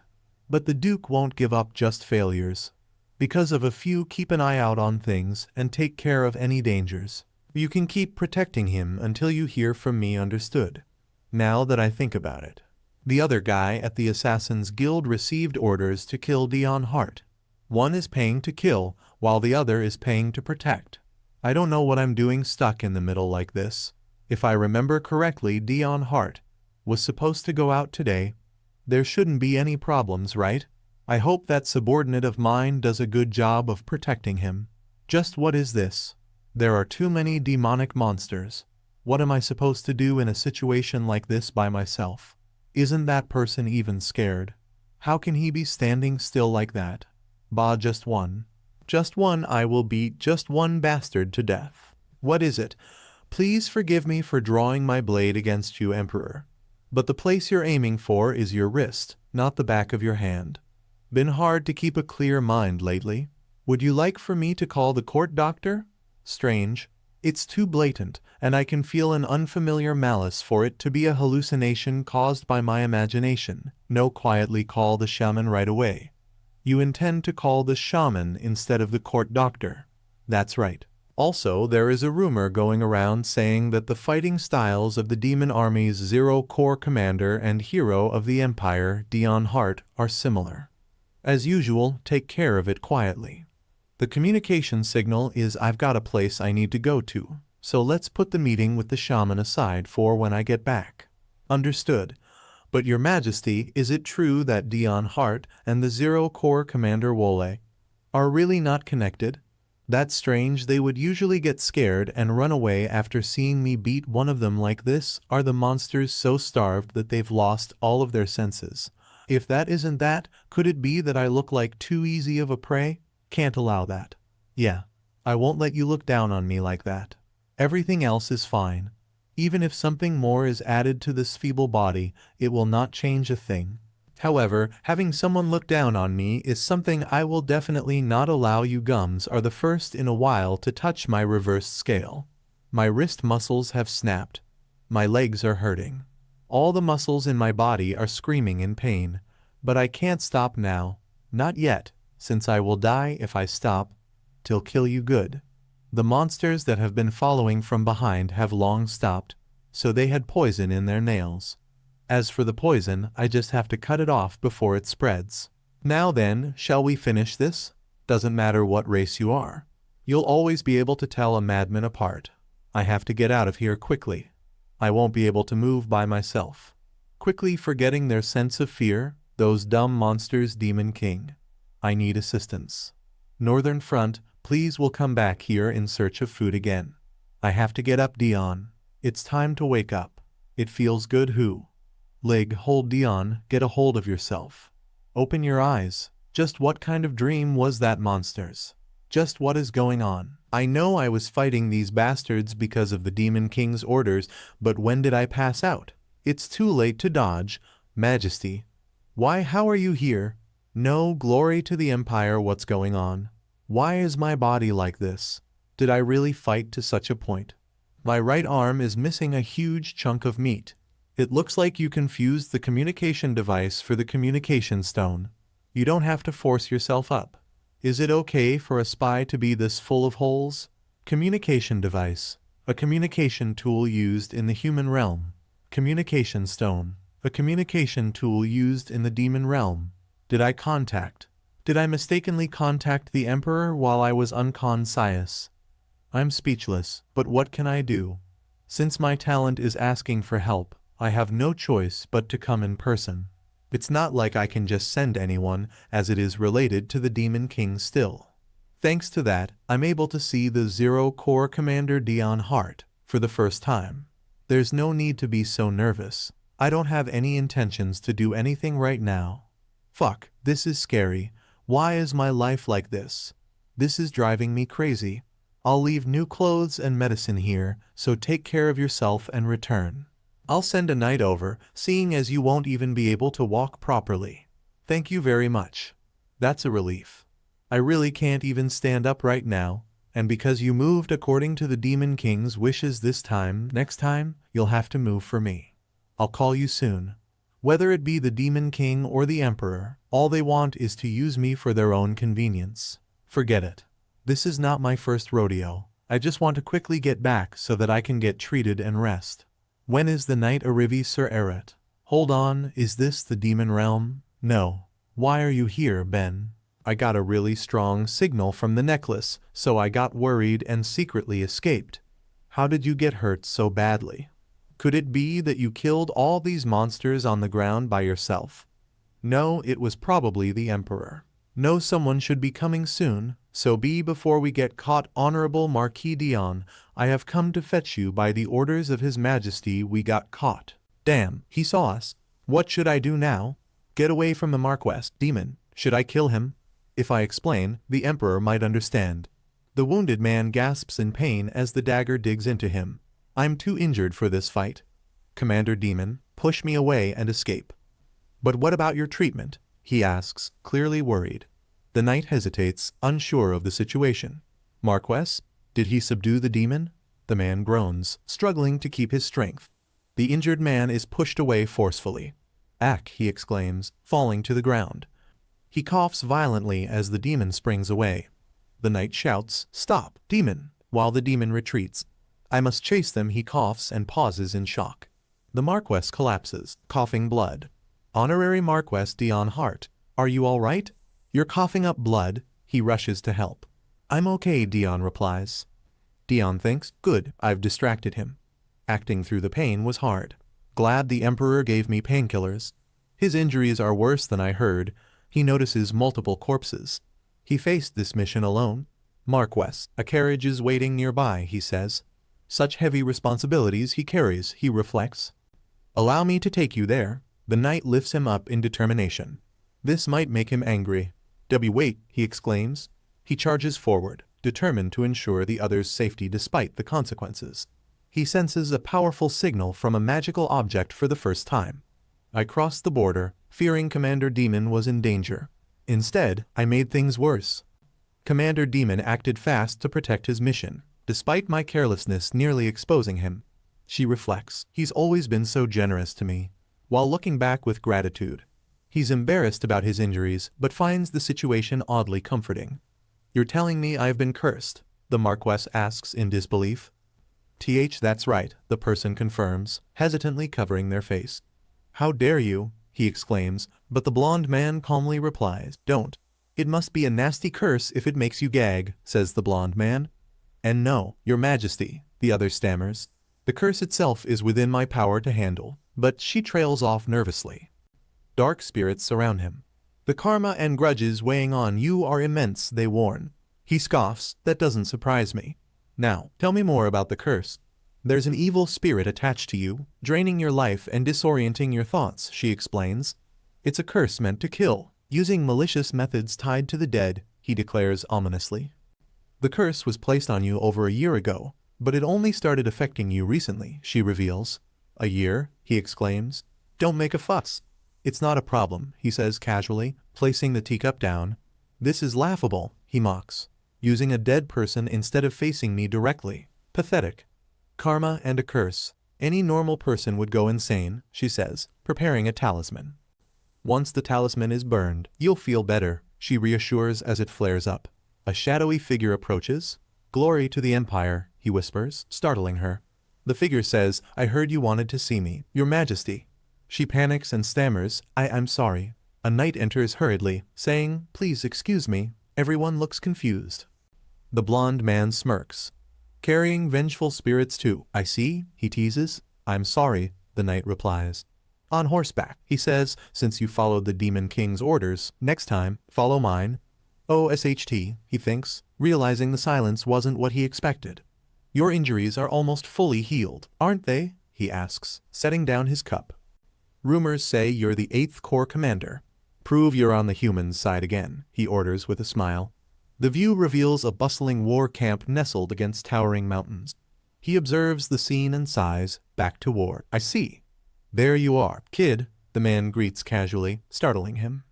But the Duke won't give up just failures. Because of a few, keep an eye out on things and take care of any dangers. You can keep protecting him until you hear from me, understood? Now that I think about it. The other guy at the Assassin's Guild received orders to kill Dion Hart. One is paying to kill, while the other is paying to protect. I don't know what I'm doing stuck in the middle like this. If I remember correctly, Dion Hart was supposed to go out today. There shouldn't be any problems, right? I hope that subordinate of mine does a good job of protecting him. Just what is this? There are too many demonic monsters. What am I supposed to do in a situation like this by myself? Isn't that person even scared? How can he be standing still like that? Bah, just one. Just one. I will beat just one bastard to death. What is it? Please forgive me for drawing my blade against you, Emperor. But the place you're aiming for is your wrist, not the back of your hand. Been hard to keep a clear mind lately. Would you like for me to call the court doctor? Strange. It's too blatant, and I can feel an unfamiliar malice for it to be a hallucination caused by my imagination. No, quietly call the shaman right away. You intend to call the shaman instead of the court doctor. That's right. Also, there is a rumor going around saying that the fighting styles of the demon army's Zero Corps commander and hero of the Empire, Dion Hart, are similar. As usual, take care of it quietly. The communication signal is I've got a place I need to go to, so let's put the meeting with the shaman aside for when I get back. Understood. But Your Majesty, is it true that Dion Hart and the Zero Corps commander Wole are really not connected? That's strange. They would usually get scared and run away after seeing me beat one of them like this. Are the monsters so starved that they've lost all of their senses? If that isn't that, could it be that I look like too easy of a prey? Can't allow that. Yeah, I won't let you look down on me like that. Everything else is fine. Even if something more is added to this feeble body, it will not change a thing. However, having someone look down on me is something I will definitely not allow. You gums are the first in a while to touch my reversed scale. My wrist muscles have snapped. My legs are hurting. All the muscles in my body are screaming in pain. But I can't stop now. Not yet, since I will die if I stop. Till kill you good. The monsters that have been following from behind have long stopped, so they had poison in their nails. As for the poison, I just have to cut it off before it spreads. Now then, shall we finish this? Doesn't matter what race you are. You'll always be able to tell a madman apart. I have to get out of here quickly. I won't be able to move by myself. Quickly forgetting their sense of fear, those dumb monsters. Demon King. I need assistance. Northern Front, please will come back here in search of food again. I have to get up, Dion. It's time to wake up. It feels good. Who? Leg, hold Dion, get a hold of yourself. Open your eyes. Just what kind of dream was that, monsters? Just what is going on? I know I was fighting these bastards because of the Demon King's orders, but when did I pass out? It's too late to dodge. Majesty. Why, how are you here? No, glory to the Empire. What's going on? Why is my body like this? Did I really fight to such a point? My right arm is missing a huge chunk of meat. It looks like you confused the communication device for the communication stone. You don't have to force yourself up. Is it okay for a spy to be this full of holes? Communication device. A communication tool used in the human realm. Communication stone. A communication tool used in the demon realm. Did I mistakenly contact the Emperor while I was unconscious? I'm speechless, but what can I do? Since my talent is asking for help, I have no choice but to come in person. It's not like I can just send anyone, as it is related to the Demon King still. Thanks to that, I'm able to see the Zero Corps Commander Dion Hart for the first time. There's no need to be so nervous. I don't have any intentions to do anything right now. Fuck, this is scary. Why is my life like this? This is driving me crazy. I'll leave new clothes and medicine here, so take care of yourself and return. I'll send a knight over, seeing as you won't even be able to walk properly. Thank you very much. That's a relief. I really can't even stand up right now, and because you moved according to the Demon King's wishes this time, next time, you'll have to move for me. I'll call you soon. Whether it be the Demon King or the Emperor, all they want is to use me for their own convenience. Forget it. This is not my first rodeo. I just want to quickly get back so that I can get treated and rest. When is the night arrivi, Sir Eret? Hold on, is this the Demon Realm? No. Why are you here, Ben? I got a really strong signal from the necklace, so I got worried and secretly escaped. How did you get hurt so badly? Could it be that you killed all these monsters on the ground by yourself? No, it was probably the Emperor. No, someone should be coming soon, so be before we get caught. Honorable Marquis Dion, I have come to fetch you. By the orders of His Majesty we got caught. Damn, he saw us. What should I do now? Get away from the Marquess, demon. Should I kill him? If I explain, the Emperor might understand. The wounded man gasps in pain as the dagger digs into him. I'm too injured for this fight. Commander Demon, push me away and escape. But what about your treatment? He asks, clearly worried. The knight hesitates, unsure of the situation. Marquess, did he subdue the demon? The man groans, struggling to keep his strength. The injured man is pushed away forcefully. Ack, he exclaims, falling to the ground. He coughs violently as the demon springs away. The knight shouts, "Stop, demon!" while the demon retreats. I must chase them, he coughs and pauses in shock. The Marquess collapses, coughing blood. Honorary Marquess Dion Hart, are you all right? You're coughing up blood. He rushes to help. I'm okay, Dion replies. Dion thinks, good, I've distracted him. Acting through the pain was hard. Glad the Emperor gave me painkillers. His injuries are worse than I heard. He notices multiple corpses. He faced this mission alone. Marquess, a carriage is waiting nearby, he says. Such heavy responsibilities he carries, he reflects. Allow me to take you there. The knight lifts him up in determination. This might make him angry. Wait, he exclaims. He charges forward, determined to ensure the other's safety despite the consequences. He senses a powerful signal from a magical object for the first time. I crossed the border, fearing Commander Demon was in danger. Instead, I made things worse. Commander Demon acted fast to protect his mission, despite my carelessness nearly exposing him. She reflects, he's always been so generous to me, while looking back with gratitude. He's embarrassed about his injuries, but finds the situation oddly comforting. You're telling me I've been cursed? The Marquess asks in disbelief. That's right, the person confirms, hesitantly covering their face. How dare you? He exclaims, but the blonde man calmly replies, don't. It must be a nasty curse if it makes you gag, says the blonde man. And no, Your Majesty, the other stammers. The curse itself is within my power to handle, but she trails off nervously. Dark spirits surround him. The karma and grudges weighing on you are immense, they warn. He scoffs, that doesn't surprise me. Now, tell me more about the curse. There's an evil spirit attached to you, draining your life and disorienting your thoughts, she explains. It's a curse meant to kill, using malicious methods tied to the dead, he declares ominously. The curse was placed on you over a year ago, but it only started affecting you recently, she reveals. A year? He exclaims. Don't make a fuss. It's not a problem, he says casually, placing the teacup down. This is laughable, he mocks. Using a dead person instead of facing me directly. Pathetic. Karma and a curse. Any normal person would go insane, she says, preparing a talisman. Once the talisman is burned, you'll feel better, she reassures as it flares up. A shadowy figure approaches. Glory to the Empire, he whispers, startling her. The figure says, I heard you wanted to see me, Your Majesty. She panics and stammers, I'm sorry. A knight enters hurriedly, saying, please excuse me. Everyone looks confused. The blonde man smirks. Carrying vengeful spirits too, I see, he teases. I'm sorry, the knight replies. On horseback, he says, since you followed the Demon King's orders, next time, follow mine. OSHT, he thinks. realizing the silence wasn't what he expected. Your injuries are almost fully healed, aren't they? He asks, setting down his cup. Rumors say you're the 8th Corps commander. Prove you're on the humans' side again, he orders with a smile. The view reveals a bustling war camp nestled against towering mountains. He observes the scene and sighs, back to war. I see. There you are, kid, the man greets casually, startling him.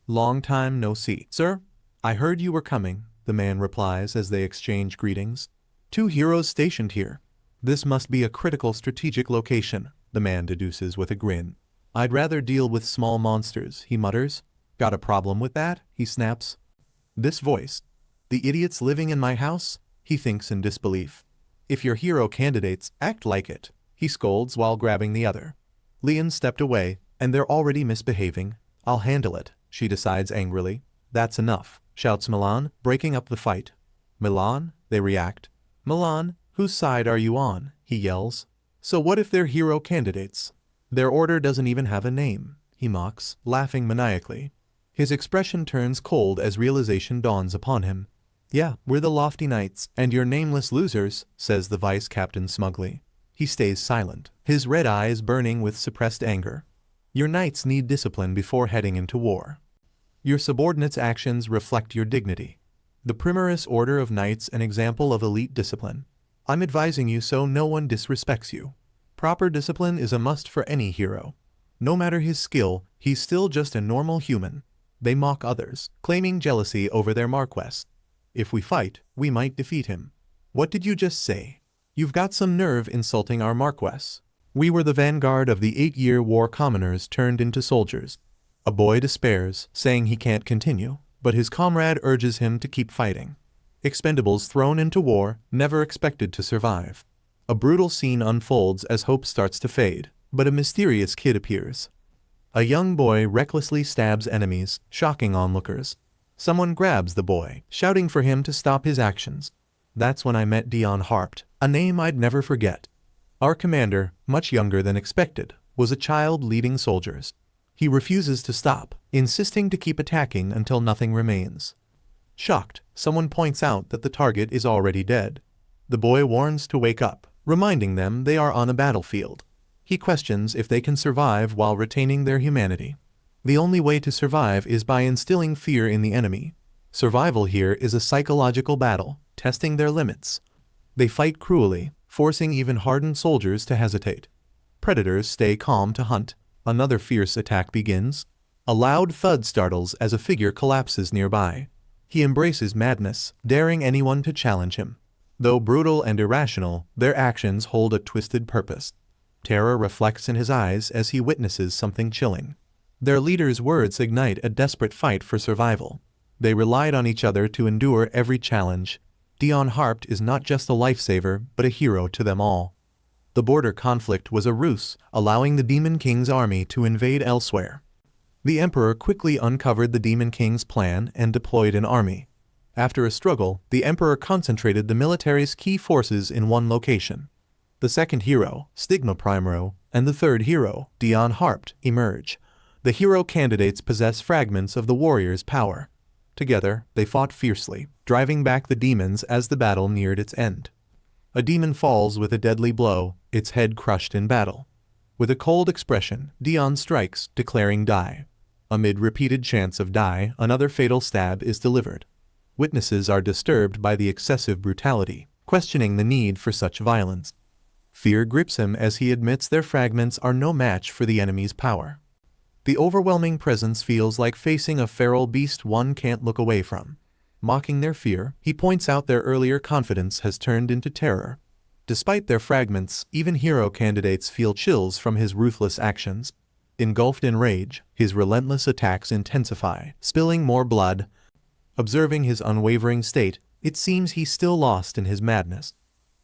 Long time no see. Sir, I heard you were coming, the man replies as they exchange greetings. 2 heroes stationed here. This must be a critical strategic location, the man deduces with a grin. I'd rather deal with small monsters, he mutters. Got a problem with that? He snaps. This voice. The idiots living in my house? He thinks in disbelief. If you're hero candidates, act like it, he scolds while grabbing the other. Leon stepped away, and they're already misbehaving. I'll handle it, she decides angrily. That's enough, shouts Milan, breaking up the fight. Milan? They react. Milan, whose side are you on? He yells. So what if they're hero candidates? Their order doesn't even have a name, he mocks, laughing maniacally. His expression turns cold as realization dawns upon him. Yeah, we're the Lofty Knights, and you're nameless losers, says the vice captain smugly. He stays silent, his red eyes burning with suppressed anger. Your knights need discipline before heading into war. Your subordinates' actions reflect your dignity. The Primaris Order of Knights an example of elite discipline. I'm advising you so no one disrespects you. Proper discipline is a must for any hero. No matter his skill, he's still just a normal human. They mock others, claiming jealousy over their Marquess. If we fight, we might defeat him. What did you just say? You've got some nerve insulting our Marquess. We were the vanguard of the 8-year war commoners turned into soldiers. A boy despairs, saying he can't continue, but his comrade urges him to keep fighting. Expendables thrown into war, never expected to survive. A brutal scene unfolds as hope starts to fade, but a mysterious kid appears. A young boy recklessly stabs enemies, shocking onlookers. Someone grabs the boy, shouting for him to stop his actions. That's when I met Dion Hart, a name I'd never forget. Our commander, much younger than expected, was a child leading soldiers. He refuses to stop, insisting to keep attacking until nothing remains. Shocked, someone points out that the target is already dead. The boy warns to wake up, reminding them they are on a battlefield. He questions if they can survive while retaining their humanity. The only way to survive is by instilling fear in the enemy. Survival here is a psychological battle, testing their limits. They fight cruelly, forcing even hardened soldiers to hesitate. Predators stay calm to hunt. Another fierce attack begins. A loud thud startles as a figure collapses nearby. He embraces madness, daring anyone to challenge him. Though brutal and irrational, their actions hold a twisted purpose. Terror reflects in his eyes as he witnesses something chilling. Their leader's words ignite a desperate fight for survival. They relied on each other to endure every challenge. Dion Hart is not just a lifesaver, but a hero to them all. The border conflict was a ruse, allowing the Demon King's army to invade elsewhere. The Emperor quickly uncovered the Demon King's plan and deployed an army. After a struggle, the Emperor concentrated the military's key forces in one location. The second hero, Stigma Primero, and the third hero, Dion Hart, emerge. The hero candidates possess fragments of the warrior's power. Together, they fought fiercely, driving back the demons as the battle neared its end. A demon falls with a deadly blow, its head crushed in battle. With a cold expression, Dion strikes, declaring die. Amid repeated chants of die, another fatal stab is delivered. Witnesses are disturbed by the excessive brutality, questioning the need for such violence. Fear grips him as he admits their fragments are no match for the enemy's power. The overwhelming presence feels like facing a feral beast one can't look away from. Mocking their fear, he points out their earlier confidence has turned into terror. Despite their fragments, even hero candidates feel chills from his ruthless actions. Engulfed in rage, his relentless attacks intensify, spilling more blood. Observing his unwavering state, it seems he's still lost in his madness.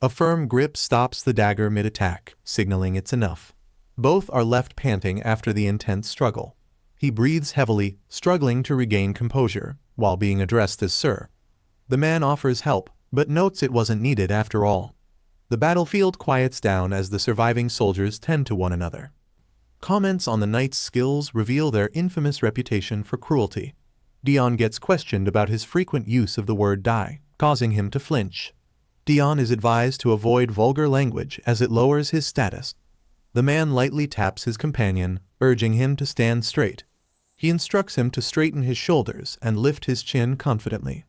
A firm grip stops the dagger mid-attack, signaling it's enough. Both are left panting after the intense struggle. He breathes heavily, struggling to regain composure, while being addressed as Sir. The man offers help, but notes it wasn't needed after all. The battlefield quiets down as the surviving soldiers tend to one another. Comments on the knight's skills reveal their infamous reputation for cruelty. Dion gets questioned about his frequent use of the word die, causing him to flinch. Dion is advised to avoid vulgar language as it lowers his status. The man lightly taps his companion, urging him to stand straight. He instructs him to straighten his shoulders and lift his chin confidently.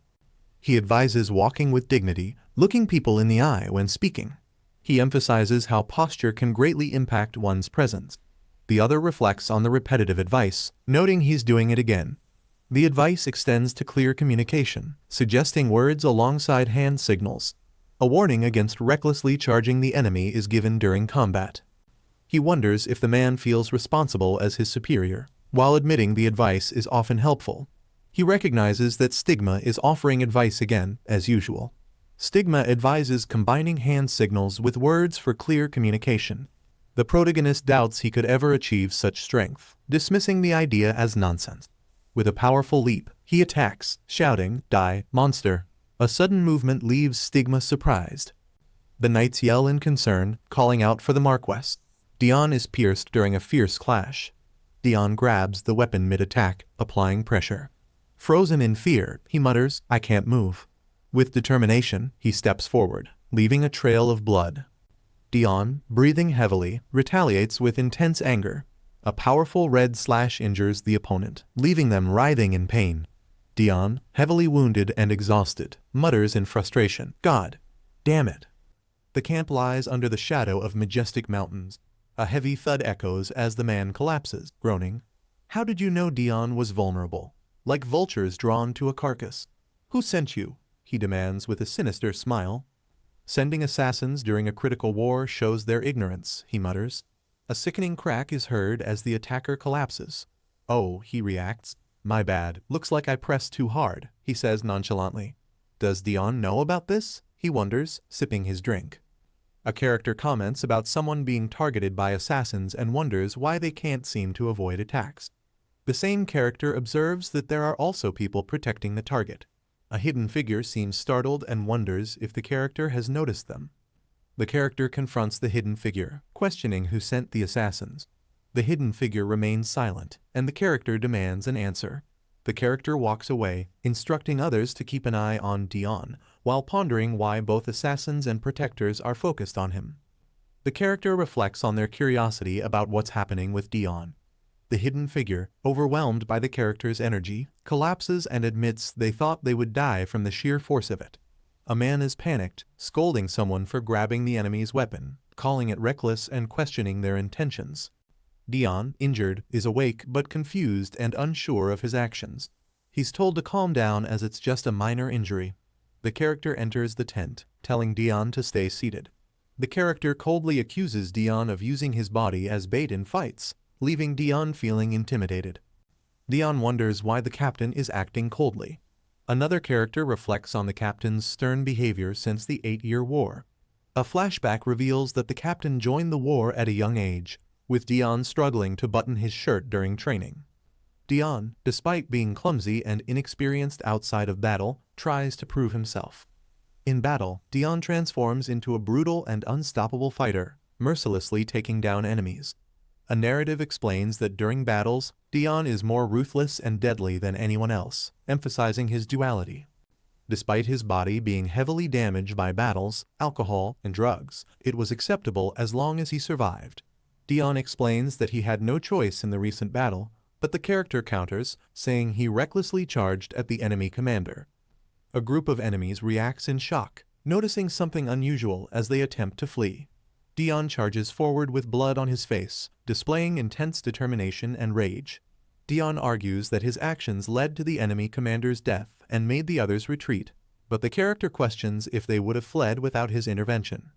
He advises walking with dignity, looking people in the eye when speaking. He emphasizes how posture can greatly impact one's presence. The other reflects on the repetitive advice, noting he's doing it again. The advice extends to clear communication, suggesting words alongside hand signals. A warning against recklessly charging the enemy is given during combat. He wonders if the man feels responsible as his superior. While admitting the advice is often helpful, he recognizes that Stigma is offering advice again, as usual. Stigma advises combining hand signals with words for clear communication. The protagonist doubts he could ever achieve such strength, dismissing the idea as nonsense. With a powerful leap, he attacks, shouting, "Die, monster!" A sudden movement leaves Stigma surprised. The knights yell in concern, calling out for the Marquess. Dion is pierced during a fierce clash. Dion grabs the weapon mid-attack, applying pressure. Frozen in fear, he mutters, "I can't move." With determination, he steps forward, leaving a trail of blood. Dion, breathing heavily, retaliates with intense anger. A powerful red slash injures the opponent, leaving them writhing in pain. Dion, heavily wounded and exhausted, mutters in frustration, "God damn it." The camp lies under the shadow of majestic mountains. A heavy thud echoes as the man collapses, groaning. "How did you know Dion was vulnerable? Like vultures drawn to a carcass. Who sent you?" he demands with a sinister smile. "Sending assassins during a critical war shows their ignorance," he mutters. A sickening crack is heard as the attacker collapses. "Oh," he reacts. "My bad. Looks like I pressed too hard," he says nonchalantly. Does Dion know about this? He wonders, sipping his drink. A character comments about someone being targeted by assassins and wonders why they can't seem to avoid attacks. The same character observes that there are also people protecting the target. A hidden figure seems startled and wonders if the character has noticed them. The character confronts the hidden figure, questioning who sent the assassins. The hidden figure remains silent, and the character demands an answer. The character walks away, instructing others to keep an eye on Dion, while pondering why both assassins and protectors are focused on him. The character reflects on their curiosity about what's happening with Dion. The hidden figure, overwhelmed by the character's energy, collapses and admits they thought they would die from the sheer force of it. A man is panicked, scolding someone for grabbing the enemy's weapon, calling it reckless and questioning their intentions. Dion, injured, is awake but confused and unsure of his actions. He's told to calm down as it's just a minor injury. The character enters the tent, telling Dion to stay seated. The character coldly accuses Dion of using his body as bait in fights, leaving Dion feeling intimidated. Dion wonders why the captain is acting coldly. Another character reflects on the captain's stern behavior since the 8-year war. A flashback reveals that the captain joined the war at a young age, with Dion struggling to button his shirt during training. Dion, despite being clumsy and inexperienced outside of battle, tries to prove himself. In battle, Dion transforms into a brutal and unstoppable fighter, mercilessly taking down enemies. A narrative explains that during battles, Dion is more ruthless and deadly than anyone else, emphasizing his duality. Despite his body being heavily damaged by battles, alcohol, and drugs, it was acceptable as long as he survived. Dion explains that he had no choice in the recent battle, but the character counters, saying he recklessly charged at the enemy commander. A group of enemies reacts in shock, noticing something unusual as they attempt to flee. Dion charges forward with blood on his face, displaying intense determination and rage. Dion argues that his actions led to the enemy commander's death and made the others retreat, but the character questions if they would have fled without his intervention.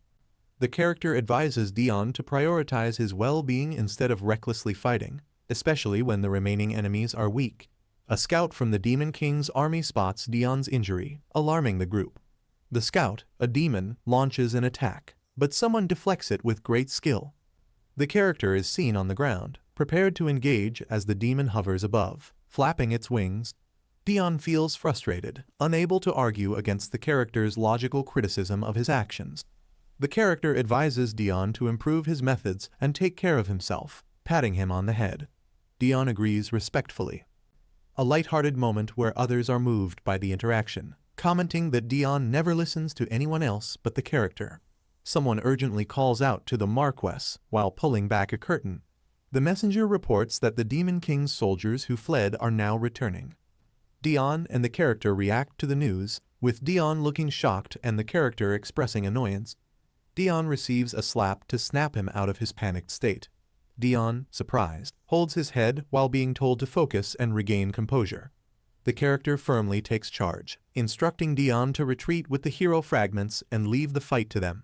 The character advises Dion to prioritize his well-being instead of recklessly fighting, especially when the remaining enemies are weak. A scout from the Demon King's army spots Dion's injury, alarming the group. The scout, a demon, launches an attack, but someone deflects it with great skill. The character is seen on the ground, prepared to engage as the demon hovers above, flapping its wings. Dion feels frustrated, unable to argue against the character's logical criticism of his actions. The character advises Dion to improve his methods and take care of himself, patting him on the head. Dion agrees respectfully. A light-hearted moment where others are moved by the interaction. commenting that Dion never listens to anyone else but the character. Someone urgently calls out to the Marquess while pulling back a curtain. The messenger reports that the Demon King's soldiers who fled are now returning. Dion and the character react to the news, with Dion looking shocked and the character expressing annoyance. Dion receives a slap to snap him out of his panicked state. Dion, surprised, holds his head while being told to focus and regain composure. The character firmly takes charge, instructing Dion to retreat with the hero fragments and leave the fight to them.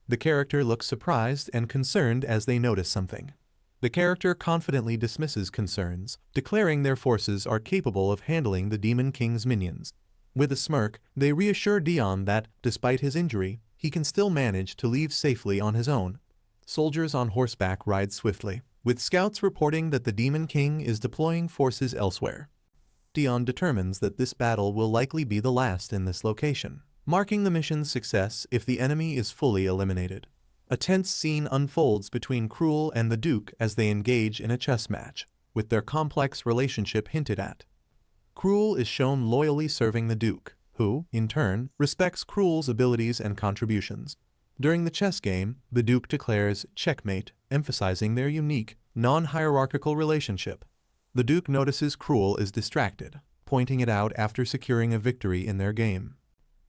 The character looks surprised and concerned as they notice something. The character confidently dismisses concerns, declaring their forces are capable of handling the Demon King's minions. With a smirk, they reassure Dion that, despite his injury, he can still manage to leave safely on his own. Soldiers on horseback ride swiftly, with scouts reporting that the Demon King is deploying forces elsewhere. Dion determines that this battle will likely be the last in this location, marking the mission's success if the enemy is fully eliminated. A tense scene unfolds between Cruel and the Duke as they engage in a chess match, with their complex relationship hinted at. Cruel is shown loyally serving the Duke, who, in turn, respects Cruel's abilities and contributions. During the chess game, the Duke declares checkmate, emphasizing their unique, non-hierarchical relationship. The Duke notices Cruel is distracted, pointing it out after securing a victory in their game.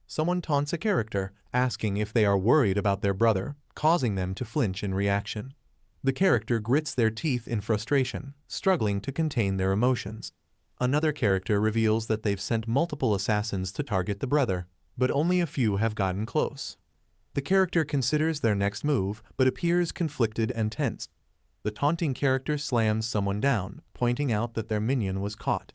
Someone taunts a character, asking if they are worried about their brother, causing them to flinch in reaction. The character grits their teeth in frustration, struggling to contain their emotions. Another character reveals that they've sent multiple assassins to target the brother, but only a few have gotten close. The character considers their next move, but appears conflicted and tense. The taunting character slams someone down, pointing out that their minion was caught.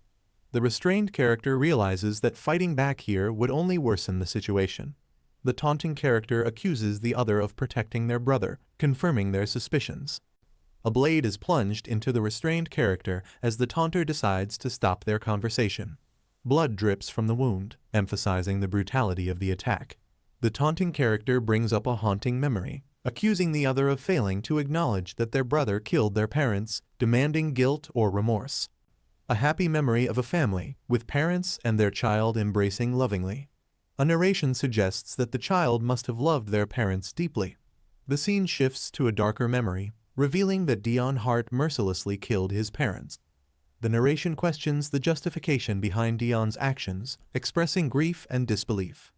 The restrained character realizes that fighting back here would only worsen the situation. The taunting character accuses the other of protecting their brother, confirming their suspicions. A blade is plunged into the restrained character as the taunter decides to stop their conversation. Blood drips from the wound, emphasizing the brutality of the attack. The taunting character brings up a haunting memory, accusing the other of failing to acknowledge that their brother killed their parents, demanding guilt or remorse. A happy memory of a family, with parents and their child embracing lovingly. A narration suggests that the child must have loved their parents deeply. The scene shifts to a darker memory, revealing that Dion Hart mercilessly killed his parents. The narration questions the justification behind Dion's actions, expressing grief and disbelief.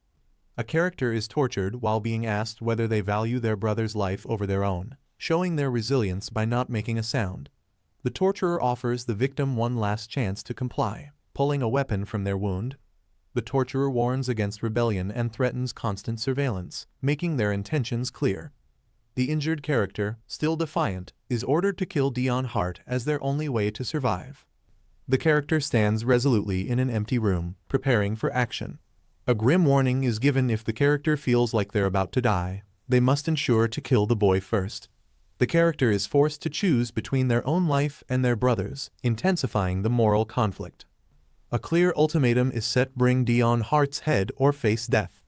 A character is tortured while being asked whether they value their brother's life over their own, showing their resilience by not making a sound. The torturer offers the victim one last chance to comply, pulling a weapon from their wound. The torturer warns against rebellion and threatens constant surveillance, making their intentions clear. The injured character, still defiant, is ordered to kill Dion Hart as their only way to survive. The character stands resolutely in an empty room, preparing for action. A grim warning is given if the character feels like they're about to die. They must ensure to kill the boy first. The character is forced to choose between their own life and their brother's, intensifying the moral conflict. A clear ultimatum is set: bring Dion Hart's head or face death.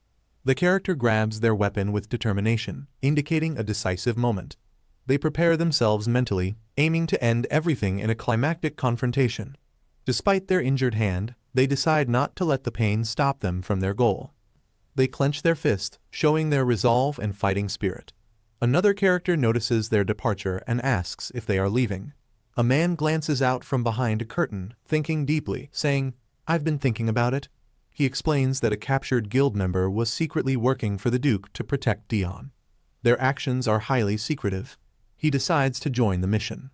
The character grabs their weapon with determination, indicating a decisive moment. They prepare themselves mentally, aiming to end everything in a climactic confrontation. Despite their injured hand, they decide not to let the pain stop them from their goal. They clench their fist, showing their resolve and fighting spirit. Another character notices their departure and asks if they are leaving. A man glances out from behind a curtain, thinking deeply, saying, "I've been thinking about it." He explains that a captured guild member was secretly working for the Duke to protect Dion. Their actions are highly secretive. He decides to join the mission.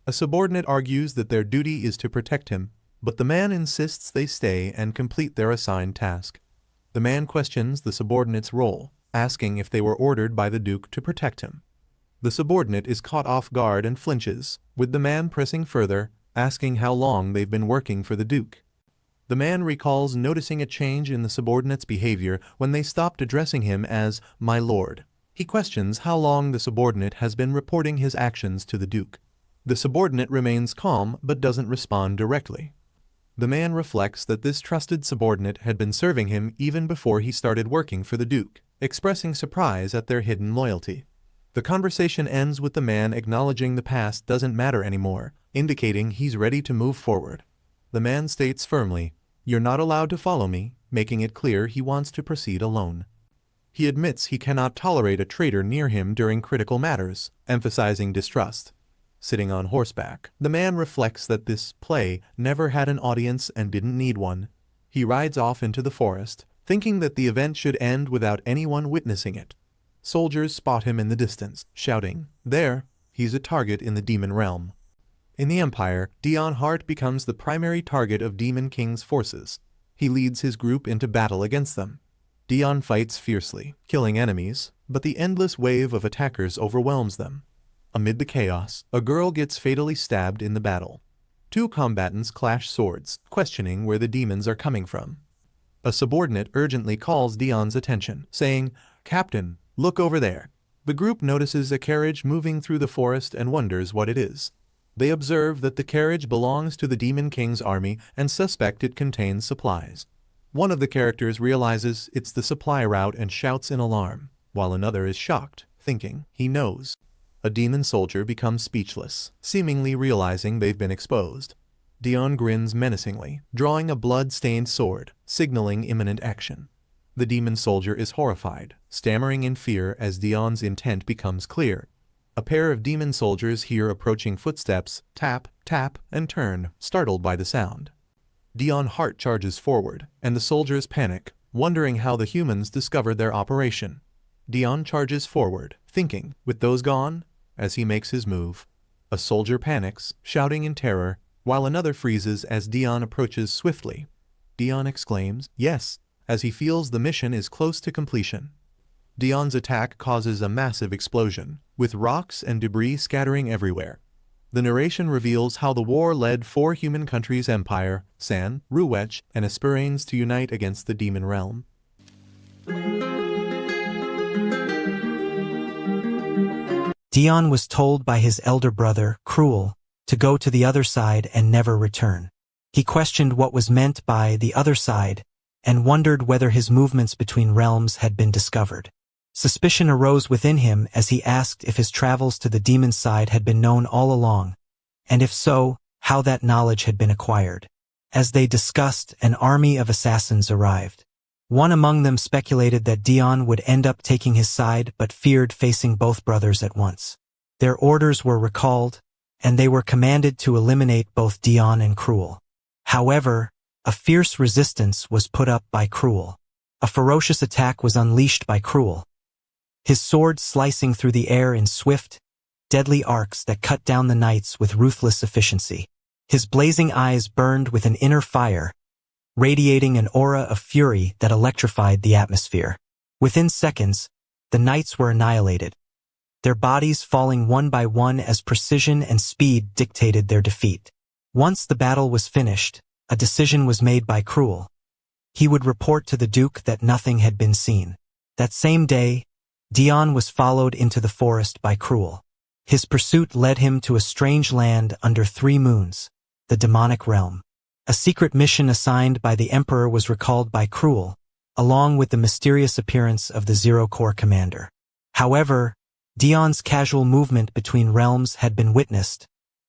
A subordinate argues that their duty is to protect him, but the man insists they stay and complete their assigned task. The man questions the subordinate's role, asking if they were ordered by the Duke to protect him. The subordinate is caught off guard and flinches, with the man pressing further, asking how long they've been working for the Duke. The man recalls noticing a change in the subordinate's behavior when they stopped addressing him as "my lord." He questions how long the subordinate has been reporting his actions to the Duke. The subordinate remains calm but doesn't respond directly. The man reflects that this trusted subordinate had been serving him even before he started working for the Duke, expressing surprise at their hidden loyalty. The conversation ends with the man acknowledging the past doesn't matter anymore, indicating he's ready to move forward. The man states firmly, "You're not allowed to follow me, making it clear he wants to proceed alone. He admits he cannot tolerate a traitor near him during critical matters, emphasizing distrust. Sitting on horseback, the man reflects that this play never had an audience and didn't need one. He rides off into the forest, thinking that the event should end without anyone witnessing it. Soldiers spot him in the distance, shouting, "There, he's a target in the demon realm." In the Empire, Dion Hart becomes the primary target of Demon King's forces. He leads his group into battle against them. Dion fights fiercely, killing enemies, but the endless wave of attackers overwhelms them. Amid the chaos, a girl gets fatally stabbed in the battle. Two combatants clash swords, questioning where the demons are coming from. A subordinate urgently calls Dion's attention, saying, "Captain, look over there." The group notices a carriage moving through the forest and wonders what it is. They observe that the carriage belongs to the Demon King's army and suspect it contains supplies. One of the characters realizes it's the supply route and shouts in alarm, while another is shocked, thinking he knows. A demon soldier becomes speechless, seemingly realizing they've been exposed. Dion grins menacingly, drawing a blood-stained sword, signaling imminent action. The demon soldier is horrified, stammering in fear as Dion's intent becomes clear. A pair of demon soldiers hear approaching footsteps, tap, tap, and turn, startled by the sound. Dion Hart charges forward, and the soldiers panic, wondering how the humans discovered their operation. Dion charges forward, thinking, with those gone, as he makes his move. A soldier panics, shouting in terror, while another freezes as Dion approaches swiftly. Dion exclaims, "Yes," as he feels the mission is close to completion. Dion's attack causes a massive explosion, with rocks and debris scattering everywhere. The narration reveals how the war led four human countries' empire, San, Ruwech, and Esperanes to unite against the demon realm. Dion was told by his elder brother, Cruel, to go to the other side and never return. He questioned what was meant by the other side and wondered whether his movements between realms had been discovered. Suspicion arose within him as he asked if his travels to the demon side had been known all along, and if so, how that knowledge had been acquired. As they discussed, an army of assassins arrived. One among them speculated that Dion would end up taking his side but feared facing both brothers at once. Their orders were recalled, and they were commanded to eliminate both Dion and Cruel. However, a fierce resistance was put up by Cruel. A ferocious attack was unleashed by Cruel, his sword slicing through the air in swift, deadly arcs that cut down the knights with ruthless efficiency. His blazing eyes burned with an inner fire, radiating an aura of fury that electrified the atmosphere. Within seconds, the knights were annihilated, their bodies falling one by one as precision and speed dictated their defeat. Once the battle was finished, a decision was made by Cruel. He would report to the Duke that nothing had been seen. That same day, Dion was followed into the forest by Cruel. His pursuit led him to a strange land under 3 moons, the demonic realm. A secret mission assigned by the Emperor was recalled by Cruel, along with the mysterious appearance of the Zero Corps commander. However, Dion's casual movement between realms had been witnessed,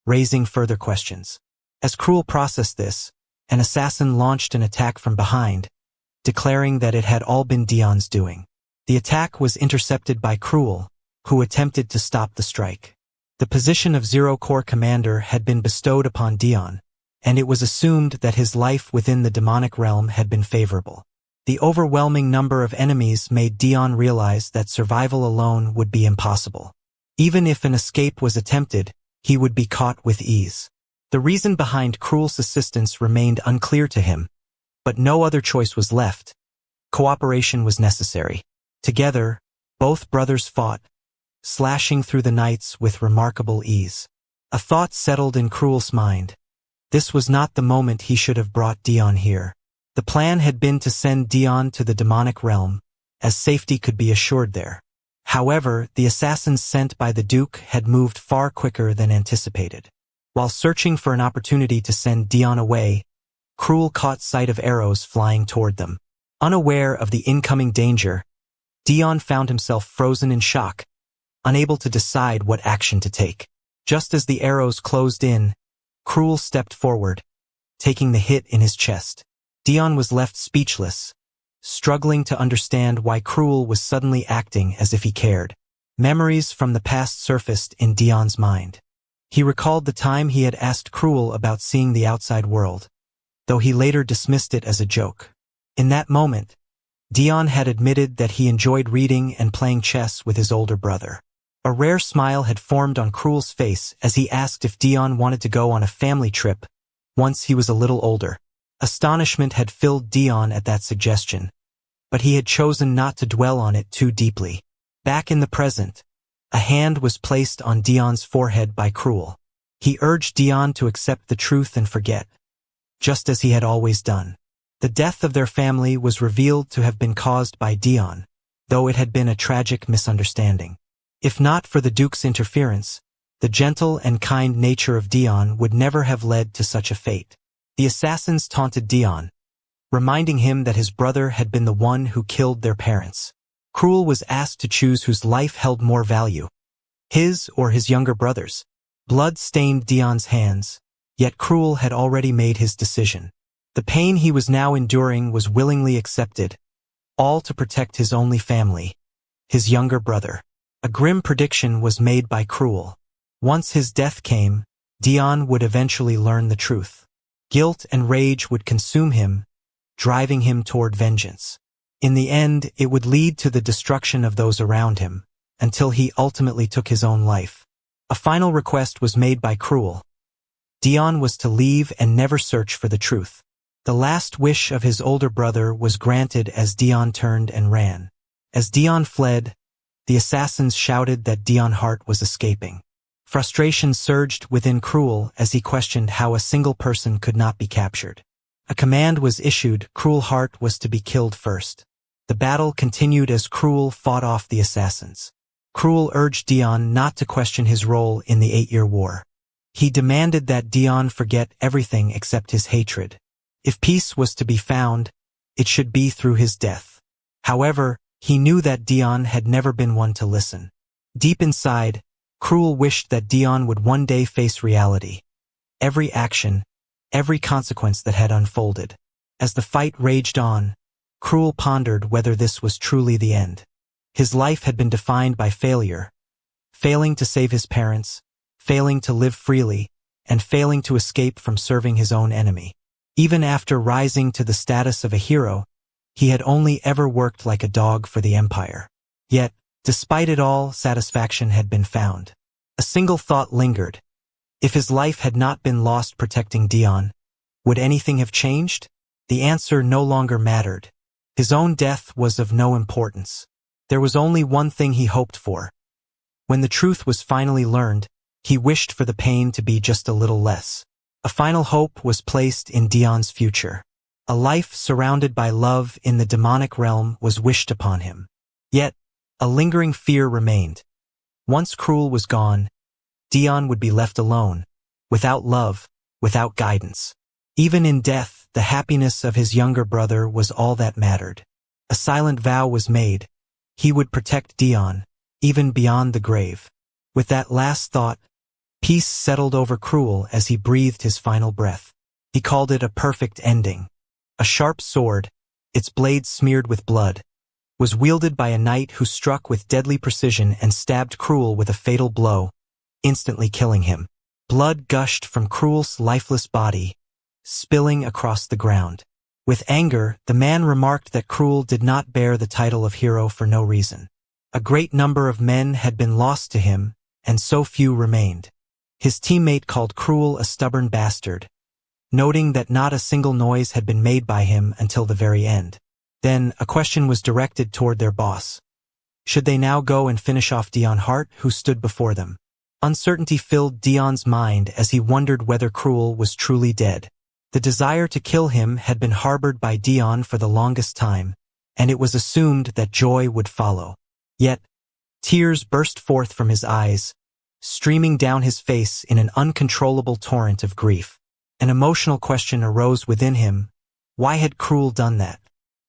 raising further questions. As Cruel processed this, an assassin launched an attack from behind, declaring that it had all been Dion's doing. The attack was intercepted by Cruel, who attempted to stop the strike. The position of Zero Corps commander had been bestowed upon Dion, and it was assumed that his life within the demonic realm had been favorable. The overwhelming number of enemies made Dion realize that survival alone would be impossible. Even if an escape was attempted, he would be caught with ease. The reason behind Cruel's assistance remained unclear to him, but no other choice was left. Cooperation was necessary. Together, both brothers fought, slashing through the knights with remarkable ease. A thought settled in Cruel's mind. This was not the moment he should have brought Dion here. The plan had been to send Dion to the demonic realm, as safety could be assured there. However, the assassins sent by the Duke had moved far quicker than anticipated. While searching for an opportunity to send Dion away, Cruel caught sight of arrows flying toward them. Unaware of the incoming danger, Dion found himself frozen in shock, unable to decide what action to take. Just as the arrows closed in, Cruel stepped forward, taking the hit in his chest. Dion was left speechless, struggling to understand why Cruel was suddenly acting as if he cared. Memories from the past surfaced in Dion's mind. He recalled the time he had asked Cruel about seeing the outside world, though he later dismissed it as a joke. In that moment, Dion had admitted that he enjoyed reading and playing chess with his older brother. A rare smile had formed on Cruel's face as he asked if Dion wanted to go on a family trip once he was a little older. Astonishment had filled Dion at that suggestion, but he had chosen not to dwell on it too deeply. Back in the present, a hand was placed on Dion's forehead by Cruel. He urged Dion to accept the truth and forget, just as he had always done. The death of their family was revealed to have been caused by Dion, though it had been a tragic misunderstanding. If not for the Duke's interference, the gentle and kind nature of Dion would never have led to such a fate. The assassins taunted Dion, reminding him that his brother had been the one who killed their parents. Cruel was asked to choose whose life held more value, his or his younger brother's. Blood stained Dion's hands, yet Cruel had already made his decision. The pain he was now enduring was willingly accepted, all to protect his only family, his younger brother. A grim prediction was made by Cruel. Once his death came, Dion would eventually learn the truth. Guilt and rage would consume him, driving him toward vengeance. In the end, it would lead to the destruction of those around him, until he ultimately took his own life. A final request was made by Cruel. Dion was to leave and never search for the truth. The last wish of his older brother was granted as Dion turned and ran. As Dion fled, the assassins shouted that Dion Hart was escaping. Frustration surged within Cruel as he questioned how a single person could not be captured. A command was issued. Cruel Hart was to be killed first. The battle continued as Cruel fought off the assassins. Cruel urged Dion not to question his role in the 8-year war. He demanded that Dion forget everything except his hatred. If peace was to be found, it should be through his death. However, he knew that Dion had never been one to listen. Deep inside, Cruel wished that Dion would one day face reality. Every action, every consequence that had unfolded. As the fight raged on, Cruel pondered whether this was truly the end. His life had been defined by failure. Failing to save his parents, failing to live freely, and failing to escape from serving his own enemy. Even after rising to the status of a hero, he had only ever worked like a dog for the Empire. Yet, despite it all, satisfaction had been found. A single thought lingered. If his life had not been lost protecting Dion, would anything have changed? The answer no longer mattered. His own death was of no importance. There was only one thing he hoped for. When the truth was finally learned, he wished for the pain to be just a little less. A final hope was placed in Dion's future. A life surrounded by love in the demonic realm was wished upon him. Yet, a lingering fear remained. Once Cruel was gone, Dion would be left alone, without love, without guidance. Even in death, the happiness of his younger brother was all that mattered. A silent vow was made. He would protect Dion, even beyond the grave. With that last thought, peace settled over Cruel as he breathed his final breath. He called it a perfect ending. A sharp sword, its blade smeared with blood, was wielded by a knight who struck with deadly precision and stabbed Cruel with a fatal blow, instantly killing him. Blood gushed from Cruel's lifeless body, spilling across the ground. With anger, the man remarked that Cruel did not bear the title of hero for no reason. A great number of men had been lost to him, and so few remained. His teammate called Cruel a stubborn bastard, noting that not a single noise had been made by him until the very end. Then, a question was directed toward their boss. Should they now go and finish off Dion Hart, who stood before them? Uncertainty filled Dion's mind as he wondered whether Cruel was truly dead. The desire to kill him had been harbored by Dion for the longest time, and it was assumed that joy would follow. Yet, tears burst forth from his eyes, streaming down his face in an uncontrollable torrent of grief. An emotional question arose within him. Why had Cruel done that?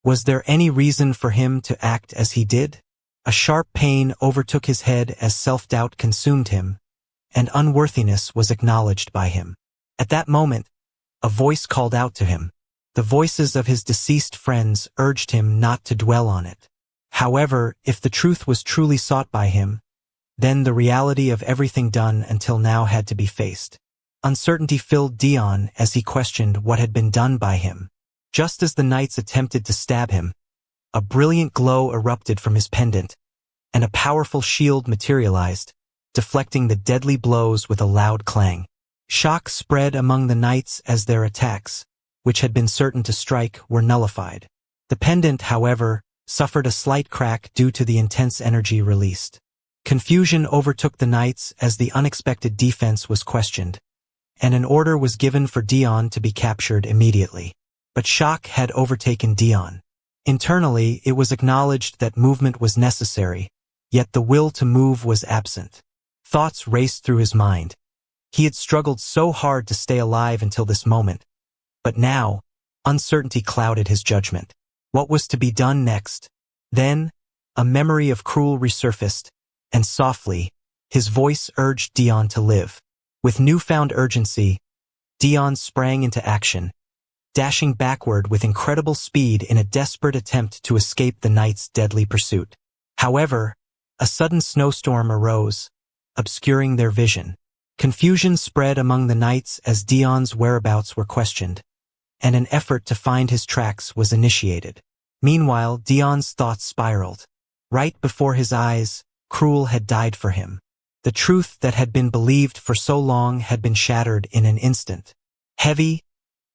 Was there any reason for him to act as he did? A sharp pain overtook his head as self-doubt consumed him, and unworthiness was acknowledged by him. At that moment, a voice called out to him. The voices of his deceased friends urged him not to dwell on it. However, if the truth was truly sought by him, then the reality of everything done until now had to be faced. Uncertainty filled Dion as he questioned what had been done by him. Just as the knights attempted to stab him, a brilliant glow erupted from his pendant, and a powerful shield materialized, deflecting the deadly blows with a loud clang. Shock spread among the knights as their attacks, which had been certain to strike, were nullified. The pendant, however, suffered a slight crack due to the intense energy released. Confusion overtook the knights as the unexpected defense was questioned, and an order was given for Dion to be captured immediately. But shock had overtaken Dion. Internally, it was acknowledged that movement was necessary, yet the will to move was absent. Thoughts raced through his mind. He had struggled so hard to stay alive until this moment, but now, uncertainty clouded his judgment. What was to be done next? Then, a memory of Cruel resurfaced, and softly, his voice urged Dion to live. With newfound urgency, Dion sprang into action, dashing backward with incredible speed in a desperate attempt to escape the knight's deadly pursuit. However, a sudden snowstorm arose, obscuring their vision. Confusion spread among the knights as Dion's whereabouts were questioned, and an effort to find his tracks was initiated. Meanwhile, Dion's thoughts spiraled. Right before his eyes, Cruel had died for him. The truth that had been believed for so long had been shattered in an instant. Heavy,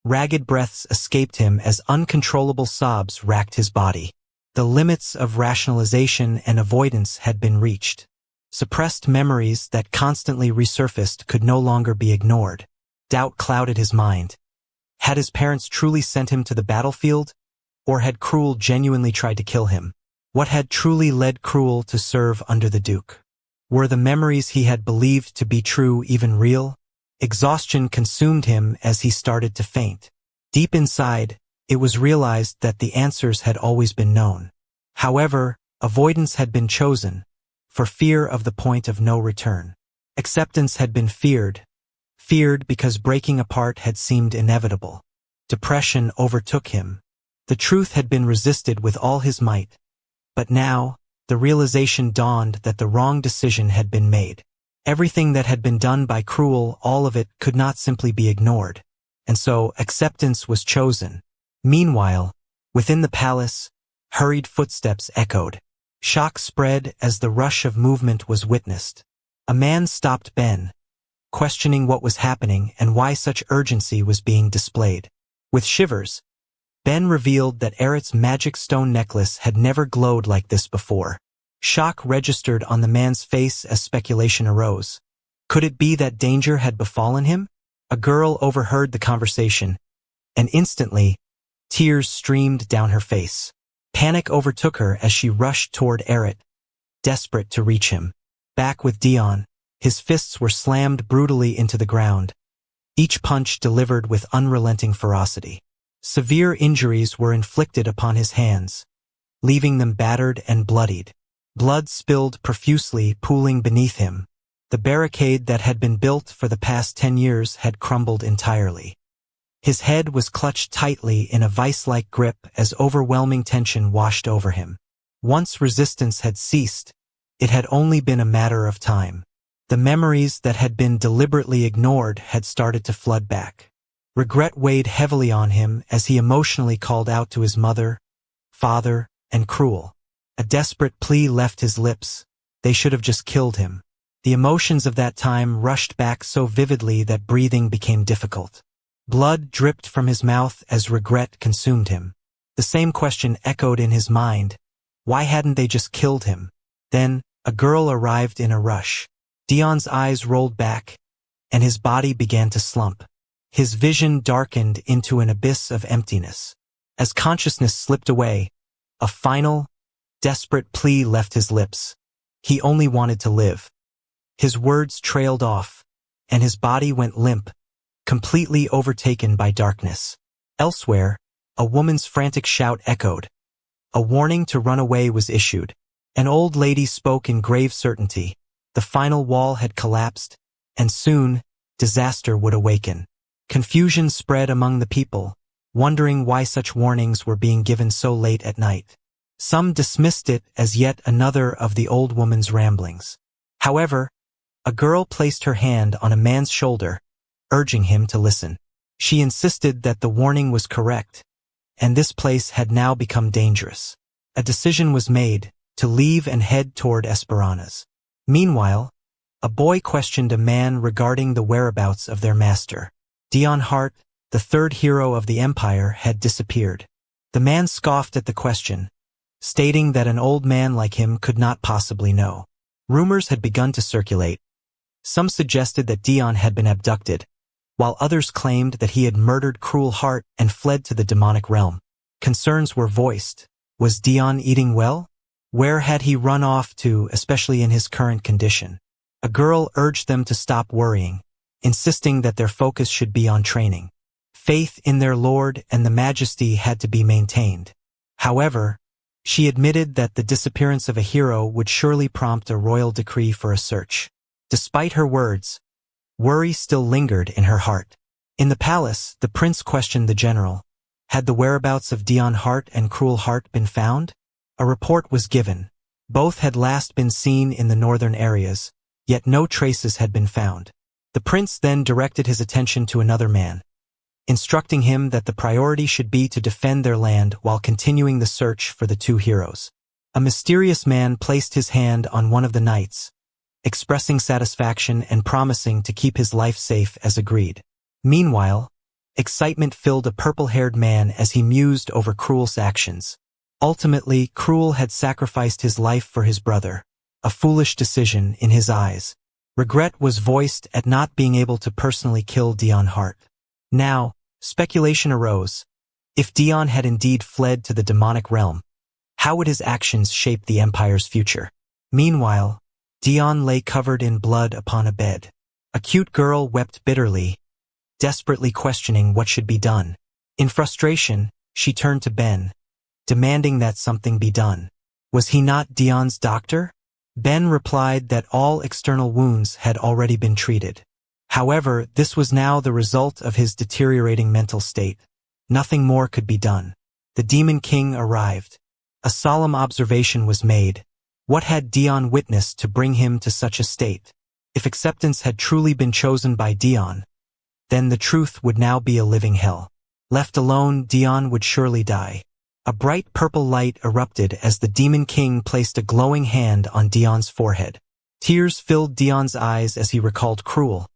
ragged breaths escaped him as uncontrollable sobs racked his body. The limits of rationalization and avoidance had been reached. Suppressed memories that constantly resurfaced could no longer be ignored. Doubt clouded his mind. Had his parents truly sent him to the battlefield? Or had Cruel genuinely tried to kill him? What had truly led Cruel to serve under the Duke? Were the memories he had believed to be true even real? Exhaustion consumed him as he started to faint. Deep inside, it was realized that the answers had always been known. However, avoidance had been chosen, for fear of the point of no return. Acceptance had been feared because breaking apart had seemed inevitable. Depression overtook him. The truth had been resisted with all his might. But now, the realization dawned that the wrong decision had been made. Everything that had been done by Cruel, all of it, could not simply be ignored. And so, acceptance was chosen. Meanwhile, within the palace, hurried footsteps echoed. Shock spread as the rush of movement was witnessed. A man stopped Ben, questioning what was happening and why such urgency was being displayed. With shivers, Ben revealed that Eret's magic stone necklace had never glowed like this before. Shock registered on the man's face as speculation arose. Could it be that danger had befallen him? A girl overheard the conversation, and instantly, tears streamed down her face. Panic overtook her as she rushed toward Eret, desperate to reach him. Back with Dion, his fists were slammed brutally into the ground, each punch delivered with unrelenting ferocity. Severe injuries were inflicted upon his hands, leaving them battered and bloodied. Blood spilled profusely, pooling beneath him. The barricade that had been built for the past 10 years had crumbled entirely. His head was clutched tightly in a vice-like grip as overwhelming tension washed over him. Once resistance had ceased, it had only been a matter of time. The memories that had been deliberately ignored had started to flood back. Regret weighed heavily on him as he emotionally called out to his mother, father, and Cruel. A desperate plea left his lips. They should have just killed him. The emotions of that time rushed back so vividly that breathing became difficult. Blood dripped from his mouth as regret consumed him. The same question echoed in his mind. Why hadn't they just killed him? Then, a girl arrived in a rush. Dion's eyes rolled back, and his body began to slump. His vision darkened into an abyss of emptiness. As consciousness slipped away, a final, desperate plea left his lips. He only wanted to live. His words trailed off, and his body went limp, completely overtaken by darkness. Elsewhere, a woman's frantic shout echoed. A warning to run away was issued. An old lady spoke in grave certainty. The final wall had collapsed, and soon, disaster would awaken. Confusion spread among the people, wondering why such warnings were being given so late at night. Some dismissed it as yet another of the old woman's ramblings. However, a girl placed her hand on a man's shoulder, urging him to listen. She insisted that the warning was correct, and this place had now become dangerous. A decision was made to leave and head toward Esperanza's. Meanwhile, a boy questioned a man regarding the whereabouts of their master. Dion Hart, the third hero of the Empire, had disappeared. The man scoffed at the question, stating that an old man like him could not possibly know. Rumors had begun to circulate. Some suggested that Dion had been abducted, while others claimed that he had murdered Cruel Hart and fled to the demonic realm. Concerns were voiced. Was Dion eating well? Where had he run off to, especially in his current condition? A girl urged them to stop worrying, insisting that their focus should be on training. Faith in their Lord and the Majesty had to be maintained. However, she admitted that the disappearance of a hero would surely prompt a royal decree for a search. Despite her words, worry still lingered in her heart. In the palace, the prince questioned the general. Had the whereabouts of Dion Hart and Cruel Hart been found? A report was given. Both had last been seen in the northern areas, yet no traces had been found. The prince then directed his attention to another man, instructing him that the priority should be to defend their land while continuing the search for the two heroes. A mysterious man placed his hand on one of the knights, expressing satisfaction and promising to keep his life safe as agreed. Meanwhile, excitement filled a purple-haired man as he mused over Cruel's actions. Ultimately, Cruel had sacrificed his life for his brother, a foolish decision in his eyes. Regret was voiced at not being able to personally kill Dion Hart. Now, speculation arose. If Dion had indeed fled to the demonic realm, how would his actions shape the Empire's future? Meanwhile, Dion lay covered in blood upon a bed. A cute girl wept bitterly, desperately questioning what should be done. In frustration, she turned to Ben, demanding that something be done. Was he not Dion's doctor? Ben replied that all external wounds had already been treated. However, this was now the result of his deteriorating mental state. Nothing more could be done. The Demon King arrived. A solemn observation was made. What had Dion witnessed to bring him to such a state? If acceptance had truly been chosen by Dion, then the truth would now be a living hell. Left alone, Dion would surely die. A bright purple light erupted as the Demon King placed a glowing hand on Dion's forehead. Tears filled Dion's eyes as he recalled Cruel.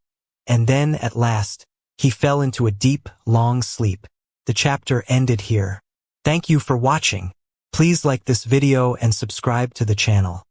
And then, at last, he fell into a deep, long sleep. The chapter ended here. Thank you for watching. Please like this video and subscribe to the channel.